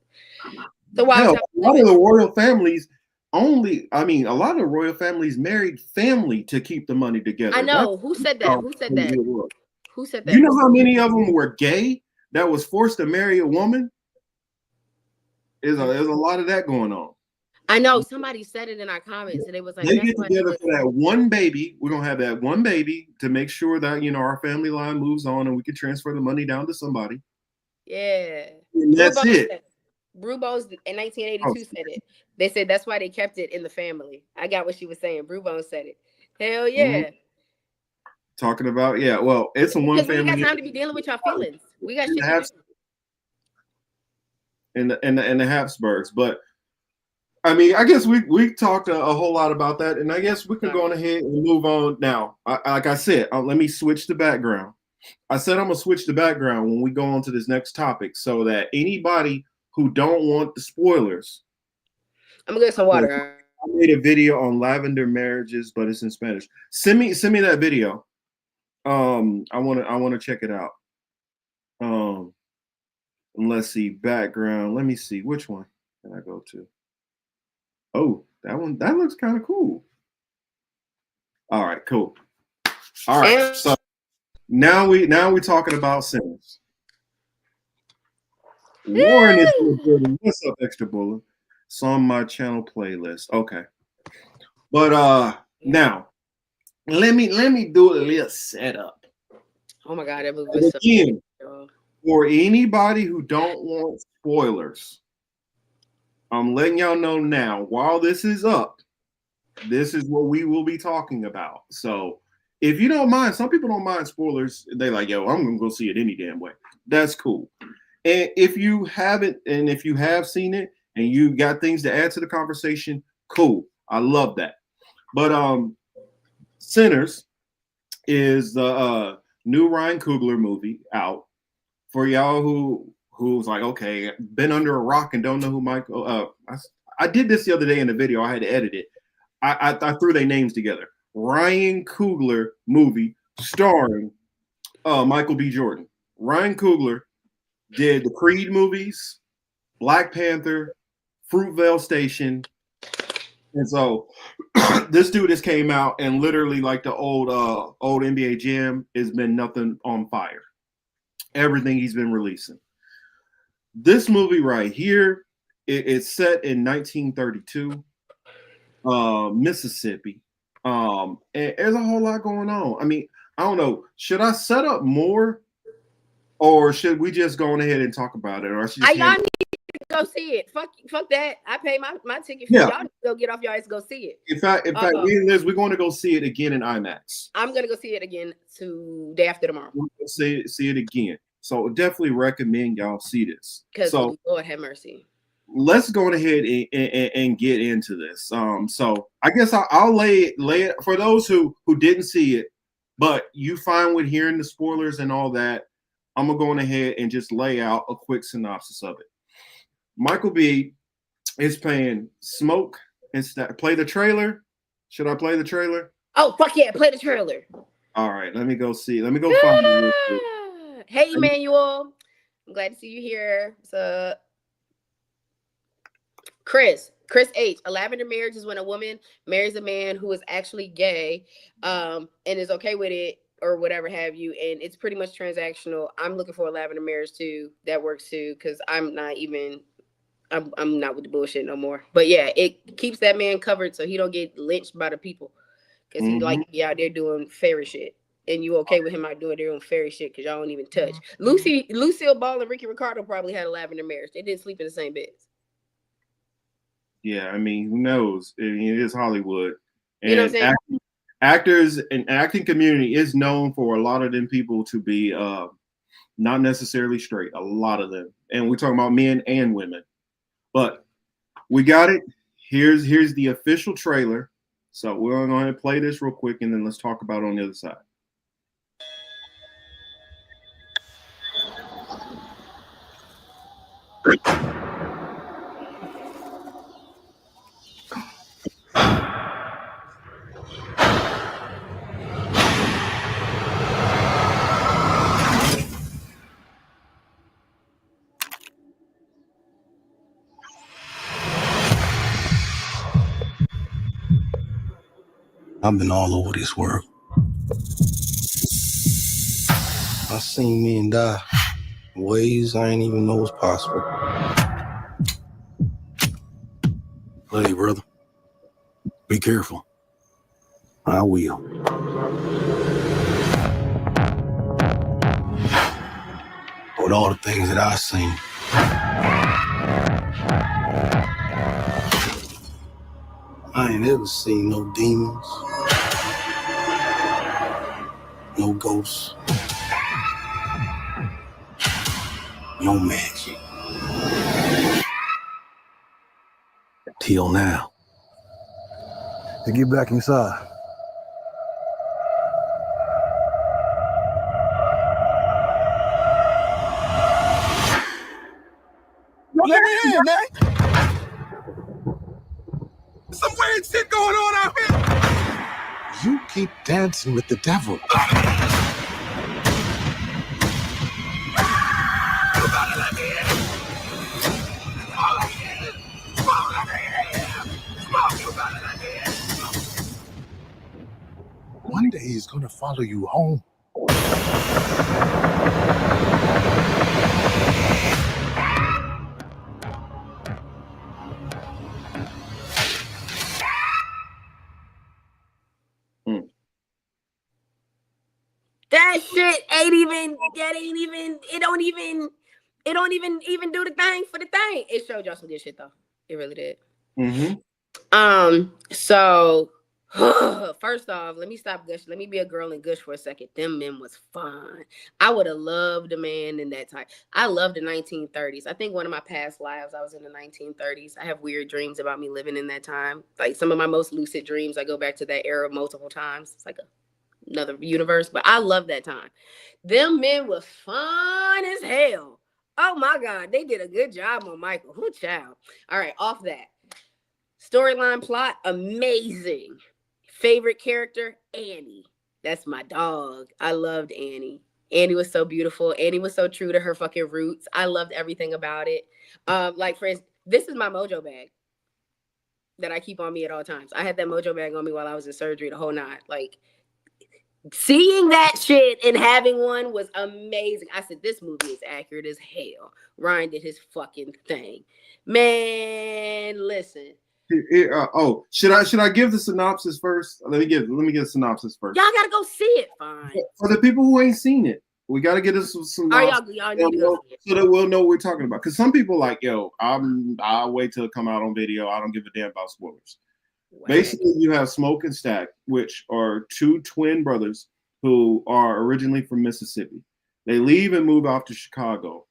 A lot of the royal families, only, I mean, a lot of royal families married family to keep the money together. I know. Who said that? Who said that? Who said that? You know how many of them were gay that was forced to marry a woman? There's a lot of that going on. I know. Somebody said it in our comments, and it was like, They that's get why together for that one baby. We're gonna have that one baby to make sure that, you know, our family line moves on and we can transfer the money down to somebody. Yeah. And that's it. Brubo's in 1982 said it. They said that's why they kept it in the family. I got what she was saying. Brubo said it. Hell yeah. Talking about, yeah, well, it's a one Because we family. ain't got time to be dealing with your feelings. We got shit to do. In the Habsburgs, but I mean, I guess we talked a whole lot about that, and I guess we can go on ahead and move on now. Like I said, let me switch the background. I said I'm gonna switch the background when we go on to this next topic, so that anybody who don't want the spoilers, I'm gonna get some water. I made a video on lavender marriages, but it's in Spanish. Send me that video. I wanna check it out. Let's see, background. Let me see, which one can I go to? Oh, that one, that looks kind of cool. All right, cool. All right, so now we're talking about sinners. Warren is in the building. What's up, Extra Bullet? It's on my channel playlist. Okay, but now let me do a little setup. Oh my god, that was again for anybody who don't want spoilers. I'm letting y'all know now, while this is up, this is what we will be talking about. So if you don't mind, some people don't mind spoilers. They like, yo, I'm going to go see it any damn way. That's cool. And if you haven't, and if you have seen it and you got things to add to the conversation, cool. I love that. But Sinners is the new Ryan Coogler movie out. For y'all who's like, okay, been under a rock and don't know who Michael. I did this the other day in the video. I had to edit it. I threw their names together. Ryan Coogler movie starring Michael B. Jordan. Ryan Coogler did the Creed movies, Black Panther, Fruitvale Station, and so this dude just came out and literally, like the old NBA Jam, has been nothing on fire. Everything he's been releasing. This movie right here, it's set in 1932, Mississippi. And there's a whole lot going on. I mean, I don't know. Should I set up more, or should we just go on ahead and talk about it? Or should y'all need to go see it. Fuck that. I pay my ticket for y'all to go get off your ass and go see it. In fact, we're going to go see it again in IMAX. I'm gonna go see it again day after tomorrow. We're going to see it again. So definitely recommend y'all see this. Because Lord have mercy. Let's go ahead and get into this. So I guess I'll lay it for those who didn't see it, but you fine with hearing the spoilers and all that. I'm gonna go ahead and just lay out a quick synopsis of it. Michael B is playing Smoke. Play the trailer. Should I play the trailer? Oh fuck yeah! Play the trailer. All right, let me go see. Let me go find it. Hey, Emmanuel. I'm glad to see you here. So, Chris H. A lavender marriage is when a woman marries a man who is actually gay, and is okay with it or whatever have you. And it's pretty much transactional. I'm looking for a lavender marriage too. That works too, because I'm not with the bullshit no more. But yeah, it keeps that man covered so he don't get lynched by the people, because he like to be out there doing fairy shit. And you okay with him out doing their own fairy shit because y'all don't even touch. Lucille Ball and Ricky Ricardo probably had a lavender marriage. They didn't sleep in the same beds. Yeah, I mean, who knows? I mean, it is Hollywood. And you know what I'm saying? Actors and acting community is known for a lot of them people to be not necessarily straight. A lot of them. And we're talking about men and women. But we got it. Here's the official trailer. So we're going to go ahead and play this real quick, and then let's talk about it on the other side. I've been all over this world. I seen men die in ways I ain't even know was possible. Hey, brother, be careful. I will. With all the things that I've seen, I ain't ever seen no demons, no ghosts, no magic. Till now. To get back inside. Let me in, man. Some weird shit going on out here. You keep dancing with the devil. One day he's gonna follow you home. That shit ain't even. That ain't even. It don't even. It don't even do the thing for the thing. It showed y'all some good shit though. It really did. Mm-hmm. So first off, let me stop gushing. Let me be a girl and gush for a second. Them men was fun. I would have loved a man in that time. I love the 1930s. I think one of my past lives, I was in the 1930s. I have weird dreams about me living in that time. Like some of my most lucid dreams, I go back to that era multiple times. It's like another universe, but I love that time. Them men was fun as hell. Oh my God, they did a good job on Michael. Who child? All right, off that. Storyline plot, amazing. Favorite character, Annie. That's my dog. I loved Annie. Annie was so beautiful. Annie was so true to her fucking roots. I loved everything about it. Like, for instance, this is my mojo bag that I keep on me at all times. I had that mojo bag on me while I was in surgery the whole night. Like, seeing that shit and having one was amazing. I said, this movie is accurate as hell. Ryan did his fucking thing. Man, listen. Should I give the synopsis first? Let me give a synopsis first. Y'all gotta go see it. Fine. For the people who ain't seen it, we gotta get us some y'all need to go see it. so that we'll know what we're talking about. Because some people like, I'll wait till it come out on video. I don't give a damn about spoilers. Wow. Basically, you have Smoke and Stack, which are two twin brothers who are originally from Mississippi. They leave and move off to Chicago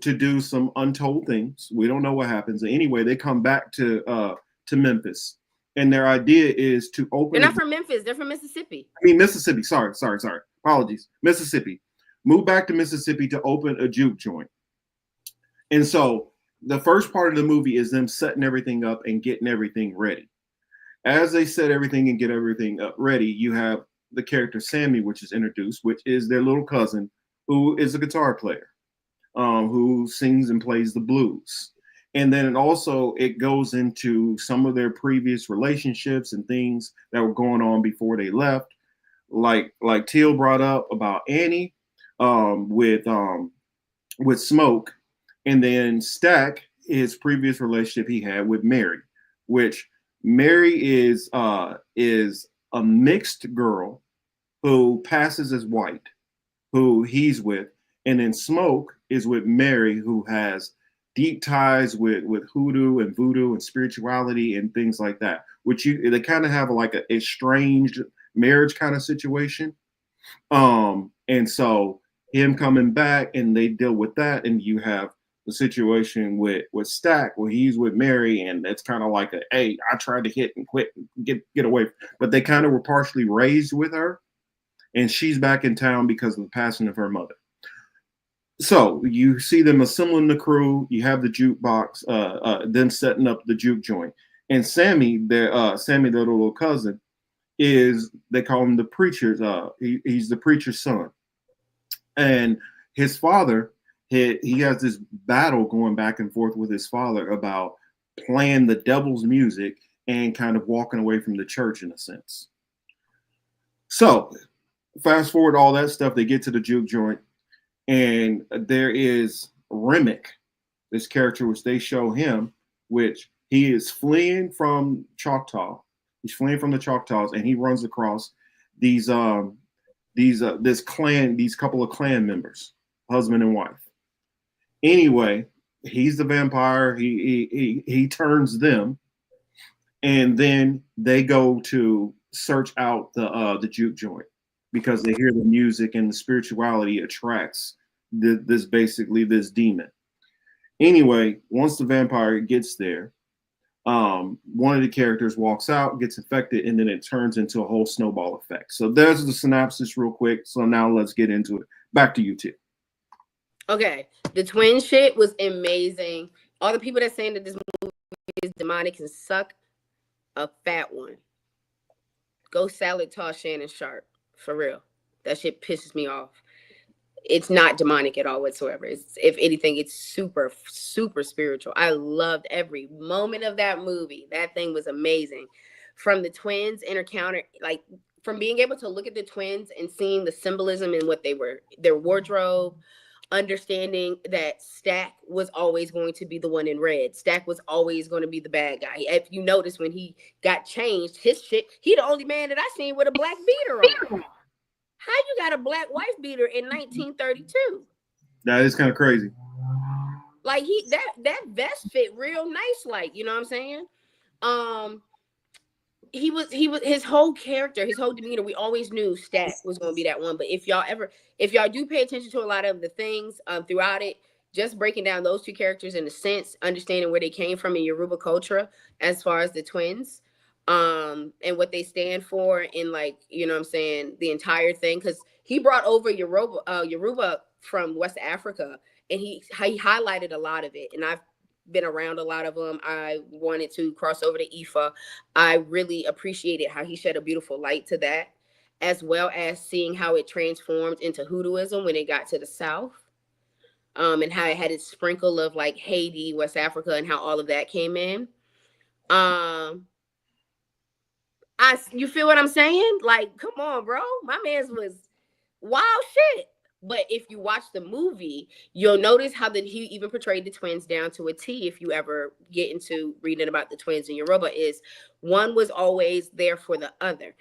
to do some untold things. We don't know what happens. Anyway, they come back to Memphis, and their idea is to open. They're not from Memphis. They're from Mississippi. I mean Mississippi. Sorry. Apologies. Mississippi. Move back to Mississippi to open a juke joint. And so the first part of the movie is them setting everything up and getting everything ready. As they set everything and get everything up ready, you have the character Sammy, which is introduced, which is their little cousin, who is a guitar player. Who sings and plays the blues. And then it goes into some of their previous relationships and things that were going on before they left. Like Teal brought up about Annie with Smoke, and then Stack, his previous relationship he had with Mary, which Mary is a mixed girl who passes as white, who he's with. And then Smoke is with Mary, who has deep ties with hoodoo and voodoo and spirituality and things like that, which they kind of have like a estranged marriage kind of situation. And so him coming back and they deal with that. And you have the situation with Stack where he's with Mary, and it's kind of like hey, I tried to hit and quit and get away. But they kind of were partially raised with her, and she's back in town because of the passing of her mother. So you see them assembling the crew. You have the jukebox, them setting up the juke joint, and Sammy, their little cousin, they call him the preacher's. He's the preacher's son, and his father. He has this battle going back and forth with his father about playing the devil's music and kind of walking away from the church in a sense. So fast forward all that stuff, they get to the juke joint, and there is Remick, this character which they show him, which he is fleeing from Choctaw. He's fleeing from the Choctaws, and he runs across these couple of clan members, husband and wife. Anyway, he's the vampire. He turns them, and then they go to search out the juke joint because they hear the music and the spirituality attracts this demon. Anyway, once the vampire gets there, one of the characters walks out, gets infected, and then it turns into a whole snowball effect. So there's the synopsis real quick. So now let's get into it. Back to you, T. Okay, the twin shit was amazing. All the people that saying that this movie is demonic can suck a fat one. Go salad toss Shannon Sharpe, for real. That shit pisses me off. It's not demonic at all whatsoever. It's, if anything, it's super, super spiritual. I loved every moment of that movie. That thing was amazing. From the twins encounter, like from being able to look at the twins and seeing the symbolism in what they were, their wardrobe, understanding that Stack was always going to be the one in red. Stack was always going to be the bad guy. If you notice, when he got changed, his shit, he the only man that I seen with a black beater on. How you got a black wife beater in 1932? That is kind of crazy. Like that vest fit real nice, like, you know what I'm saying? He was his whole character, his whole demeanor. We always knew Stack was going to be that one. But if y'all do pay attention to a lot of the things throughout it, just breaking down those two characters in a sense, understanding where they came from in Yoruba culture as far as the twins, and what they stand for, in, like, you know what I'm saying, the entire thing, because he brought over Yoruba from West Africa, and he highlighted a lot of it. And I've been around a lot of them. I wanted to cross over to Ifa. I really appreciated how he shed a beautiful light to that, as well as seeing how it transformed into hoodooism when it got to the South, and how it had its sprinkle of like Haiti, West Africa, and how all of that came in. You feel what I'm saying? Like, come on, bro. My man's was wild shit. But if you watch the movie, you'll notice how that he even portrayed the twins down to a T. If you ever get into reading about the twins in Yoruba, is one was always there for the other.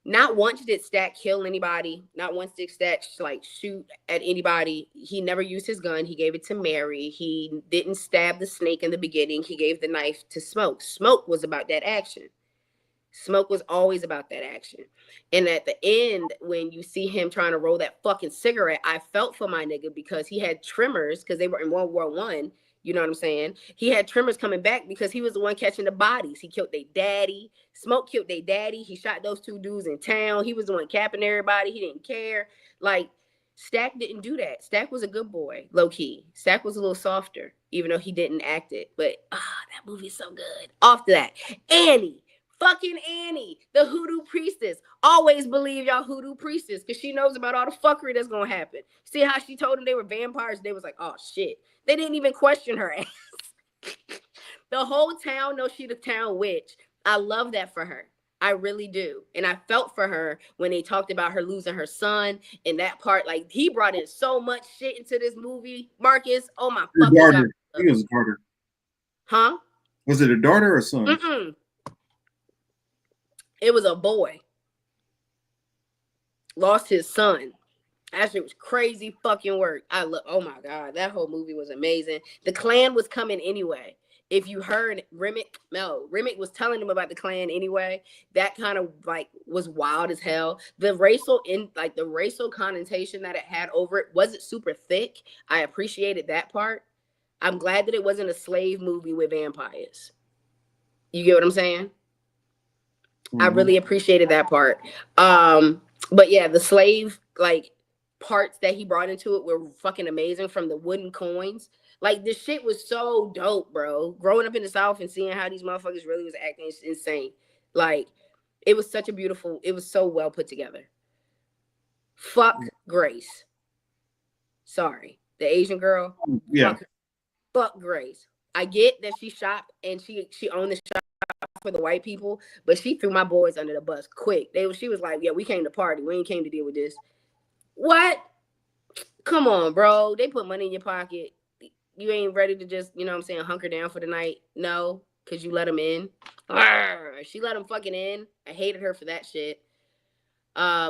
Not once did Stack kill anybody. Not once did Stack like shoot at anybody. He never used his gun. He gave it to Mary. He didn't stab the snake in the beginning. He gave the knife to Smoke. Smoke was about that action. Smoke was always about that action. And at the end, when you see him trying to roll that fucking cigarette, I felt for my nigga, because he had tremors, because they were in World War I. You know what I'm saying? He had tremors coming back because he was the one catching the bodies. He killed their daddy. Smoke killed their daddy. He shot those two dudes in town. He was the one capping everybody. He didn't care. Like, Stack didn't do that. Stack was a good boy, low key. Stack was a little softer, even though he didn't act it. But that movie's so good. Off to that. Annie. Fucking Annie, the hoodoo priestess. Always believe y'all hoodoo priestess, because she knows about all the fuckery that's gonna happen. See how she told them they were vampires? They was like, oh shit. They didn't even question her ass. The whole town knows she the town witch. I love that for her. I really do. And I felt for her when they talked about her losing her son and that part. Like, he brought in so much shit into this movie, Marcus. Oh my fucking God. He was a daughter. Huh? Was it a daughter or a son? Mm-mm. It was a boy. Lost his son. That shit was crazy fucking work. Oh my God, that whole movie was amazing. The clan was coming anyway. If you heard Remick was telling them about the clan anyway. That kind of like was wild as hell. The racial connotation that it had over it wasn't super thick. I appreciated that part. I'm glad that it wasn't a slave movie with vampires. You get what I'm saying? I really appreciated that part. But yeah, the slave like parts that he brought into it were fucking amazing, from the wooden coins. Like, this shit was so dope, bro. Growing up in the South and seeing how these motherfuckers really was acting is insane. Like, it was so well put together. Fuck Grace. Sorry. The Asian girl. Yeah. Fuck Grace. I get that she shopped and she owned the shop for the white people, but she threw my boys under the bus quick. She was like, yeah, we came to party. We ain't came to deal with this. What? Come on, bro. They put money in your pocket. You ain't ready to just, you know what I'm saying, hunker down for the night? No, because you let them in. Arr, she let them fucking in. I hated her for that shit.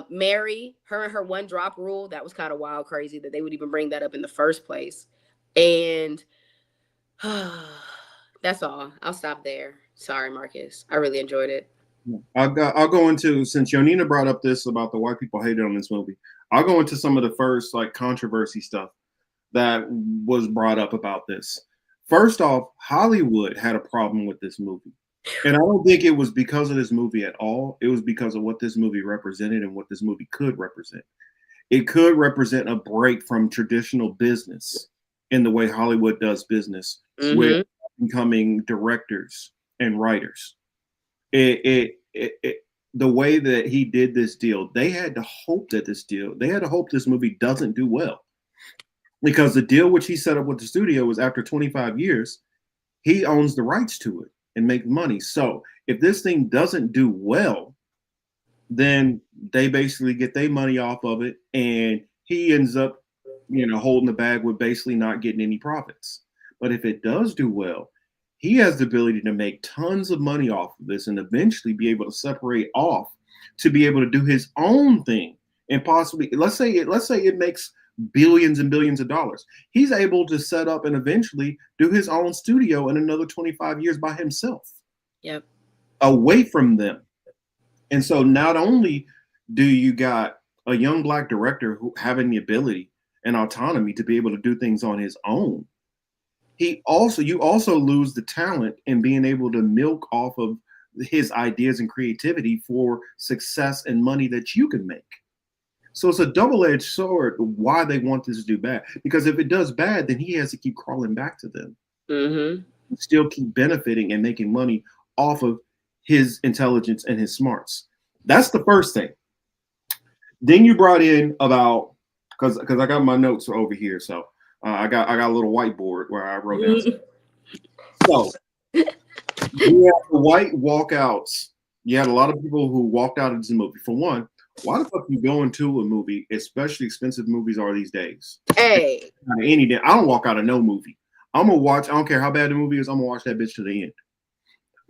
Mary, her and her one drop rule, that was kind of wild, crazy that they would even bring that up in the first place. And that's all. I'll stop there. Sorry, Marcus. I really enjoyed it. I'll go into, since Yonina brought up this about the white people hated on this movie, I'll go into some of the first like controversy stuff that was brought up about this. First off, Hollywood had a problem with this movie. And I don't think it was because of this movie at all. It was because of what this movie represented and what this movie could represent. It could represent a break from traditional business in the way Hollywood does business with becoming directors and writers. The way that he did this deal, they had to hope that this movie doesn't do well. Because the deal which he set up with the studio was after 25 years, he owns the rights to it and make money. So if this thing doesn't do well, then they basically get their money off of it, and he ends up, holding the bag with basically not getting any profits. But if it does do well, he has the ability to make tons of money off of this and eventually be able to separate off to be able to do his own thing and possibly, let's say it makes billions and billions of dollars. He's able to set up and eventually do his own studio in another 25 years by himself. Yep. Away from them. And so not only do you got a young Black director who having the ability and autonomy to be able to do things on his own, you also lose the talent in being able to milk off of his ideas and creativity for success and money that you can make. So it's a double-edged sword why they want this to do bad. Because if it does bad, then he has to keep crawling back to them. Still keep benefiting and making money off of his intelligence and his smarts. That's the first thing. Then you brought in about, because I got my notes over here, so I got a little whiteboard where I wrote down. So you had the white walkouts. You had a lot of people who walked out of this movie. For one, why the fuck you go into a movie, especially expensive movies are these days? Hey, any day, I don't walk out of no movie. I'm gonna watch. I don't care how bad the movie is. I'm gonna watch that bitch to the end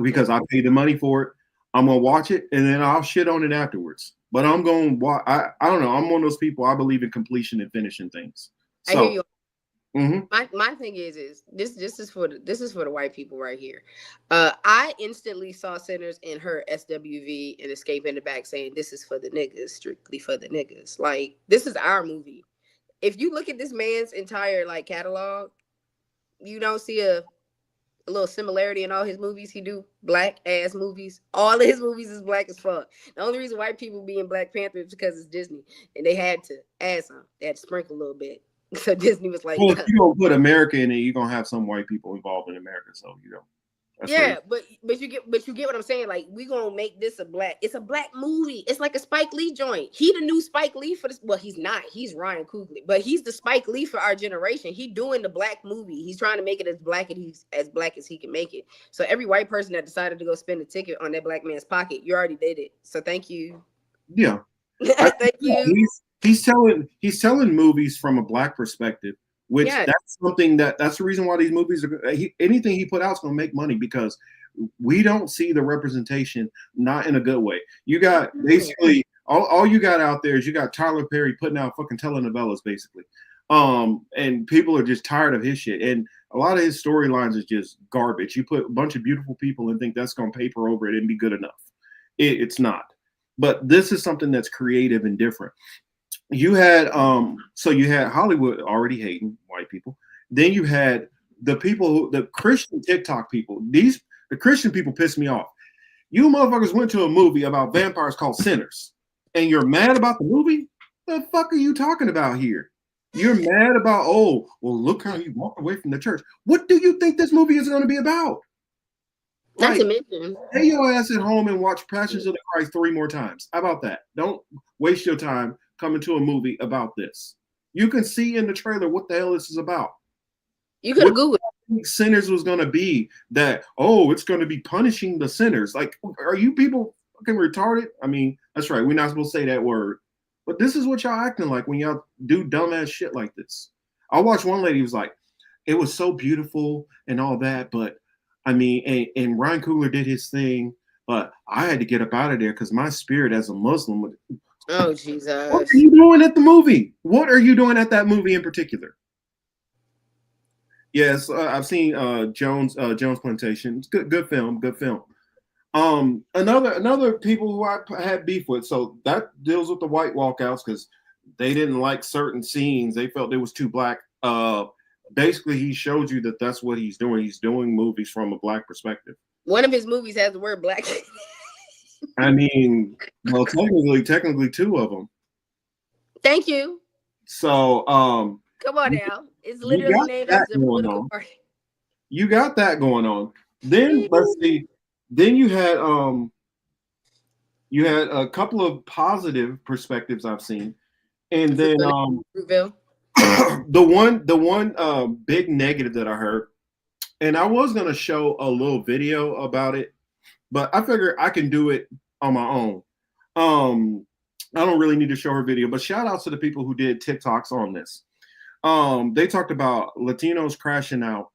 because I paid the money for it. I'm gonna watch it and then I'll shit on it afterwards. But I'm going to watch. I don't know. I'm one of those people. I believe in completion and finishing things. So, I hear you. My thing is this is for the white people right here. I instantly saw Sinners in her SWV and Escape in the back saying this is for the niggas, strictly for the niggas. Like, this is our movie. If you look at this man's entire catalog, you don't see a little similarity in all his movies. He do black ass movies. All of his movies is black as fuck. The only reason white people be in Black Panther is because it's Disney, and they had to add some. They had to sprinkle a little bit. So Disney was like, well, if you don't put America in it, you're gonna have some white people involved in America. So that's but you get what I'm saying. Like, we gonna make this it's a black movie. It's like a Spike Lee joint. He the new Spike Lee for this. Well, he's not. He's Ryan Coogler, but he's the Spike Lee for our generation. He doing the black movie. He's trying to make it as black as he can make it. So every white person that decided to go spend a ticket on that black man's pocket, you already did it. So thank you. Yeah. Thank you. He's telling movies from a black perspective, which that's something that's the reason why these movies are anything he put out is going to make money, because we don't see the representation, not in a good way. You got basically all you got out there is you got Tyler Perry putting out fucking telenovelas basically. And people are just tired of his shit. And a lot of his storylines is just garbage. You put a bunch of beautiful people and think that's going to paper over it and be good enough. It's not. But this is something that's creative and different. You had you had Hollywood already hating white people. Then you had the Christian TikTok people. The Christian people pissed me off. You motherfuckers went to a movie about vampires called Sinners, and you're mad about the movie? The fuck are you talking about here? You're mad about, look how you walked away from the church. What do you think this movie is going to be about? Not to mention, stay your ass at home and watch Passions of the Christ 3 more times. How about that? Don't waste your time coming to a movie about this. You can see in the trailer what the hell this is about. You could have Googled think Sinners was going to be? That, oh, it's going to be punishing the sinners. Like, are you people fucking retarded? I mean, that's right. We're not supposed to say that word. But this is what y'all acting like when y'all do dumbass shit like this. I watched one lady who was like, it was so beautiful and all that, but I mean, and Ryan Coogler did his thing, but I had to get up out of there because my spirit as a Muslim would. Oh, Jesus. What are you doing at the movie? What are you doing at that movie in particular? Yes, I've seen Jones Plantation. It's good film. Another people who I had beef with. So that deals with the white walkouts because they didn't like certain scenes. They felt it was too black. Basically, he showed you that that's what he's doing. He's doing movies from a black perspective. One of his movies has the word black. I mean, well, technically two of them. Thank you. So, come on now. It's literally named after the political party. You got that going on. Then let's see. Then you had a couple of positive perspectives I've seen, and then the one big negative that I heard, and I was gonna show a little video about it, but I figure I can do it on my own. I don't really need to show her video, but shout out to the people who did TikToks on this. They talked about Latinos crashing out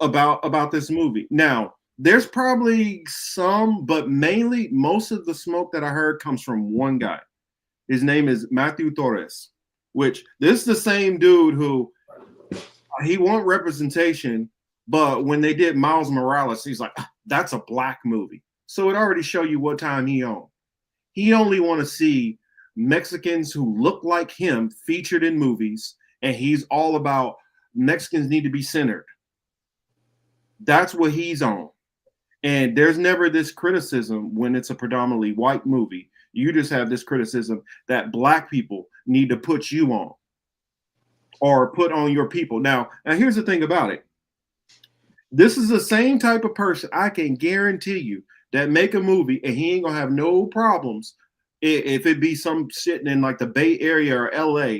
about this movie. Now, there's probably some, but mainly most of the smoke that I heard comes from one guy. His name is Matthew Torres, which this is the same dude who he want representation, but when they did Miles Morales, he's like, that's a black movie. So it already show you what time he on. He only want to see Mexicans who look like him featured in movies, and he's all about Mexicans need to be centered. That's what he's on. And there's never this criticism when it's a predominantly white movie. You just have this criticism that black people need to put you on or put on your people. Now here's the thing about it. This is the same type of person, I can guarantee you, that make a movie and he ain't gonna have no problems if it be some shit in like the Bay Area or LA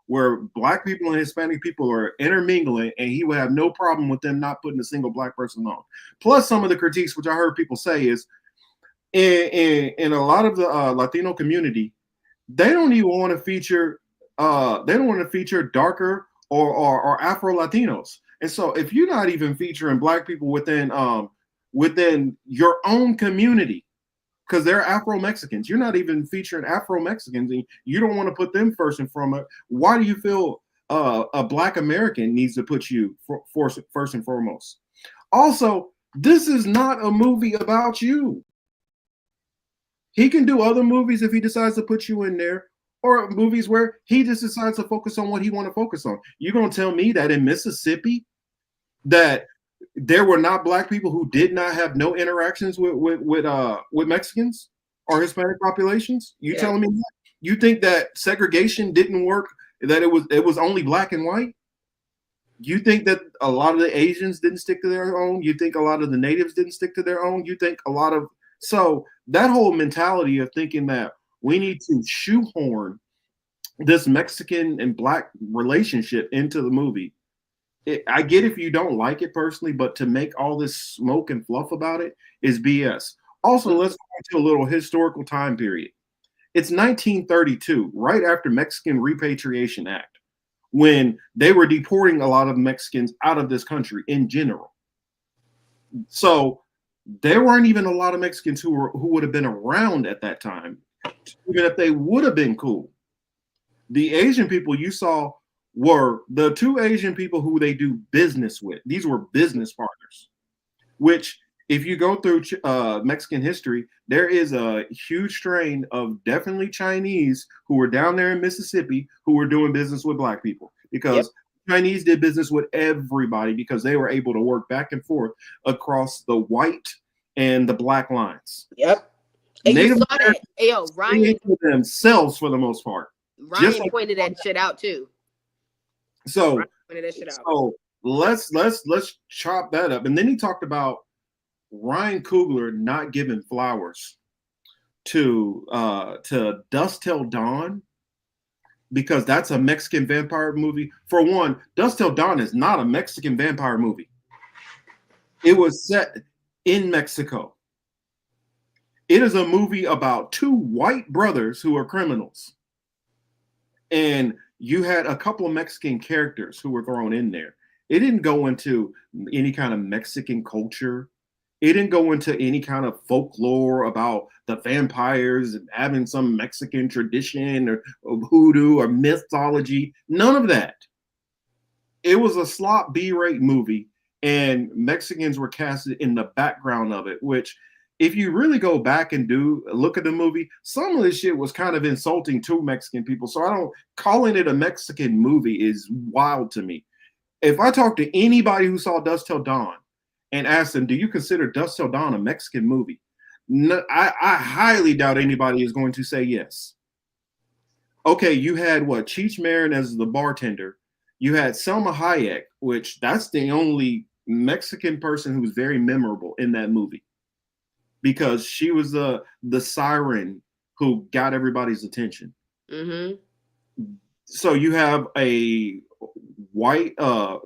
where black people and Hispanic people are intermingling, and he would have no problem with them not putting a single black person on. Plus, some of the critiques, which I heard people say, is in a lot of the Latino community, they don't even want to feature darker or Afro Latinos. And so, if you're not even featuring black people within your own community, because they're Afro-Mexicans. You're not even featuring Afro-Mexicans, and you don't want to put them first and foremost. Why do you feel a Black American needs to put you first and foremost? Also, this is not a movie about you. He can do other movies if he decides to put you in there, or movies where he just decides to focus on what he want to focus on. You're going to tell me that in Mississippi that there were not black people who did not have no interactions with Mexicans or Hispanic populations? You telling me that? You think that segregation didn't work, that it was only black and white? You think that a lot of the Asians didn't stick to their own? You think a lot of the natives didn't stick to their own? You think so that whole mentality of thinking that we need to shoehorn this Mexican and black relationship into the movie. I get if you don't like it personally, but to make all this smoke and fluff about it is BS. Also, let's go into a little historical time period. It's 1932, right after Mexican Repatriation Act, when they were deporting a lot of Mexicans out of this country in general. So there weren't even a lot of Mexicans who would have been around at that time, even if they would have been cool. The Asian people you saw were the two Asian people who they do business with. These were business partners, which if you go through Mexican history, there is a huge strain of definitely Chinese who were down there in Mississippi who were doing business with black people, because Chinese did business with everybody because they were able to work back and forth across the white and the black lines. Yep. And you saw that. Hey, yo, Ryan themselves for the most part. Ryan pointed that shit out too. So let's chop that up. And then he talked about Ryan Coogler not giving flowers to Dusk Till Dawn because that's a Mexican vampire movie. For one, Dusk Till Dawn is not a Mexican vampire movie. It was set in Mexico. It is a movie about two white brothers who are criminals. And you had a couple of Mexican characters who were thrown in there. It didn't go into any kind of Mexican culture. It didn't go into any kind of folklore about the vampires and having some Mexican tradition or hoodoo or mythology. None of that. It was a slop B-rate movie, and Mexicans were casted in the background of it, which, if you really go back and look at the movie, some of this shit was kind of insulting to Mexican people. So calling it a Mexican movie is wild to me. If I talk to anybody who saw Dusk Till Dawn and ask them, do you consider Dusk Till Dawn a Mexican movie? No, I highly doubt anybody is going to say yes. Okay, you had Cheech Marin as the bartender. You had Selma Hayek, which that's the only Mexican person who was very memorable in that movie, because she was the siren who got everybody's attention. Mm-hmm. So you have a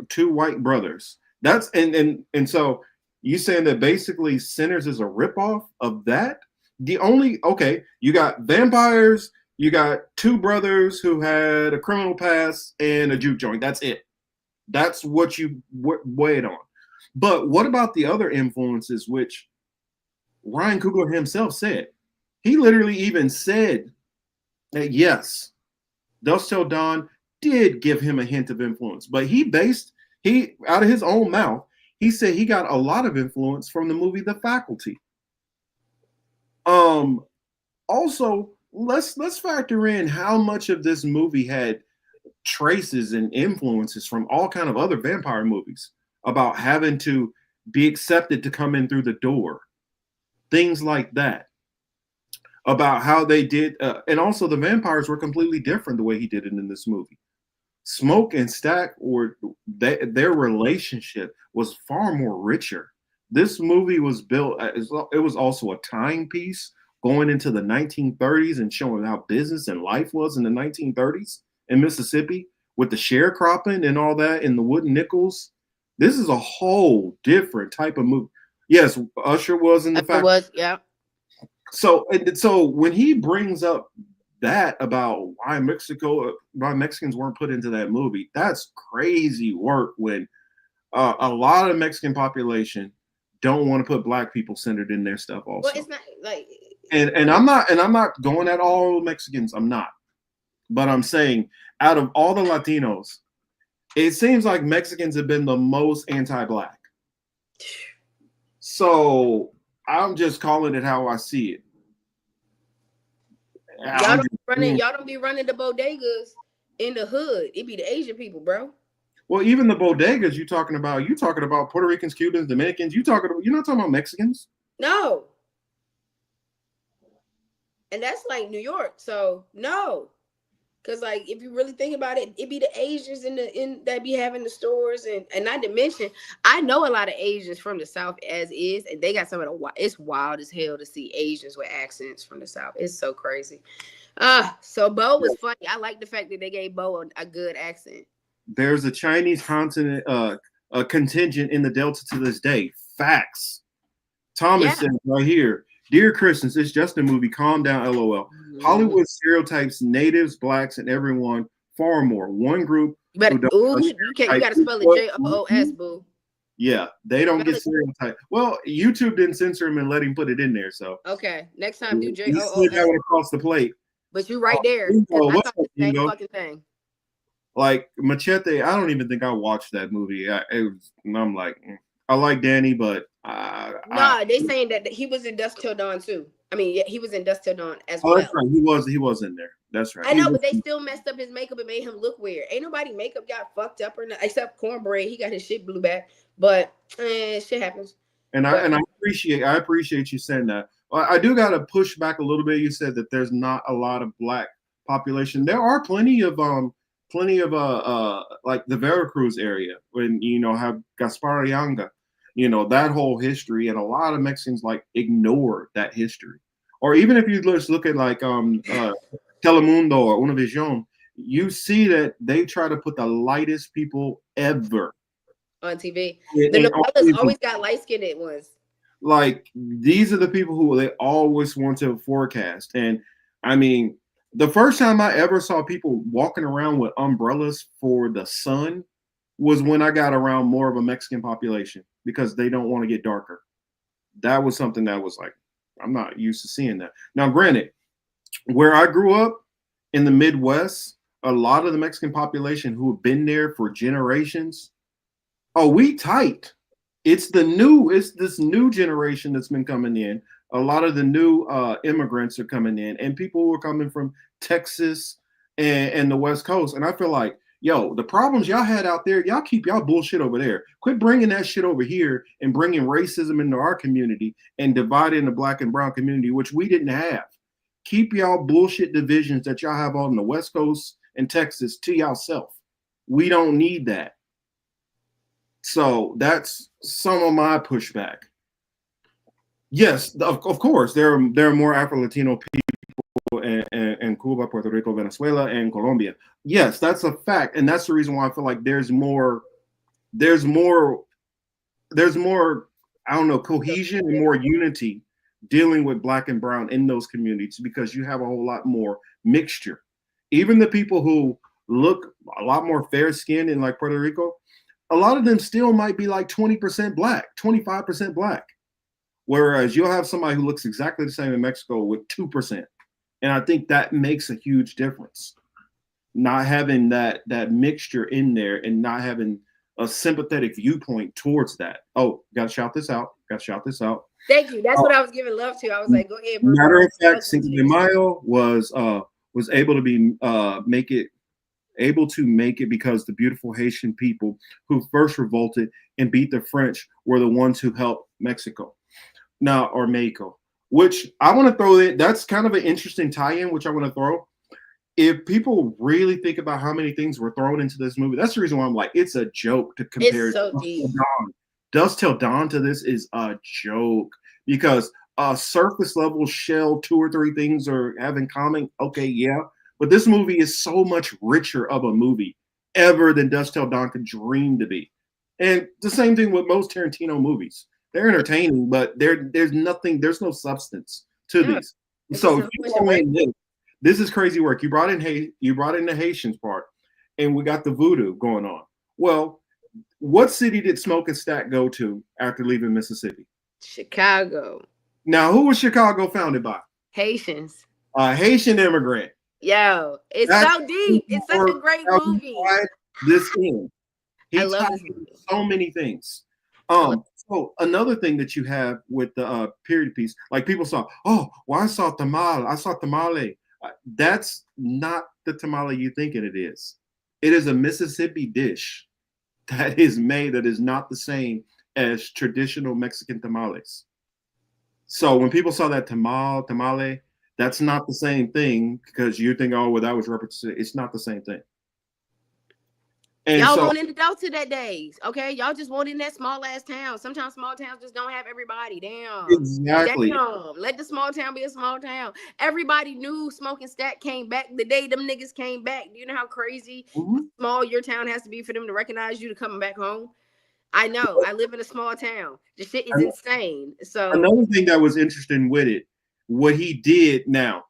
two white brothers. That's and so you saying that basically Sinners is a ripoff of that? You got vampires, you got two brothers who had a criminal past and a juke joint. That's it. That's what you weighed on. But what about the other influences, which Ryan Coogler himself said? He literally even said that, yes, Dusk Till Dawn did give him a hint of influence, but he out of his own mouth, he said he got a lot of influence from the movie The Faculty. Also, let's factor in how much of this movie had traces and influences from all kind of other vampire movies about having to be accepted to come in through the door, things like that. About how they did, and also the vampires were completely different the way he did it in this movie. Smoke and Stack, their relationship was far more richer. This movie was built, it was also a timepiece going into the 1930s and showing how business and life was in the 1930s in Mississippi with the sharecropping and all that and the wooden nickels. This is a whole different type of movie. Yes, Usher was in the fact. Yeah. So when he brings up that about why Mexicans weren't put into that movie, that's crazy work when a lot of Mexican population don't want to put black people centered in their stuff also. Well, it's not like, and I'm not going at all Mexicans. I'm not. But I'm saying out of all the Latinos, it seems like Mexicans have been the most anti-black. So I'm just calling it how I see it. Y'all don't be running the bodegas in the hood. It be the Asian people, bro. Well, even the bodegas you talking about Puerto Ricans, Cubans, Dominicans. You're not talking about Mexicans. No. And that's like New York. So no. Cause like if you really think about it, it be the Asians that be having the stores, and not to mention, I know a lot of Asians from the South as is, and they got some of it's wild as hell to see Asians with accents from the South. It's so crazy. So Bo was funny. I like the fact that they gave Bo a good accent. There's a Chinese continent a contingent in the Delta to this day. Facts. Thomas says right here, dear Christians, it's just a movie. Calm down, LOL. Hollywood stereotypes natives, blacks, and everyone far more. One group. You gotta spell it J-O-O-S, boo. Yeah, they don't get stereotyped. Well, YouTube didn't censor him and let him put it in there. So okay, next time do J-O-O-S. He slid that one across the plate. But you right there. I thought the same fucking thing. Like Machete, I don't even think I watched that movie. I'm like, I like Danny, but they saying that he was in Dusk Till Dawn too. I mean, yeah, he was in Dusk Till Dawn as well. That's right. He was in there. That's right. I know, but they still messed up his makeup and made him look weird. Ain't nobody makeup got fucked up or not, except Cornbread. He got his shit blew back, but shit happens. And I appreciate you saying that. I do got to push back a little bit. You said that there's not a lot of black population. There are plenty of like the Veracruz area when have Gaspar Yanga, that whole history, and a lot of Mexicans like ignore that history. Or even if you just look at like Telemundo or Univision, you see that they try to put the lightest people ever on TV. Yeah, The and on novellas TV. always got light-skinned ones. Like, these are the people who they always want to forecast. And I mean, the first time I ever saw people walking around with umbrellas for the sun was when I got around more of a Mexican population, because they don't want to get darker. That was something that was like, I'm not used to seeing that. Now, granted, where I grew up in the Midwest, a lot of the Mexican population who have been there for generations, oh, we tight. It's this new generation that's been coming in. A lot of the new immigrants are coming in, and people who are coming from Texas and the West Coast. And I feel like, yo, the problems y'all had out there, y'all keep y'all bullshit over there. Quit bringing that shit over here and bringing racism into our community and dividing the black and brown community, which we didn't have. Keep y'all bullshit divisions that y'all have on the West Coast and Texas to yourself. We don't need that. So that's some of my pushback. Yes, of course, there are more Afro-Latino people in Cuba, Puerto Rico, Venezuela, and Colombia. Yes, that's a fact, and that's the reason why I feel like there's more, I don't know, cohesion and more unity dealing with black and brown in those communities, because you have a whole lot more mixture. Even the people who look a lot more fair-skinned in like Puerto Rico, a lot of them still might be like 20% black, 25% black. Whereas you'll have somebody who looks exactly the same in Mexico with 2%. And I think that makes a huge difference. Not having that mixture in there and not having a sympathetic viewpoint towards that. Oh, gotta shout this out. Thank you. That's what I was giving love to. I was like, go ahead, bro. Matter of fact, Cinco de Mayo was able to be able to make it because the beautiful Haitian people who first revolted and beat the French were the ones who helped Mexico. Now, or Mexico, which I want to throw it. That's kind of an interesting tie-in, which I want to throw. If people really think about how many things were thrown into this movie, that's the reason why I'm like, it's a joke to compare Dusk Till Dawn to this is a joke, because a surface level shell 2 or 3 things are have in common. Okay, yeah. But this movie is so much richer of a movie ever than Dusk Till Dawn could dream to be. And the same thing with most Tarantino movies. They're entertaining, but there's no substance to these. So if you go in this is crazy work. You brought in the Haitians part, and we got the voodoo going on. Well, what city did Smoke and Stack go to after leaving Mississippi? Chicago. Now, who was Chicago founded by? Haitians. A Haitian immigrant. Yo, it's so deep. It's such a great movie. This in. I love this movie. So many things. So another thing that you have with the period piece, like people saw, oh, well, I saw tamale. That's not the tamale you thinking it is. It is a Mississippi dish that is made that is not the same as traditional Mexican tamales. So when people saw that tamale, that's not the same thing, because you think, oh, well, that was represented. It's not the same thing. And y'all want in the Delta that days, okay? Y'all just want in that small ass town. Sometimes small towns just don't have everybody. Damn. Exactly. Damn. Let the small town be a small town. Everybody knew Smoke and Stack came back the day them niggas came back. Do you know how crazy small your town has to be for them to recognize you to come back home? I know. I live in a small town. The shit is insane. So another thing that was interesting with it, what he did. Now,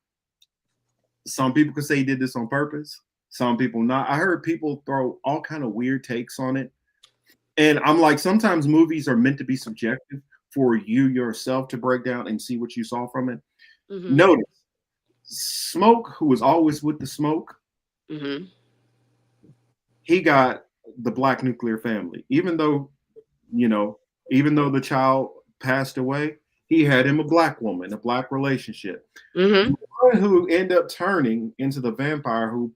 some people could say he did this on purpose. Some people not. I heard people throw all kind of weird takes on it. And I'm like, sometimes movies are meant to be subjective for you yourself to break down and see what you saw from it. Notice, Smoke, who was always with the smoke, he got the black nuclear family. Even though the child passed away, he had him a black woman, a black relationship. The one who ended up turning into the vampire who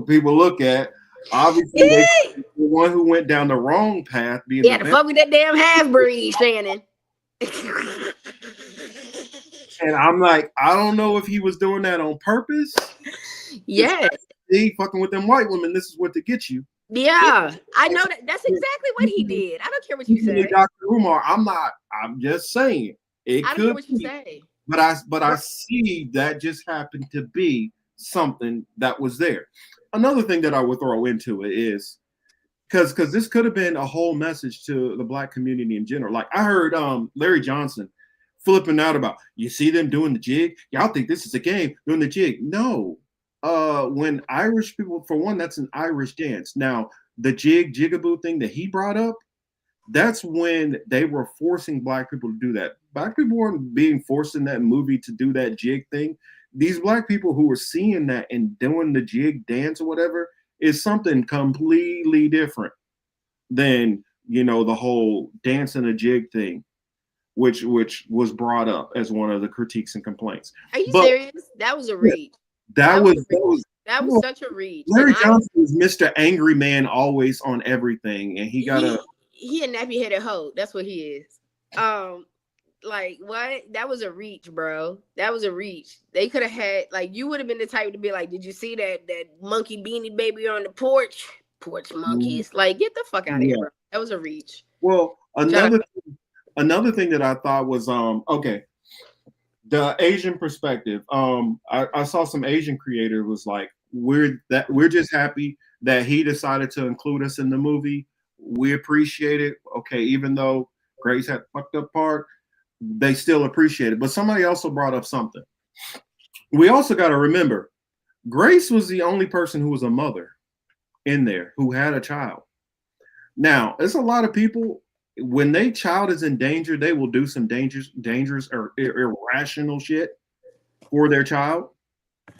people look at, obviously the one who went down the wrong path. Yeah, the fuck with that damn half-breed, Shannon. And I'm like, I don't know if he was doing that on purpose. Yeah. He fucking with them white women. This is what to get you. Yeah, I know that. That's exactly what he did. I don't care what you say. Dr. Umar, I'm just saying. I don't care what you say. But I see that just happened to be something that was there. Another thing that I would throw into it is because this could have been a whole message to the Black community in general. Like I heard Larry Johnson flipping out about, you see them doing the jig? Y'all think this is a game doing the jig? No. When Irish people, for one, that's an Irish dance. Now, the jigaboo thing that he brought up, that's when they were forcing Black people to do that. Black people weren't being forced in that movie to do that jig thing. These Black people who were seeing that and doing the jig dance or whatever is something completely different than, you know, the whole dance and a jig thing, which was brought up as one of the critiques and complaints. Are you serious? That was a reach. That was such a reach. Larry Johnson was Mr. Angry Man, always on everything, and he a nappy headed hoe. That's what he is. Like what? That was a reach, bro. That was a reach. They could have had, like, you would have been the type to be like, did you see that monkey beanie baby on the porch? Porch monkeys. Like, get the fuck out of here, bro. That was a reach. Well, another thing that I thought was okay. The Asian perspective. I saw some Asian creator was like, we're just happy that he decided to include us in the movie. We appreciate it. Okay, even though Grace had fucked up part, they still appreciate it. But somebody also brought up something. We also got to remember, Grace was the only person who was a mother in there who had a child. Now, there's a lot of people, when their child is in danger, they will do some dangerous or irrational shit for their child.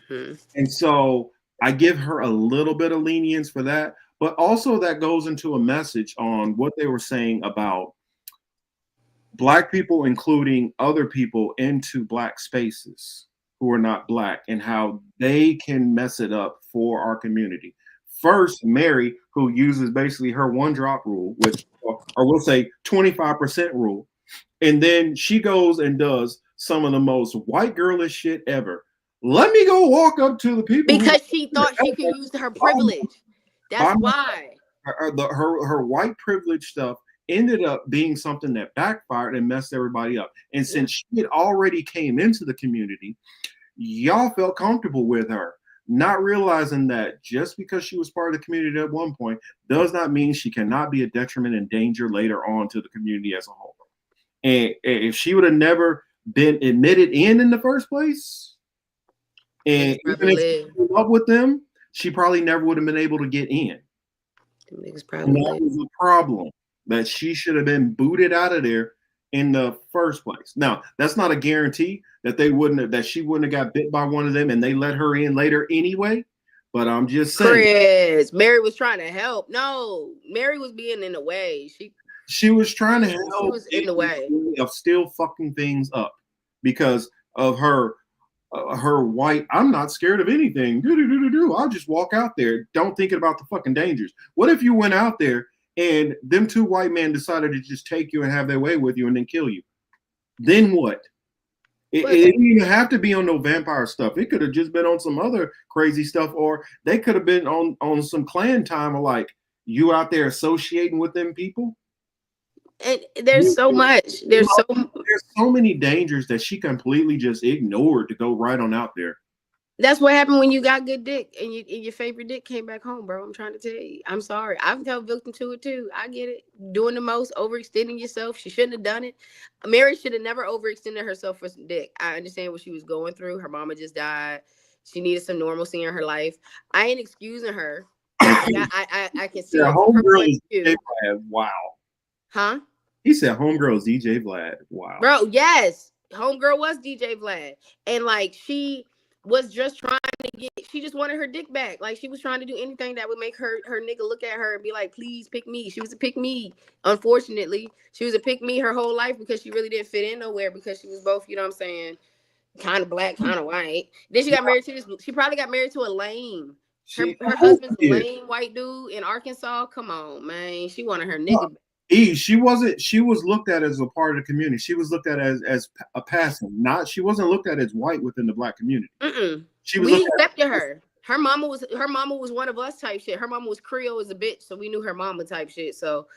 And so I give her a little bit of lenience for that, but also that goes into a message on what they were saying about Black people including other people into Black spaces who are not Black and how they can mess it up for our community. First, Mary, who uses basically her one drop rule, which, or we'll say 25% rule. And then she goes and does some of the most white girlish shit ever. Let me go walk up to the people. Because she thought she could use her privilege. That's why. Her white privilege stuff ended up being something that backfired and messed everybody up. And since she had already came into the community, y'all felt comfortable with her, not realizing that just because she was part of the community at one point does not mean she cannot be a detriment and danger later on to the community as a whole. And if she would have never been admitted in the first place, and even if she grew up with them, she probably never would have been able to get in. And that was a problem, that she should have been booted out of there in the first place. Now, that's not a guarantee that she wouldn't have got bit by one of them and they let her in later anyway. But I'm just saying, Chris, Mary was trying to help. No, Mary was being in the way. She was trying to help. She was in the way of still fucking things up because of her white. I'm not scared of anything. I'll just walk out there, don't thinking about the fucking dangers. What if you went out there and them two white men decided to just take you and have their way with you and then kill you? Then what? It didn't even have to be on no vampire stuff. It could have just been on some other crazy stuff, or they could have been on some clan time, or like you out there associating with them people. And there's so much. There's so many dangers that she completely just ignored to go right on out there. That's what happened when you got good dick and your favorite dick came back home, bro. I'm trying to tell you. I'm sorry. I've fell victim to it too. I get it. Doing the most, overextending yourself. She shouldn't have done it. Mary should have never overextended herself for some dick. I understand what she was going through. Her mama just died. She needed some normalcy in her life. I ain't excusing her. I can see it from her point of view. Wow. Huh? He said homegirl's DJ Vlad. Wow. Bro, yes. Homegirl was DJ Vlad. And like she was just trying to she just wanted her dick back. Like she was trying to do anything that would make her nigga look at her and be like, please pick me. She was a pick me. Unfortunately, she was a pick me her whole life because she really didn't fit in nowhere because she was both, you know what I'm saying, kind of black, kind of white. Then she got married to she probably got married to a lame. Her husband's a lame white dude in Arkansas. Come on, man. She wanted her nigga back. She was looked at as a part of the community. She was looked at as a passing. She wasn't looked at as white within the black community. We accepted her. Her mama was one of us type shit. Her mama was Creole as a bitch, so we knew her mama type shit. So,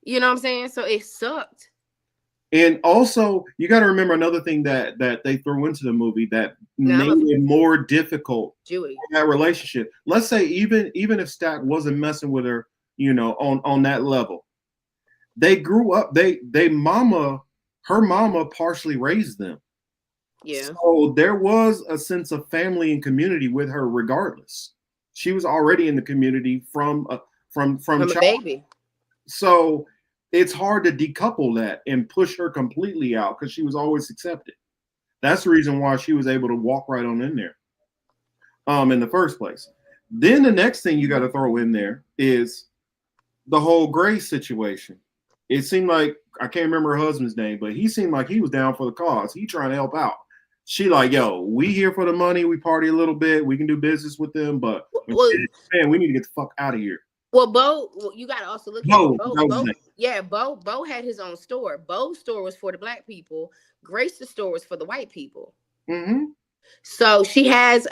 you know what I'm saying? So it sucked. And also, you got to remember another thing that they throw into the movie that made it more difficult in that relationship. Let's say even if Stack wasn't messing with her, on that level, they grew up. Her mama partially raised them. Yeah. So there was a sense of family and community with her, regardless. She was already in the community from a baby. So it's hard to decouple that and push her completely out because she was always accepted. That's the reason why she was able to walk right on in there in the first place. Then the next thing you got to throw in there is the whole Grace situation. It seemed like, I can't remember her husband's name, but he seemed like he was down for the cause. He trying to help out. She like, yo, we here for the money. We party a little bit. We can do business with them, but man, we need to get the fuck out of here. Well, Bo, you got to also look at Bo. Bo had his own store. Bo's store was for the black people. Grace's store was for the white people. Mm-hmm. So she had,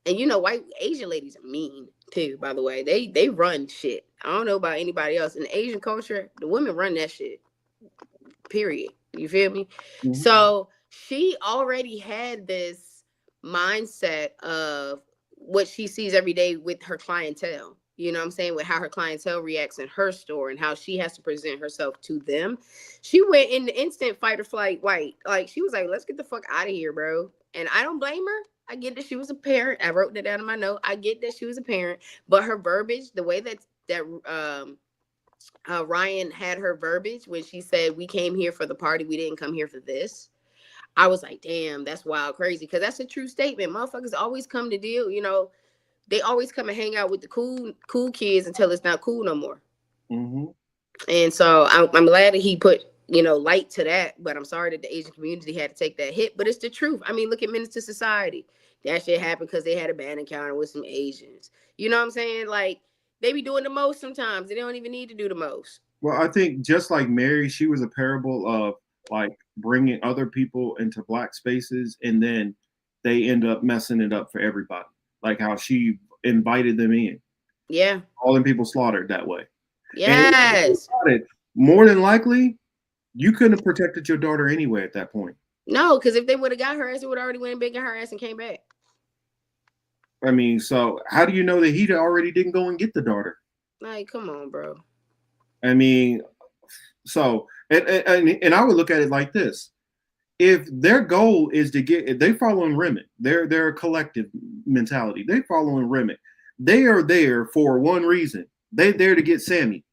and white Asian ladies are mean too. By the way, they run shit. I don't know about anybody else in the Asian culture. The women run that shit. Period. You feel me? Mm-hmm. So she already had this mindset of what she sees every day with her clientele. You know what I'm saying? With how her clientele reacts in her store and how she has to present herself to them. She went in the instant fight or flight white. Like, she was like, let's get the fuck out of here, bro. And I don't blame her. I get that she was a parent. I wrote that down in my note. I get that she was a parent. But her verbiage, the way that Ryan had her verbiage when she said, we came here for the party, we didn't come here for this. I was like, damn, that's wild crazy. Because that's a true statement. Motherfuckers always come to deal, they always come and hang out with the cool kids until it's not cool no more. Mm-hmm. And so I'm glad that he put, light to that. But I'm sorry that the Asian community had to take that hit. But it's the truth. I mean, look at Menace to Society. That shit happened because they had a bad encounter with some Asians. You know what I'm saying? Like, they be doing the most sometimes. They don't even need to do the most. Well, I think just like Mary, she was a parable of like bringing other people into black spaces, and then they end up messing it up for everybody. Like how she invited them in. Yeah. All them people slaughtered that way. Yes. And more than likely, you couldn't have protected your daughter anyway at that point. No, because if they would have got her ass, it would have already went and been her ass and came back. I mean, so how do you know that he already didn't go and get the daughter? Like, come on, bro. I mean, so, and I would look at it like this. If their goal is to get, if they following Remick, they're a collective mentality. They following Remick. They are there for one reason. They're there to get Sammy.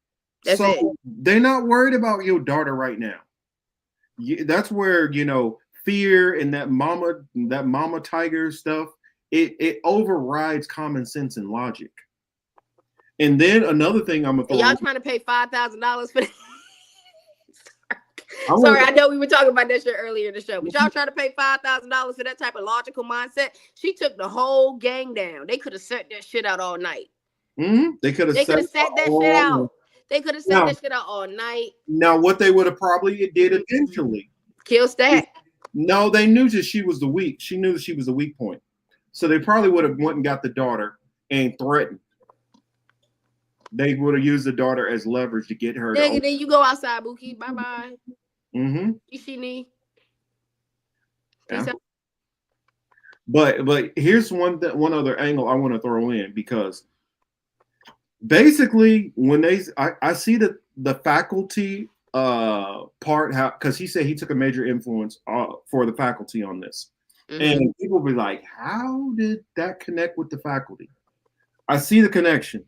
That's it. They're not worried about your daughter right now. That's where, fear and that mama tiger stuff, it overrides common sense and logic. And then another thing I'm gonna y'all trying to pay $5,000 for that? Sorry, I know we were talking about that shit earlier in the show, but y'all trying to pay $5,000 for that type of logical mindset? She took the whole gang down. They could have set that shit out all night. Mm-hmm. They could have set that shit out. They could have set that shit out all night. Now, what they would have probably did eventually, kill Stack. No, they knew that she was the weak. She knew that she was the weak point. So they probably would have went and got the daughter and threatened. They would have used the daughter as leverage to get her. Then you go outside, Buki. Bye bye. Mm-hmm. Ishini. Yeah. But here's one other angle I want to throw in, because basically when I see the faculty part, how, because he said he took a major influence for the faculty on this. Mm-hmm. And people be like, how did that connect with the faculty? I see the connection.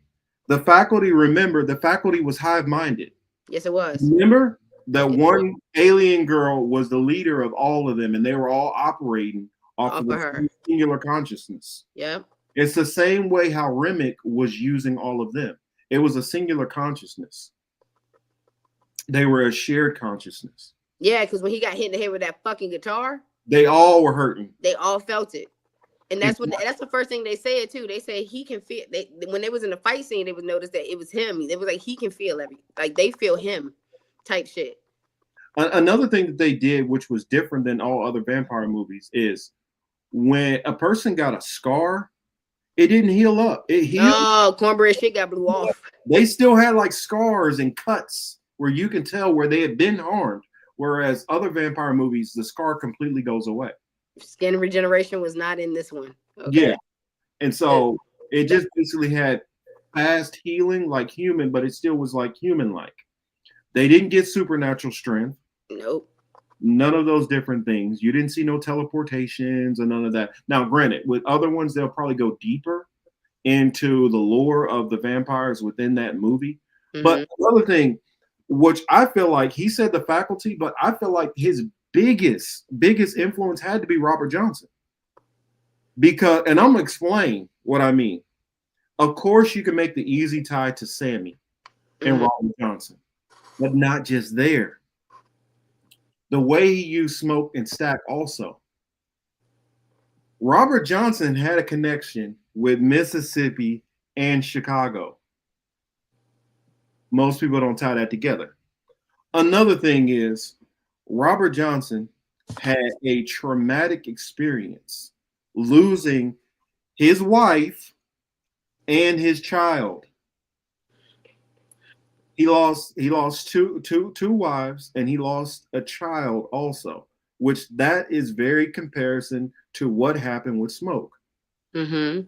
The faculty, remember, the faculty was hive-minded. Yes, it was. Remember that one alien girl was the leader of all of them, and they were all operating off of her singular consciousness. Yep. It's the same way how Remick was using all of them. It was a singular consciousness. They were a shared consciousness. Yeah, because when he got hit in the head with that fucking guitar, they all were hurting. They all felt it. And that's the first thing they said too. They said he can feel. When they was in the fight scene, they would notice that it was him. It was like he can feel like they feel him, type shit. Another thing that they did, which was different than all other vampire movies, is when a person got a scar, it didn't heal up. It healed. Oh, cornbread shit got blew off. They still had like scars and cuts where you can tell where they had been harmed. Whereas other vampire movies, the scar completely goes away. Skin regeneration was not in this one. Okay. Yeah. And so it just basically had fast healing like human, but it still was like human-like. They didn't get supernatural strength. Nope. None of those different things. You didn't see no teleportations or none of that. Now, granted, with other ones, they'll probably go deeper into the lore of the vampires within that movie. Mm-hmm. But another thing, which I feel like he said the faculty, but I feel like his biggest influence had to be Robert Johnson. Because, and I'm gonna explain what I mean. Of course, you can make the easy tie to Sammy and Robert Johnson, but not just there. The way he used Smoke and Stack also. Robert Johnson had a connection with Mississippi and Chicago. Most people don't tie that together. Another thing is Robert Johnson had a traumatic experience losing his wife and his child. He lost two wives, and he lost a child also, which that is very comparison to what happened with Smoke. Mm-hmm.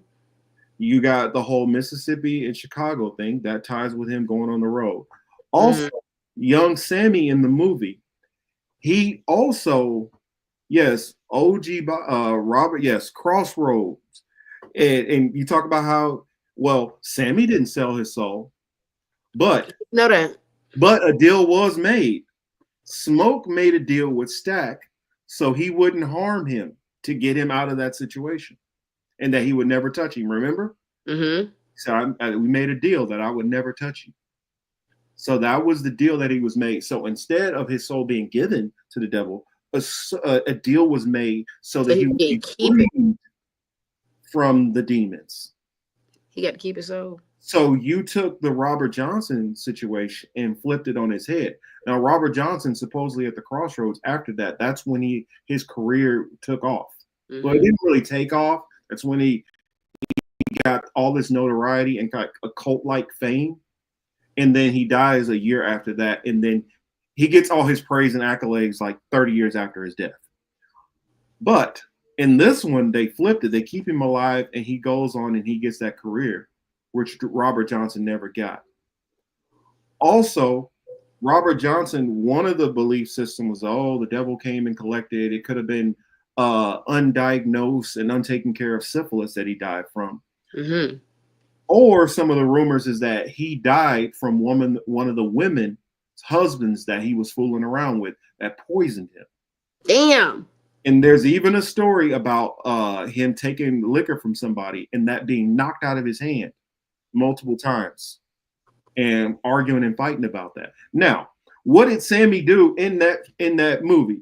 You got the whole Mississippi and Chicago thing that ties with him going on the road. Also, young Sammy in the movie, he also, yes, OG Robert, yes, Crossroads. And you talk about how, well, Sammy didn't sell his soul, but a deal was made. Smoke made a deal with Stack so he wouldn't harm him to get him out of that situation, and that he would never touch him. Remember? Mm-hmm. So we made a deal that I would never touch you. So that was the deal that he was made. So instead of his soul being given to the devil, a deal was made so that he would be freed from the demons. He got to keep his soul. So you took the Robert Johnson situation and flipped it on his head. Now, Robert Johnson, supposedly at the Crossroads, after that, that's when his career took off. Mm-hmm. Well, it didn't really take off. That's when he got all this notoriety and got a cult-like fame. And then he dies a year after that. And then he gets all his praise and accolades like 30 years after his death. But in this one, they flipped it. They keep him alive, and he goes on and he gets that career, which Robert Johnson never got. Also, Robert Johnson, one of the belief systems was, the devil came and collected. It could have been undiagnosed and untaken care of syphilis that he died from. Mm-hmm. Or some of the rumors is that he died from one of the women's husbands that he was fooling around with that poisoned him. Damn. And there's even a story about him taking liquor from somebody and that being knocked out of his hand multiple times and arguing and fighting about that. Now, what did Sammy do in that movie?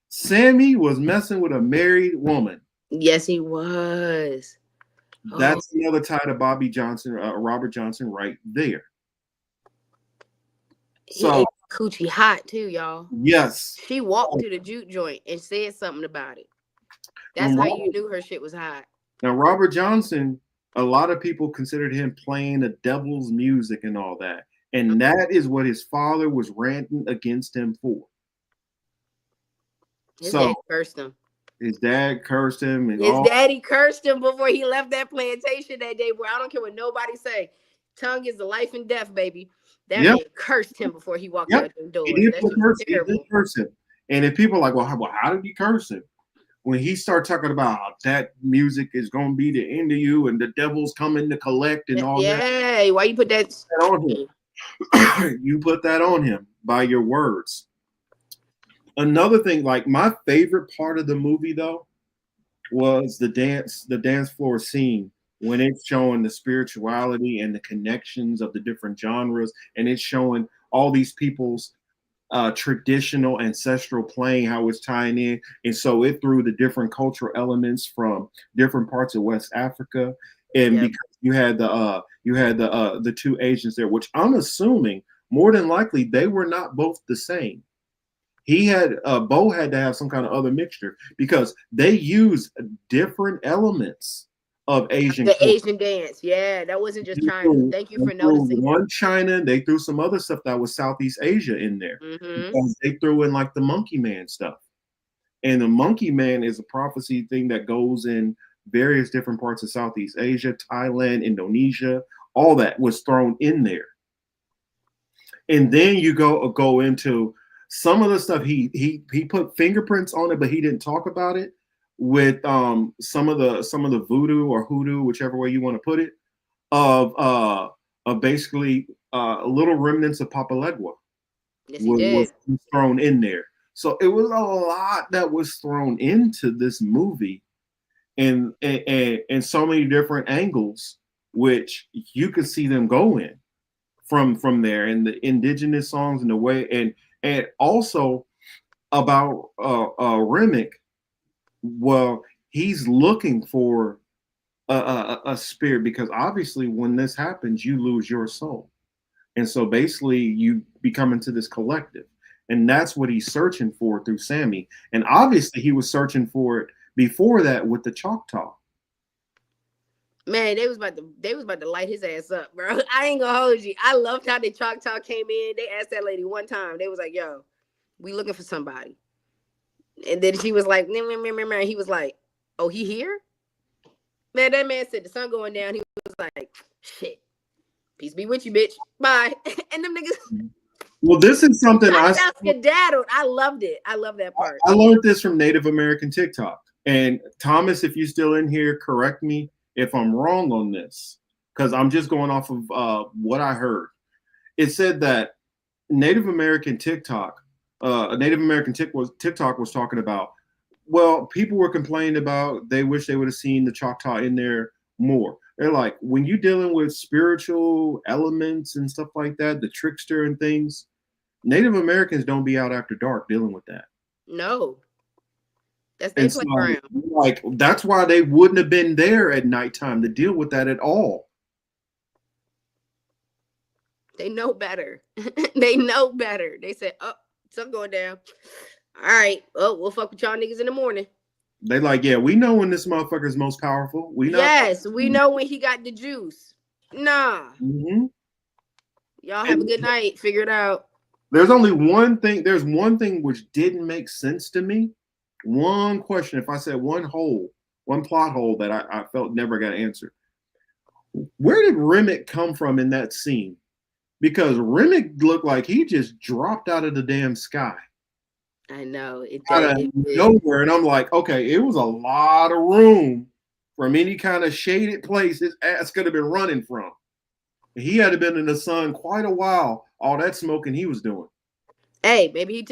Sammy was messing with a married woman. Yes, he was. That's another tie to Bobby Johnson, Robert Johnson, right there. So coochie hot too, y'all. Yes, she walked to the juke joint and said something about it. That's how you knew her shit was hot. Now, Robert Johnson, a lot of people considered him playing the devil's music and all that, and that is what his father was ranting against him for. His dad cursed him. His dad cursed him. And his daddy cursed him before he left that plantation that day. Where I don't care what nobody say. Tongue is the life and death, baby. That man cursed him before he walked out the door. He did curse him. And if people are like, well, how did he curse him? When he started talking about how that music is going to be the end of you and the devil's coming to collect and all that. Yeah, why you put that on him? You put that on him by your words. Another thing, like my favorite part of the movie though, was the dance floor scene when it's showing the spirituality and the connections of the different genres, and it's showing all these people's traditional ancestral playing, how it's tying in, and so it threw the different cultural elements from different parts of West Africa, and because you had the two Asians there, which I'm assuming more than likely they were not both the same. He had Bo had to have some kind of other mixture because they use different elements of Asian. The Asian dance. Yeah, that wasn't just China. Thank you for noticing. One China, they threw some other stuff that was Southeast Asia in there. Mm-hmm. Because they threw in like the Monkey Man stuff. And the Monkey Man is a prophecy thing that goes in various different parts of Southeast Asia, Thailand, Indonesia, all that was thrown in there. And then you go into some of the stuff he put fingerprints on it, but he didn't talk about it with some of the voodoo or hoodoo, whichever way you want to put it, of basically little remnants of Papa Legua was thrown in there. So it was a lot that was thrown into this movie, and so many different angles, which you could see them go in from there, and the indigenous songs and the way, and also about Remick. Well, he's looking for a spirit, because obviously when this happens, you lose your soul, and so basically you become into this collective. And that's what he's searching for through Sammy. And obviously he was searching for it before that with the Choctaw. Man, they was about to light his ass up, bro. I ain't gonna hold you. I loved how the Choctaw came in. They asked that lady one time. They was like, yo, we looking for somebody. And then she was like, and he was like, oh, he here? Man, that man said the sun going down. He was like, shit. Peace be with you, bitch. Bye. And them niggas. Well, this is something I skedaddled. I loved it. I love that part. I learned this from Native American TikTok. And Thomas, if you're still in here, correct me if I'm wrong on this, because I'm just going off of what I heard. It said that Native American TikTok was talking about, well, people were complaining about they wish they would have seen the Choctaw in there more. They're like, when you're dealing with spiritual elements and stuff like that, the trickster and things, Native Americans don't be out after dark dealing with that. No. That's their playground. Like, that's why they wouldn't have been there at nighttime to deal with that at all. They know better. They know better. They said, oh, something going down. All right. Oh, we'll fuck with y'all niggas in the morning. They like, yeah, we know when this motherfucker is most powerful. We know when he got the juice. Nah. Mm-hmm. Y'all have a good night. Figure it out. There's only one thing. There's one thing which didn't make sense to me. One question. If I said one plot hole that I felt never got answered. Where did Remick come from in that scene? Because Remick looked like he just dropped out of the damn sky. I know it Out of nowhere, and I'm like, okay, it was a lot of room from any kind of shaded place his ass could have been running from. He had been in the sun quite a while. All that smoking he was doing. Hey, maybe he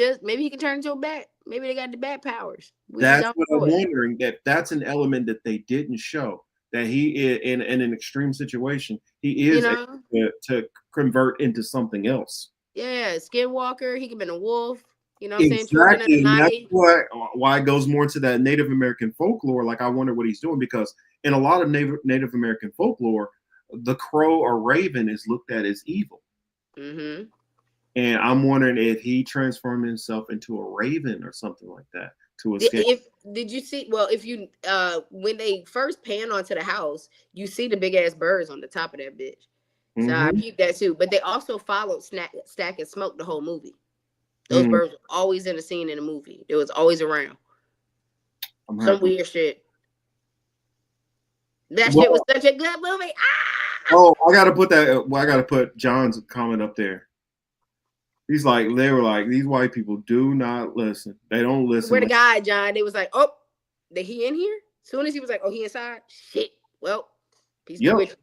can turn into a bat. Maybe they got the bat powers. That's what I'm wondering. That's an element that they didn't show. That he is in an extreme situation, he is able to convert into something else. Yeah, skinwalker. He could have been a wolf. You know what I'm saying? Exactly. That's why it goes more into that Native American folklore. Like, I wonder what he's doing, because in a lot of Native American folklore, the crow or raven is looked at as evil. Mm-hmm. And I'm wondering if he transformed himself into a raven or something like that to escape. Did you see? Well, if you when they first pan onto the house, you see the big ass birds on the top of that bitch. So I peeped that too. But they also followed Stack and Smoke the whole movie. Those birds were always in the scene in the movie. It was always around. Some weird shit. That shit was such a good movie. Ah! Oh, I gotta put that. Well, I gotta put John's comment up there. He's like, they were like, these white people do not listen. They don't listen. Where the guy, John? They was like, oh, he in here? As soon as he was like, oh, he inside. Shit. Well, peace be with you.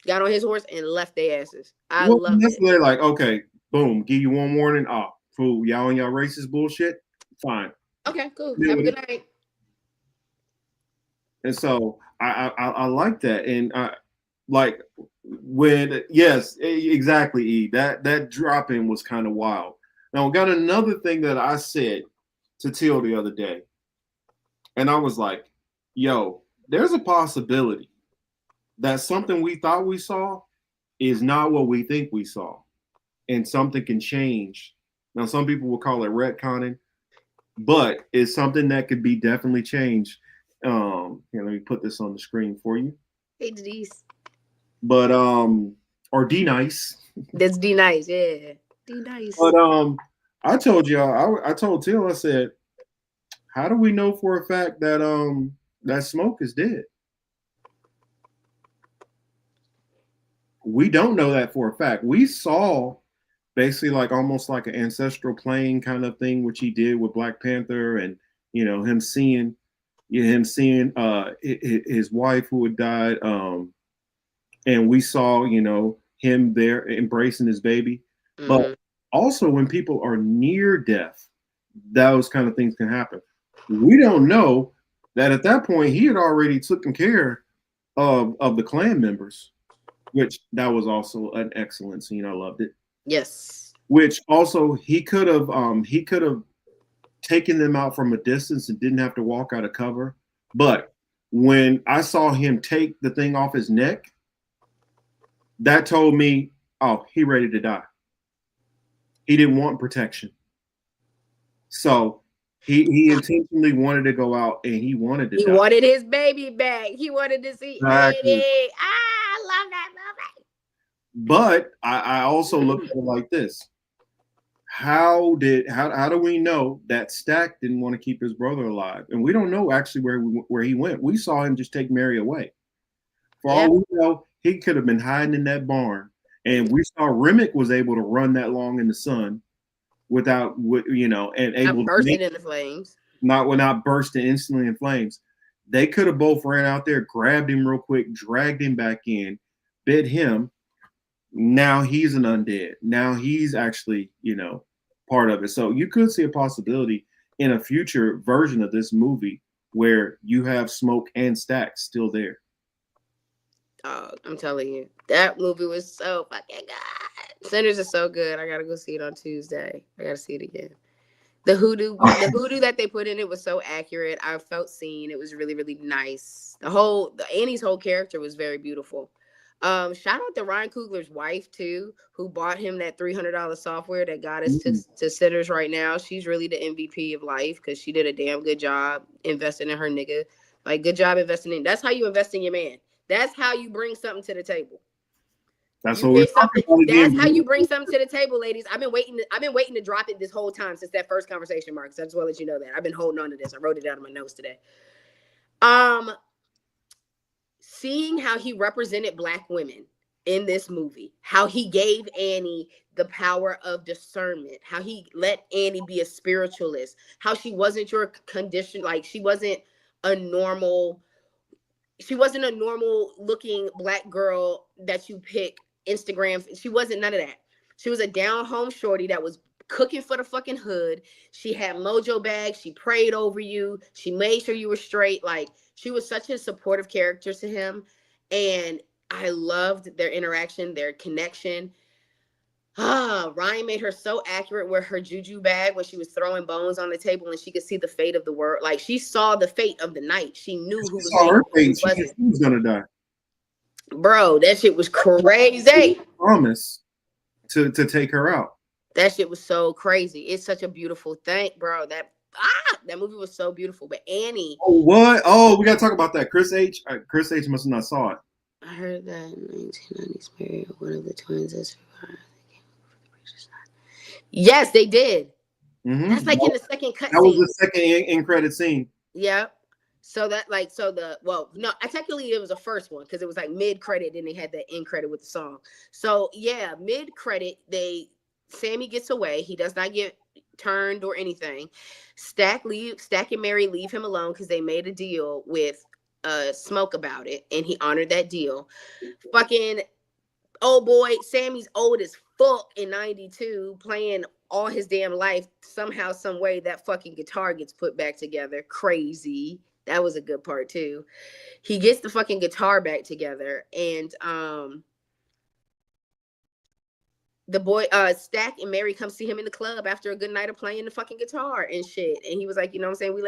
Got on his horse and left their asses. I love it. They're like, okay, boom, give you one warning. Oh, fool, y'all and y'all racist bullshit. Fine. Okay, cool. Have a good night. And so I like that. And like when, yes, exactly, E. That drop-in was kind of wild. Now, we got another thing that I said to Teal the other day. And I was like, yo, there's a possibility that something we thought we saw is not what we think we saw. And something can change. Now, some people will call it retconning, but it's something that could be definitely changed. Here, let me put this on the screen for you. Hey, Denise. But or D Nice. That's D Nice, yeah. D Nice. But I told y'all, I told Till, I said, how do we know for a fact that that Smoke is dead? We don't know that for a fact. We saw basically like almost like an ancestral plane kind of thing, which he did with Black Panther, and you know, him seeing his wife who had died, and we saw, you know, him there embracing his baby. Mm-hmm. But also when people are near death, those kind of things can happen. We don't know that at that point he had already taken care of the Klan members, which that was also an excellent scene. I loved it. Yes. Which also he could have taken them out from a distance and didn't have to walk out of cover. But when I saw him take the thing off his neck, that told me, oh, he ready to die. He didn't want protection. So he intentionally wanted to go out, and he wanted to die. He wanted his baby back. He wanted to see Exactly. Eddie. I love that movie. But I also look at it like this. How do we know that Stack didn't want to keep his brother alive? And we don't know actually where he went. We saw him just take Mary away. For all we know, he could have been hiding in that barn. And we saw Remick was able to run that long in the sun without, you know, and able to bursting in the flames. Not bursting instantly in flames. They could have both ran out there, grabbed him real quick, dragged him back in, bit him. Now he's an undead. Now he's actually, you know, part of it. So you could see a possibility in a future version of this movie where you have Smoke and Stack still there. I'm telling you, that movie was so fucking good. Sinners is so good. I gotta go see it on Tuesday. I gotta see it again. The hoodoo that they put in it was so accurate. I felt seen. It was really, really nice. Annie's whole character was very beautiful. Shout out to Ryan Coogler's wife too, who bought him that $300 software that got us to Sinners right now. She's really the MVP of life because she did a damn good job investing in her nigga. Like, good job investing in. That's how you invest in your man. That's how you bring something to the table. That's how you bring something to the table, ladies. I've been waiting to drop it this whole time since that first conversation, Marcus. I just want to let you know that I've been holding on to this. I wrote it down in my notes today. Seeing how he represented Black women in this movie, how he gave Annie the power of discernment, how he let Annie be a spiritualist, how she wasn't your condition, like she wasn't a normal looking Black girl that you pick Instagram. She wasn't none of that. She was a down home shorty that was cooking for the fucking hood. She had mojo bags. She prayed over you. She made sure you were straight. Like, she was such a supportive character to him. And I loved their interaction, their connection. Ryan made her so accurate with her juju bag when she was throwing bones on the table and she could see the fate of the world. Like, she saw the fate of the night. She knew who was gonna die. Bro, that shit was crazy. Promise to take her out. That shit was so crazy. It's such a beautiful thing, bro. That movie was so beautiful. But Annie. Oh, what? Oh, we gotta talk about that. Chris H. Chris H. must have not saw it. I heard that in 1990s married one of the twins is survived. Yes, they did. Mm-hmm. That's like in the second cut. That was the second in credit scene. Yeah. So technically it was the first one because it was like mid credit, and they had that end credit with the song. So yeah, mid credit, Sammy gets away. He does not get turned or anything. Stack and Mary leave him alone because they made a deal with Smoke about it, and he honored that deal. Fucking old boy, Sammy's old as fuck in 92, playing all his damn life. Somehow, some way, that fucking guitar gets put back together. Crazy. That was a good part too. He gets the fucking guitar back together, and the boy Stack and Mary come see him in the club after a good night of playing the fucking guitar and shit. And he was like, you know what I'm saying? We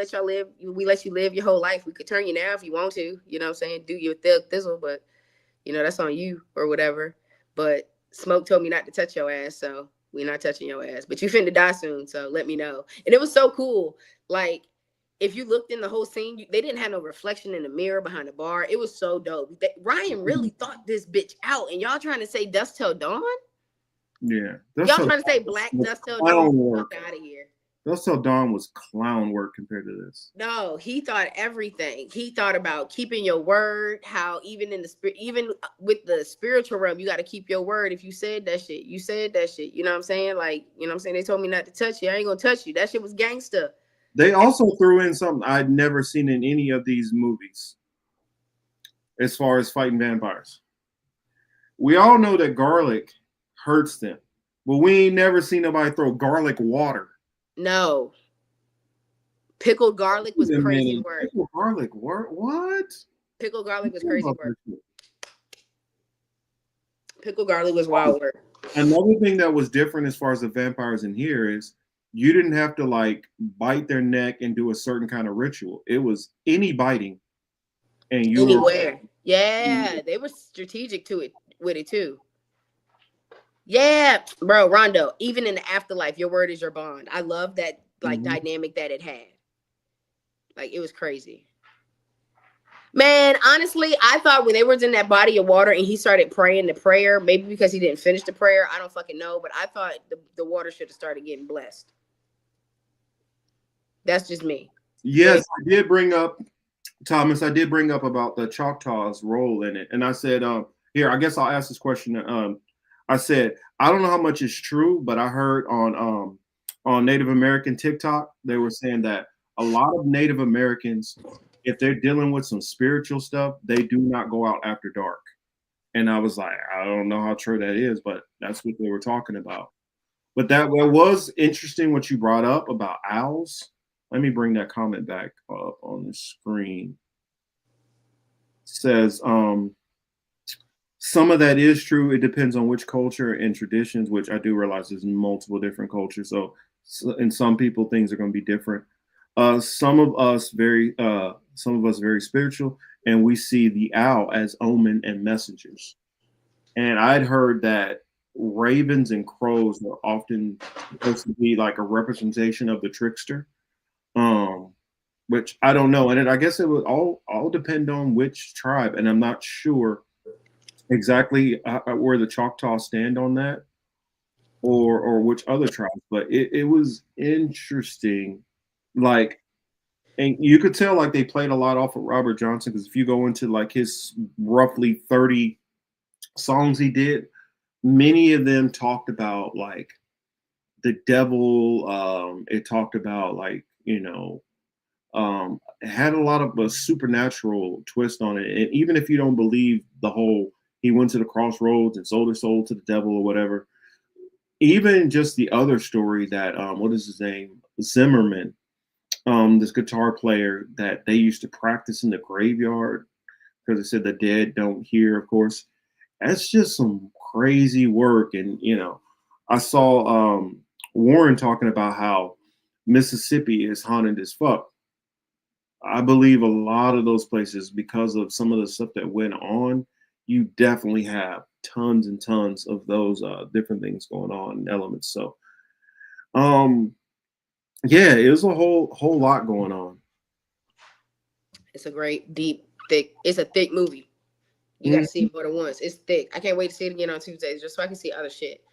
let you live your whole life. We could turn you now if you want to, you know what I'm saying? Do your thizzle, but you know, that's on you or whatever. But Smoke told me not to touch your ass, so we're not touching your ass. But you finna die soon, so let me know. And it was so cool. Like, if you looked in the whole scene, they didn't have no reflection in the mirror behind the bar. It was so dope. Ryan really thought this bitch out, and y'all trying to say Dust Till Dawn? Yeah, Y'all trying to say Black Dust Till Dawn? Fuck out of here. Dust Till Dawn was clown work compared to this. No, he thought everything. He thought about keeping your word. How even in the spirit, even with the spiritual realm, you got to keep your word. If you said that shit, you said that shit. You know what I'm saying? Like, you know what I'm saying? They told me not to touch you. I ain't gonna touch you. That shit was gangster. They also threw in something I'd never seen in any of these movies as far as fighting vampires. We all know that garlic hurts them, but we ain't never seen nobody throw garlic water. No. Pickled garlic was crazy work. Pickled garlic work? What? Pickled garlic was crazy work. Pickled garlic was wild work. Another thing that was different as far as the vampires in here is you didn't have to like bite their neck and do a certain kind of ritual. It was any biting, and you anywhere. Yeah, they were strategic to it with it too. Yeah, bro, Rondo. Even in the afterlife, your word is your bond. I love that like dynamic that it had. Like it was crazy. Man, honestly, I thought when they were in that body of water and he started praying the prayer, maybe because he didn't finish the prayer, I don't fucking know, but I thought the water should have started getting blessed. That's just me. Yes, I did bring up, Thomas, I did bring up about the Choctaws' role in it. And I said, here, I guess I'll ask this question. I said, I don't know how much is true, but I heard on Native American TikTok, they were saying that a lot of Native Americans, if they're dealing with some spiritual stuff, they do not go out after dark. And I was like, I don't know how true that is, but that's what they were talking about. But that was interesting what you brought up about owls. Let me bring that comment back up on the screen. It says, some of that is true. It depends on which culture and traditions, which I do realize there's multiple different cultures. So in some people, things are going to be different. Some of us very spiritual, and we see the owl as omen and messengers. And I'd heard that ravens and crows were often supposed to be like a representation of the trickster, which I don't know. And I guess it would all depend on which tribe, and I'm not sure exactly where the Choctaw stand on that, or which other tribes. But it was interesting. Like, and you could tell like they played a lot off of Robert Johnson, because if you go into like his roughly 30 songs he did, many of them talked about like the devil. It talked about like, you know, it had a lot of a supernatural twist on it. And even if you don't believe the whole he went to the crossroads and sold his soul to the devil or whatever, even just the other story that what is his name, Zimmerman, this guitar player, that they used to practice in the graveyard because they said the dead don't hear, of course. That's just some crazy work. And, you know, I saw Warren talking about how Mississippi is haunted as fuck. I believe a lot of those places, because of some of the stuff that went on, you definitely have tons and tons of those different things going on and elements. So, yeah, it was a whole lot going on. It's a great, deep, thick. It's a thick movie. You got to see it more than once. It's thick. I can't wait to see it again on Tuesdays just so I can see other shit.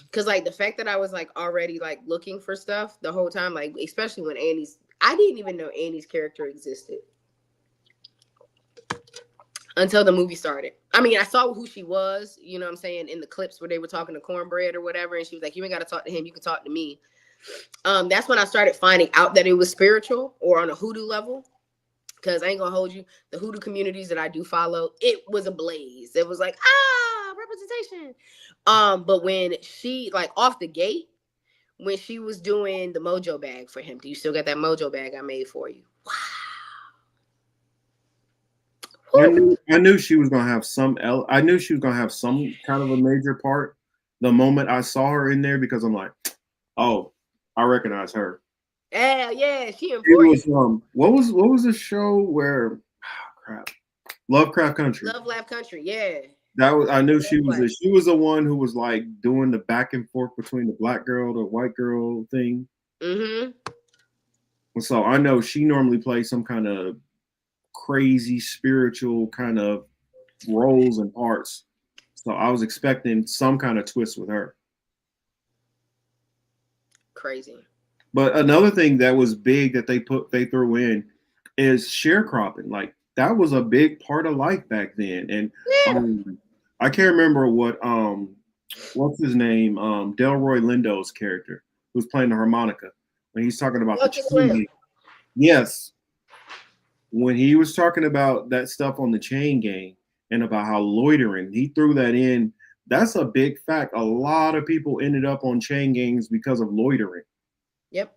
Because, like, the fact that I was, like, already, like, looking for stuff the whole time, like, especially when I didn't even know Annie's character existed until the movie started. I mean, I saw who she was, you know what I'm saying, in the clips where they were talking to Cornbread or whatever, and she was like, you ain't got to talk to him, you can talk to me. That's when I started finding out that it was spiritual or on a hoodoo level. Because I ain't gonna hold you, the hoodoo communities that I do follow, it was a blaze. It was like, representation. But when she, like, off the gate, when she was doing the mojo bag for him, do you still got that mojo bag I made for you? Wow. I knew she was gonna have I knew she was gonna have some kind of a major part the moment I saw her in there, because I'm like, oh, I recognize her. Yeah, she important. It was, what was the show where Lovecraft Country. Love Laugh Country, yeah. That was, I knew she was the one who was like doing the back and forth between the black girl, the white girl thing. Mm-hmm. So I know she normally plays some kind of crazy spiritual kind of roles and parts. So I was expecting some kind of twist with her. Crazy. But another thing that was big that they threw in is sharecropping. Like that was a big part of life back then. And I can't remember what's his name? Delroy Lindo's character who's playing the harmonica when he's talking about the chain gang. Yes. When he was talking about that stuff on the chain gang and about how loitering, he threw that in. That's a big fact. A lot of people ended up on chain gangs because of loitering. Yep.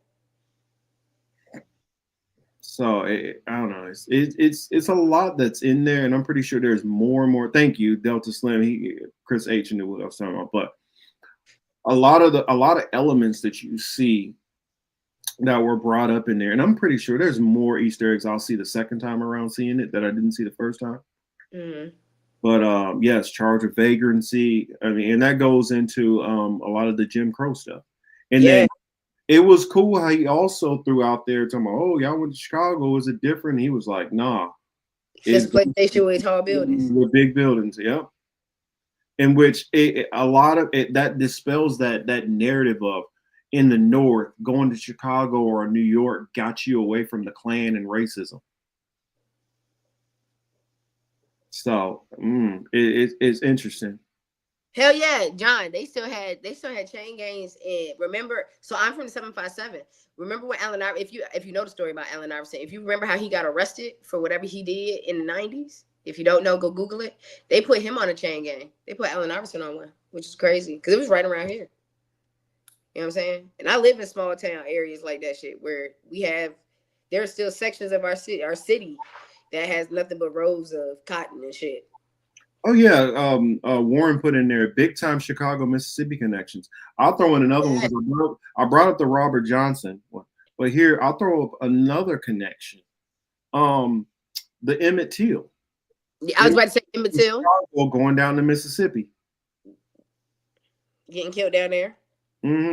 So I don't know. It's a lot that's in there, and I'm pretty sure there's more and more. Thank you, Delta Slim. Chris H knew what I was talking about, but a lot of elements that you see that were brought up in there, and I'm pretty sure there's more Easter eggs I'll see the second time around seeing it that I didn't see the first time. Mm-hmm. But yes, charge of vagrancy. I mean, and that goes into a lot of the Jim Crow stuff. And then it was cool how he also threw out there talking about, oh, y'all went to Chicago, is it different? And he was like, nah. This PlayStation with tall buildings. With big buildings, yep. In which a lot of it that dispels that narrative of in the North, going to Chicago or New York got you away from the Klan and racism. So it's interesting. Hell yeah, John. They still had chain gangs. And remember, so I'm from the 757. Remember when Allen Iverson, if you know the story about Allen Iverson, if you remember how he got arrested for whatever he did in the 90s, if you don't know, go Google it. They put him on a chain gang. They put Allen Iverson on one, which is crazy because it was right around here. You know what I'm saying? And I live in small town areas like that shit where there are still sections of our city that has nothing but rows of cotton and shit. Oh yeah, Warren put in there big time Chicago, Mississippi connections. I'll throw in another one because I brought up the Robert Johnson one, but here I'll throw up another connection. The Emmett Till. Yeah, I was about to say Emmett Till going down to Mississippi, getting killed down there.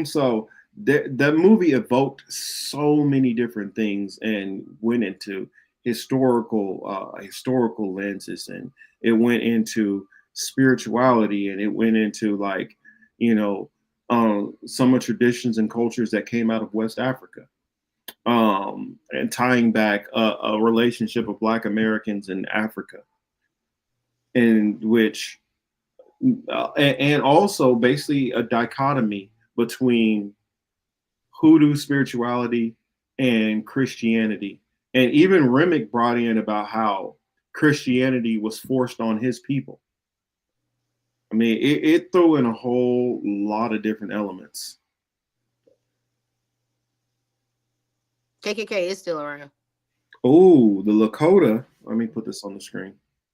So that movie evoked so many different things and went into historical lenses, and it went into spirituality, and it went into some of traditions and cultures that came out of West Africa, and tying back a relationship of Black Americans in Africa, in which and also basically a dichotomy between hoodoo spirituality and Christianity. And even Remick brought in about how Christianity was forced on his people. I mean, it threw in a whole lot of different elements. KKK is still around. Oh, the Lakota. Let me put this on the screen.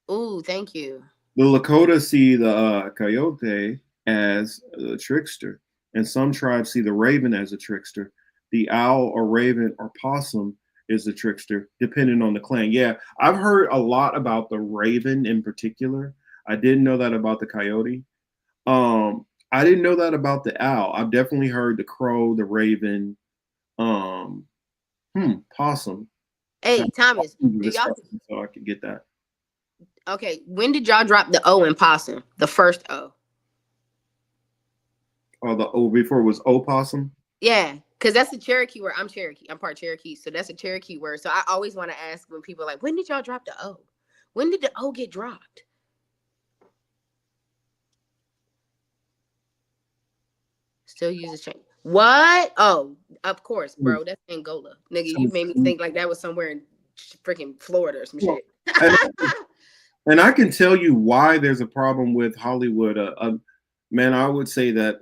Oh, thank you. The Lakota see the coyote as a trickster, and some tribes see the raven as a trickster. The owl or raven or possum is a trickster, depending on the clan. Yeah, I've heard a lot about the raven in particular. I didn't know that about the coyote. I didn't know that about the owl. I've definitely heard the crow, the raven, possum. Hey, Thomas, so I could get that. Okay, when did y'all drop the O in possum? The first O. Oh, the O before it was opossum? Yeah, because that's a Cherokee word. I'm Cherokee. I'm part Cherokee, so that's a Cherokee word. So I always want to ask when people are like, when did y'all drop the O? When did the O get dropped? Still uses change. What? Oh, of course, bro. That's Angola. Nigga, you made me think like that was somewhere in freaking Florida or some shit. And I can tell you why there's a problem with Hollywood. Man, I would say that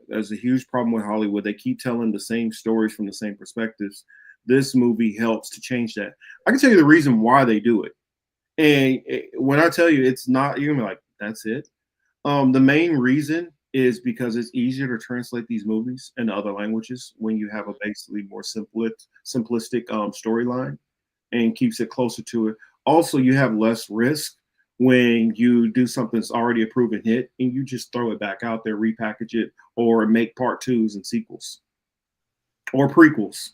there's a huge problem with Hollywood. They keep telling the same stories from the same perspectives. This movie helps to change that. I can tell you the reason why they do it. And when I tell you it's not, you're going to be like, that's it. The main reason is because it's easier to translate these movies into other languages when you have a basically more simplistic storyline, and keeps it closer to it. Also, you have less risk when you do something that's already a proven hit and you just throw it back out there, repackage it, or make part twos and sequels or prequels.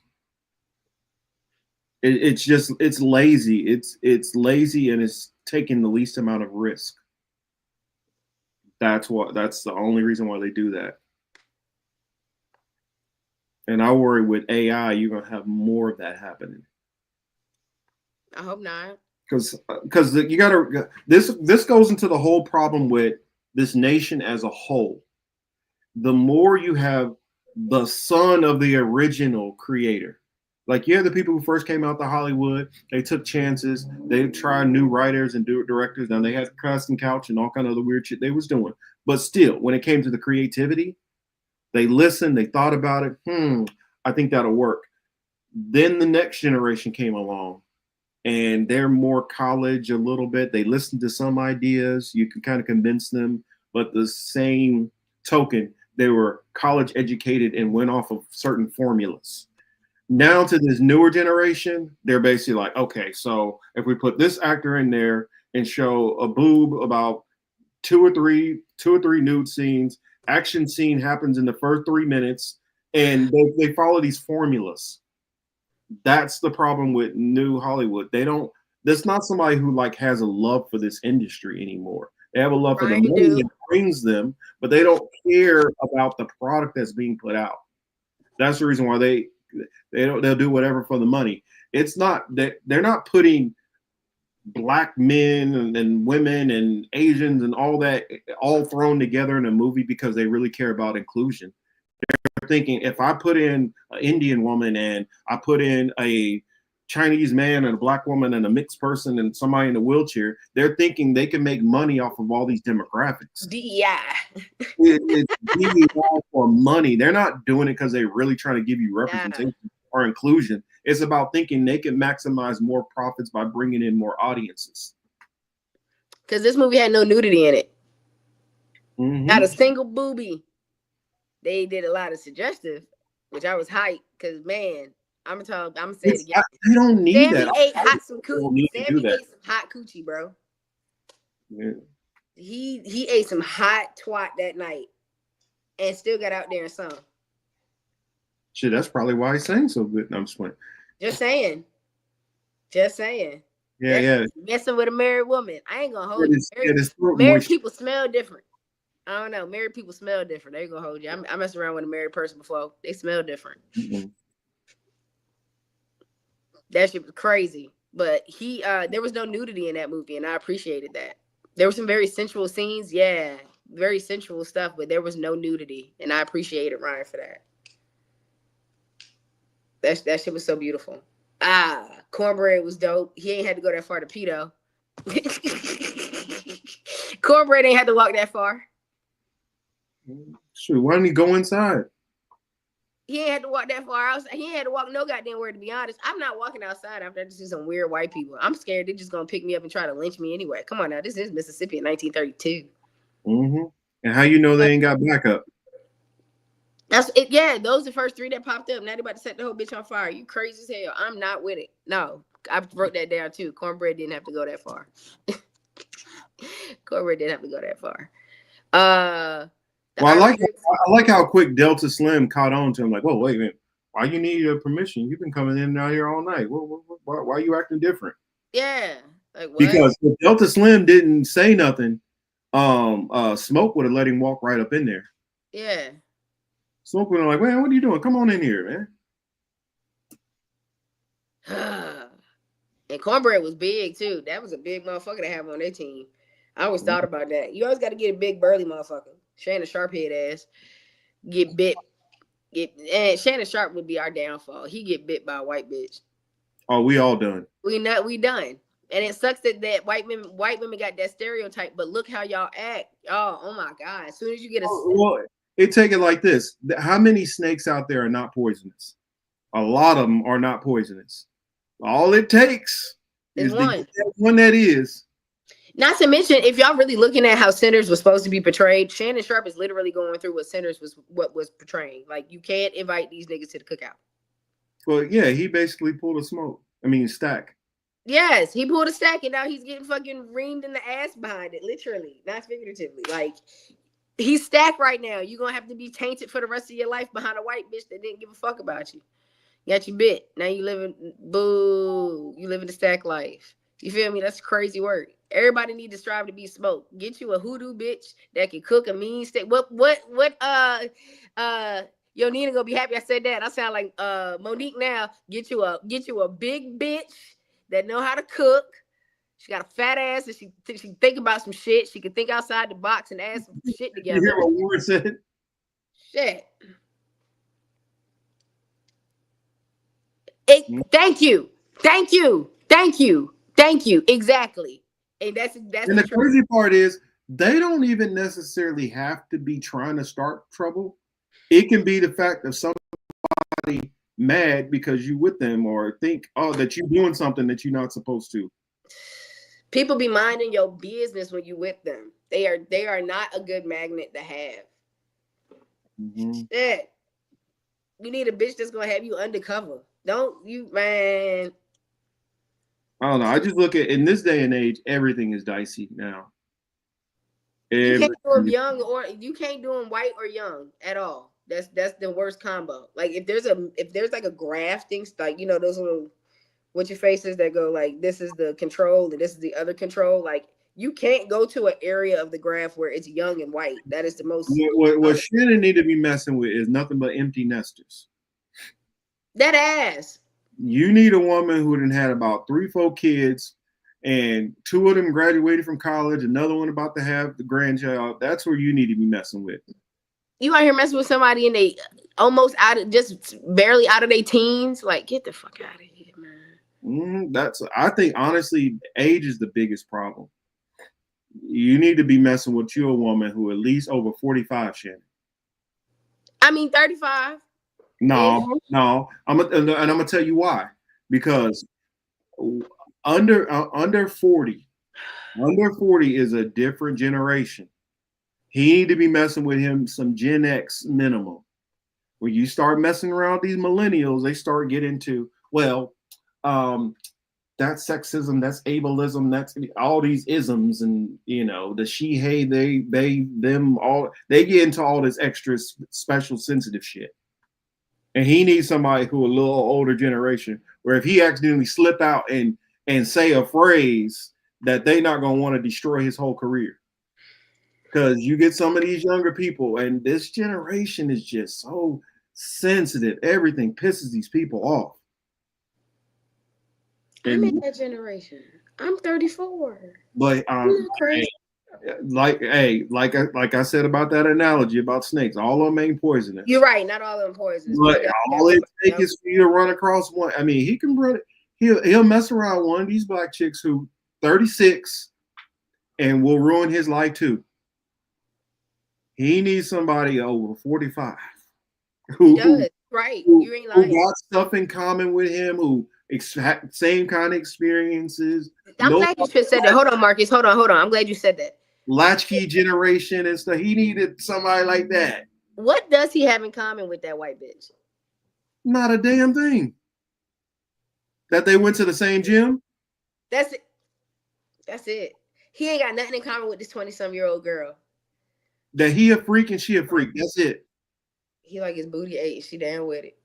It's lazy. It's lazy, and it's taking the least amount of risk. That's the only reason why they do that. And I worry with AI, you're gonna have more of that happening. I hope not. Because you gotta this goes into the whole problem with this nation as a whole. The more you have the son of the original creator, like you have the people who first came out to Hollywood, they took chances, they tried new writers and directors, and they had casting couch and all kind of other weird shit they was doing. But still, when it came to the creativity, they listened, they thought about it. I think that'll work. Then the next generation came along, and they're more college a little bit. They listen to some ideas. You can kind of convince them, but the same token, they were college educated and went off of certain formulas. Now to this newer generation, they're basically like, okay, so if we put this actor in there and show a boob about two or three nude scenes, action scene happens in the first 3 minutes, and they follow these formulas. That's the problem with new Hollywood. That's not somebody who like has a love for this industry anymore. They have a love for the money that brings them, but they don't care about the product that's being put out. That's the reason why they'll do whatever for the money. It's not that they're not putting black men and women and Asians and all that all thrown together in a movie because they really care about inclusion. They're thinking, if I put in an Indian woman and I put in a Chinese man and a black woman and a mixed person and somebody in a wheelchair, they're thinking they can make money off of all these demographics. DEI. It's DEI for money. They're not doing it because they're really trying to give you representation or inclusion. It's about thinking they can maximize more profits by bringing in more audiences. Because this movie had no nudity in it. Mm-hmm. Not a single boobie. They did a lot of suggestive, which I was hyped because, man, I'm gonna say it again. You don't need Sammy that. ate some coochie. Sammy ate some hot coochie, bro. Yeah. He ate some hot twat that night and still got out there and sung. Shit, that's probably why he sang so good. No, I'm just playing. Just saying. Yeah. Messing with a married woman. I ain't gonna hold you. Married people smell different. I don't know. Married people smell different. They ain't gonna hold you. I messed around with a married person before. They smell different. Mm-hmm. That shit was crazy. But there was no nudity in that movie, and I appreciated that. There were some very sensual scenes, yeah, very sensual stuff, but there was no nudity, and I appreciated Ryan for that. That shit was so beautiful. Cornbread was dope. He ain't had to go that far to pedo. Cornbread ain't had to walk that far. Shoot, why didn't he go inside? He ain't had to walk that far outside. He ain't had to walk no goddamn where, to be honest. I'm not walking outside after I just see some weird white people. I'm scared they're just gonna pick me up and try to lynch me anyway. Come on now, this is Mississippi in 1932. Mm-hmm. And how you know they ain't got backup? That's it. Yeah, those are the first 3 that popped up. Now they about to set the whole bitch on fire. You crazy as hell. I'm not with it. No, I wrote that down too. Cornbread didn't have to go that far. Cornbread didn't have to go that far. Well, I like how quick Delta Slim caught on to him. Like, whoa, wait a minute. Why you need your permission? You've been coming in and out here all night. Why are you acting different? Yeah. Like, what? Because if Delta Slim didn't say nothing, Smoke would have let him walk right up in there. Yeah. Smoke would have like, man, what are you doing? Come on in here, man. And Cornbread was big too. That was a big motherfucker to have on their team. I always thought about that. You always got to get a big burly motherfucker. Shannon Sharpe head ass get bit. And Shannon Sharpe would be our downfall. He get bit by a white bitch. Oh, we all done. We done. And it sucks that white women got that stereotype. But look how y'all act. Oh my God. As soon as you get well, take it like this. How many snakes out there are not poisonous? A lot of them are not poisonous. All it takes is one that is. Not to mention, if y'all really looking at how Centers was supposed to be portrayed, Shannon Sharpe is literally going through what Centers was portraying. Like, you can't invite these niggas to the cookout. Well, yeah, he basically pulled a stack. Yes, he pulled a stack, and now he's getting fucking reamed in the ass behind it, literally, not figuratively. Like, he's stacked right now. You're gonna have to be tainted for the rest of your life behind a white bitch that didn't give a fuck about you. Got your bit. Now you living, boo. You living the stack life. You feel me? That's crazy work. Everybody need to strive to be smoked. Get you a hoodoo bitch that can cook a mean steak. Yo, Nina gonna be happy I said that. I sound like Monique now. Get you a big bitch that know how to cook. She got a fat ass and she think about some shit. She can think outside the box and add some shit together. You hear what Warren said? Shit. Thank you. Exactly. And that's And the crazy part is they don't even necessarily have to be trying to start trouble. It can be the fact of somebody mad because you with them or think, oh, that you're doing something that you're not supposed to. People be minding your business when you with them. They are not a good magnet to have. Shit. You need a bitch that's gonna have you undercover. Don't you, man? I don't know. I just look at in this day and age, everything is dicey now. You can't do them young or you can't do them white or young at all. That's the worst combo. Like if there's like a grafting, like you know those little what your faces that go like this is the control and this is the other control. Like you can't go to an area of the graph where it's young and white. That is the most. What Shannon need to be messing with is nothing but empty nesters. That ass. You need a woman who had about 3-4 kids, and 2 of them graduated from college. Another one about to have the grandchild. That's where you need to be messing with. You out here messing with somebody and they almost just barely out of their teens. Like get the fuck out of here, man. I think honestly, age is the biggest problem. You need to be messing with a woman who at least over 45, Shannon. I mean 35. No. I'm gonna tell you why. Because under 40 is a different generation. He need to be messing with him some Gen X minimum. When you start messing around these millennials, they start getting to that's sexism, that's ableism, that's all these isms, and you know the she, hey, they, them, all they get into all this extra special sensitive shit. And he needs somebody who a little older generation, where if he accidentally slip out and say a phrase that they not gonna want to destroy his whole career. Because you get some of these younger people, and this generation is just so sensitive. Everything pisses these people off. I'm in that generation. I'm 34. But crazy. like I said about that analogy about snakes, all of them ain't poisonous. You're right, not all of them poisonous. But all it takes is for you to run across one. I mean, he can run it. He'll mess around one of these black chicks who 36 and will ruin his life too. He needs somebody over 45 who does, right. You ain't lying. Who got stuff in common with him, who same kind of experiences. I'm glad you said that. Hold on, Marcus. Hold on. I'm glad you said that. Latchkey generation and stuff. He needed somebody like that. What does he have in common with that white bitch? Not a damn thing. That they went to the same gym? That's it. He ain't got nothing in common with this 20-some-year-old girl. That he a freak and she a freak. That's it. He like his booty ate. She down with it.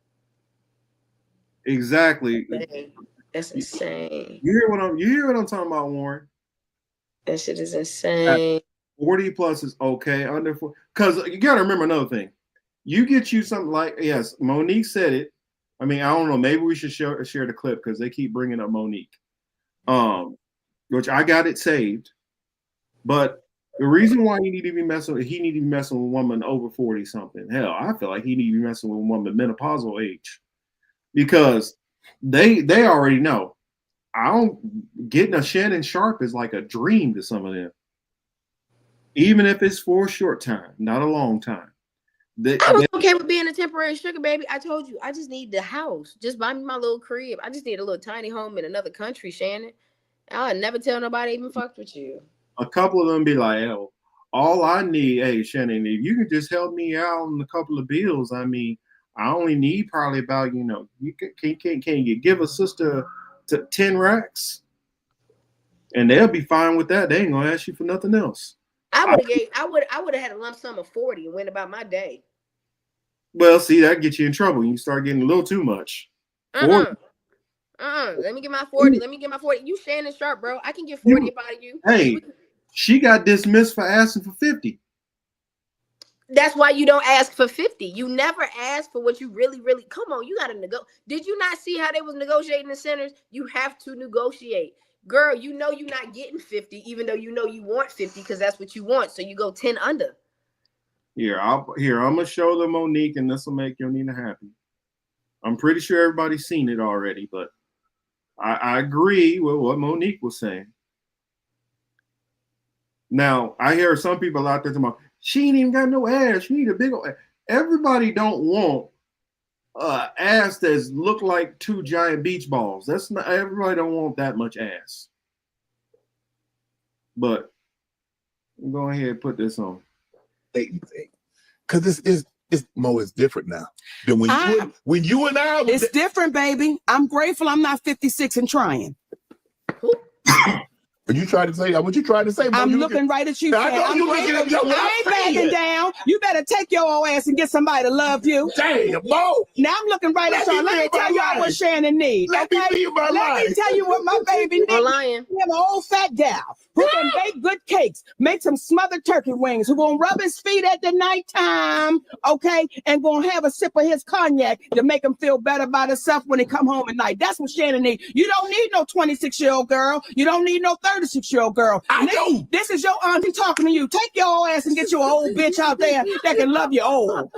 Exactly. That's insane. You hear what I'm talking about, Warren? That shit is insane. 40 plus is okay. Under 40, because you gotta remember another thing. You get you something like, yes, Monique said it. I mean, I don't know. Maybe we should share the clip because they keep bringing up Monique, which I got it saved. But the reason why he need to be messing with a woman over 40 something. Hell, I feel like he need to be messing with a woman menopausal age, because they already know. Getting a Shannon Sharpe is like a dream to some of them, even if it's for a short time, not a long time. I was okay with being a temporary sugar baby. I told you, I just need the house. Just buy me my little crib. I just need a little tiny home in another country, Shannon. I'll never tell nobody even fucked with you. A couple of them be like, "Oh, all I need, hey Shannon, if you could just help me out on a couple of bills. I mean, I only need probably about, you can you give a sister 10 racks, and they'll be fine with that. They ain't gonna ask you for nothing else." I would have had a lump sum of 40 and went about my day. Well, see, that gets you in trouble. You start getting a little too much. 40. Let me get my 40. Let me get my 40. You Shannon Sharpe, bro. I can get 40 up out of you. Hey, she got dismissed for asking for 50. That's why you don't ask for 50. You never ask for what you really, really. Come on, you got to negotiate. Did you not see how they was negotiating the centers? You have to negotiate. Girl, you know you're not getting 50, even though you know you want 50 because that's what you want. So you go 10 under. I'm gonna show them Monique, and this will make Yonina happy. I'm pretty sure everybody's seen it already, but I agree with what Monique was saying. Now, I hear some people out there talking about, she ain't even got no ass. She need a big old ass. Everybody don't want ass that's look like 2 giant beach balls. That's not, everybody don't want that much ass. But go ahead and put this on. Because this is Mo is different now than when you and I. It's different, baby. I'm grateful I'm not 56 and trying. Are you trying to say what you trying to say? Mo, I'm looking right at you. I ain't backing down. You better take your old ass and get somebody to love you. Damn, Mo. Now I'm looking right at y'all. Let me tell y'all what Shannon needs. Let me tell you what my baby needs. An old fat gal who can bake good cakes, make some smothered turkey wings, who gonna rub his feet at the nighttime, okay, and gonna have a sip of his cognac to make him feel better about himself when he come home at night. That's what Shannon needs. You don't need no 26-year-old girl. You don't need no 36-year-old girl. This is your auntie talking to you. Take your old ass and get you an old bitch out there that can love you old.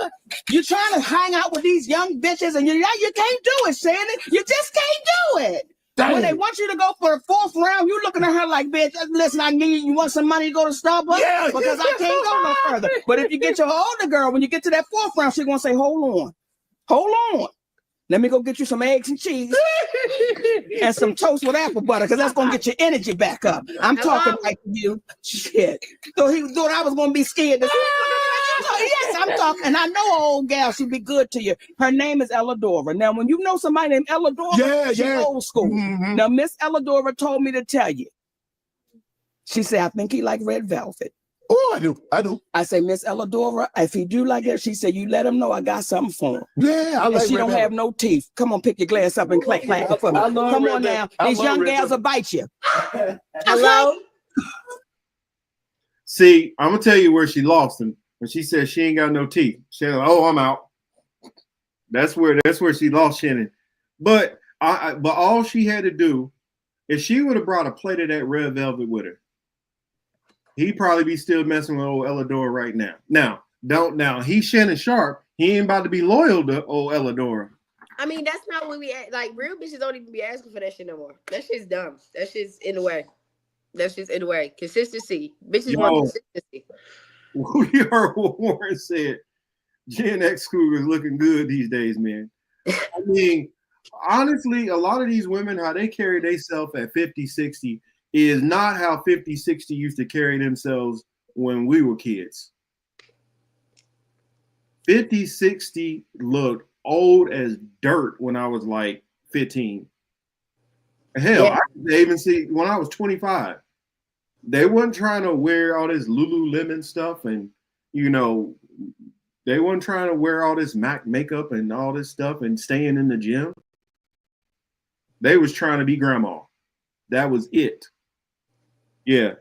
You trying to hang out with these young bitches and you can't do it, Shannon. You just can't do it. Dang. When they want you to go for the 4th round, you looking at her like, bitch, listen, you want some money to go to Starbucks? Yeah, because I can't go no further. But if you get your older girl, when you get to that 4th round, she's going to say, hold on. Let me go get you some eggs and cheese and some toast with apple butter, because that's going to get your energy back up. I'm talking like you. Shit. So he thought I was going to be scared. Yes, I'm talking. And I know an old gal, she'll be good to you. Her name is Elladora. Now, when you know somebody named Elladora, she's old school. Mm-hmm. Now, Miss Elladora told me to tell you. She said, I think he like red velvet. Oh, I do. I say, Miss Elladora, if he do like that, she said, you let him know I got something for him. Yeah, I like she don't have no teeth. Come on, pick your glass up and clank it for me. Come on now. These young gals will bite you. Hello? See, I'm going to tell you where she lost him. When she said she ain't got no teeth. She said, oh, I'm out. That's where she lost Shannon. But all she had to do, if she would have brought a plate of that red velvet with her, he'd probably be still messing with old Elladora right now. Now he's Shannon Sharpe. He ain't about to be loyal to old Elladora. I mean, that's not what we like. Real bitches don't even be asking for that shit no more. That shit's dumb. That shit's in the way. Consistency. Bitches want consistency. We heard what Warren said. Gen X school is looking good these days, man. I mean, honestly, a lot of these women, how they carry themselves at 50, 60 is not how 50, 60 used to carry themselves when we were kids. 50, 60 looked old as dirt when I was like 15. Hell, yeah. I even see when I was 25. They weren't trying to wear all this Lululemon stuff, and they weren't trying to wear all this MAC makeup and all this stuff and staying in the gym. They was trying to be grandma. That was it. Yeah.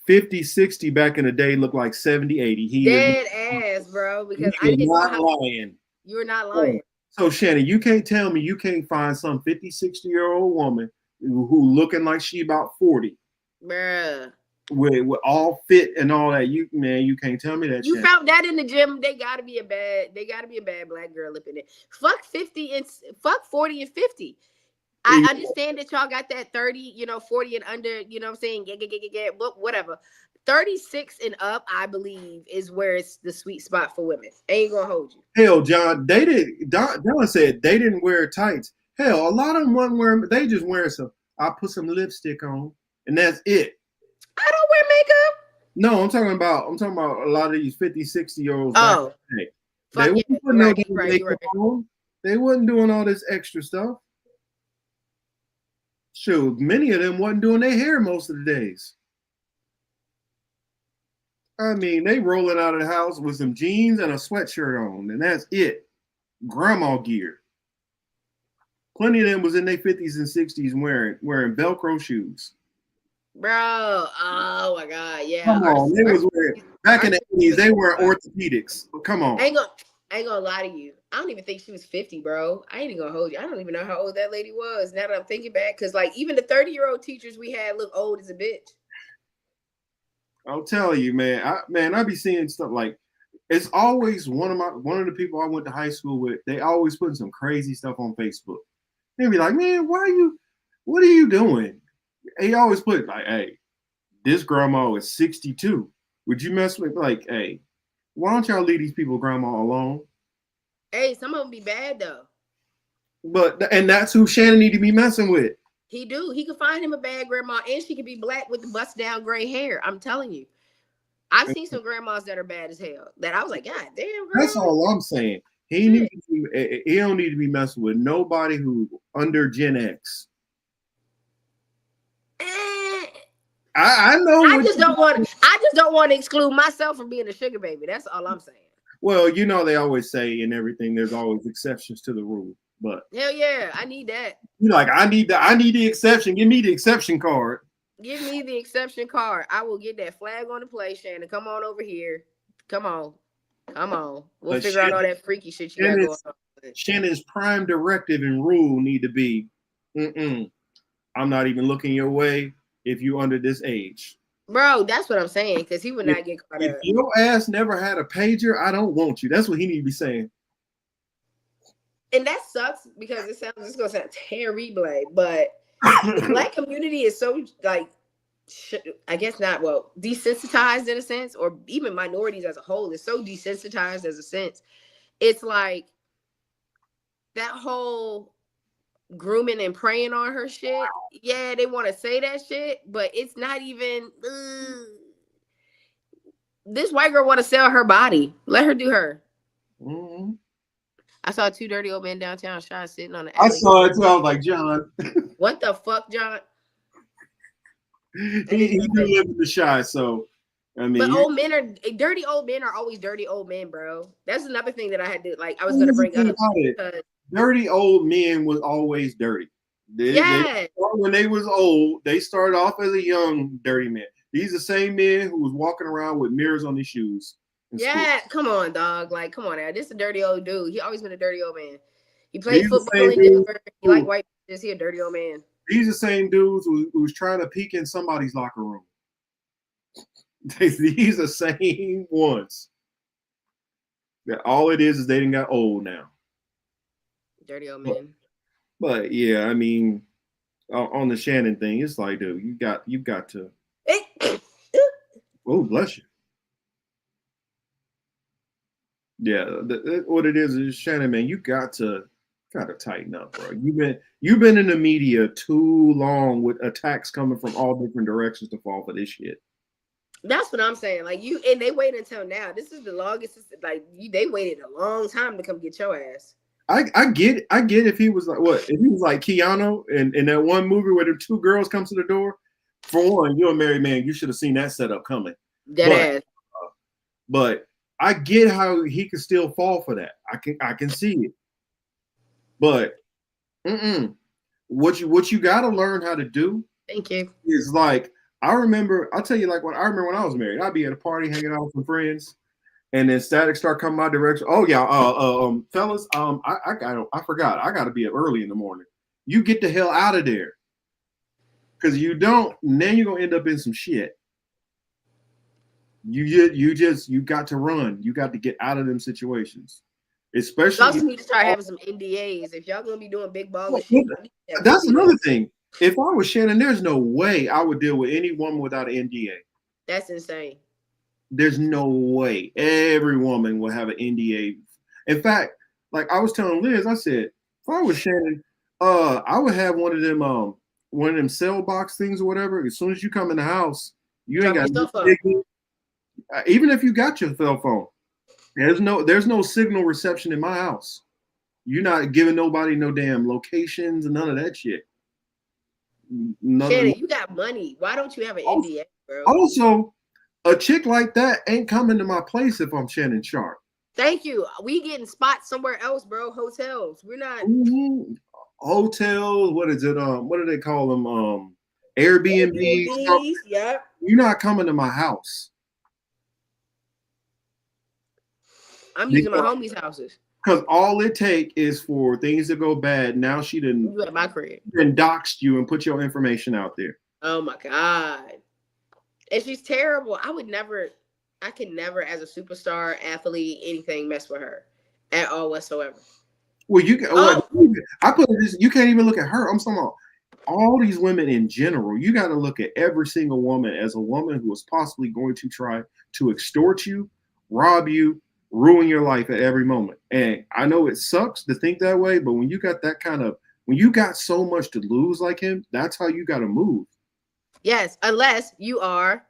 50, 60 back in the day looked like 70, 80. Dead ass, bro. Because I didn't not lying. You were not lying. So Shannon, you can't tell me you can't find some 50, 60-year-old woman who looking like she about 40. Bruh. With all fit and all that. You can't tell me that. You found that in the gym. They gotta be a bad black girl up in it. Fuck 50 and fuck 40 and 50. I understand that y'all got that 30, 40 and under, you know what I'm saying? Get, whatever. 36 and up, I believe, is where it's the sweet spot for women. Ain't gonna hold you. Hell, John, Don said they didn't wear tights. Hell, a lot of them wasn't wearing, they just wear I put some lipstick on, and that's it. I don't wear makeup. No, I'm talking about a lot of these 50, 60-year-olds. Oh. They wasn't putting no makeup on. They wasn't doing all this extra stuff. Shoot, many of them wasn't doing their hair most of the days. I mean, they rolling out of the house with some jeans and a sweatshirt on, and that's it. Grandma gear. Plenty of them was in their 50s and 60s wearing Velcro shoes. Bro, oh my God, yeah. Come on, they was wearing back in the 80s. They were orthopedics. Come on. I ain't gonna lie to you. I don't even think she was 50, bro. I ain't even gonna hold you. I don't even know how old that lady was. Now that I'm thinking back, because like even the 30-year-old teachers we had look old as a bitch. I'll tell you, man. I be seeing stuff like it's always one of the people I went to high school with. They always putting some crazy stuff on Facebook. They be like, man, what are you doing? He always put like, hey, this grandma is 62. Would you mess with like, hey, why don't y'all leave these people grandma alone? Hey, some of them be bad though. And that's who Shannon need to be messing with. He do. He could find him a bad grandma, and she could be black with the bust down gray hair. I'm telling you. I've seen some grandmas that are bad as hell. That I was like, God damn, girl. That's all I'm saying. He don't need to be messing with nobody who under Gen X. I know. I just don't want to exclude myself from being a sugar baby. That's all I'm saying. Well, you know they always say in everything there's always exceptions to the rule. But hell yeah, I need that. You like I need the exception. Give me the exception card. Give me the exception card. I will get that flag on the play, Shannon. Come on over here. Come on. We'll figure out all that freaky shit you got going on. Shannon's prime directive and rule need to be, I'm not even looking your way if you under this age. Bro, that's what I'm saying, because he would not get caught up. If your ass never had a pager, I don't want you. That's what he need to be saying. And that sucks because it's gonna sound terrible, but the Black community is so like, I guess not, well, desensitized in a sense, or even minorities as a whole is so desensitized as a sense. It's like that whole grooming and preying on her shit. Yeah, they want to say that shit, but it's not even. This white girl want to sell her body. Let her do her. Mm-hmm. I saw two dirty old men downtown Sean sitting on the alley. I saw it too. I was like, John. What the fuck, John? He do live in the Shy, so I mean. But dirty old men are always dirty old men, bro. That's another thing that I had to I was gonna bring up. Dirty old men was always dirty. When they was old, they started off as a young dirty man. These are the same men who was walking around with mirrors on their shoes. Yeah, come on, dog. Like, come on now. This is a dirty old dude. He always been a dirty old man. He played football in Denver. He like white bitches. He a dirty old man. These are the same dudes who was trying to peek in somebody's locker room. These are the same ones. That all it is they didn't got old now. Dirty old man. But yeah, I mean, on the Shannon thing, it's like, dude, you got to. Oh, bless you. Yeah, what it is Shannon, man, you got to tighten up, bro. You've been in the media too long with attacks coming from all different directions to fall for this shit. That's what I'm saying. Like and they wait until now. This is the longest. They waited a long time to come get your ass. I get if he was like what? If he was like Keanu in that one movie where the two girls come to the door. For one, you're a married man. You should have seen that setup coming. But I get how he could still fall for that. I can see it. But what you got to learn how to do. Thank you. Is like I'll tell you like what I remember when I was married. I'd be at a party hanging out with some friends, and then static start coming my direction. Oh yeah, fellas, I forgot. I got to be up early in the morning. You get the hell out of there. Because you don't, then you're gonna end up in some shit. You got to run. You got to get out of them situations. Especially you also need to start having some NDAs. If y'all gonna be doing big baller shit. That's another thing. If I was Shannon, there's no way I would deal with any woman without an NDA. That's insane. There's no way every woman will have an NDA. In fact, like I was telling Liz, I said, if I was Shannon, I would have one of them cell box things or whatever. As soon as you come in the house, you ain't got no signal. Even if you got your cell phone, there's no signal reception in my house. You're not giving nobody no damn locations and none of that shit. Shannon, you got money. Why don't you have an NDA, bro? Also, a chick like that ain't coming to my place if I'm Shannon Sharpe. Thank you. We getting spots somewhere else, bro. Hotels. We're not. hotels. What is it? What do they call them? Airbnb. Yep. You're not coming to my house. I'm using my homies' houses. Because all it take is for things to go bad. Now she didn't. You at my crib. Then doxed you and put your information out there. Oh my God. And she's terrible. I could never, as a superstar athlete, anything mess with her at all whatsoever. Well, I put this. You can't even look at her. I'm talking about all these women in general. You got to look at every single woman as a woman who is possibly going to try to extort you, rob you, ruin your life at every moment. And I know it sucks to think that way, but when you got when you got so much to lose like him, that's how you got to move. Yes, unless you are,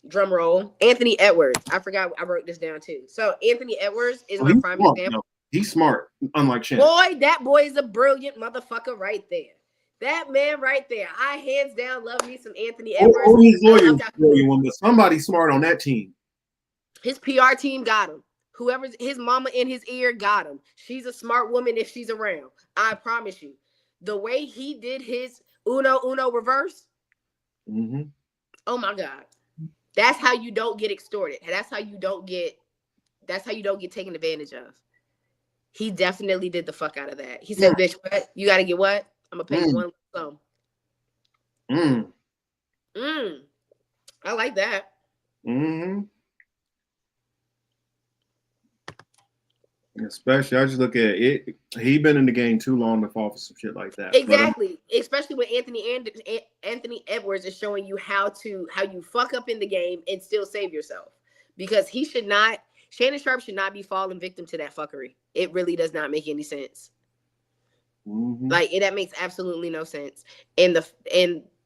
drum roll, Anthony Edwards. I forgot, I wrote this down too. So Anthony Edwards is my prime example. No, he's smart, unlike Shannon. Boy, that boy is a brilliant motherfucker right there. That man right there. I hands down love me some Anthony Edwards. Or his lawyer, but somebody smart on that team. His PR team got him. Whoever's his mama in his ear got him. She's a smart woman if she's around. I promise you. The way he did his Uno reverse. Mm-hmm. Oh my God. That's how you don't get extorted. That's how you don't get taken advantage of. He definitely did the fuck out of that. He said, bitch, what? You gotta get what? I'm gonna pay you one sum. I like that. Mm-hmm. Especially, I just look at it. He been in the game too long to fall for some shit like that. Exactly. Especially when Anthony Edwards is showing you how you fuck up in the game and still save yourself. Because Shannon Sharpe should not be falling victim to that fuckery. It really does not make any sense. Mm-hmm. That makes absolutely no sense. And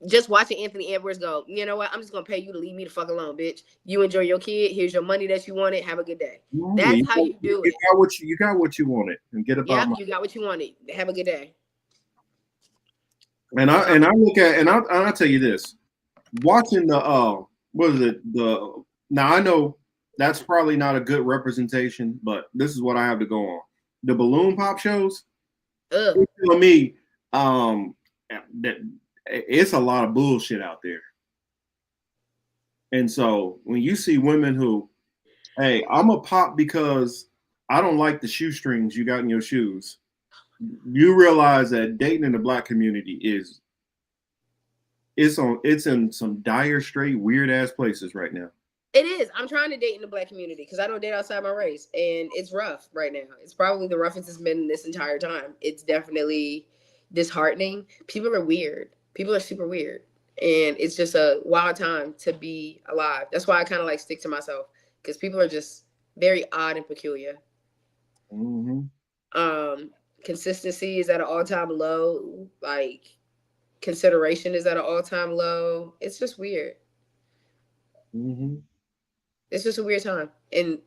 just watching Anthony Edwards go, you know what? I'm just gonna pay you to leave me the fuck alone, bitch. You enjoy your kid. Here's your money that you wanted. Have a good day. That's how you do it. You got what you wanted, and get about. Yeah, you got what you wanted. Have a good day. And I look at, and I'll tell you this: watching the now I know that's probably not a good representation, but this is what I have to go on. The balloon pop shows. For me, that it's a lot of bullshit out there. And so when you see women who, hey, I'm a pop because I don't like the shoestrings you got in your shoes, you realize that dating in the Black community it's in some dire, straight, weird ass places right now. It is. I'm trying to date in the Black community because I don't date outside my race, and it's rough right now. It's probably the roughest it's been this entire time. It's definitely disheartening. People are weird. People are super weird, and it's just a wild time to be alive. That's why I kind of stick to myself, because people are just very odd and peculiar. Mm-hmm. Consistency is at an all-time low. Consideration is at an all-time low. It's just weird. Mm-hmm. It's just a weird time, and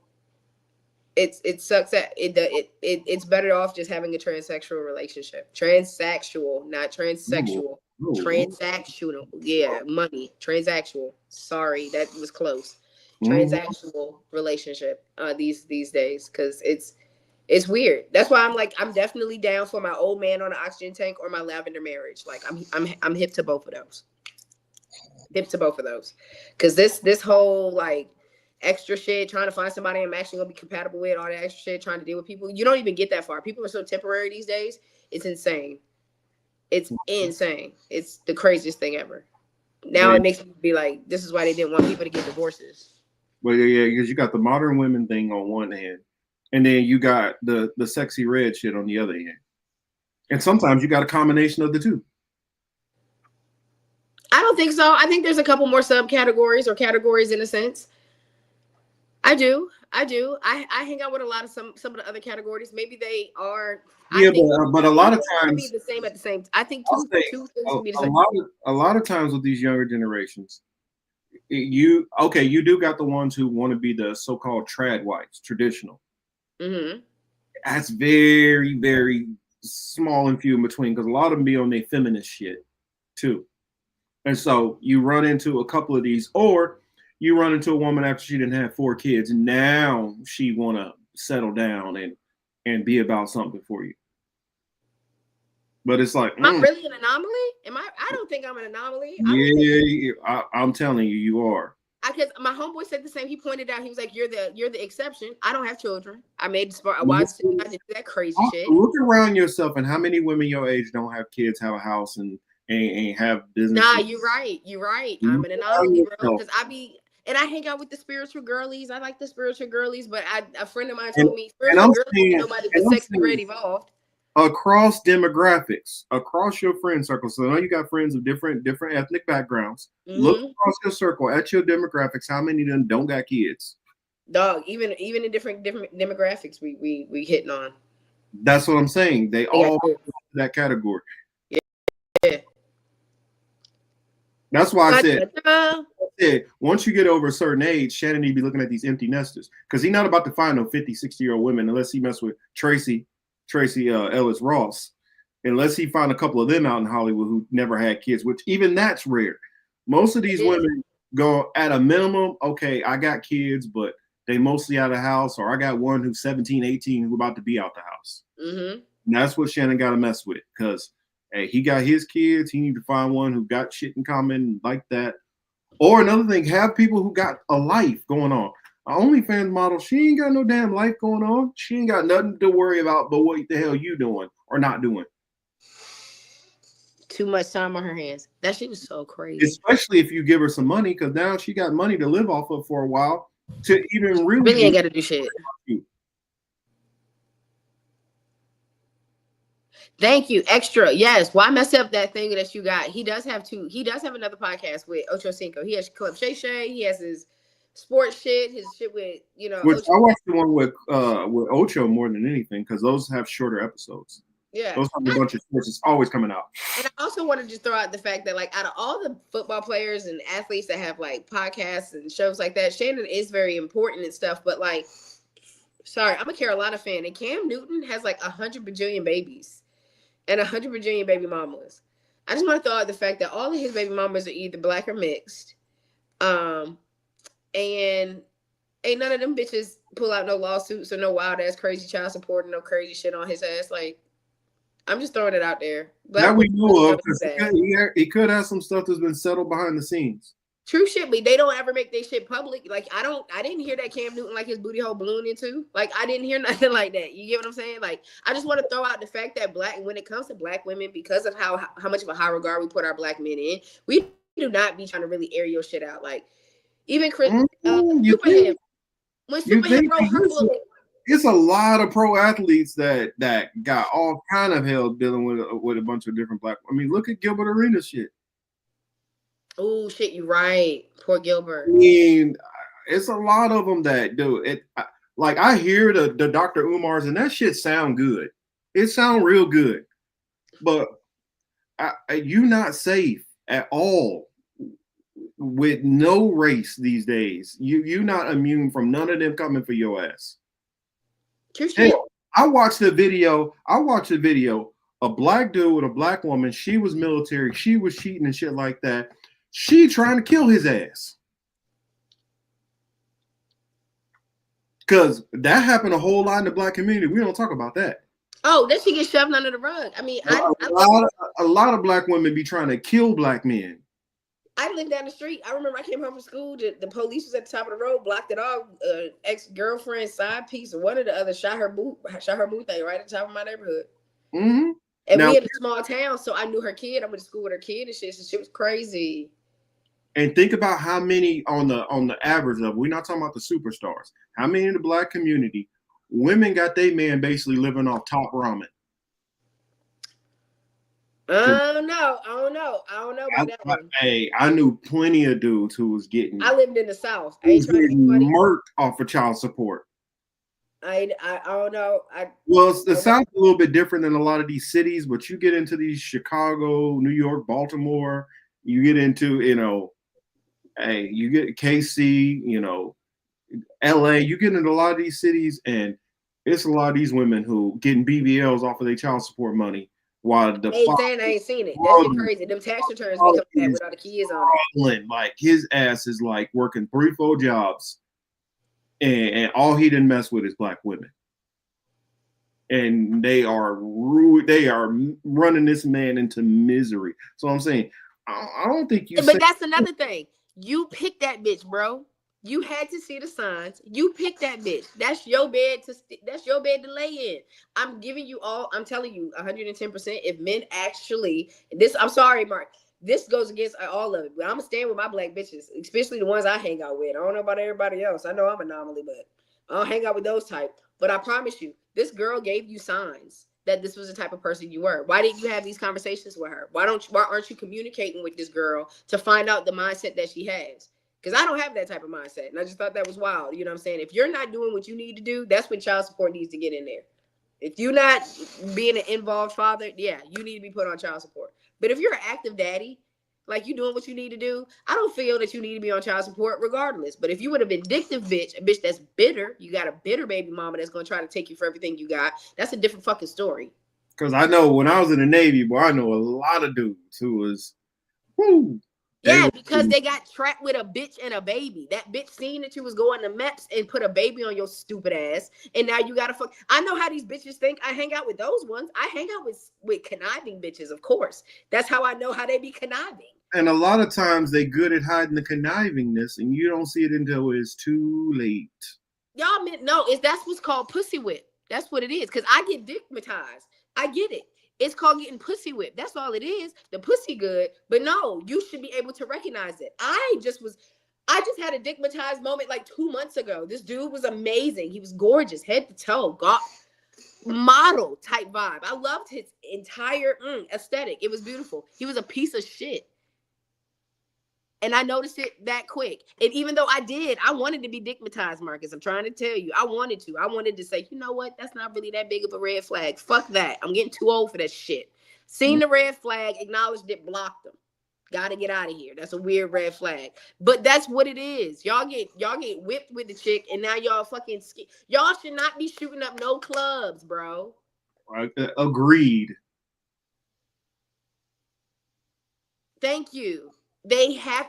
it sucks that it's better off just having a transsexual relationship. Transsexual, not transsexual. Ooh. Transactional, yeah, money. Transactional. Sorry, that was close. Transactional relationship these days, because it's weird. That's why I'm definitely down for my old man on an oxygen tank or my lavender marriage. I'm hip to both of those. Because this whole extra shit, trying to find somebody I'm actually gonna be compatible with, all that extra shit, trying to deal with people, you don't even get that far. People are so temporary these days. It's insane. It's insane. It's the craziest thing ever. Now it makes me be like, this is why they didn't want people to get divorces. Well, yeah, because you got the modern women thing on one hand, and then you got the sexy red shit on the other hand. And sometimes you got a combination of the two. I don't think so. I think there's a couple more subcategories or categories in a sense. I do. I hang out with a lot of some of the other categories. Maybe they are. Yeah, but a lot of times be the same at the same. I think two things can be the same. A lot of times with these younger generations, you do got the ones who want to be the so-called trad whites, traditional. Mm-hmm. That's very, very small and few in between, because a lot of them be on their feminist shit too. And so you run into a couple of these, or you run into a woman after she didn't have 4 kids, and now she want to settle down and be about something for you. But it's like, am I really an anomaly? I don't think I'm an anomaly. I'm telling you, you are. Because my homeboy said the same. He pointed out, he was like, "You're the exception. I don't have children. I made the smart. I didn't do that crazy shit." Look around yourself, and how many women your age don't have kids, have a house, and have business? Nah, you're right. You're right. I'm an anomaly, bro. Because I hang out with the spiritual girlies. I like the spiritual girlies, but a friend of mine told me spiritual girlies nobody but sexy red evolved. Across demographics, across your friend circle. So now you got friends of different ethnic backgrounds. Look across your circle at your demographics. How many of them don't got kids? Dog, even in different demographics, we hitting on. That's what I'm saying. They all fit into that category. Yeah. That's why I said once you get over a certain age, Shannon need to be looking at these empty nesters, because he's not about to find no 50, 60-year-old women unless he mess with Tracy Ellis Ross, unless he find a couple of them out in Hollywood who never had kids, which even that's rare. Most of these women go at a minimum, okay, I got kids, but they mostly out of the house, or I got one who's 17, 18 who about to be out the house. And that's what Shannon got to mess with, because hey, he got his kids. He need to find one who got shit in common like that. Or another thing, have people who got a life going on. Our OnlyFans model, she ain't got no damn life going on. She ain't got nothing to worry about but what the hell you doing or not doing. Too much time on her hands. That shit is so crazy. Especially if you give her some money, because now she got money to live off of for a while to even really ain't got to do shit. Thank you. Extra. Yes. Why mess up that thing that you got? He does have another podcast with Ocho Cinco. He has Club Shay Shay. He has his sports shit, his shit with, Which I watched the one with Ocho more than anything, because those have shorter episodes. Yeah. Those have a bunch of sports. It's always coming out. And I also want to just throw out the fact that, like, out of all the football players and athletes that have like podcasts and shows like that, Shannon is very important and stuff. But like, sorry, I'm a Carolina fan, and Cam Newton has like 100 bajillion babies and 100 bajillion baby mamas. I just want to throw out the fact that all of his baby mamas are either black or mixed. And ain't none of them bitches pull out no lawsuits or no wild ass crazy child support and no crazy shit on his ass. Like, I'm just throwing it out there. That we know of, because he could have some stuff that's been settled behind the scenes. True shit, but they don't ever make their shit public. Like, I didn't hear that Cam Newton like his booty hole balloon into. Like, I didn't hear nothing like that. You get what I'm saying? Like, I just want to throw out the fact that when it comes to black women, because of how much of a high regard we put our black men in, we do not be trying to really air your shit out. Like, even Chris, Superhead, when Superhead broke her book. It's a lot of pro athletes that got all kind of hell dealing with a bunch of different black. I mean, look at Gilbert Arenas shit. Oh shit, you're right. Poor Gilbert. I mean, it's a lot of them that do it. Like, I hear the Dr. Umars, and that shit sound good. It sound real good, but you not safe at all with no race these days. You not immune from none of them coming for your ass. Hell, I watched a video. A black dude with a black woman. She was military. She was cheating and shit like that. She trying to kill his ass. Because that happened a whole lot in the black community. We don't talk about that. Oh, then she gets shoved under the rug. I mean, a lot of black women be trying to kill black men. I lived down the street. I remember I came home from school. The police was at the top of the road, blocked it off. Ex-girlfriend, side piece, or one or the other shot her boo thing right at the top of my neighborhood. Mm-hmm. And we in a small town, so I knew her kid. I went to school with her kid and shit. So shit was crazy. And think about how many on the average level. We're not talking about the superstars. How many in the black community women got their man basically living off top ramen? I don't know about that one. Hey, I knew plenty of dudes who was getting. I lived in the South. I ain't trying to be funny. Murked off of child support. I don't know. The South a little bit different than a lot of these cities, but you get into these Chicago, New York, Baltimore. You get into you get KC, LA. You get into a lot of these cities, and it's a lot of these women who getting BBLs off of their child support money. While the saying I ain't seen it. That shit crazy. Them tax returns become that with all the kids on it. Like, his ass is like working 3-4 jobs, and all he didn't mess with is black women. and they are running this man into misery. So I'm saying, I don't think you. But that's another thing. You picked that bitch, bro. You had to see the signs. You picked that bitch. That's your bed to lay in. I'm giving you all. I'm telling you, 110%. If men actually, I'm sorry, Mark. This goes against all of it. But I'm gonna stand with my black bitches, especially the ones I hang out with. I don't know about everybody else. I know I'm an anomaly, but I don't hang out with those type. But I promise you, this girl gave you signs that this was the type of person you were. Why didn't you have these conversations with her? Why aren't you communicating with this girl to find out the mindset that she has? Because I don't have that type of mindset. And I just thought that was wild. You know what I'm saying? If you're not doing what you need to do, that's when child support needs to get in there. If you're not being an involved father, yeah, you need to be put on child support. But if you're an active daddy, like you doing what you need to do, I don't feel that you need to be on child support regardless. But if you would a vindictive bitch, a bitch that's bitter, you got a bitter baby mama that's going to try to take you for everything you got, that's a different fucking story. Because I know when I was in the Navy, boy, I know a lot of dudes who was, whoo. Yeah, because they got trapped with a bitch and a baby. That bitch seen that you was going to MEPS and put a baby on your stupid ass. And now you got to fuck. I know how these bitches think. I hang out with those ones. I hang out with conniving bitches, of course. That's how I know how they be conniving. And a lot of times they good at hiding the connivingness, and you don't see it until it's too late. Y'all meant no, that's what's called pussy whip. That's what it is. Because I get dickmatized. I get it. It's called getting pussy whipped. That's all it is. The pussy good. But no, you should be able to recognize it. I just had a dickmatized moment like 2 months ago. This dude was amazing. He was gorgeous, head to toe, model type vibe. I loved his entire aesthetic. It was beautiful. He was a piece of shit. And I noticed it that quick. And even though I wanted to be dickmatized, Marcus. I'm trying to tell you, I wanted to say, you know what? That's not really that big of a red flag. Fuck that. I'm getting too old for that shit. Seen the red flag, acknowledged it, blocked them. Gotta get out of here. That's a weird red flag. But that's what it is. Y'all get whipped with the chick, and now y'all fucking y'all should not be shooting up no clubs, bro. Agreed. Thank you.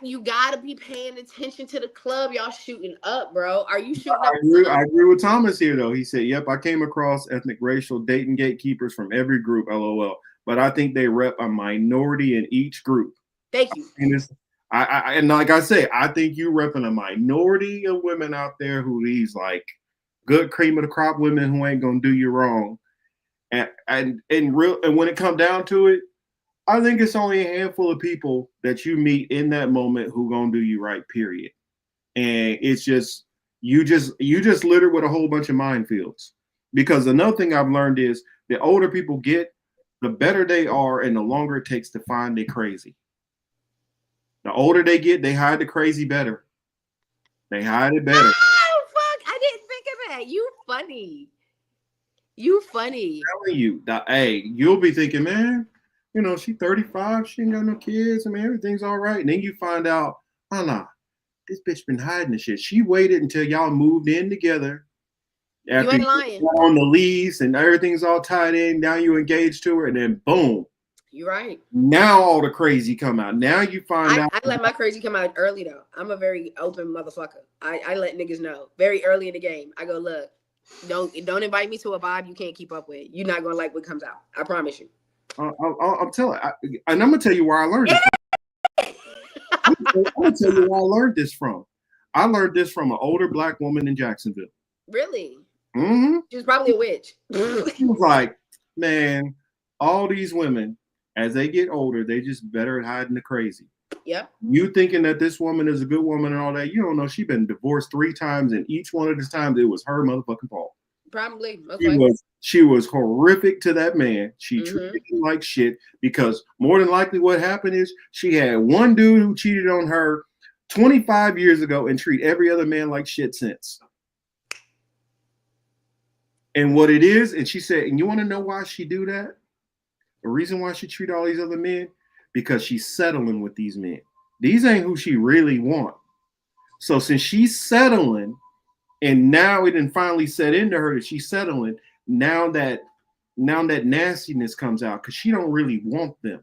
You gotta be paying attention to the club y'all shooting up, bro. Are you shooting up? I agree with Thomas here, though. He said, yep, I came across ethnic, racial, dating gatekeepers from every group, LOL. But I think they rep a minority in each group. Thank you. And like I say, I think you repping a minority of women out there who these like good cream of the crop women who ain't gonna do you wrong. And when it come down to it, I think it's only a handful of people that you meet in that moment who gonna do you right, period. And it's just you just littered with a whole bunch of minefields. Because another thing I've learned is the older people get, the better they are, and the longer it takes to find they crazy. The older they get, they hide the crazy better. They hide it better. Oh fuck! I didn't think of that. You funny. I'm telling you, hey, you'll be thinking, man. You know, she 35, she ain't got no kids. I mean, everything's all right. And then you find out, oh, nah, this bitch been hiding the shit. She waited until y'all moved in together. After you ain't lying. On the lease and everything's all tied in. Now you engaged to her, and then boom. You're right. Now all the crazy come out. Now you find out. I let my crazy come out early, though. I'm a very open motherfucker. I let niggas know very early in the game. I go, look, don't invite me to a vibe you can't keep up with. You're not going to like what comes out. I promise you. I'm telling you, and I'm gonna tell you where I learned it. I'm gonna tell you where I learned this from. I learned this from an older black woman in Jacksonville. Really? Mm-hmm. She was probably a witch. She was like, man, all these women, as they get older, they just better at hiding the crazy. Yep. You thinking that this woman is a good woman and all that, you don't know she's been divorced 3 times, and each one of these times it was her motherfucking fault. Probably. She was horrific to that man. She treated him like shit because more than likely what happened is she had one dude who cheated on her 25 years ago and treat every other man like shit since. And what it is, and she said, and you want to know why she do that? The reason why she treat all these other men? Because she's settling with these men. These ain't who she really want. So since she's settling, and now it done finally set into her that she's settling, now that nastiness comes out because she don't really want them.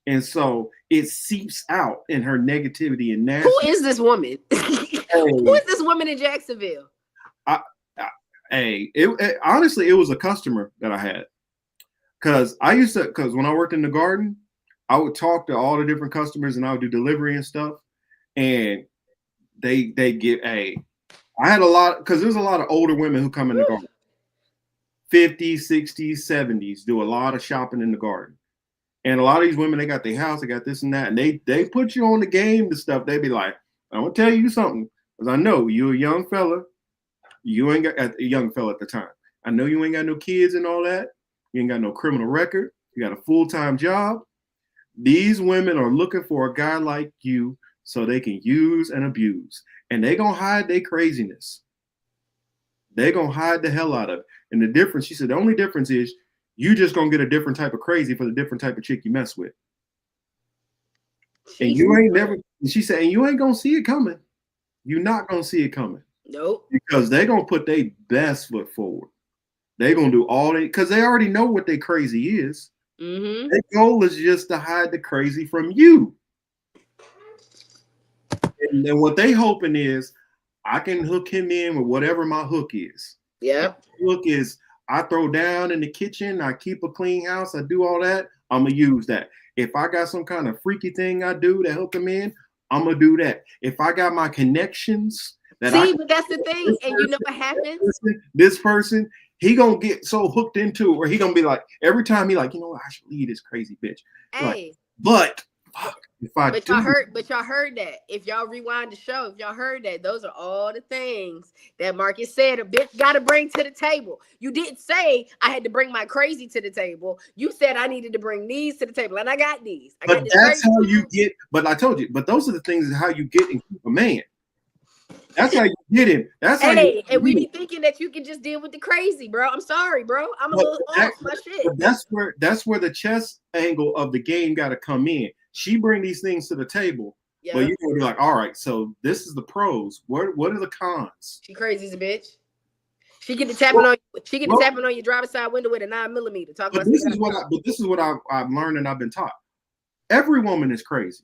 And so it seeps out in her negativity and nastiness. Who is this woman? Who is this woman in Jacksonville? Honestly, it was a customer that I had. Because when I worked in the garden, I would talk to all the different customers and I would do delivery and stuff. And they get I had a lot, because there's a lot of older women who come in the garden. 50s, 60s, 70s, do a lot of shopping in the garden. And a lot of these women, they got their house, they got this and that, and they put you on the game to stuff. They be like, I'm gonna tell you something, because I know you a young fella. You ain't got a young fella at the time. I know you ain't got no kids and all that. You ain't got no criminal record. You got a full-time job. These women are looking for a guy like you so they can use and abuse. And they gonna hide their craziness. They gonna hide the hell out of it. And the difference, she said, the only difference is you just gonna get a different type of crazy for the different type of chick you mess with. And you ain't never, she said, and you ain't gonna see it coming. You're not gonna see it coming. Nope. Because they gonna put their best foot forward. They gonna do all they, because they already know what their crazy is. Mm-hmm. Their goal is just to hide the crazy from you. And then what they hoping is I can hook him in with whatever my hook is. Yeah. Hook is I throw down in the kitchen, I keep a clean house, I do all that, I'm gonna use that. If I got some kind of freaky thing I do to hook him in, I'm gonna do that. If I got my connections that but that's the thing. And you know what happens? This person, he gonna get so hooked into it where he gonna be like, every time he like, you know what, I should leave this crazy bitch. Hey. Like, but fuck, if I but do, y'all heard that. If y'all rewind the show, if y'all heard that, those are all the things that Marcus said a bitch gotta bring to the table. You didn't say I had to bring my crazy to the table. You said I needed to bring these to the table, and I got these. but that's how you get. But I told you. But those are the things is how you get and keep a man. That's how you get him. That's how. Hey, and we be thinking that you can just deal with the crazy, bro. I'm sorry, bro. I'm a little off my shit. But that's where the chess angle of the game got to come in. She bring these things to the table, but you're gonna be like, all right, so this is the pros. What are the cons? She crazy as a bitch. She get to tapping on. She get to tapping on your driver's side window with a 9mm. Talk about this is what I've learned and I've been taught. Every woman is crazy.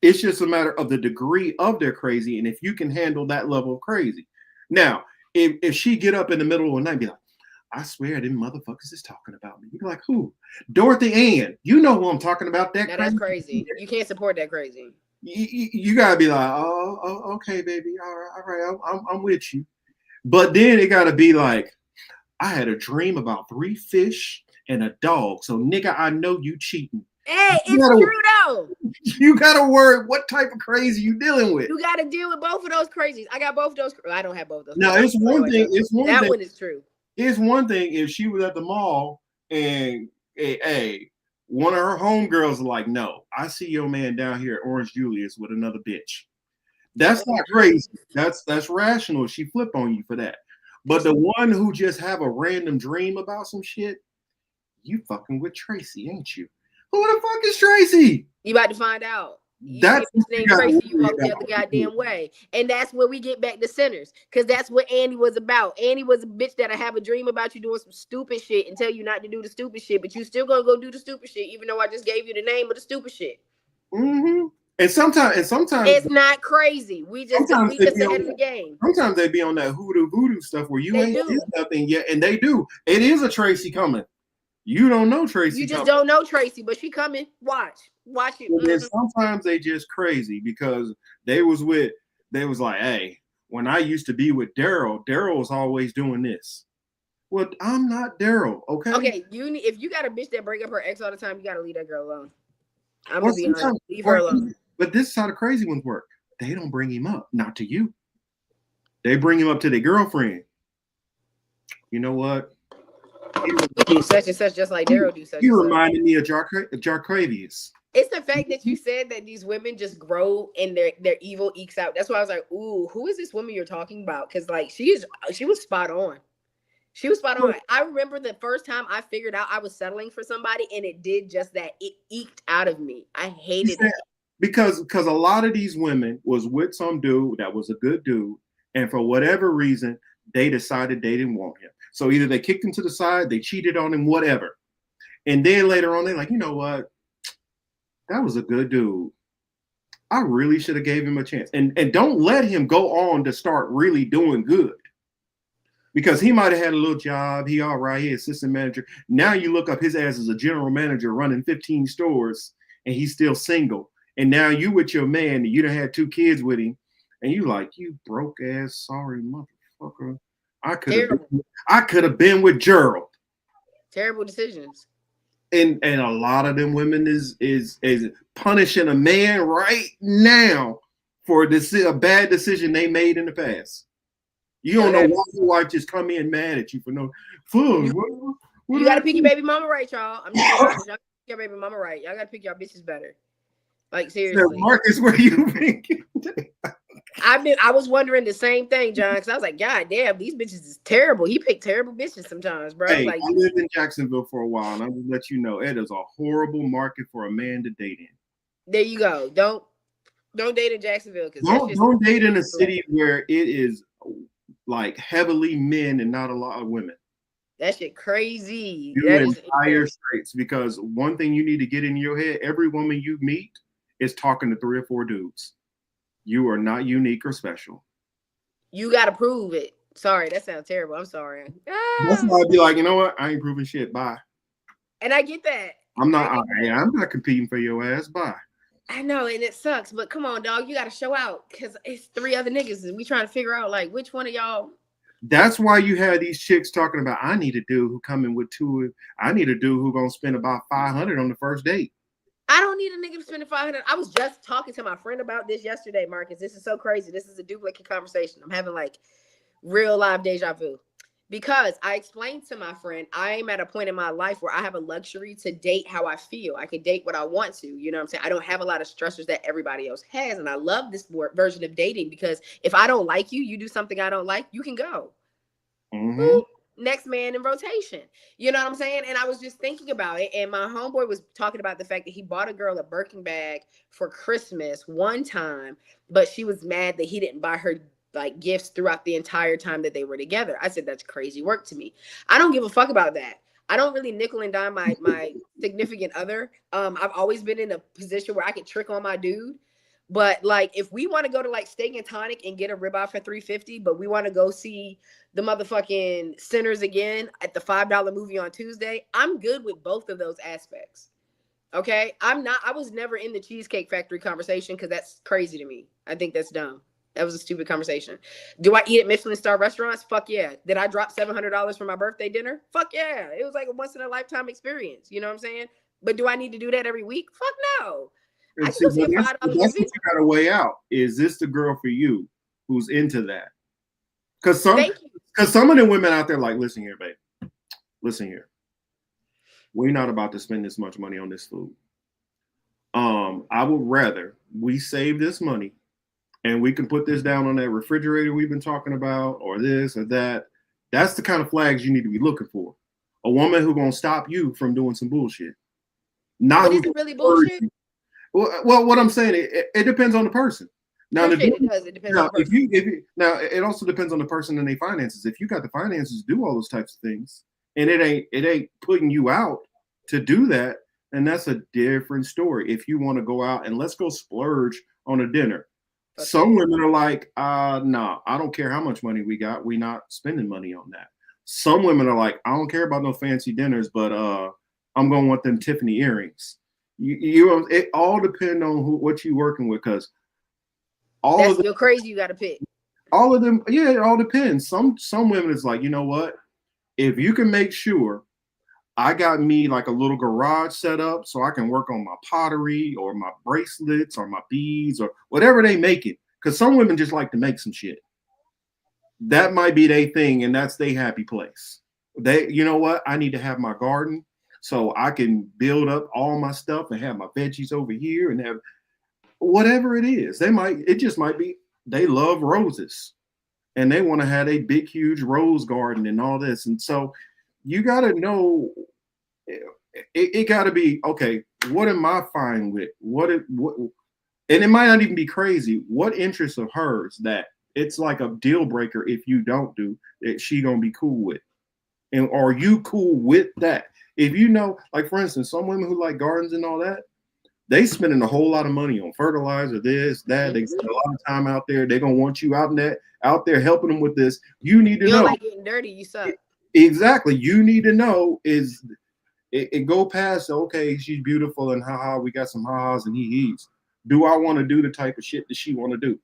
It's just a matter of the degree of their crazy, and if you can handle that level of crazy. Now, if she get up in the middle of the night and be like, I swear them motherfuckers is talking about me. You're like, who? Dorothy Ann. You know who I'm talking about. Now that's crazy. You can't support that crazy. You gotta be like, oh, okay, baby. All right, I'm with you. But then it gotta be like, I had a dream about 3 fish and a dog. So nigga, I know you cheating. Hey, it's true though. You gotta worry what type of crazy you dealing with. You gotta deal with both of those crazies. I got both of those. I don't have both of those. Now it's one thing. That one is true. It's one thing if she was at the mall and one of her homegirls like, no, I see your man down here at Orange Julius with another bitch. That's not crazy. That's rational. She flip on you for that. But the one who just have a random dream about some shit, you fucking with Tracy, ain't you? Who the fuck is Tracy? You about to find out. That's Tracy, you walk the other goddamn way. And that's where we get back to sinners. Because that's what Annie was about. Annie was a bitch that'll have a dream about you doing some stupid shit and tell you not to do the stupid shit, but you still gonna go do the stupid shit, even though I just gave you the name of the stupid shit. Mm-hmm. And sometimes it's not crazy. We just ahead of the game. Sometimes they be on that voodoo stuff where you ain't did nothing yet, and they do. It is a Tracy coming. You don't know Tracy. You just don't know Tracy, but she coming. Watch it. And then sometimes they just crazy because they was like, hey, when I used to be with Daryl was always doing this. Well, I'm not Daryl, okay? Okay, if you got a bitch that break up her ex all the time, you gotta leave that girl alone. I'm gonna be honest. Leave her alone. But this is how the crazy ones work. They don't bring him up, not to you. They bring him up to their girlfriend. You know what? Do such and such, just like Daryl do such. He reminded me of Jarcravius. It's the fact that you said that these women just grow and their evil ekes out. That's why I was like, ooh, who is this woman you're talking about? Because like she was spot on. She was spot on. I remember the first time I figured out I was settling for somebody, and it did just that. It eked out of me. I hated it. Because a lot of these women was with some dude that was a good dude, and for whatever reason, they decided they didn't want him. So either they kicked him to the side, they cheated on him, whatever. And then later on, they're like, you know what? That was a good dude. I really should have gave him a chance. And don't let him go on to start really doing good. because he might have had a little job. He all right, he assistant manager. Now you look up his ass as a general manager running 15 stores, and he's still single. And now you with your man, and you done had 2 kids with him, and you like, you broke ass, sorry motherfucker. I could have been with Gerald. Terrible decisions. And a lot of them women is punishing a man right now for a bad decision they made in the past. You don't know why your wife just come in mad at you for no food. You gotta pick your baby mama right, y'all. I'm just y'all pick your baby mama right. Y'all gotta pick your bitches better. Like seriously. Marcus, where you thinking? I was wondering the same thing, John, because I was like, God damn, these bitches is terrible. He picked terrible bitches sometimes, bro. Hey, like, I lived in Jacksonville for a while, and I will let you know it is a horrible market for a man to date in. There you go. Don't date in Jacksonville, because don't date in a city where it is like heavily men and not a lot of women. That shit crazy. You're in dire straits, because one thing you need to get in your head: every woman you meet is talking to 3 or 4 dudes. You are not unique or special. You got to prove it. Sorry, that sounds terrible. I'm sorry. That's why I'd be like, you know what? I ain't proving shit. Bye. And I get that. I'm not competing for your ass. Bye. I know, and it sucks, but come on, dog. You got to show out, because it's 3 other niggas, and we trying to figure out like which one of y'all. That's why you had these chicks talking about, I need a dude who come in with 2. I need a dude who gonna spend about $500 on the first date. I don't need a nigga to spend $500. I was just talking to my friend about this yesterday, Marcus. This is so crazy. This is a duplicate conversation. I'm having like real live deja vu, because I explained to my friend, I am at a point in my life where I have a luxury to date how I feel. I can date what I want to. You know what I'm saying? I don't have a lot of stressors that everybody else has. And I love this version of dating, because if I don't like you, you do something I don't like, you can go. Mm-hmm. Next man in rotation. You know what I'm saying? And I was just thinking about it, and my homeboy was talking about the fact that he bought a girl a Birkin bag for Christmas one time, but she was mad that he didn't buy her like gifts throughout the entire time that they were together. I said, that's crazy work to me. I don't give a fuck about that. I don't really nickel and dime my significant other. I've always been in a position where I can trick on my dude. But like, if we want to go to like Steak and Tonic and get a ribeye for $3.50, but we want to go see the motherfucking Sinners again at the $5 movie on Tuesday, I'm good with both of those aspects. Okay, I was never in the Cheesecake Factory conversation, because that's crazy to me. I think that's dumb. That was a stupid conversation. Do I eat at Michelin star restaurants? Fuck yeah. Did I drop $700 for my birthday dinner? Fuck yeah. It was like a once in a lifetime experience. You know what I'm saying? But do I need to do that every week? Fuck no. And see, that's what you gotta weigh out. Is this the girl for you who's into that? Because some of the women out there like, listen here, babe. Listen here. We're not about to spend this much money on this food. I would rather we save this money and we can put this down on that refrigerator we've been talking about, or this or that. That's the kind of flags you need to be looking for. A woman who's gonna stop you from doing some bullshit. Not is it really bullshit? Well, what I'm saying, it depends on the person. Now, it depends on the person. Now, it also depends on the person and their finances. If you got the finances to do all those types of things, and it ain't putting you out to do that, then that's a different story. If you want to go out and let's go splurge on a dinner. Okay. Some women are like, nah, I don't care how much money we got. We're not spending money on that. Some women are like, I don't care about no fancy dinners, but I'm going to want them Tiffany earrings. It all depends on what you're working with, because that's still crazy. You got to pick. All of them, yeah, it all depends. Some women is like, you know what? If you can make sure I got me like a little garage set up so I can work on my pottery or my bracelets or my beads or whatever they make it. Because some women just like to make some shit. That might be their thing, and that's their happy place. You know what? I need to have my garden so I can build up all my stuff and have my veggies over here and have whatever it is. It just might be they love roses and they want to have a big, huge rose garden and all this. And so you got to know, it got to be, okay, what am I fine with? And it might not even be crazy. What interest of hers that it's like a deal breaker if you don't do that she going to be cool with? And are you cool with that? If you know, like for instance, some women who like gardens and all that, they spending a whole lot of money on fertilizer, this, that. They spend a lot of time out there. They're gonna want you out in that out there helping them with this, you need to You know. don't like getting dirty, you suck. Exactly. You need to know is it go past, okay, she's beautiful and haha, we got some ha-has and he-he's. Do I want to do the type of shit that she want to do?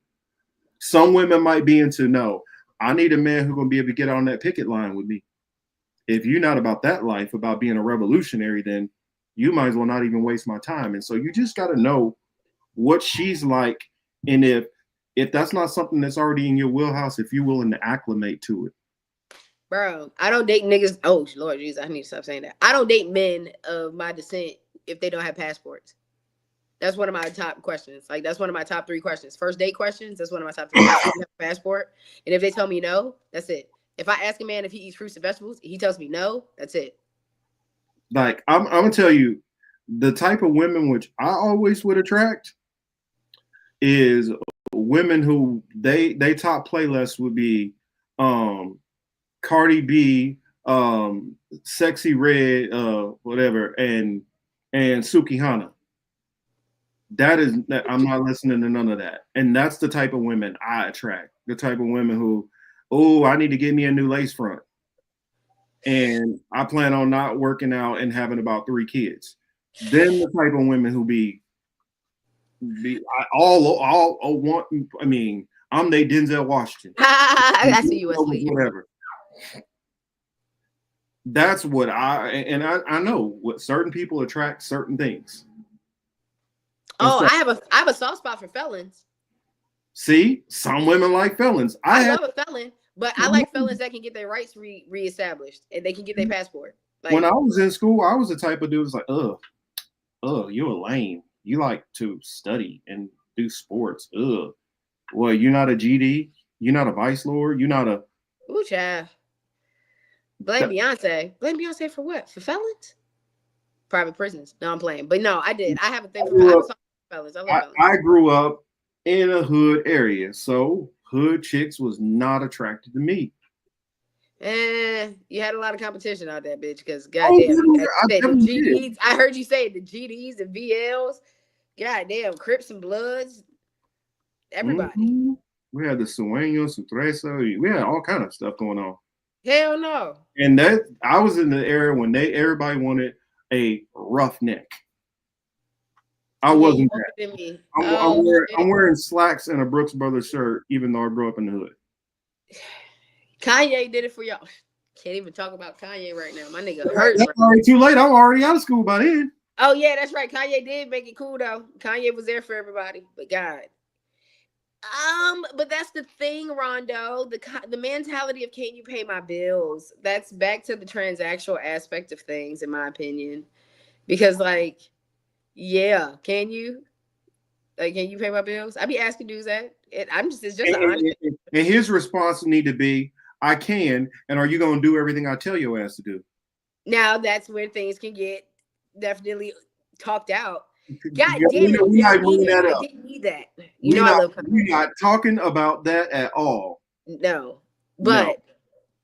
Some women might be into, no, I need a man who's going to be able to get on that picket line with me. If you're not about that life, about being a revolutionary, then you might as well not even waste my time. And so you just got to know what she's like. And if that's not something that's already in your wheelhouse, if you're willing to acclimate to it. Bro, I don't date niggas. Oh, Lord Jesus, I need to stop saying that. I don't date men of my descent if they don't have passports. That's one of my top questions. Like, that's one of my top 3 questions. First date questions, that's one of my top 3. Do you have a passport? And if they tell me no, that's it. If I ask a man if he eats fruits and vegetables, he tells me no, that's it. Like, I'm going to tell you, the type of women which I always would attract is women who they top playlist would be Cardi B, Sexy Red, whatever, and Suki Hana. I'm not listening to none of that. And that's the type of women I attract. The type of women who, oh, I need to get me a new lace front. And I plan on not working out and having about 3 kids. Then the type of women who I'm they Denzel Washington. I see you as whatever. That's what I know what certain people attract certain things. Oh, I have a soft spot for felons. See, some women like felons. I love a felon, but I like felons that can get their rights reestablished and they can get their passport. Like, when I was in school, I was the type of dude who's like, you're a lame. You like to study and do sports. Well, you're not a GD. You're not a vice lord. You're not a. Ooh, child. Blame Beyonce. Blame Beyonce for what? For felons? Private prisons. No, I'm playing. But no, I did. I have a thing for felons. I love felons. I grew up in a hood area, so hood chicks was not attracted to me. You had a lot of competition out there, bitch, because goddamn, I heard you say the GDs and VLs, goddamn, Crips and Bloods, everybody. Mm-hmm. We had the Sueños, Sutresa, we had all kind of stuff going on. Hell no. And that I was in the era when everybody wanted a roughneck. I wasn't that. I'm wearing slacks and a Brooks Brothers shirt, even though I grew up in the hood. Kanye did it for y'all. Can't even talk about Kanye right now. My nigga hurts. That's already too late. I'm already out of school by then. Oh yeah, that's right. Kanye did make it cool though. Kanye was there for everybody. But God. But that's the thing, Rondo. The mentality of can you pay my bills? That's back to the transactional aspect of things, in my opinion. Because like, yeah, can you? Like, can you pay my bills? I be asking dudes that. It's just an honest. And his response need to be, I can, and are you going to do everything I tell your ass to do? Now that's where things can get definitely talked out. God damn it! I didn't need that. We're not talking about that at all. No, but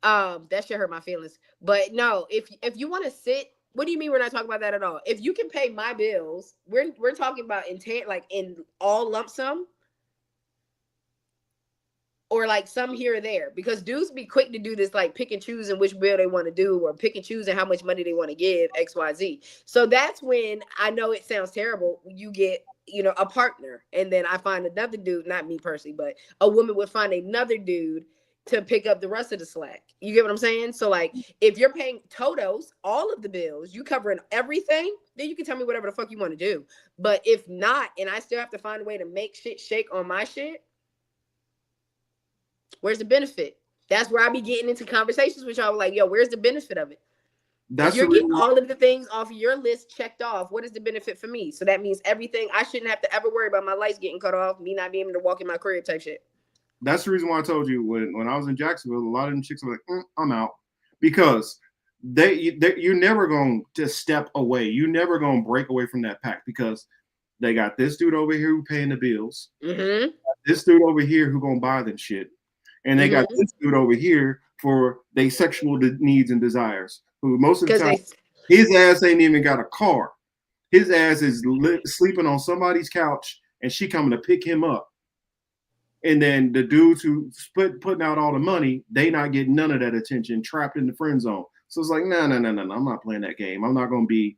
that should hurt my feelings. But no, if you want to sit, what do you mean we're not talking about that at all? If you can pay my bills, we're talking about in all lump sum. Or like some here or there, because dudes be quick to do this, like pick and choose in which bill they want to do, or pick and choose in how much money they want to give, XYZ. So that's when I know it sounds terrible. You get, a partner, and then I find another dude, not me personally, but a woman would find another dude to pick up the rest of the slack. You get what I'm saying? So like, if you're paying totos, all of the bills, you covering everything, then you can tell me whatever the fuck you want to do. But if not, and I still have to find a way to make shit shake on my shit, where's the benefit? That's where I be getting into conversations with y'all. Like, yo, where's the benefit of it? If you're getting all of the things off your list checked off, what is the benefit for me? So that means everything. I shouldn't have to ever worry about my lights getting cut off, me not being able to walk in my crib type shit. That's the reason why I told you when I was in Jacksonville, a lot of them chicks were like, I'm out. Because you're never going to step away. You're never going to break away from that pack, because they got this dude over here who paying the bills. Mm-hmm. This dude over here who going to buy them shit. And they got this dude over here for their sexual needs and desires, who most of the time, his ass ain't even got a car. His ass is sleeping on somebody's couch, and she coming to pick him up. And then the dudes who putting out all the money, they not getting none of that attention, trapped in the friend zone. So it's like, no, I'm not playing that game. I'm not gonna be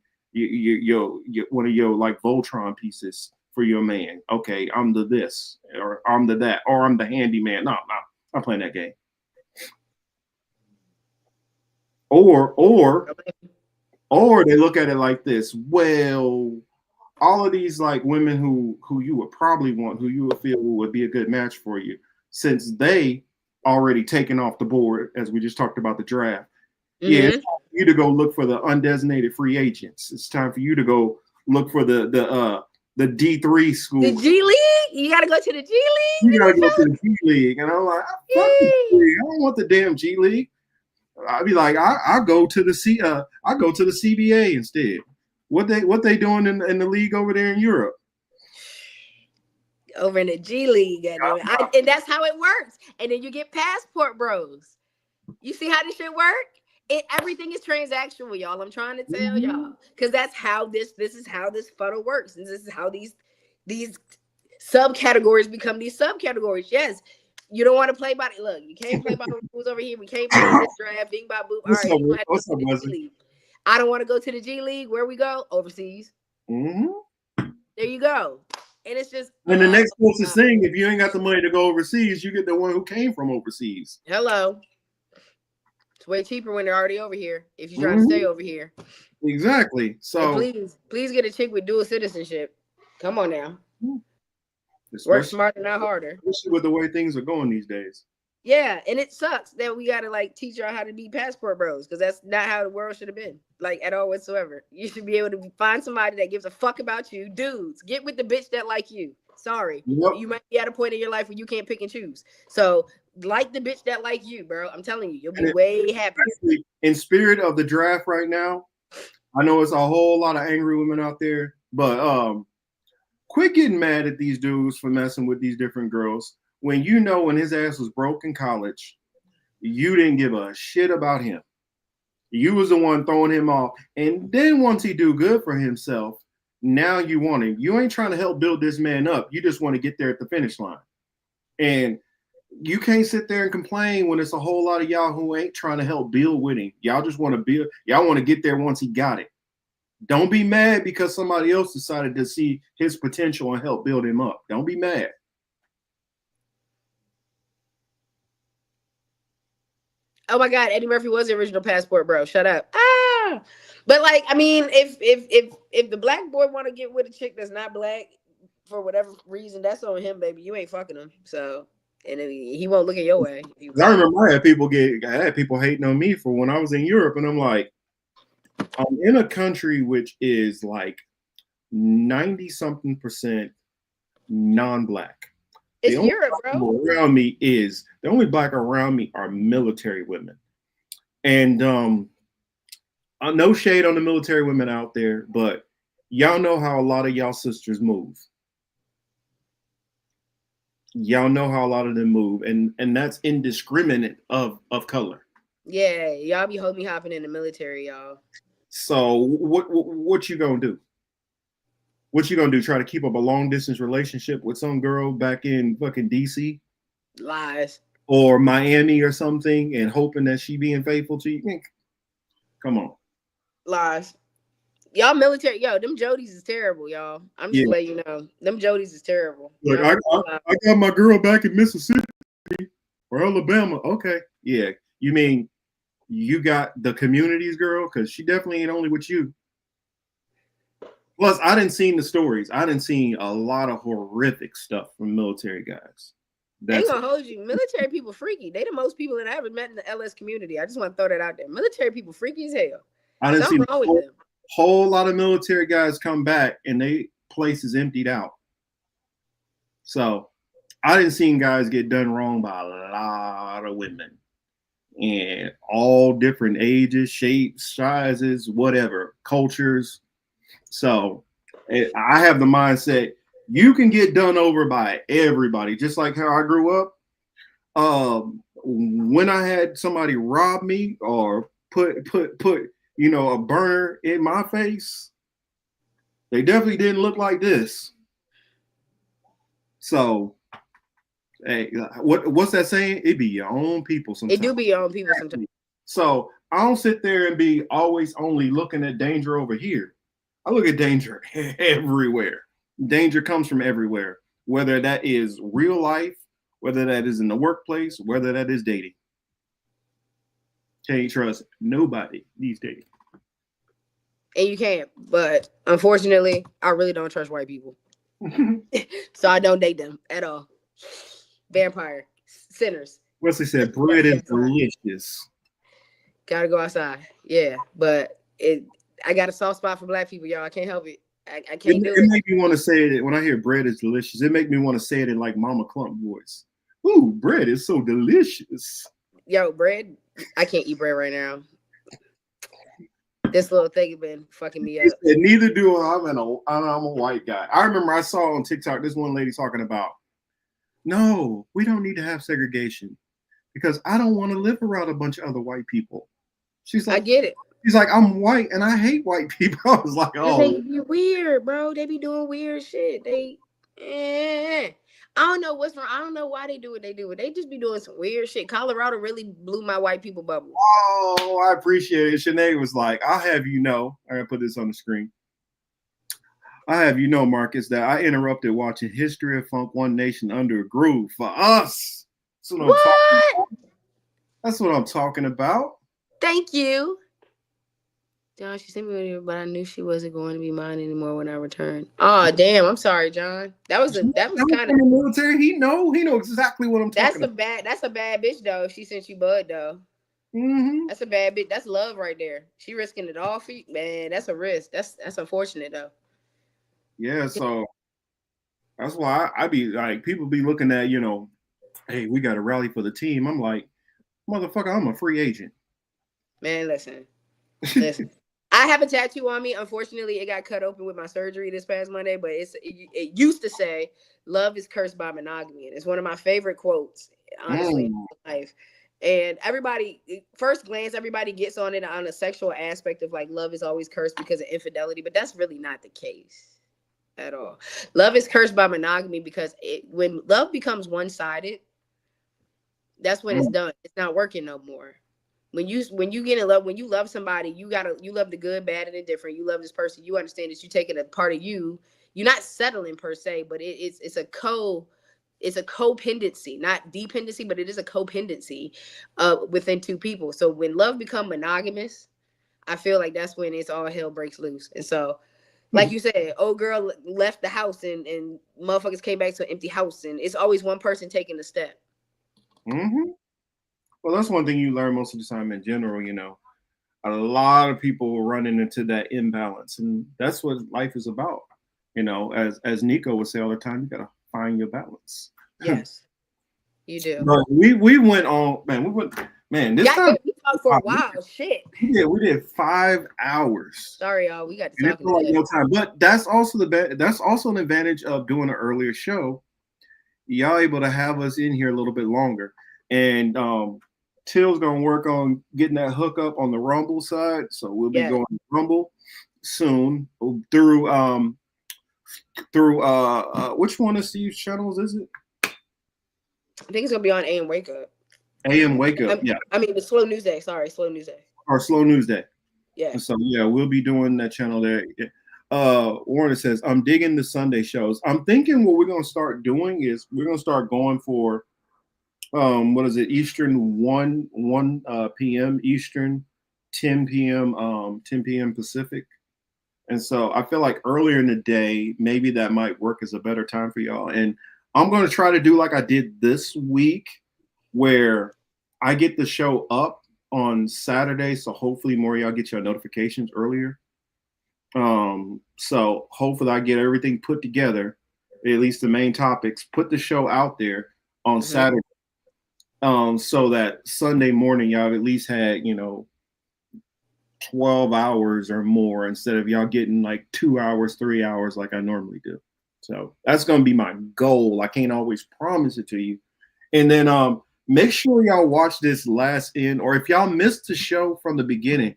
one of your like Voltron pieces for your man. Okay, I'm the this, or I'm the that, or I'm the handyman. No, I'm playing that game. Or they look at it like this. Well, all of these like women who you would probably want, who you would feel would be a good match for you, since they already taken off the board, as we just talked about the draft. Mm-hmm. Yeah, it's time for you to go look for the undesignated free agents. It's time for you to go look for the D3 school. The G League? You gotta go to the G League? You gotta go to the G League. And I'm like, fuck the G League. I don't want the damn G League. I'd be like, I go to the CBA instead. What they doing in the league over there in Europe? Over in the G League, and that's how it works. And then you get passport bros. You see how this shit work? Everything is transactional, y'all. I'm trying to tell y'all, because that's how this is how this funnel works. And this is how these subcategories become these subcategories. Yes. You don't want to play by look. You can't play by the rules over here. We can't play this draft. Bing bop boop. All right, you have to go to the G League. I don't want to go to the G League. Where we go? Overseas. Mm-hmm. There you go. And it's just. And the next closest thing, if you ain't got the money to go overseas, you get the one who came from overseas. Hello. It's way cheaper when they're already over here. If you're trying to stay over here. Exactly. So and please get a chick with dual citizenship. Come on now. Work smarter, not harder. Especially with the way things are going these days. Yeah, and it sucks that we gotta like teach y'all how to be passport bros, because that's not how the world should have been, like at all whatsoever. You should be able to find somebody that gives a fuck about you. Dudes, get with the bitch that like you. Sorry, you might be at a point in your life where you can't pick and choose. So like the bitch that like you, bro. I'm telling you, you'll be way happier. In spirit of the draft right now, I know it's a whole lot of angry women out there, but quit getting mad at these dudes for messing with these different girls. When you know when his ass was broke in college, you didn't give a shit about him. You was the one throwing him off. And then once he do good for himself, now you want him. You ain't trying to help build this man up. You just want to get there at the finish line. And you can't sit there and complain when it's a whole lot of y'all who ain't trying to help build with him. Y'all just want to build. Y'all want to get there once he got it. Don't be mad because somebody else decided to see his potential and help build him up. Don't be mad. Oh my God, Eddie Murphy was the original passport bro. Shut up. But like, I mean, if the black boy want to get with a chick that's not black for whatever reason, that's on him, baby. You ain't fucking him. So, and he won't look at your way. I remember I had people hating on me for when I was in Europe, and I'm like, I'm in a country which is like 90-something% non-black. It's Europe, bro. Around me is the only black around me are military women, and no shade on the military women out there, but y'all know how a lot of y'all sisters move. Y'all know how a lot of them move, and that's indiscriminate of color. Yeah, y'all be homie hopping in the military, y'all. So what you gonna do? What you gonna do? Try to keep up a long distance relationship with some girl back in fucking DC? Lies. Or Miami or something, and hoping that she being faithful to you? Come on. Lies. Y'all military, them Jodies is terrible, y'all. I'm just letting you know. Them Jodies is terrible. Look, I got my girl back in Mississippi or Alabama. Okay. Yeah. You mean you got the community's girl? Because she definitely ain't only with you. Plus, I didn't see the stories. I didn't see a lot of horrific stuff from military guys. They ain't gonna hold you. Military people freaky. They the most people that I ever met in the LS community. I just want to throw that out there. Military people freaky as hell. I didn't see a whole lot of military guys come back and they places emptied out. So I didn't see guys get done wrong by a lot of women. And all different ages, shapes, sizes, whatever, cultures. So I have the mindset you can get done over by everybody, just like how I grew up. When I had somebody rob me or put a burner in my face, they definitely didn't look like this. So Hey, what's that saying? It be your own people sometimes. It do be your own people sometimes. So I don't sit there and be always only looking at danger over here. I look at danger everywhere. Danger comes from everywhere, whether that is real life, whether that is in the workplace, whether that is dating. Can't trust nobody these days. And you can't, but unfortunately, I really don't trust white people. So I don't date them at all. Vampire, sinners. Wesley said, bread is delicious. Gotta go outside. Yeah, but I got a soft spot for black people, y'all. I can't help it. I can't do it. It make me want to say it when I hear bread is delicious. It make me want to say it in like Mama Clump voice. Ooh, bread is so delicious. Yo, bread. I can't eat bread right now. This little thing has been fucking me up. Said, neither do I. I'm a white guy. I remember I saw on TikTok this one lady talking about, no, we don't need to have segregation because I don't want to live around a bunch of other white people. She's like, I get it. She's like, I'm white and I hate white people. I was like, oh, they be weird, bro. They be doing weird shit. I don't know what's wrong. I don't know why they do what they do. They just be doing some weird shit. Colorado really blew my white people bubble. Oh, I appreciate it. Sinead was like, I'll have you know. I'm going to put this on the screen. I have you know, Marcus, that I interrupted watching History of Funk One Nation Under a Groove for us. That's what I'm talking about. Thank you. John, she sent me video, but I knew she wasn't going to be mine anymore when I returned. Oh, damn! I'm sorry, John. That was kind of in the military. He know exactly what I'm talking about. That's a bad bitch though. If she sent you bud though, that's a bad bitch. That's love right there. She risking it all for you, man. That's a risk. That's unfortunate though. Yeah, so that's why I be like, people be looking at, hey, we got to rally for the team. I'm like, motherfucker, I'm a free agent. Man, listen. I have a tattoo on me. Unfortunately, it got cut open with my surgery this past Monday, but it used to say, love is cursed by monogamy. And it's one of my favorite quotes, honestly, in life. And everybody, first glance, everybody gets on it on a sexual aspect of like, love is always cursed because of infidelity, but that's really not the case at all. Love is cursed by monogamy because when love becomes one-sided, that's when it's done. It's not working no more. When you get in love, when you love somebody, you love the good, bad, and indifferent. You love this person. You understand that you're taking a part of you. You're not settling per se, but it's a codependency, not dependency, but it is a codependency within two people. So when love becomes monogamous, I feel like that's when it's all hell breaks loose. And so, like you said, old girl left the house and motherfuckers came back to an empty house, and it's always one person taking the step. Mm-hmm. Well, that's one thing you learn most of the time in general, a lot of people running into that imbalance, and that's what life is about. As Nico would say all the time, you got to find your balance. Yes, you do. But we went on, this time we talked for a while. Shit. Yeah, we did 5 hours. Sorry, y'all. We got to talk like no time. But that's also an advantage of doing an earlier show. Y'all able to have us in here a little bit longer. And Till's gonna work on getting that hookup on the Rumble side, so we'll be going to Rumble soon through which one of Steve's channels is it? I think it's gonna be on AM Wake Up. AM Wake Up, yeah. I mean the Slow News Day. Sorry, Slow News Day. Or Slow News Day. Yeah. And so we'll be doing that channel there. Warner says, I'm digging the Sunday shows. I'm thinking what we're gonna start doing is we're gonna start going for what is it, Eastern 1 p.m. Eastern, 10 p.m. Pacific. And so I feel like earlier in the day, maybe that might work as a better time for y'all. And I'm going to try to do like I did this week, where I get the show up on Saturday. So hopefully more of y'all get your notifications earlier. So hopefully I get everything put together, at least the main topics, put the show out there on Saturday. So that Sunday morning y'all at least had 12 hours or more instead of y'all getting like 2 hours, 3 hours like I normally do. So that's gonna be my goal. I can't always promise it to you. And then make sure y'all watch this last end, or if y'all missed the show from the beginning,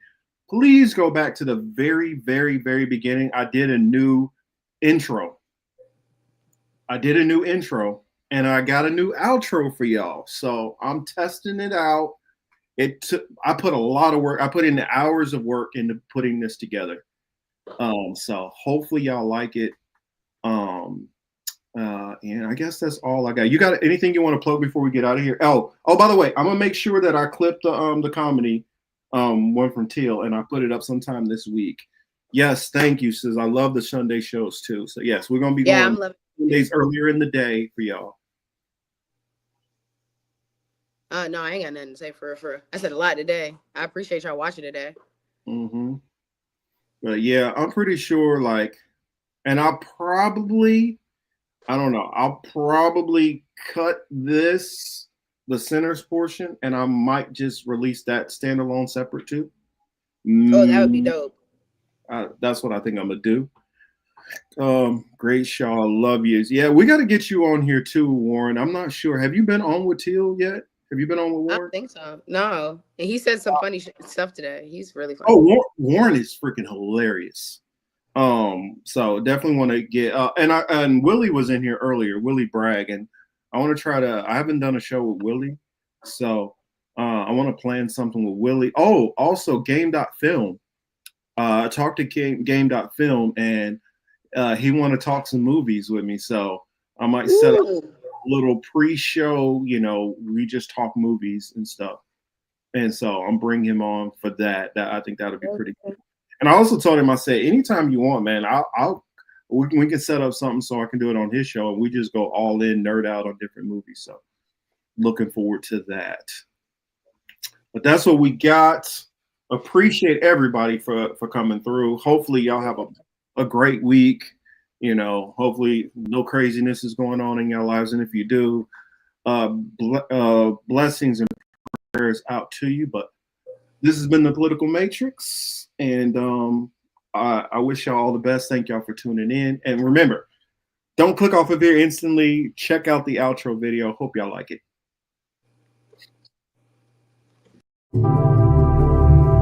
please go back to the very, very, very beginning. I did a new intro. and I got a new outro for y'all. So I'm testing it out. I put a lot of work. I put in the hours of work into putting this together. So hopefully y'all like it. And I guess that's all I got. You got anything you want to plug before we get out of here? Oh, by the way, I'm gonna make sure that I clip the comedy one from Teal, and I put it up sometime this week. Yes, thank you, sis. I love the Sunday shows too. So yes, we're gonna be going Sundays earlier in the day for y'all. No, I ain't got nothing to say for real. I said a lot today. I appreciate y'all watching today. Mm-hmm. But yeah, I'm pretty sure and I'll probably cut the centers portion, and I might just release that standalone separate too. Oh, that would be dope. That's what I think I'm gonna do. Great show. I love you. Yeah, we got to get you on here too, Warren. I'm not sure. Have you been on with Teal yet? Have you been on with Warren? I don't think so. No. And he said some funny stuff today. He's really funny. Oh, Warren is freaking hilarious. So definitely want to get and Willie was in here earlier, Willie Bragg, and I want to I haven't done a show with Willie, so I want to plan something with Willie. Oh, also Game.Film. I talked to Game.Film, and he want to talk some movies with me, so I might set up a little pre-show, we just talk movies and stuff. And so I'm bringing him on for that. I think that'll be pretty good. And I also told him, I said, anytime you want, man, we can set up something so I can do it on his show, and we just go all in, nerd out on different movies. So looking forward to that. But that's what we got. Appreciate everybody for coming through. Hopefully y'all have a great week. Hopefully no craziness is going on in your lives. And if you do, blessings and prayers out to you. But this has been the Political Matrix, and I wish y'all all the best. Thank y'all for tuning in. And remember, don't click off of here instantly. Check out the outro video. Hope y'all like it.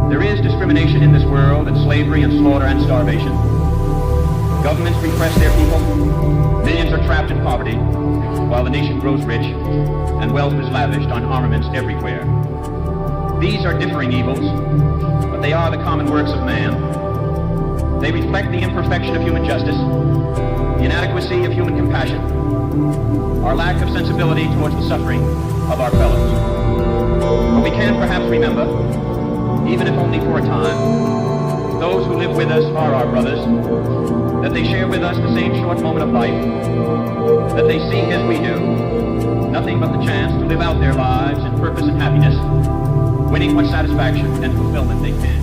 There is discrimination in this world, and slavery and slaughter and starvation. Governments repress their people. Millions are trapped in poverty, while the nation grows rich, and wealth is lavished on armaments everywhere. These are differing evils, but they are the common works of man. They reflect the imperfection of human justice, the inadequacy of human compassion, our lack of sensibility towards the suffering of our fellows. But we can perhaps remember, even if only for a time, those who live with us are our brothers, that they share with us the same short moment of life, that they see as we do, nothing but the chance to live out their lives in purpose and happiness, winning what satisfaction and fulfillment they can.